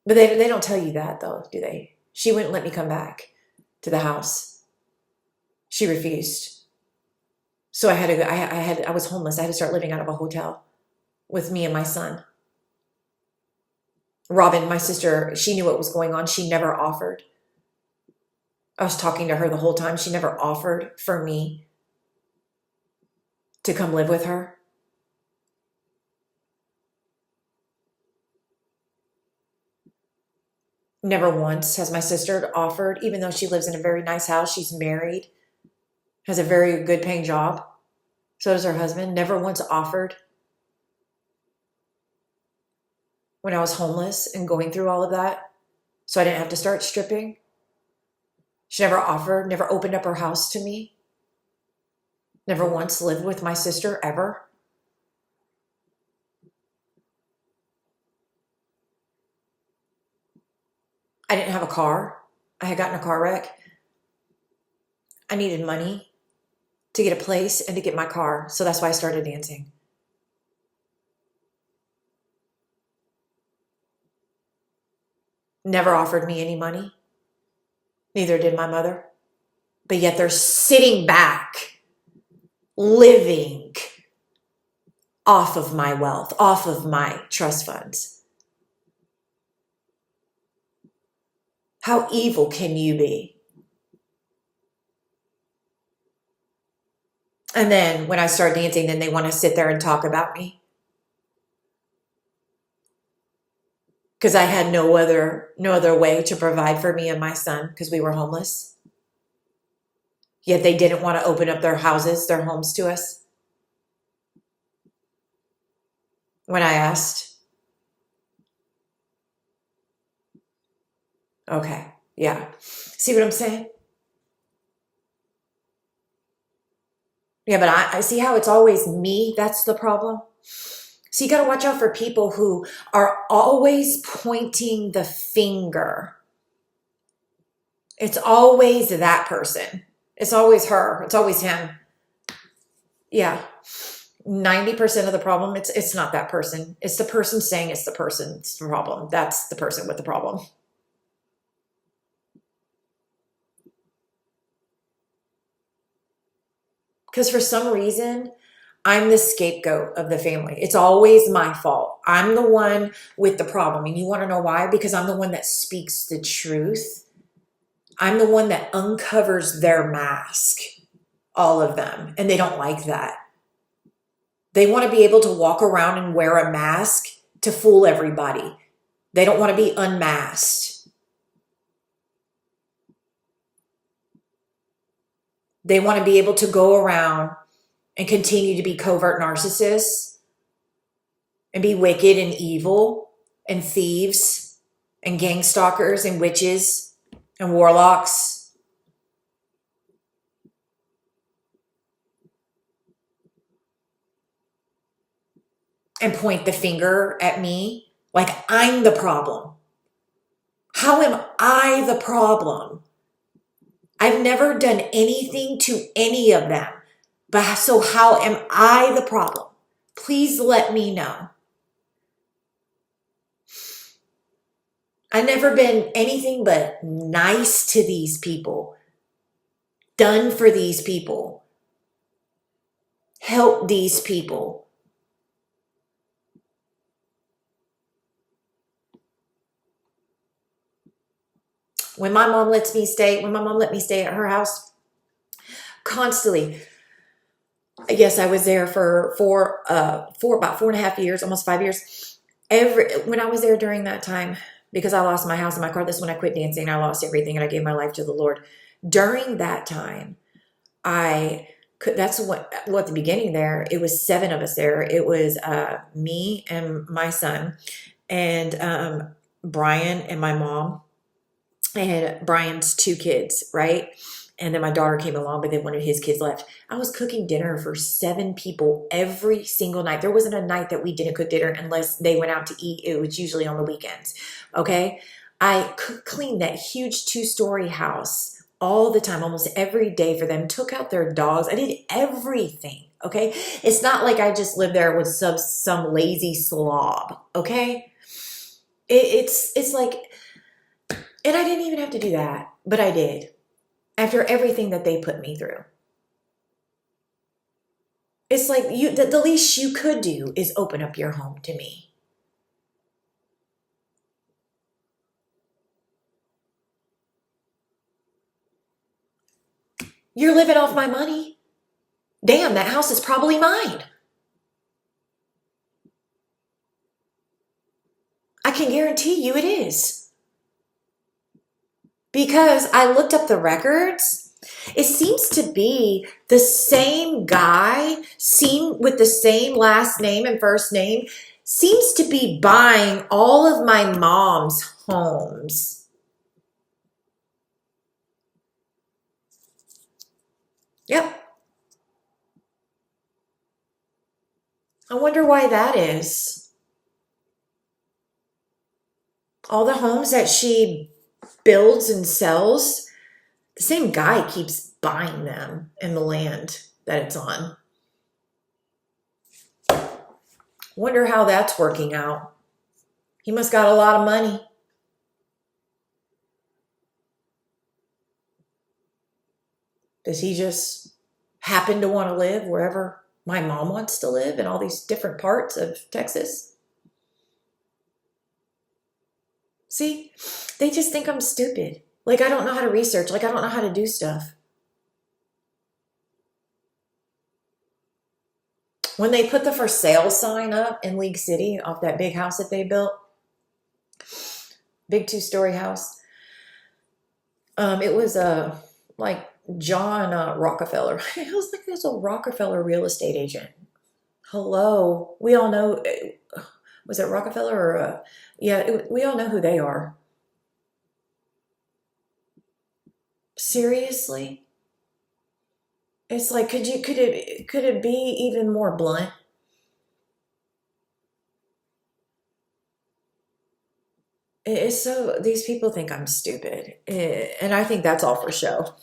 But they don't tell you that, though, do they? She wouldn't let me come back to the house. She refused. So I had to go. I was homeless. I had to start living out of a hotel with me and my son. Robin, my sister, she knew what was going on. She never offered. I was talking to her the whole time. She never offered for me to come live with her. Never once has my sister offered, even though she lives in a very nice house. She's married, has a very good paying job. So does her husband. Never once offered when I was homeless and going through all of that. So I didn't have to start stripping. She never offered, never opened up her house to me. Never once lived with my sister ever. I didn't have a car. I had gotten a car wreck. I needed money to get a place and to get my car. So that's why I started dancing. Never offered me any money. Neither did my mother. But yet they're sitting back, living off of my wealth, off of my trust funds. How evil can you be? And then when I start dancing, then they want to sit there and talk about me. Because I had no other way to provide for me and my son because we were homeless. Yet they didn't want to open up their houses, their homes to us. When I asked. Okay, yeah. See what I'm saying? Yeah, but I see how it's always me. That's the problem. So you got to watch out for people who are always pointing the finger. It's always that person. It's always her. It's always him. Yeah. 90% of the problem, it's not that person. It's the person saying it's the person's problem. That's the person with the problem. Because for some reason, I'm the scapegoat of the family. It's always my fault. I'm the one with the problem. And you want to know why? Because I'm the one that speaks the truth. I'm the one that uncovers their mask, all of them. And they don't like that. They want to be able to walk around and wear a mask to fool everybody. They don't want to be unmasked. They want to be able to go around and continue to be covert narcissists and be wicked and evil and thieves and gang stalkers and witches and warlocks. And point the finger at me like I'm the problem. How am I the problem? I've never done anything to any of them. But so how am I the problem? Please let me know. I've never been anything but nice to these people, done for these people, help these people. When my mom let me stay at her house constantly, yes, I was there for about 4.5 years, almost 5 years. When I was there during that time, because I lost my house and my car. This is when I quit dancing. I lost everything and I gave my life to the Lord. During that time, that's what the beginning there, it was 7 of us there. It was me and my son and Brian and my mom and Brian's 2 kids, right? And then my daughter came along, but then one of his kids left. I was cooking dinner for 7 people every single night. There wasn't a night that we didn't cook dinner unless they went out to eat. It was usually on the weekends, okay? I cleaned that huge 2-story house all the time, almost every day for them, took out their dogs. I did everything, okay? It's not like I just lived there with some lazy slob, okay? It's like, and I didn't even have to do that, but I did. After everything that they put me through. It's like the least you could do is open up your home to me. You're living off my money. Damn, that house is probably mine. I can guarantee you it is. Because I looked up the records. It seems to be the same guy, with the same last name and first name, seems to be buying all of my mom's homes. Yep. I wonder why that is. All the homes that she builds and sells, the same guy keeps buying them and the land that it's on. Wonder how that's working out. He must got a lot of money. Does he just happen to want to live wherever my mom wants to live in all these different parts of Texas? See, they just think I'm stupid. Like I don't know how to research. Like I don't know how to do stuff. When they put the for sale sign up in League City off that big house that they built, big 2-story house, it was like John Rockefeller. It was like this old Rockefeller real estate agent. Hello, we all know. Was it Rockefeller or we all know who they are. Seriously? It's like, could it be even more blunt? It's so, these people think I'm stupid. And I think that's all for show.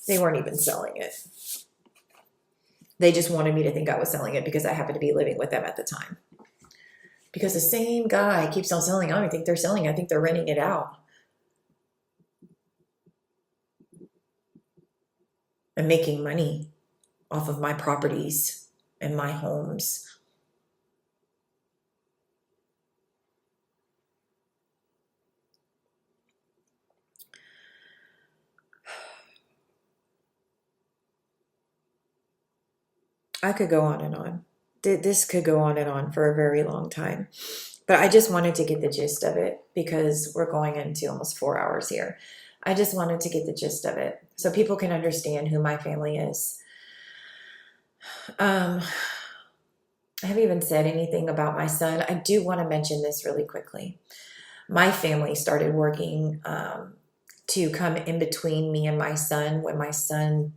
They weren't even selling it. They just wanted me to think I was selling it because I happened to be living with them at the time. Because the same guy keeps on selling. I don't even think they're selling it. I think they're renting it out. And making money off of my properties and my homes. I could go on and on. This could go on and on for a very long time. But I just wanted to get the gist of it because we're going into almost 4 hours here. I just wanted to get the gist of it so people can understand who my family is. I haven't even said anything about my son. I do want to mention this really quickly. My family started working to come in between me and my son when my son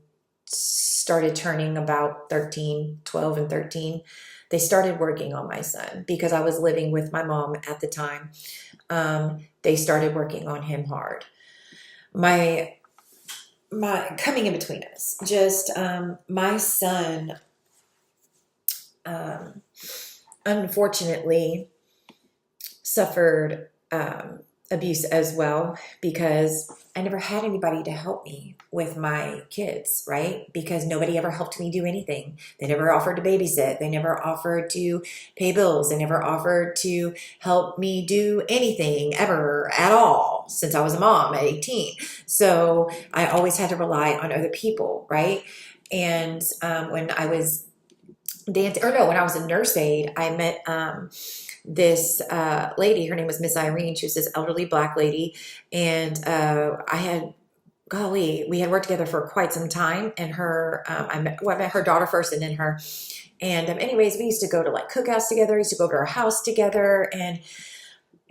started turning about 12 and 13. They started working on my son because I was living with my mom at the time. They started working on him hard. My coming in between us, just my son unfortunately suffered abuse as well because I never had anybody to help me with my kids, right? Because nobody ever helped me do anything. They never offered to babysit. They never offered to pay bills. They never offered to help me do anything ever at all since I was a mom at 18. So I always had to rely on other people, right? And when I was dancing, or no, when I was a nurse aide, I met this lady. Her name was Miss Irene. She was this elderly black lady, and we had worked together for quite some time. And I met her daughter first, and then her. And anyways, we used to go to like cookouts together. We used to go to her house together, and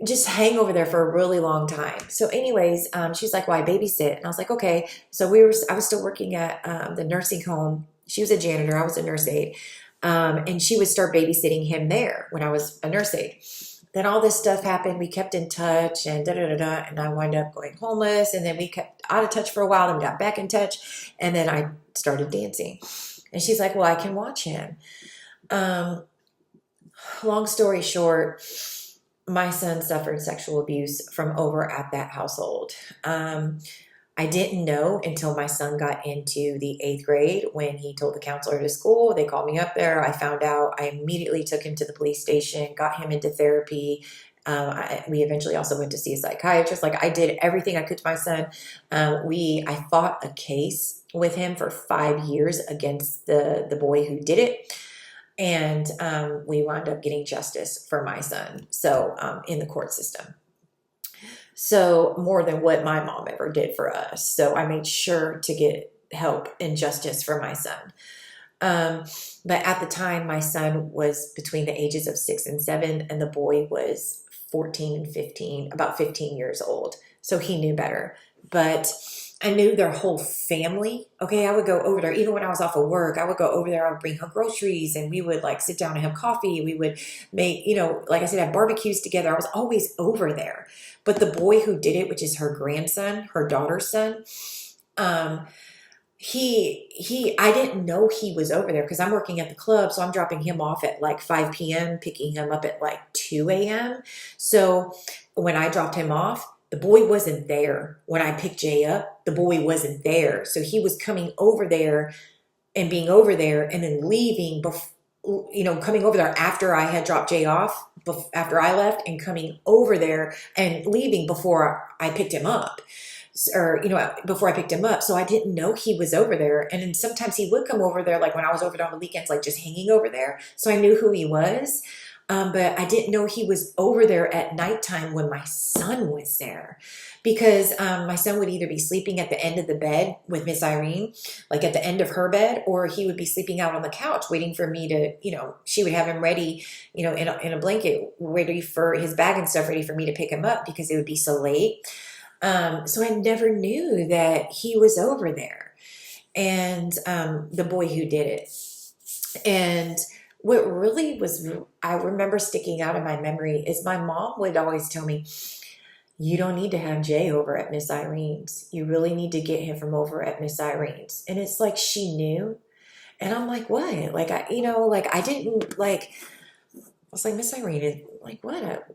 just hang over there for a really long time. So anyways, she's like, well, I babysit. And I was like, okay. So I was still working at the nursing home. She was a janitor. I was a nurse aide. And she would start babysitting him there when I was a nurse aide. Then all this stuff happened. We kept in touch and da-da-da-da. And I wound up going homeless. And then we kept out of touch for a while. Then we got back in touch. And then I started dancing. And she's like, well, I can watch him. Long story short, my son suffered sexual abuse from over at that household. I didn't know until my son got into the 8th grade when he told the counselor to school. They called me up there. I found out. I immediately took him to the police station, got him into therapy. We eventually also went to see a psychiatrist. Like, I did everything I could to my son. I fought a case with him for 5 years against the boy who did it. And we wound up getting justice for my son. So in the court system. So more than what my mom ever did for us. So I made sure to get help and justice for my son. But at the time, my son was between the ages of 6 and 7, and the boy was 14 and 15, about 15 years old. So he knew better. But I knew their whole family. Okay, I would go over there. Even when I was off of work, I would go over there. I would bring her groceries, and we would like sit down and have coffee. We would make, like I said, have barbecues together. I was always over there. But the boy who did it, which is her grandson, her daughter's son, I didn't know he was over there because I'm working at the club. So I'm dropping him off at like 5 p.m., picking him up at like 2 a.m. So when I dropped him off, the boy wasn't there. When I picked Jay up, the boy wasn't there. So he was coming over there and being over there and then leaving, coming over there after I had dropped Jay off, after I left, and coming over there and leaving before I picked him up. Or, before I picked him up. So I didn't know he was over there. And then sometimes he would come over there, like when I was over there on the weekends, like just hanging over there. So I knew who he was. But I didn't know he was over there at nighttime when my son was there, because my son would either be sleeping at the end of the bed with Miss Irene, like at the end of her bed, or he would be sleeping out on the couch waiting for me to, she would have him ready, in a blanket, ready for his bag and stuff, ready for me to pick him up because it would be so late. So I never knew that he was over there, and the boy who did it. And what really I remember sticking out in my memory is my mom would always tell me, you don't need to have Jay over at Miss Irene's. You really need to get him from over at Miss Irene's. And it's like she knew. And I'm like, what? Like, I didn't, like, I was like, Miss Irene, like, what?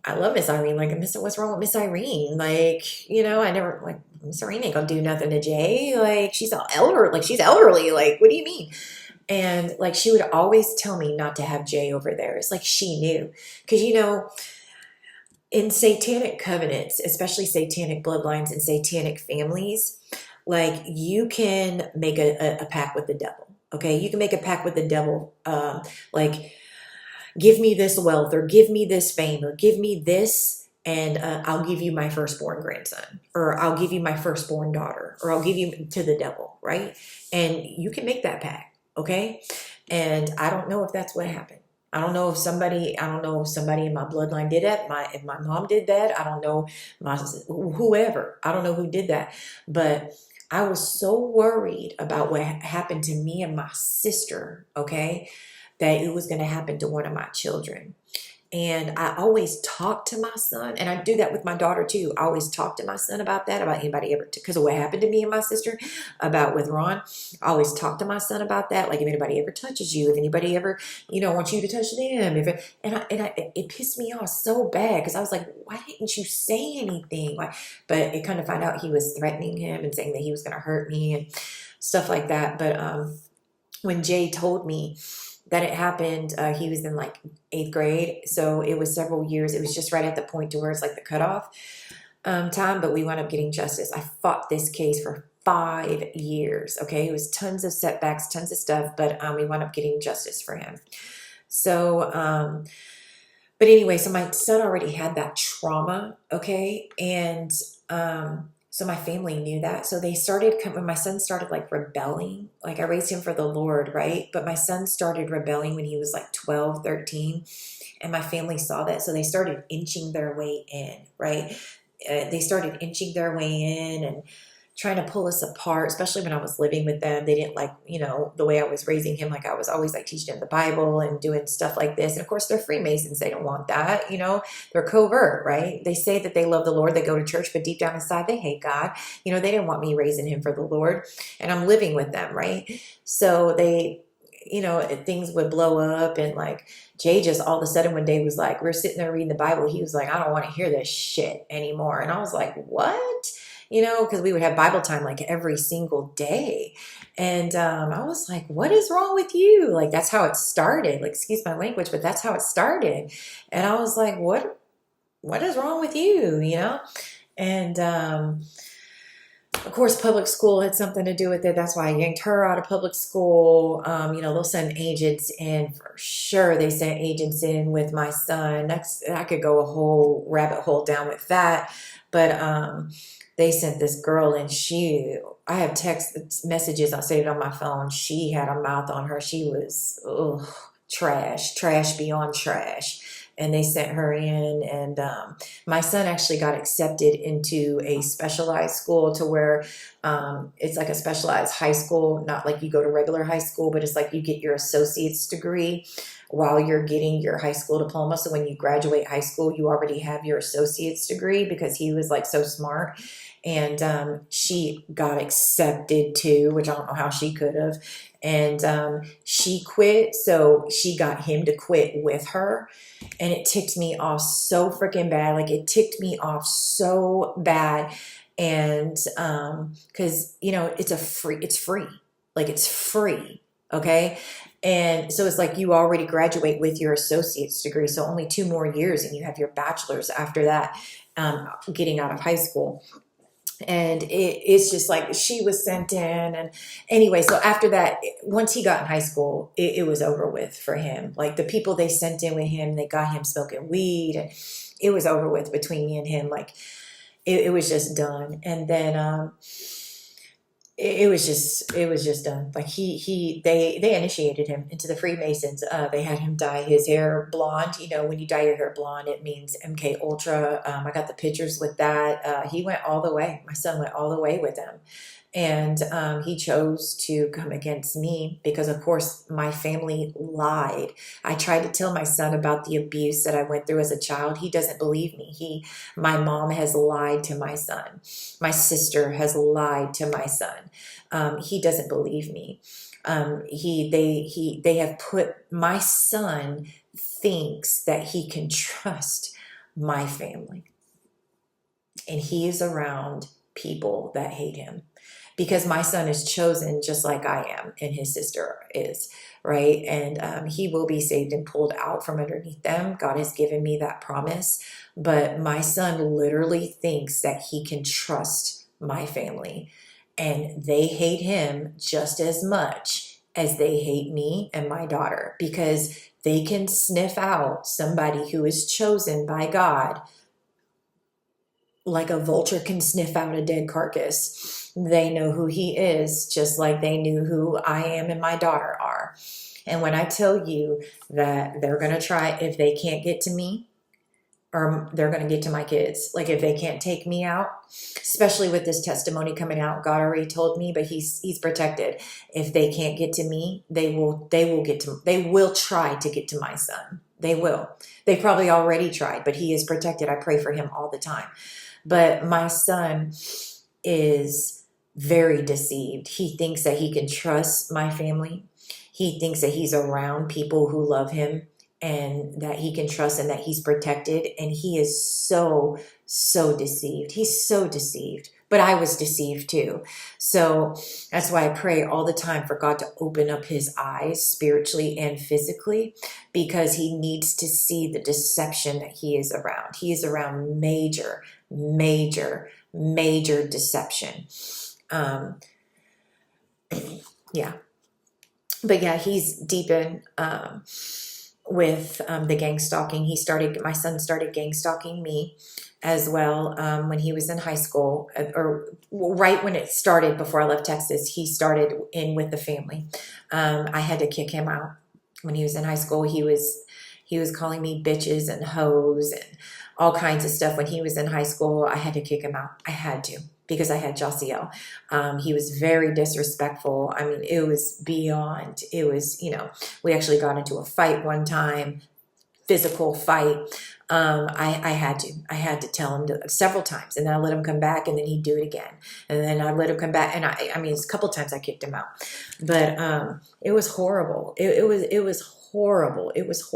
I love Miss Irene. Like, what's wrong with Miss Irene? Like, I never, like, Miss Irene ain't gonna do nothing to Jay. Like, she's elderly. Like, what do you mean? And like, she would always tell me not to have Jay over there. It's like she knew. Because, in satanic covenants, especially satanic bloodlines and satanic families, like, you can make a pact with the devil. Okay? You can make a pact with the devil. Like, give me this wealth, or give me this fame, or give me this, and I'll give you my firstborn grandson, or I'll give you my firstborn daughter, or I'll give you to the devil, right? And you can make that pact. Okay. And I don't know if that's what happened. I don't know if somebody in my bloodline did that. If my mom did that, I don't know, whoever, I don't know who did that, but I was so worried about what happened to me and my sister. Okay. That it was going to happen to one of my children. And I always talk to my son, and I do that with my daughter too. I always talk to my son about that, about anybody ever, because of what happened to me and my sister, about with Ron. I always talk to my son about that. Like, if anybody ever touches you, if anybody ever, wants you to touch them, it pissed me off so bad, because I was like, why didn't you say anything? But it kind of found out he was threatening him and saying that he was going to hurt me and stuff like that. But when Jay told me that it happened, he was in like 8th grade. So it was several years. It was just right at the point to where it's like the cutoff time, but we wound up getting justice. I fought this case for 5 years. Okay, it was tons of setbacks, tons of stuff, but we wound up getting justice for him. So, but anyway, so my son already had that trauma, okay, and so my family knew that. So they started, when my son started like rebelling, like I raised him for the Lord, right? But my son started rebelling when he was like 12, 13, and my family saw that. So they started inching their way in, right? They started inching their way in and trying to pull us apart, especially when I was living with them. They didn't like, the way I was raising him. Like I was always like teaching him the Bible and doing stuff like this. And of course they're Freemasons. They don't want that, they're covert, right? They say that they love the Lord. They go to church, but deep down inside, they hate God. They didn't want me raising him for the Lord, and I'm living with them, right? So they, things would blow up, and like Jay just all of a sudden one day was like, we're sitting there reading the Bible. He was like, I don't want to hear this shit anymore. And I was like, what? Because we would have Bible time like every single day. And I was like, what is wrong with you? Like, that's how it started. Like, excuse my language, but that's how it started. And I was like, what is wrong with you? And of course, public school had something to do with it. That's why I yanked her out of public school. They'll send agents in for sure. They sent agents in with my son. I could go a whole rabbit hole down with that. But they sent this girl, and I have text messages. I saved it on my phone. She had a mouth on her. She was trash beyond trash. And they sent her in, and my son actually got accepted into a specialized school to where it's like a specialized high school, not like you go to regular high school, but it's like you get your associate's degree while you're getting your high school diploma. So when you graduate high school, you already have your associate's degree, because he was like so smart. And she got accepted too, which I don't know how she could have. And she quit, so she got him to quit with her. And it ticked me off so freaking bad. Like, it ticked me off so bad. And because it's free. Like, it's free. Okay. And so it's like you already graduate with your associate's degree. So only 2 more years and you have your bachelor's after that, getting out of high school. And it's just like she was sent in. And anyway, so after that, once he got in high school, it was over with for him. Like, the people they sent in with him, they got him smoking weed, and it was over with between me and him. Like, it was just done. And then it was just done. Like, they initiated him into the Freemasons. They had him dye his hair blonde. When you dye your hair blonde, it means mkultra. I got the pictures with that. He went all the way. My son went all the way with him. And he chose to come against me because, of course, my family lied. I tried to tell my son about the abuse that I went through as a child. He doesn't believe me. My mom has lied to my son. My sister has lied to my son. He doesn't believe me. They have put, my son thinks that he can trust my family, and he is around people that hate him. Because my son is chosen just like I am, and his sister is, right? And he will be saved and pulled out from underneath them. God has given me that promise. But my son literally thinks that he can trust my family. And they hate him just as much as they hate me and my daughter. Because they can sniff out somebody who is chosen by God like a vulture can sniff out a dead carcass. They know who he is, just like they knew who I am and my daughter are. And when I tell you that they're going to try, if they can't get to me, or they're going to get to my kids. Like, if they can't take me out, especially with this testimony coming out, God already told me, but he's protected. If they can't get to me, they will try to get to my son. They will. They probably already tried, but he is protected. I pray for him all the time. But my son is very deceived. He thinks that he can trust my family. He thinks that he's around people who love him and that he can trust and that he's protected. And he is so deceived. He's so deceived. But I was deceived too. So that's why I pray all the time for God to open up his eyes spiritually and physically, because he needs to see the deception that he is around. He is around major deception. Um, yeah. But yeah, he's deep in with the gang stalking. My son started gang stalking me as well when he was in high school, or right when it started before I left Texas. He started in with the family. I had to kick him out when he was in high school. He was calling me bitches and hoes and all kinds of stuff. When he was in high school, I had to kick him out. I had to, because I had Josiel. He was very disrespectful. I mean, it was beyond. It was, we actually got into a fight one time, physical fight. I had to tell him several times, and then I let him come back, and then he'd do it again, and then I let him come back, and I mean, a couple times I kicked him out, but it was horrible. It was horrible.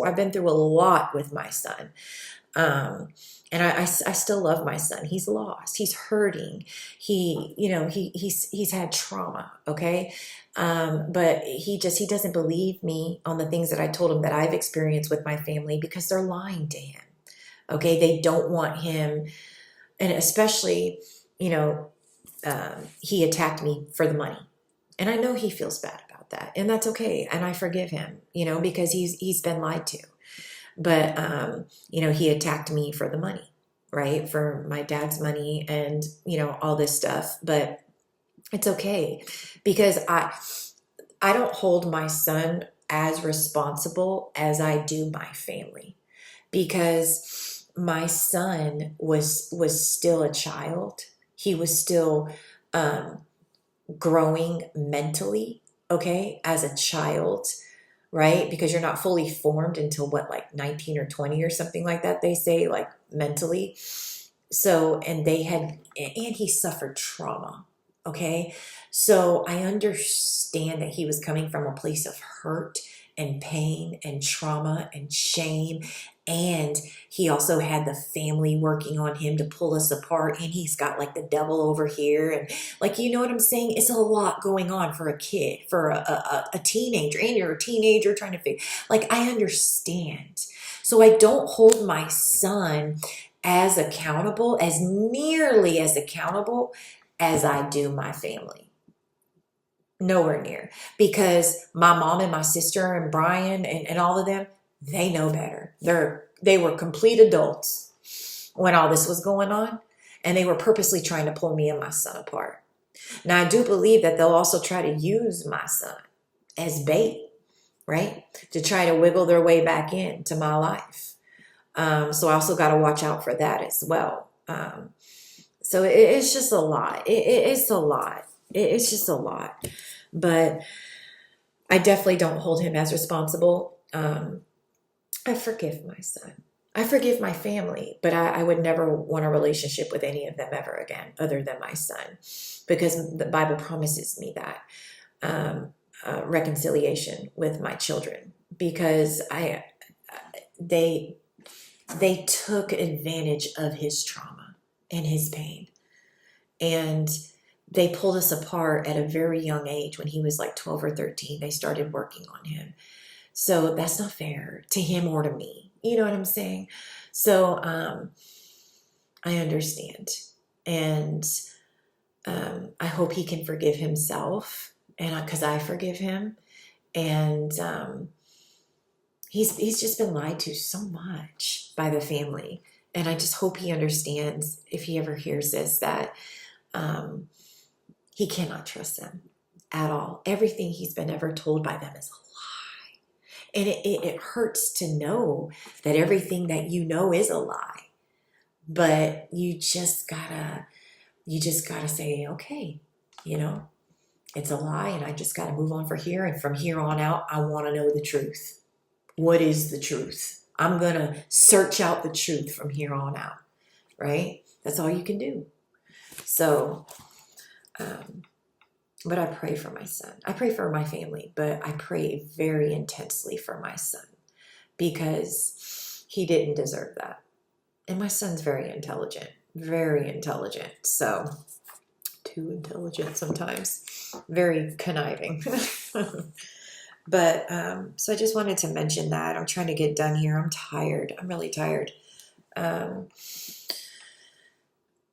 I've been through a lot with my son. And I still love my son. He's lost. He's hurting. He's had trauma. Okay. But he doesn't believe me on the things that I told him that I've experienced with my family, because they're lying to him. Okay. They don't want him. And especially, he attacked me for the money, and I know he feels bad about that, and that's okay. And I forgive him, because he's been lied to. But, he attacked me for the money, right? For my dad's money and, all this stuff. But it's okay, because I don't hold my son as responsible as I do my family, because my son was still a child. He was still growing mentally, okay, as a child. Right? Because you're not fully formed until like 19 or 20 or something like that, they say, like mentally. So, and he suffered trauma. Okay. So I understand that he was coming from a place of hurt and pain and trauma and shame. And he also had the family working on him to pull us apart. And he's got like the devil over here. And like, you know what I'm saying? It's a lot going on for a kid, for a teenager. And you're a teenager trying to figure, like, I understand. So I don't hold my son as accountable, as nearly as accountable as I do my family. Nowhere near. Because my mom and my sister and Brian and all of them, they know better. They were complete adults when all this was going on, and they were purposely trying to pull me and my son apart. Now, I do believe that they'll also try to use my son as bait, right? To try to wiggle their way back into my life. So I also got to watch out for that as well. So it's just a lot. It's a lot. It's just a lot. But I definitely don't hold him as responsible. I forgive my son. I forgive my family, but I would never want a relationship with any of them ever again, other than my son, because the Bible promises me that reconciliation with my children, because they took advantage of his trauma and his pain, and they pulled us apart at a very young age. When he was like 12 or 13, they started working on him. So that's not fair to him or to me. You know what I'm saying? So I understand. And I hope he can forgive himself, and because I forgive him. And he's just been lied to so much by the family. And I just hope he understands, if he ever hears this, that he cannot trust them at all. Everything he's been ever told by them is a lie. And it hurts to know that everything that you know is a lie. But you just gotta say, okay, it's a lie, and I just gotta move on from here. And from here on out, I want to know the truth. What is the truth? I'm gonna search out the truth from here on out, right? That's all you can do. So, but I pray for my son. I pray for my family, but I pray very intensely for my son, because he didn't deserve that. And my son's very intelligent. So, too intelligent sometimes. Very conniving. But, so I just wanted to mention that. I'm trying to get done here. I'm tired. I'm really tired.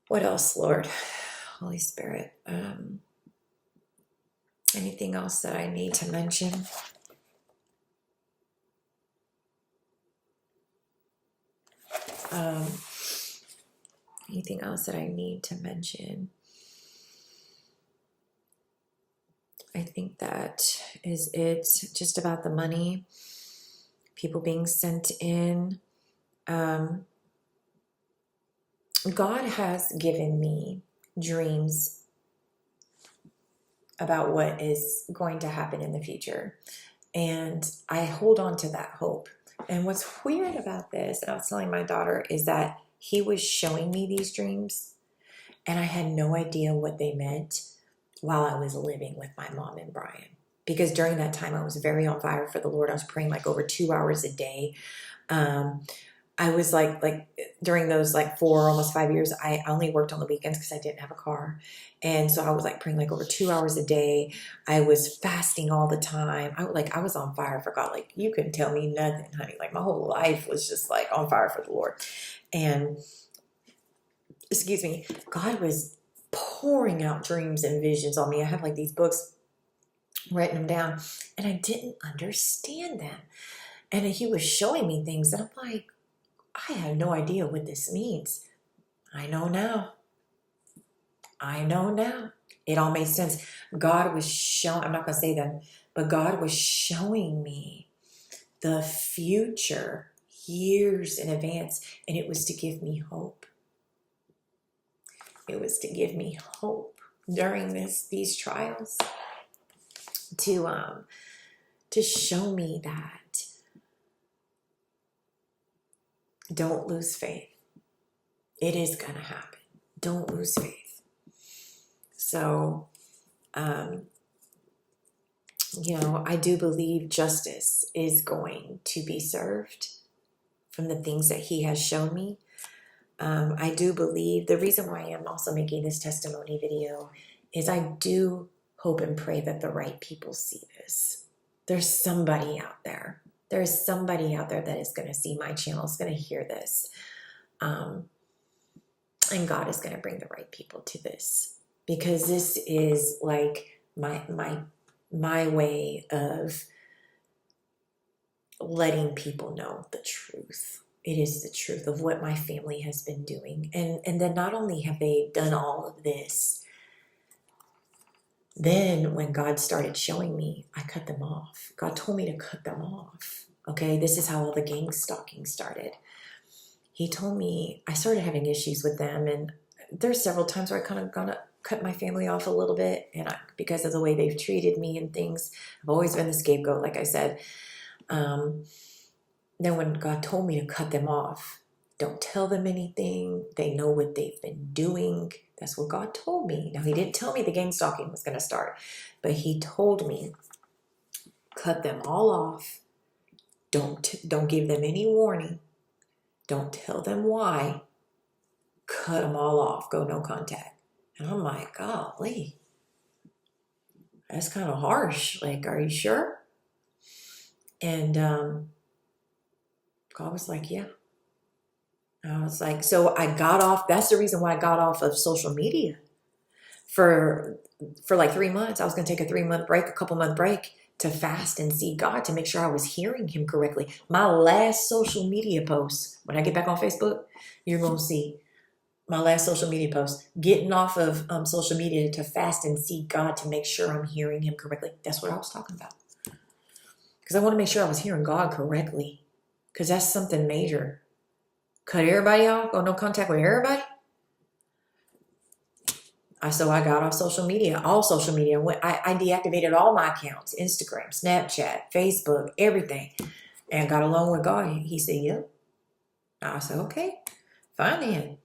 What else, Lord? Holy Spirit. Anything else that I need to mention? Um, anything else that I need to mention? I think that is it, just about the money, people being sent in. God has given me dreams about what is going to happen in the future. And I hold on to that hope. And what's weird about this, and I was telling my daughter, is that he was showing me these dreams and I had no idea what they meant while I was living with my mom and Brian. Because during that time, I was very on fire for the Lord. I was praying like over 2 hours a day. I was like during those like 4, almost 5 years, I only worked on the weekends because I didn't have a car. And so I was like praying like over 2 hours a day. I was fasting all the time. I was on fire for God. Like, you couldn't tell me nothing, honey. Like, my whole life was just like on fire for the Lord. And excuse me, God was pouring out dreams and visions on me. I have like these books, writing them down, and I didn't understand them. And he was showing me things that I'm like, I have no idea what this means. I know now. I know now. It all made sense. God was showing, I'm not going to say them, but God was showing me the future years in advance, and it was to give me hope. It was to give me hope during these trials, to show me that don't lose faith. It is going to happen. Don't lose faith. So, I do believe justice is going to be served from the things that he has shown me. I do believe the reason why I'm also making this testimony video is I do hope and pray that the right people see this. There's somebody out there. There's somebody out there that is going to see my channel, is going to hear this. And God is going to bring the right people to this, because this is like my way of letting people know the truth. It is the truth of what my family has been doing. And then not only have they done all of this, then when God started showing me, I cut them off. God told me to cut them off. Okay, this is how all the gangstalking started. He told me I started having issues with them, and there's several times where I kind of gonna cut my family off a little bit, and because of the way they've treated me and things. I've always been the scapegoat, like I said. Then when God told me to cut them off, don't tell them anything. They know what they've been doing. That's what God told me. Now, he didn't tell me the gang stalking was going to start, but he told me, cut them all off. Don't give them any warning. Don't tell them why. Cut them all off. Go no contact. And I'm like, golly, that's kind of harsh. Like, are you sure? And God was like, yeah. I was like, so I got off. That's the reason why I got off of social media for like 3 months. I was going to take a 3-month break, a couple-month break, to fast and see God, to make sure I was hearing him correctly. My last social media post, when I get back on Facebook, you're going to see my last social media post, getting off of social media to fast and see God, to make sure I'm hearing him correctly. That's what I was talking about. Because I want to make sure I was hearing God correctly, because that's something major. Cut everybody off, go no contact with everybody. So I got off social media, all social media. I deactivated all my accounts, Instagram, Snapchat, Facebook, everything, and got along with God. He said, yep. I said, okay, fine then.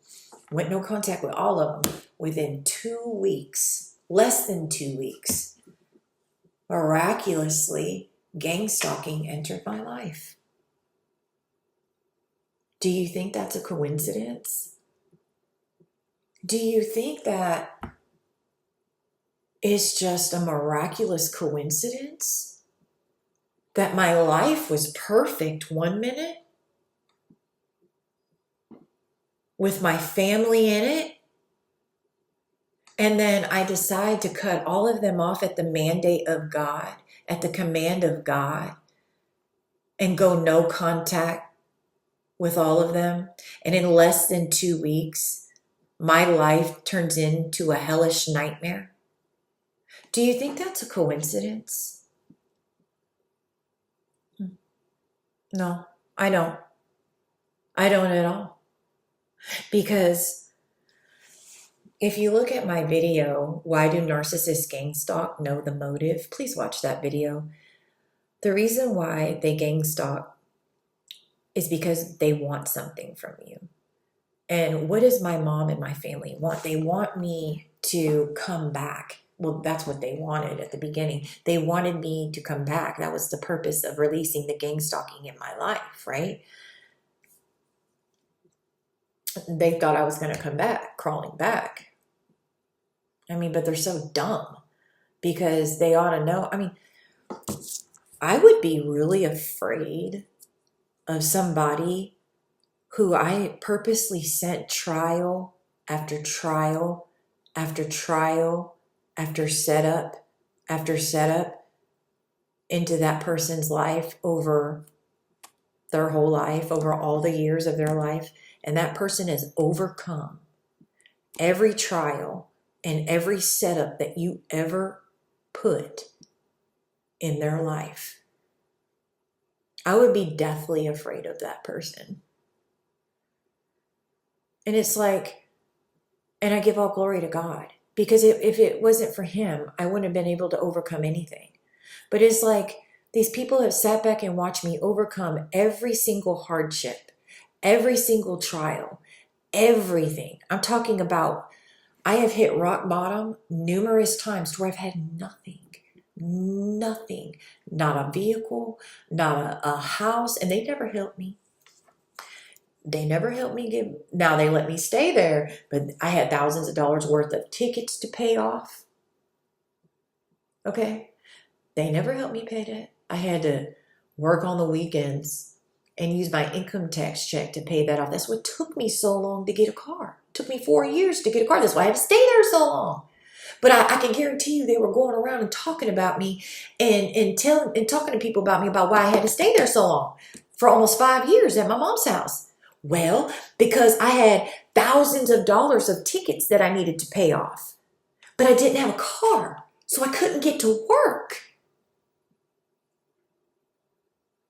Went no contact with all of them. Within 2 weeks, less than 2 weeks, miraculously, gang stalking entered my life. Do you think that's a coincidence? Do you think that it's just a miraculous coincidence that my life was perfect 1 minute with my family in it, And then I decide to cut all of them off at the mandate of God, at the command of God, and go no contact with all of them. And in less than 2 weeks, my life turns into a hellish nightmare. Do you think that's a coincidence? No, I don't. I don't at all. Because if you look at my video, Why Do Narcissists Gang Stalk? Know the Motive? Please watch that video. The reason why they gang stalk is because they want something from you. And what does my mom and my family want? They want me to come back. Well, that's what they wanted at the beginning. They wanted me to come back. That was the purpose of releasing the gang stalking in my life, right? They thought I was going to come back, crawling back. I mean, but they're so dumb because they ought to know. I mean, I would be really afraid of somebody who I purposely sent trial after trial after trial after setup into that person's life over their whole life, over all the years of their life. And that person has overcome every trial and every setup that you ever put in their life. I would be deathly afraid of that person. And it's like, and I give all glory to God, because if it wasn't for him, I wouldn't have been able to overcome anything. But it's like these people have sat back and watched me overcome every single hardship, every single trial, everything. I'm talking about, I have hit rock bottom numerous times where I've had nothing, not a vehicle, not a house, and they never helped me. They never helped me now they let me stay there, but I had thousands of dollars worth of tickets to pay off. Okay. They never helped me pay that. I had to work on the weekends and use my income tax check to pay that off. That's what took me so long to get a car. It took me 4 years to get a car. That's why I had to stay there so long. But I can guarantee you they were going around and talking about me and talking to people about me about why I had to stay there so long for almost 5 years at my mom's house. Well, because I had thousands of dollars of tickets that I needed to pay off. But I didn't have a car, so I couldn't get to work.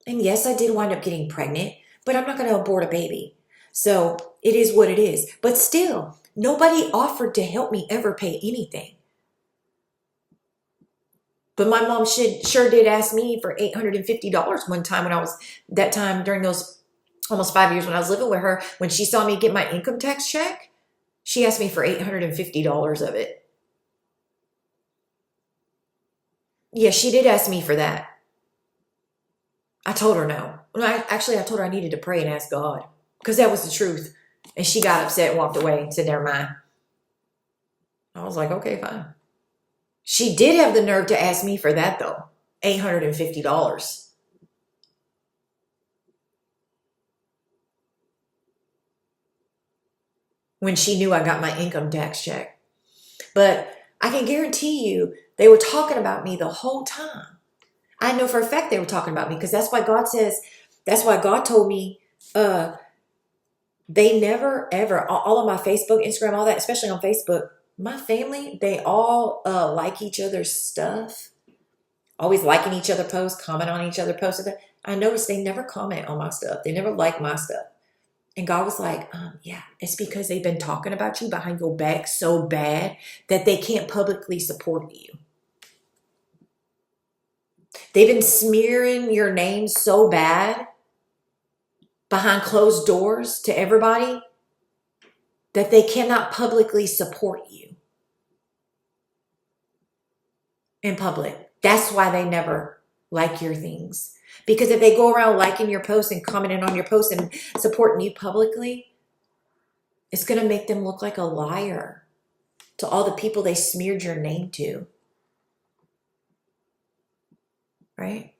And yes, I did wind up getting pregnant, but I'm not going to abort a baby. So it is what it is. But still, nobody offered to help me ever pay anything. But my mom sure did ask me for $850 one time during those almost 5 years when I was living with her. When she saw me get my income tax check, she asked me for $850 of it. Yeah, she did ask me for that. I told her no. I told her I needed to pray and ask God, because that was the truth. And she got upset and walked away and said, never mind. I was like, okay, fine. She did have the nerve to ask me for that, though. $850. When she knew I got my income tax check. But I can guarantee you they were talking about me the whole time. I know for a fact they were talking about me, because that's why God told me they never ever, all of my Facebook, Instagram, all that, especially on Facebook, my family, they all like each other's stuff. Always liking each other posts, comment on each other posts. I noticed they never comment on my stuff. They never like my stuff. And God was like, yeah, it's because they've been talking about you behind your back so bad that they can't publicly support you. They've been smearing your name so bad behind closed doors to everybody that they cannot publicly support you in public. That's why they never like your things. Because if they go around liking your posts and commenting on your posts and supporting you publicly, it's going to make them look like a liar to all the people they smeared your name to. Right?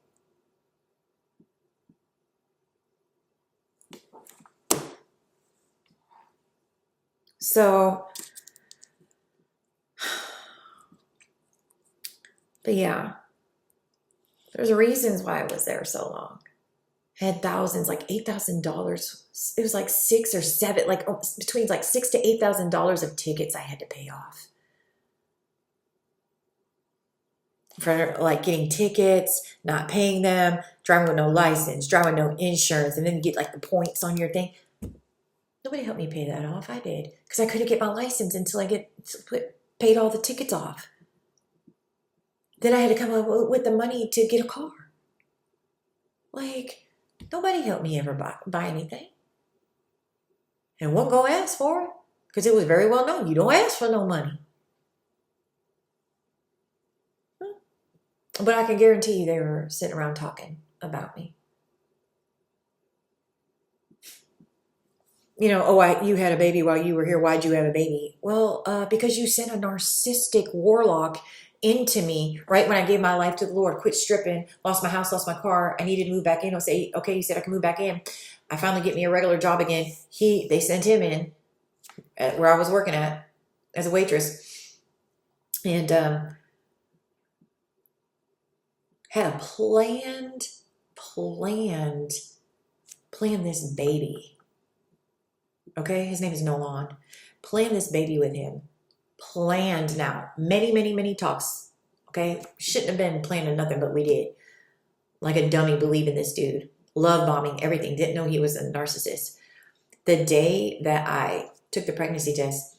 So But yeah, there's reasons why I was there so long. I had thousands, like $8,000. It was like 6 or 7, like between like $6,000 to $8,000 of tickets I had to pay off. For like getting tickets, not paying them, driving with no license, driving with no insurance, and then you get like the points on your thing. Nobody helped me pay that off. I did, because I couldn't get my license until I paid all the tickets off. Then I had to come up with the money to get a car. Like, nobody helped me ever buy anything. And won't go ask for it, because it was very well known. You don't ask for no money. But I can guarantee you they were sitting around talking about me. You know, oh, you had a baby while you were here. Why'd you have a baby? Well, because you sent a narcissistic warlock into me right when I gave my life to the Lord, quit stripping, lost my house, lost my car. I needed to move back in. I'll say, okay, you said I can move back in. I finally get me a regular job again. They sent him in at where I was working at as a waitress. And had a planned this baby. Okay, his name is Nolan. Planned this baby with him. Planned now. Many talks. Okay, shouldn't have been planning nothing, but we did. Like a dummy, believing this dude. Love bombing, everything. Didn't know he was a narcissist. The day that I took the pregnancy test,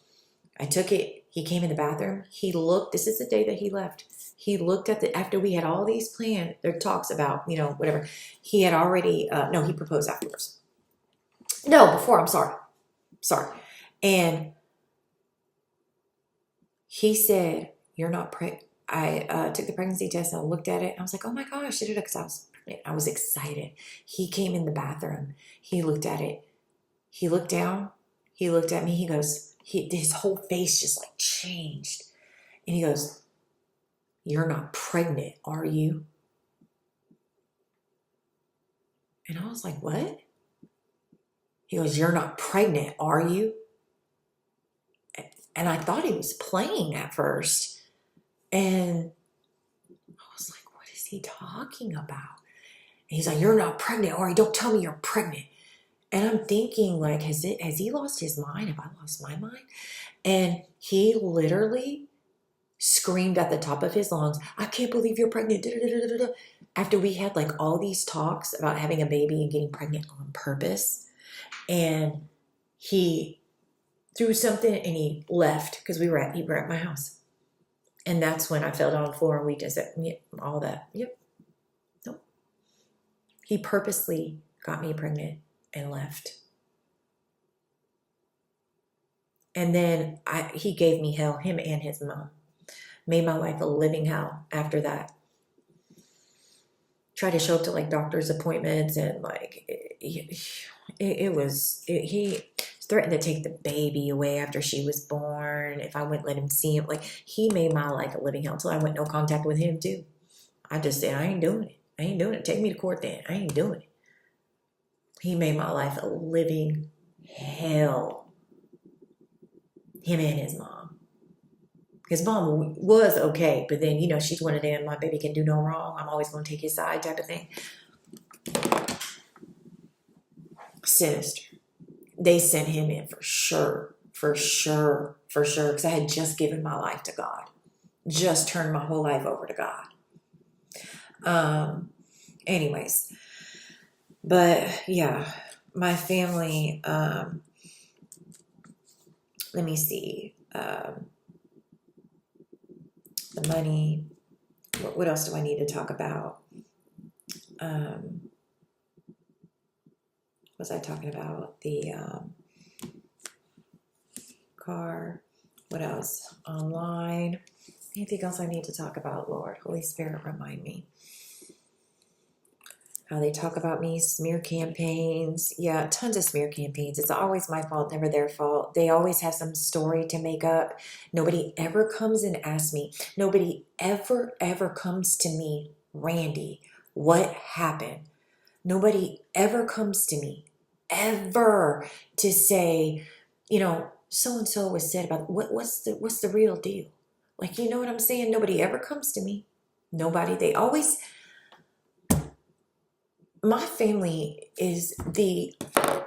I took it. He came in the bathroom. He looked. This is the day that he left. He looked at after we had all these planned, their talks about, you know, whatever. He had already, no, he proposed afterwards. No, before, I'm sorry. And he said, you're not pregnant. I took the pregnancy test and I looked at it. And I was like, oh my gosh, because I was pregnant. I was excited. He came in the bathroom. He looked at it. He looked down. He looked at me. He goes, his whole face just like changed. And he goes, you're not pregnant, are you? And I was like, what? He goes, you're not pregnant, are you? And I thought he was playing at first. And I was like, what is he talking about? And he's like, you're not pregnant, or don't tell me you're pregnant. And I'm thinking, like, has he lost his mind? Have I lost my mind? And he literally screamed at the top of his lungs, I can't believe you're pregnant. After we had like all these talks about having a baby and getting pregnant on purpose. And he threw something and he left because we were at my house. And that's when I fell down on the floor and we just said, all that. Yep. Nope. He purposely got me pregnant and left. And then he gave me hell, him and his mom. Made my life a living hell after that. Tried to show up to like doctor's appointments and like he threatened to take the baby away after she was born if I wouldn't let him see him. Like, he made my life a living hell until I went no contact with him too. I just said, I ain't doing it. Take me to court then. I ain't doing it. He made my life a living hell. Him and his mom. His mom was okay, but then, you know, she's one of them, my baby can do no wrong. I'm always going to take his side type of thing. Sinister. They sent him in for sure. Because I had just given my life to God. Just turned my whole life over to God. Anyways. But, yeah. My family, let me see. The money. What else do I need to talk about? What was I talking about? The car. What else? Online. Anything else I need to talk about, Lord? Holy Spirit, remind me. How they talk about me, smear campaigns. Yeah, tons of smear campaigns. It's always my fault, never their fault. They always have some story to make up. Nobody ever comes and asks me. Nobody ever comes to me, Randy, what happened? Nobody ever comes to me, ever, to say, you know, so-and-so was said about, what's the real deal? Like, you know what I'm saying? Nobody ever comes to me. Nobody. They always, my family is the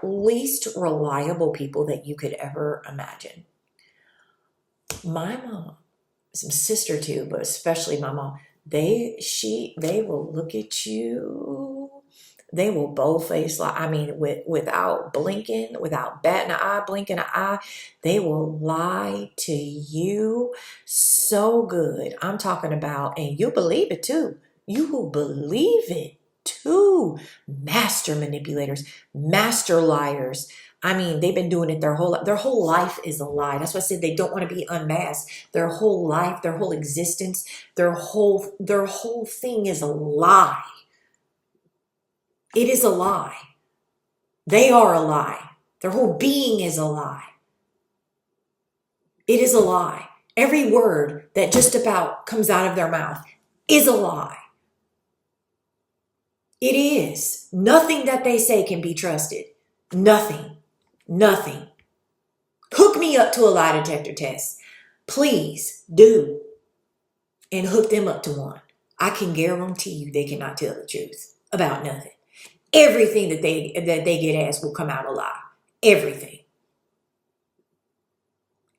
least reliable people that you could ever imagine. My mom, some sister too, but especially my mom, they will look at you. They will bold face lie. I mean, without blinking, without batting an eye, blinking an eye, they will lie to you so good. I'm talking about, and you believe it too. You will believe it too. Master manipulators, master liars. I mean, they've been doing it their whole life is a lie. That's why I said they don't want to be unmasked. Their whole life, their whole existence, their whole thing is a lie. It is a lie. They are a lie. Their whole being is a lie. It is a lie. Every word that just about comes out of their mouth is a lie. It is. Nothing that they say can be trusted. Nothing. Nothing. Hook me up to a lie detector test. Please do. And hook them up to one. I can guarantee you they cannot tell the truth about nothing. Everything that they get asked will come out a lie. Everything.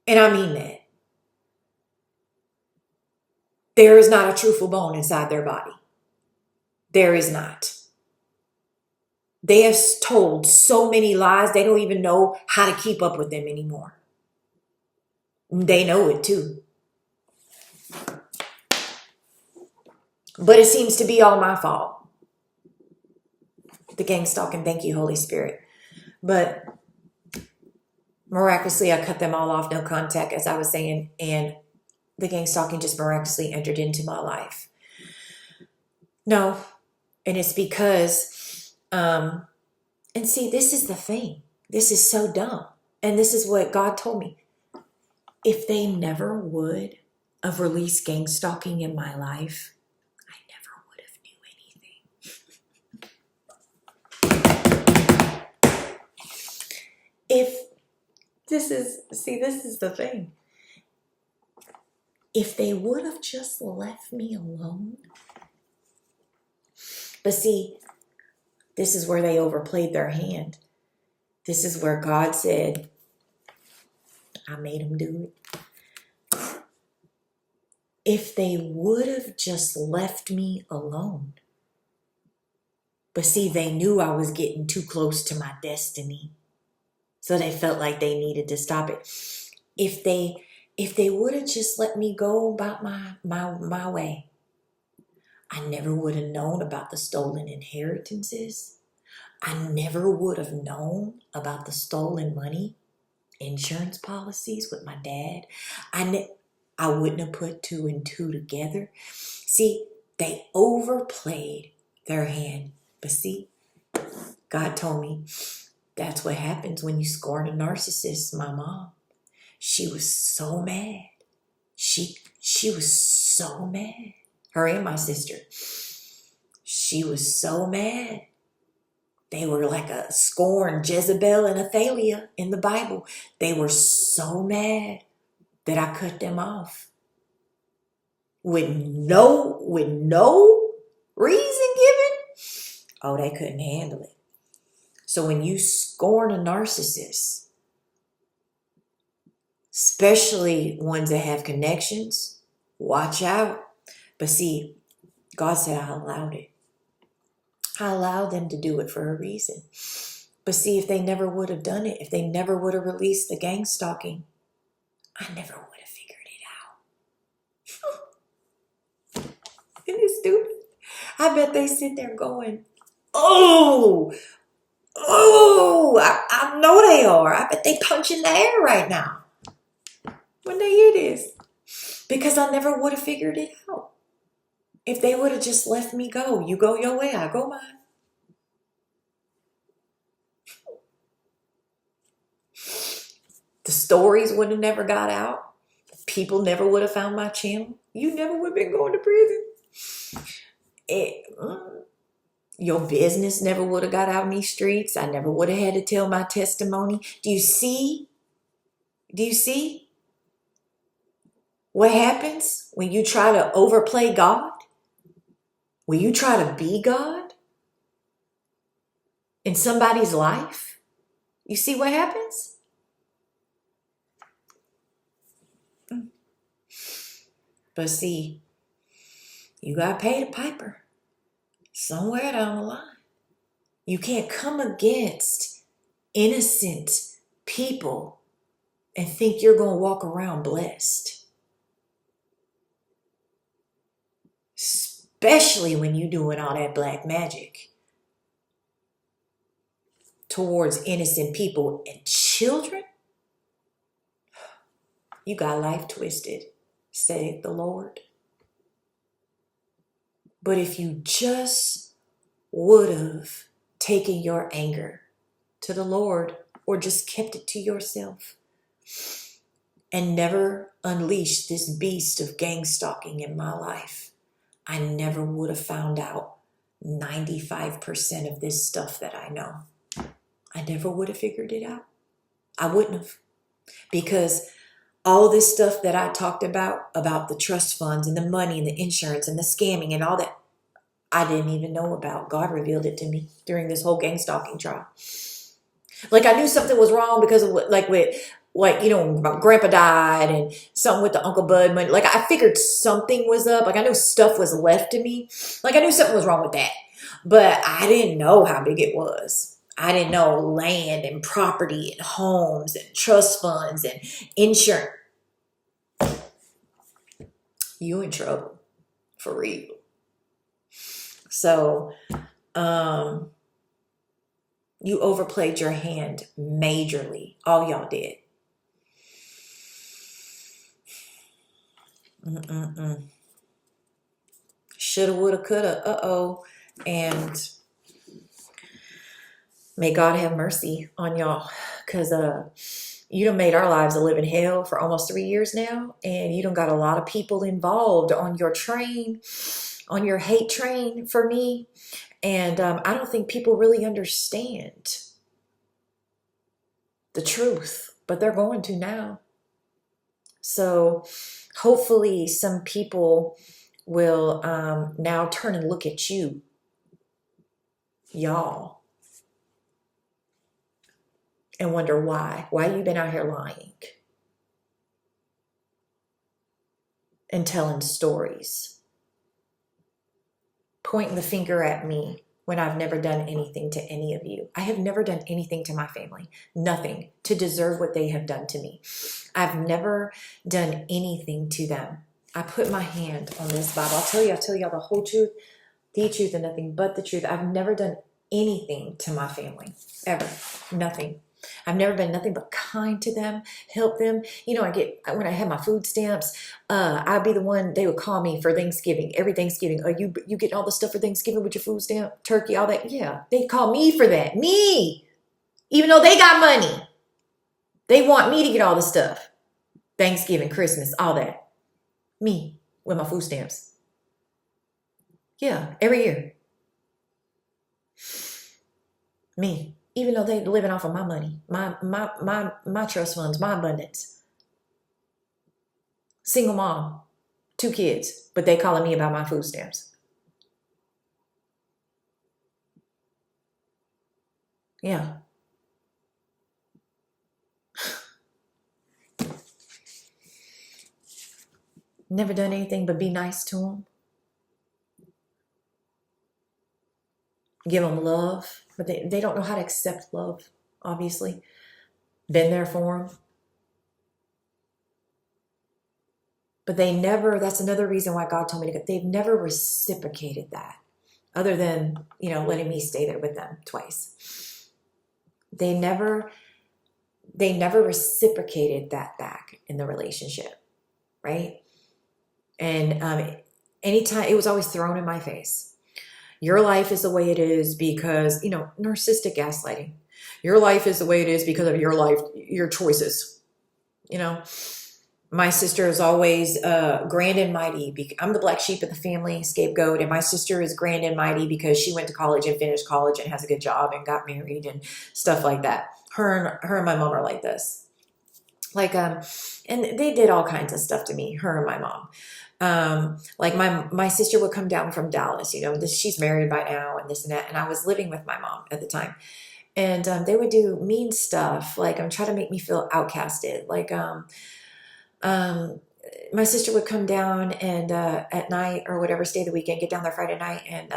And I mean that. There is not a truthful bone inside their body. There is not. They have told so many lies, they don't even know how to keep up with them anymore. They know it too. But it seems to be all my fault. The gangstalking, thank you, Holy Spirit. But miraculously, I cut them all off, no contact, as I was saying, and the gangstalking just miraculously entered into my life. No, and it's because, and see, this is the thing. This is so dumb. And this is what God told me. If they never would have released gangstalking in my life, I never would have knew anything. This is the thing. If they would have just left me alone. But see, this is where they overplayed their hand. This is where God said, I made them do it. If they would have just left me alone. But see, they knew I was getting too close to my destiny. So they felt like they needed to stop it. If they would have just let me go about my way, I never would have known about the stolen inheritances. I never would have known about the stolen money, insurance policies with my dad. I wouldn't have put two and two together. See, they overplayed their hand. But see, God told me that's what happens when you scorn a narcissist. My mom, she was so mad. She was so mad. Her and my sister. She was so mad. They were like a scorn, Jezebel and Athaliah in the Bible. They were so mad that I cut them off. With no reason given. Oh, they couldn't handle it. So when you scorn a narcissist, especially ones that have connections, watch out. But see, God said I allowed it. I allowed them to do it for a reason. But see, if they never would have done it, if they never would have released the gang stalking, I never would have figured it out. Isn't it stupid? I bet they sit there going, oh, I know they are. I bet they punching the air right now when they hear this. Because I never would have figured it out. If they would have just left me go, you go your way, I go mine. The stories would have never got out. People never would have found my channel. You never would have been going to prison. Your business never would have got out in these streets. I never would have had to tell my testimony. Do you see? Do you see what happens when you try to overplay God? Will you try to be God in somebody's life? You see what happens? But see, you got to pay the piper somewhere down the line. You can't come against innocent people and think you're going to walk around blessed. Especially when you're doing all that black magic towards innocent people and children. You got life twisted, saith the Lord. But if you just would have taken your anger to the Lord or just kept it to yourself and never unleashed this beast of gangstalking in my life, I never would have found out 95% of this stuff that I know. I never would have figured it out. I wouldn't have. Because all this stuff that I talked about the trust funds and the money and the insurance and the scamming and all that, I didn't even know about. God revealed it to me during this whole gangstalking trial. Like I knew something was wrong because of my grandpa died and something with the Uncle Bud money. Like I figured something was up. Like I knew stuff was left to me. Like I knew something was wrong with that. But I didn't know how big it was. I didn't know land and property and homes and trust funds and insurance. You in trouble. For real. So, you overplayed your hand majorly. All y'all did. Shoulda, woulda, coulda. Uh-oh. And may God have mercy on y'all. Because you done made our lives a living hell for almost 3 years now. And you done got a lot of people involved on your train, on your hate train for me. And I don't think people really understand the truth, but they're going to now. So hopefully some people will now turn and look at you, y'all, and wonder why. Why you been out here lying and telling stories, pointing the finger at me when I've never done anything to any of you. I have never done anything to my family, nothing to deserve what they have done to me. I've never done anything to them. I put my hand on this Bible. I'll tell y'all the whole truth, the truth, and nothing but the truth. I've never done anything to my family, ever, nothing. I've never been nothing but kind to them, help them. You know, when I had my food stamps, I'd be the one, they would call me for Thanksgiving, every Thanksgiving. You getting all the stuff for Thanksgiving with your food stamp, turkey, all that? Yeah, they call me for that. Me! Even though they got money. They want me to get all the stuff. Thanksgiving, Christmas, all that. Me, with my food stamps. Yeah, every year. Me. Even though they living off of my money, my trust funds, my abundance. Single mom, 2 kids, but they calling me about my food stamps. Yeah. Never done anything but be nice to them. Give them love, but they don't know how to accept love, obviously. Been there for them. But they never, that's another reason why God told me to go. They've never reciprocated that, other than, letting me stay there with them twice. They never reciprocated that back in the relationship, right? And anytime, it was always thrown in my face. Your life is the way it is because, narcissistic gaslighting. Your life is the way it is because of your life, your choices. My sister is always grand and mighty. I'm the black sheep of the family, scapegoat, and my sister is grand and mighty because she went to college and finished college and has a good job and got married and stuff like that. Her and my mom are like this. And they did all kinds of stuff to me, her and my mom. Like my sister would come down from Dallas, she's married by now and this and that. And I was living with my mom at the time. And they would do mean stuff, like try to make me feel outcasted. Like my sister would come down and at night or whatever, stay the weekend, get down there Friday night, and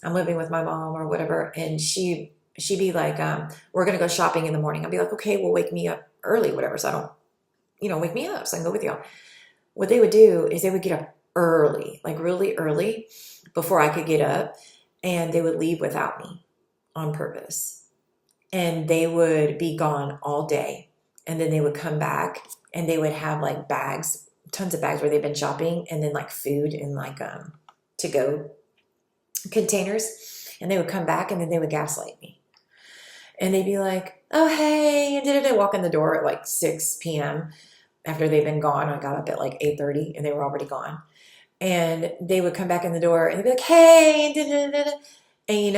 I'm living with my mom or whatever, and she'd be like, we're gonna go shopping in the morning. I'd be like, okay, well, wake me up early, whatever, so I don't, wake me up so I can go with y'all. What they would do is they would get up early, like really early, before I could get up, and they would leave without me on purpose. And they would be gone all day, and then they would come back, and they would have like bags, tons of bags where they've been shopping, and then like food and like to go containers, and they would come back, and then they would gaslight me, and they'd be like, oh hey, and did I walk in the door at like 6 p.m. after they've been gone. I got up at like 8:30 and they were already gone, and they would come back in the door and they'd be like, hey, and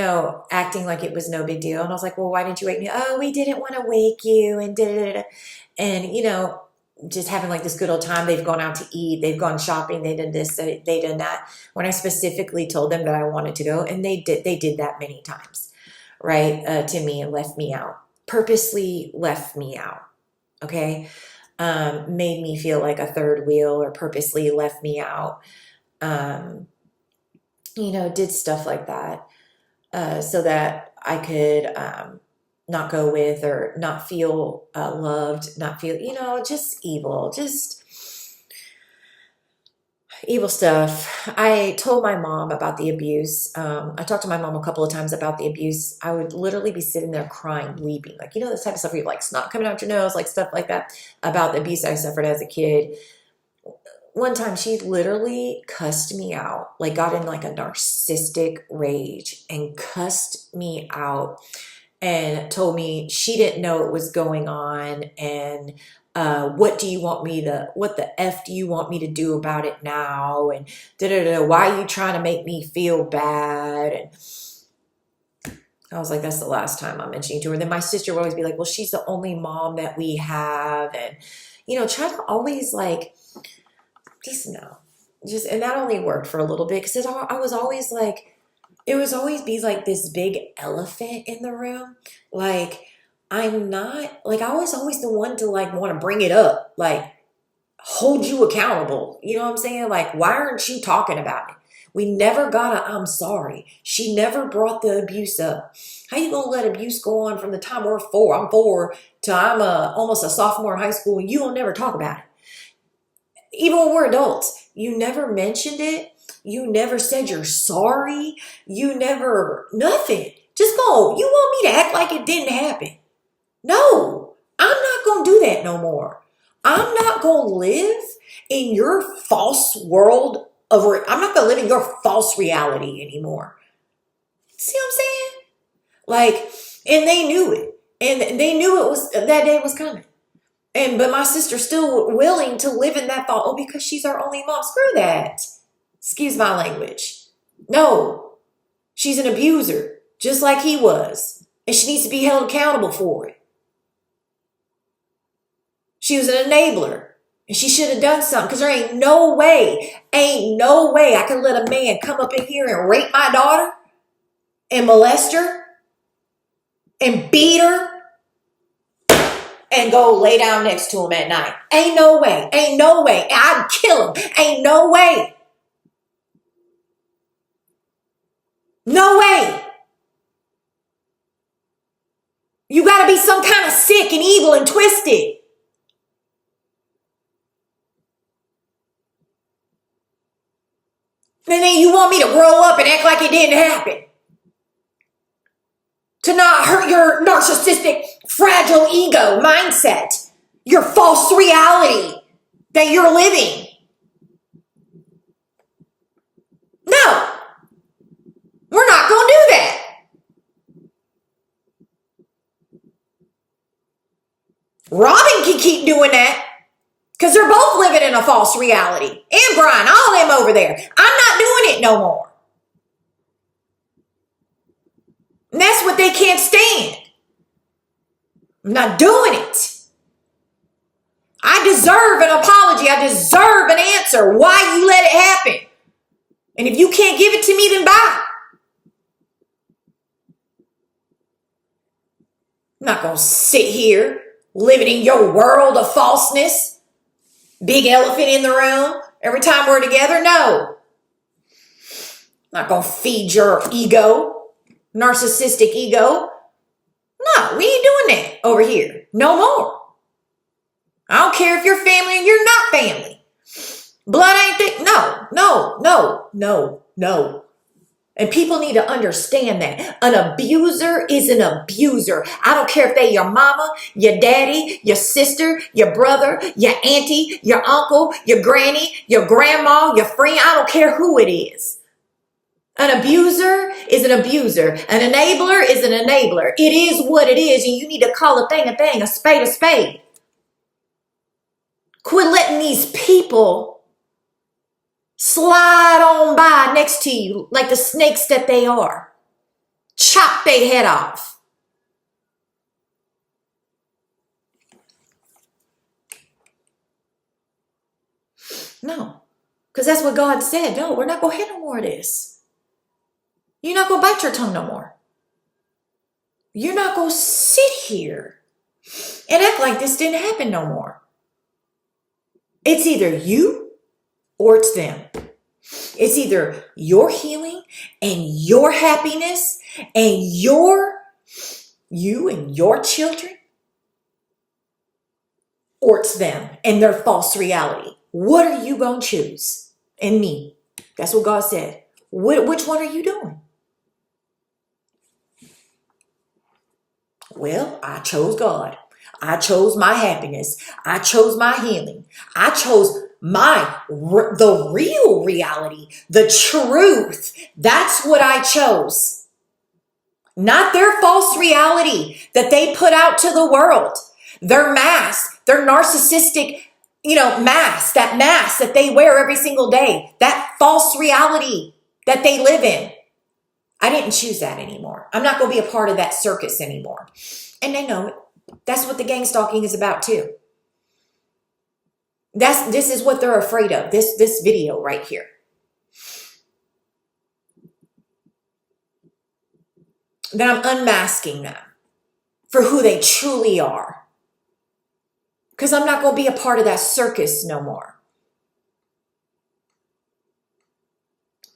acting like it was no big deal. And I was like, well, why didn't you wake me up? Oh, we didn't want to wake you, and and just having like this good old time. They've gone out to eat, they've gone shopping, they did this, they did that, when I specifically told them that I wanted to go. And they did that many times, right, to me, and left me out, purposely left me out, okay, made me feel like a third wheel, or purposely left me out, did stuff like that, so that I could not go with, or not feel loved, not feel, just evil stuff. I told my mom about the abuse. I talked to my mom a couple of times about the abuse. I would literally be sitting there crying, weeping, like, this type of stuff where you're like snot coming out your nose, like stuff like that, about the abuse I suffered as a kid. One time she literally cussed me out, like got in like a narcissistic rage and cussed me out, and told me she didn't know it was going on, and what the F do you want me to do about it now, and why are you trying to make me feel bad? And I was like, that's the last time I'm mentioning to her. Then my sister would always be like, well, she's the only mom that we have, and try to always like, and that only worked for a little bit, because I was always like, it was always be like this big elephant in the room. Like, I'm not, like, I was always the one to like want to bring it up, like hold you accountable. You know what I'm saying? Like, why aren't you talking about it? We never got I'm sorry. She never brought the abuse up. How you gonna let abuse go on from the time I'm 4 till I'm almost a sophomore in high school, and you don't never talk about it? Even when we're adults, you never mentioned it. You never said you're sorry. You never, nothing. Just go. You want me to act like it didn't happen? No, I'm not going to do that no more. I'm not going to live in your false world I'm not going to live in your false reality anymore. See what I'm saying? Like, and they knew it. And they knew that day was coming. But my sister's still willing to live in that thought. Oh, because she's our only mom. Screw that. Excuse my language. No, she's an abuser, just like he was. And she needs to be held accountable for it. She was an enabler. And she should have done something, because there ain't no way I could let a man come up in here and rape my daughter and molest her and beat her and go lay down next to him at night. Ain't no way. Ain't no way. I'd kill him. Ain't no way. No way. You got to be some kind of sick and evil and twisted. And then you want me to grow up and act like it didn't happen. To not hurt your narcissistic, fragile ego mindset. Your false reality that you're living. No. We're not going to do that. Robin can keep doing that, because they're both living in a false reality. And Brian, all them over there. I'm not doing it no more. And that's what they can't stand. I'm not doing it. I deserve an apology. I deserve an answer. Why you let it happen? And if you can't give it to me, then bye. I'm not going to sit here living in your world of falseness. Big elephant in the room every time we're together. No. I'm not going to feed your ego, narcissistic ego. No, we ain't doing that over here. No more. I don't care if you're family or you're not family. Blood ain't thick. No, no, no, no, no. And people need to understand that. An abuser is an abuser. I don't care if they your mama, your daddy, your sister, your brother, your auntie, your uncle, your granny, your grandma, your friend. I don't care who it is. An abuser is an abuser. An enabler is an enabler. It is what it is, and you need to call a thing, a spade a spade. Quit letting these people slide on by next to you like the snakes that they are. Chop their head off. No, because that's what God said. No, we're not going to have no more of this. You're not going to bite your tongue no more. You're not going to sit here and act like this didn't happen no more. It's either you or it's them. It's either your healing and your happiness and you and your children, or it's them and their false reality. What are you going to choose? And me. That's what God said. Which one are you doing? Well, I chose God. I chose my happiness. I chose my healing. I chose the real reality, the truth. That's what I chose. Not their false reality that they put out to the world. Their mask, their narcissistic, mask, that mask that they wear every single day. That false reality that they live in. I didn't choose that anymore. I'm not going to be a part of that circus anymore. And they know it. That's what the gangstalking is about too. This is what they're afraid of. This video right here. That I'm unmasking them for who they truly are. Because I'm not going to be a part of that circus no more.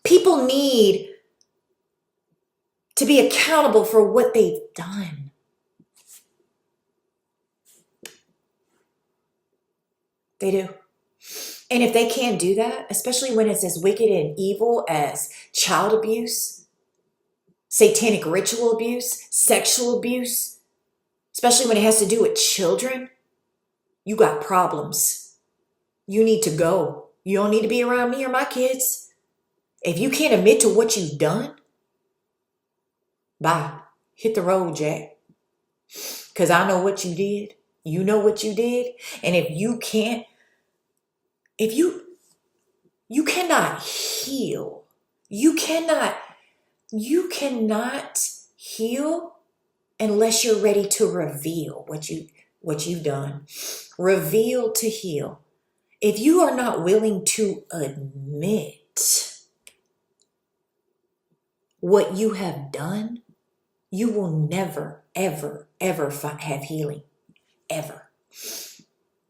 People need to be accountable for what they've done. They do. And if they can't do that, especially when it's as wicked and evil as child abuse, satanic ritual abuse, sexual abuse, especially when it has to do with children, you got problems. You need to go. You don't need to be around me or my kids. If you can't admit to what you've done, bye. Hit the road, Jack. Because I know what you did. You know what you did. And if you can't, you cannot heal. You cannot heal unless you're ready to reveal what you've done. Reveal to heal. If you are not willing to admit what you have done, you will never, ever, ever have healing. Ever.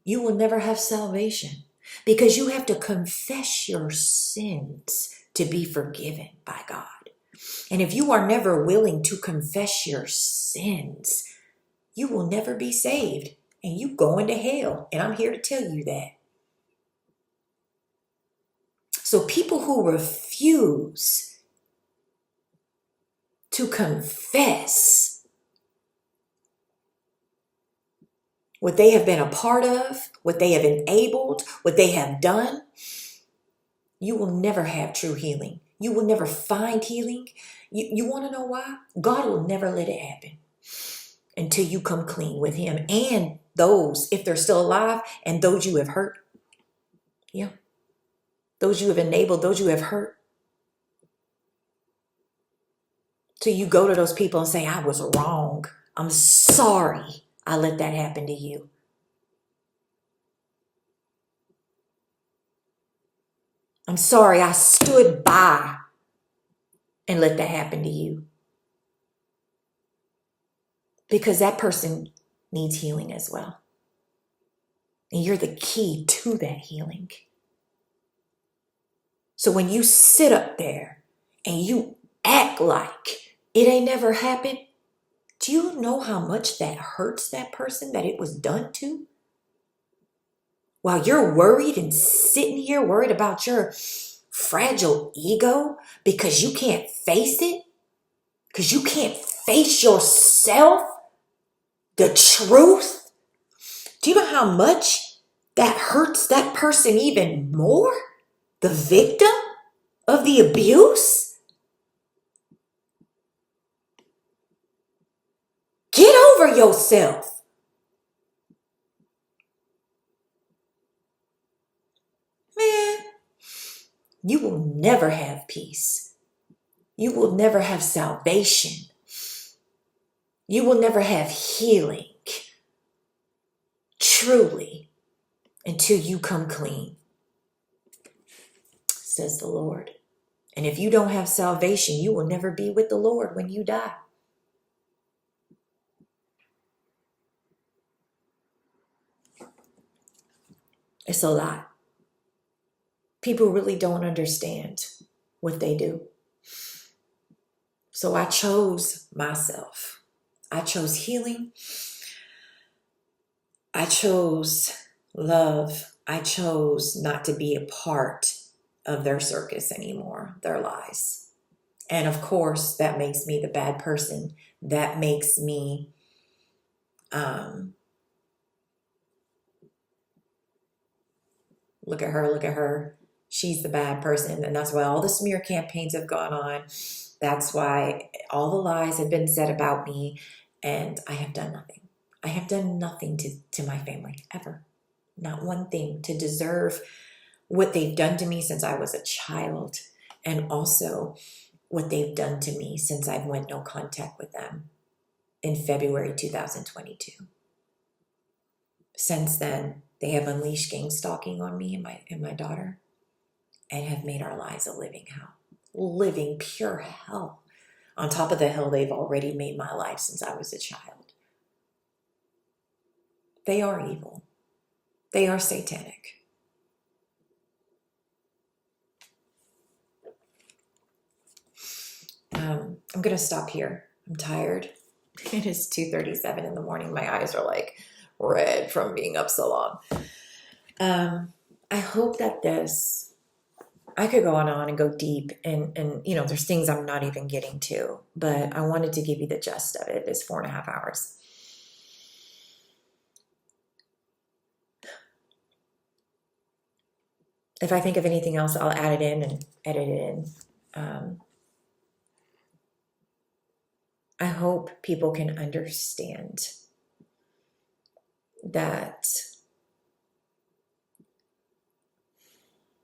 You will never have salvation because you have to confess your sins to be forgiven by God. And if you are never willing to confess your sins, you will never be saved and you go into hell. And I'm here to tell you that. So people who refuse to confess what they have been a part of, what they have enabled, what they have done, you will never have true healing. You will never find healing. You want to know why? God will never let it happen until you come clean with him and those, if they're still alive, and those you have hurt. Yeah. Those you have enabled, those you have hurt. So you go to those people and say, I was wrong. I'm sorry I let that happen to you. I'm sorry I stood by and let that happen to you. Because that person needs healing as well. And you're the key to that healing. So when you sit up there and you act like it ain't never happened, do you know how much that hurts that person that it was done to? While you're worried and sitting here worried about your fragile ego because you can't face it, because you can't face yourself, the truth. Do you know how much that hurts that person even more? The victim of the abuse? Get over yourself. Man, you will never have peace. You will never have salvation. You will never have healing, truly, until you come clean, says the Lord. And if you don't have salvation, you will never be with the Lord when you die. It's a lot. People really don't understand what they do. So I chose myself. I chose healing. I chose love. I chose not to be a part of their circus anymore, their lies. And of course, that makes me the bad person. That makes me look at her. She's the bad person. And that's why all the smear campaigns have gone on. That's why all the lies have been said about me. And I have done nothing. I have done nothing to my family, ever. Not one thing to deserve what they've done to me since I was a child. And also what they've done to me since I've went no contact with them in February 2022. Since then, they have unleashed gangstalking on me and my daughter and have made our lives a living hell. Living pure hell. On top of the hell they've already made my life since I was a child. They are evil. They are satanic. I'm going to stop here. I'm tired. It is 2:37 in the morning. My eyes are like red from being up so long. I hope that I could go on and go deep and there's things I'm not even getting to, but I wanted to give you the gist of it. It's 4.5 hours. If I think of anything else, I'll add it in and edit it in. I hope people can understand that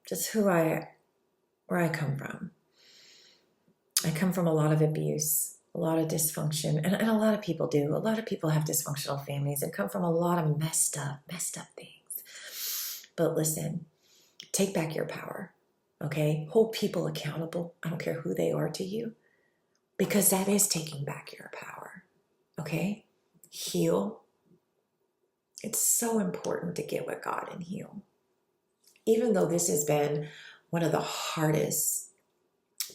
just where I come from. I come from a lot of abuse, a lot of dysfunction, and a lot of people do. A lot of people have dysfunctional families and come from a lot of messed up things. But listen, take back your power, okay? Hold people accountable. I don't care who they are to you, because that is taking back your power, okay? Heal. It's so important to get with God and heal. Even though this has been one of the hardest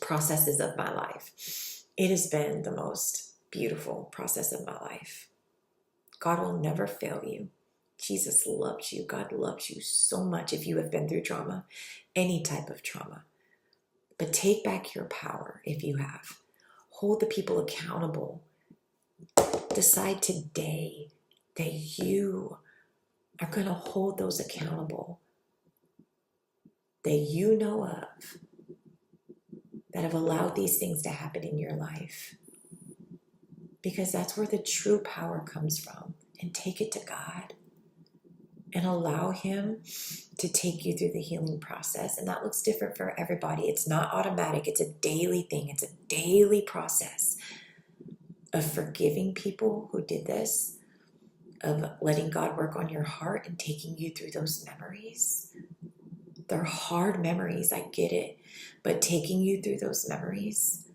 processes of my life, it has been the most beautiful process of my life. God will never fail you. Jesus loves you. God loves you so much if you have been through trauma, any type of trauma. But take back your power if you have. Hold the people accountable. Decide today that you are going to hold those accountable that you know of that have allowed these things to happen in your life. Because that's where the true power comes from. And take it to God and allow Him to take you through the healing process. And that looks different for everybody. It's not automatic. It's a daily thing. It's a daily process of forgiving people who did this, of letting God work on your heart and taking you through those memories, They're hard memories, I get it. But taking you through those memories,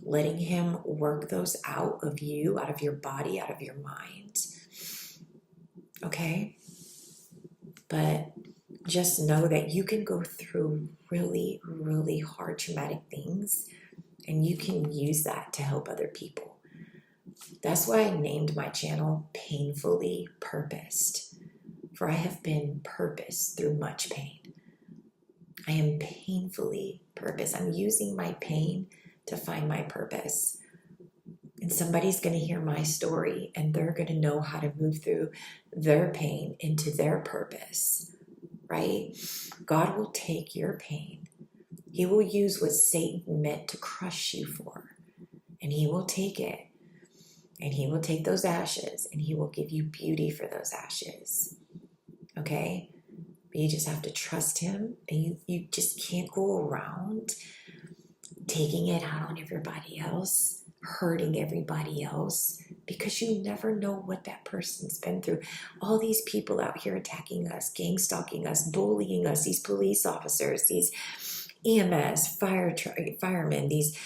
letting him work those out of you, out of your body, out of your mind. Okay? But just know that you can go through really, really hard traumatic things, and you can use that to help other people. That's why I named my channel Painfully Purposed. For I have been purposed through much pain. I am painfully purposed. I'm using my pain to find my purpose. And somebody's going to hear my story, and they're going to know how to move through their pain into their purpose, right? God will take your pain. He will use what Satan meant to crush you for, and he will take it, and he will take those ashes, and he will give you beauty for those ashes, okay? But you just have to trust him, and you just can't go around taking it out on everybody else, hurting everybody else, because you never know what that person's been through. All these people out here attacking us, gangstalking us, bullying us, these police officers, these EMS, firemen, these,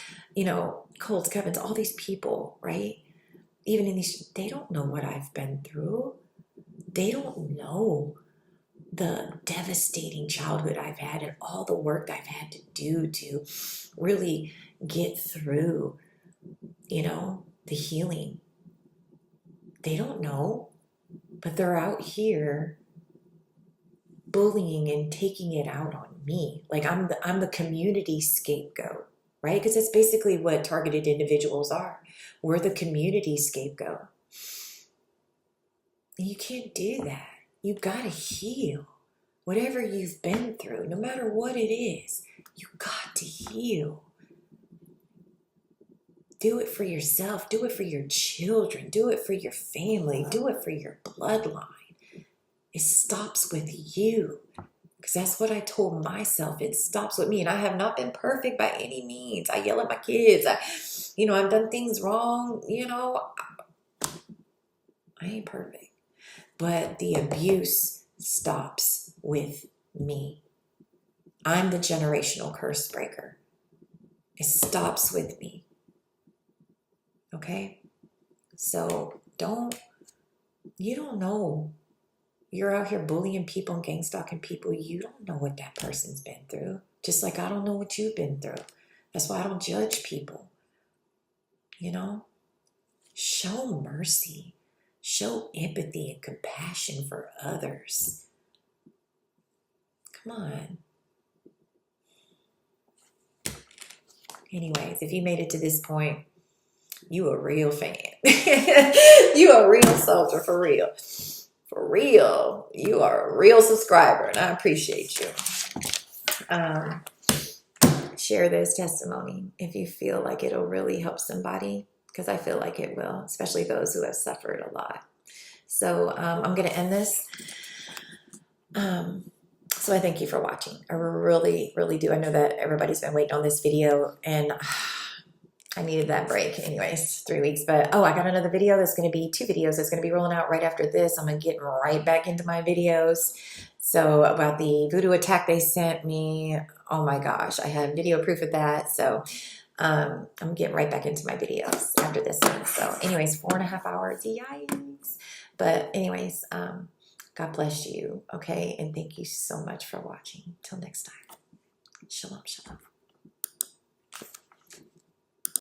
Colts, Covens, all these people, right? Even in these, they don't know what I've been through. They don't know the devastating childhood I've had and all the work I've had to do to really get through, the healing. They don't know, but they're out here bullying and taking it out on me. Like I'm the community scapegoat, right? Because that's basically what targeted individuals are. We're the community scapegoat. And you can't do that. You've got to heal. Whatever you've been through, no matter what it is, you got to heal. Do it for yourself. Do it for your children. Do it for your family. Do it for your bloodline. It stops with you. Because that's what I told myself. It stops with me. And I have not been perfect by any means. I yell at my kids. I've done things wrong. I ain't perfect. But the abuse stops with me. I'm the generational curse breaker. It stops with me. Okay? So you don't know. You're out here bullying people and gang stalking people. You don't know what that person's been through. Just like I don't know what you've been through. That's why I don't judge people. Show mercy. Show empathy and compassion for others. Come on. Anyways, if you made it to this point, you a real fan. You a real soldier, for real. For real. You are a real subscriber, and I appreciate you. Share this testimony if you feel like it'll really help somebody, because I feel like it will, especially those who have suffered a lot. So I'm going to end this. So I thank you for watching. I really, really do. I know that everybody's been waiting on this video, and I needed that break. Anyways, 3 weeks. But, I got another video. That's going to be 2 videos. That's going to be rolling out right after this. I'm going to get right back into my videos. So about the voodoo attack they sent me, oh my gosh, I have video proof of that. So I'm getting right back into my videos after this one. So anyways, 4.5 hours. Yikes. But anyways, God bless you. Okay. And thank you so much for watching. Till next time. Shalom, shalom.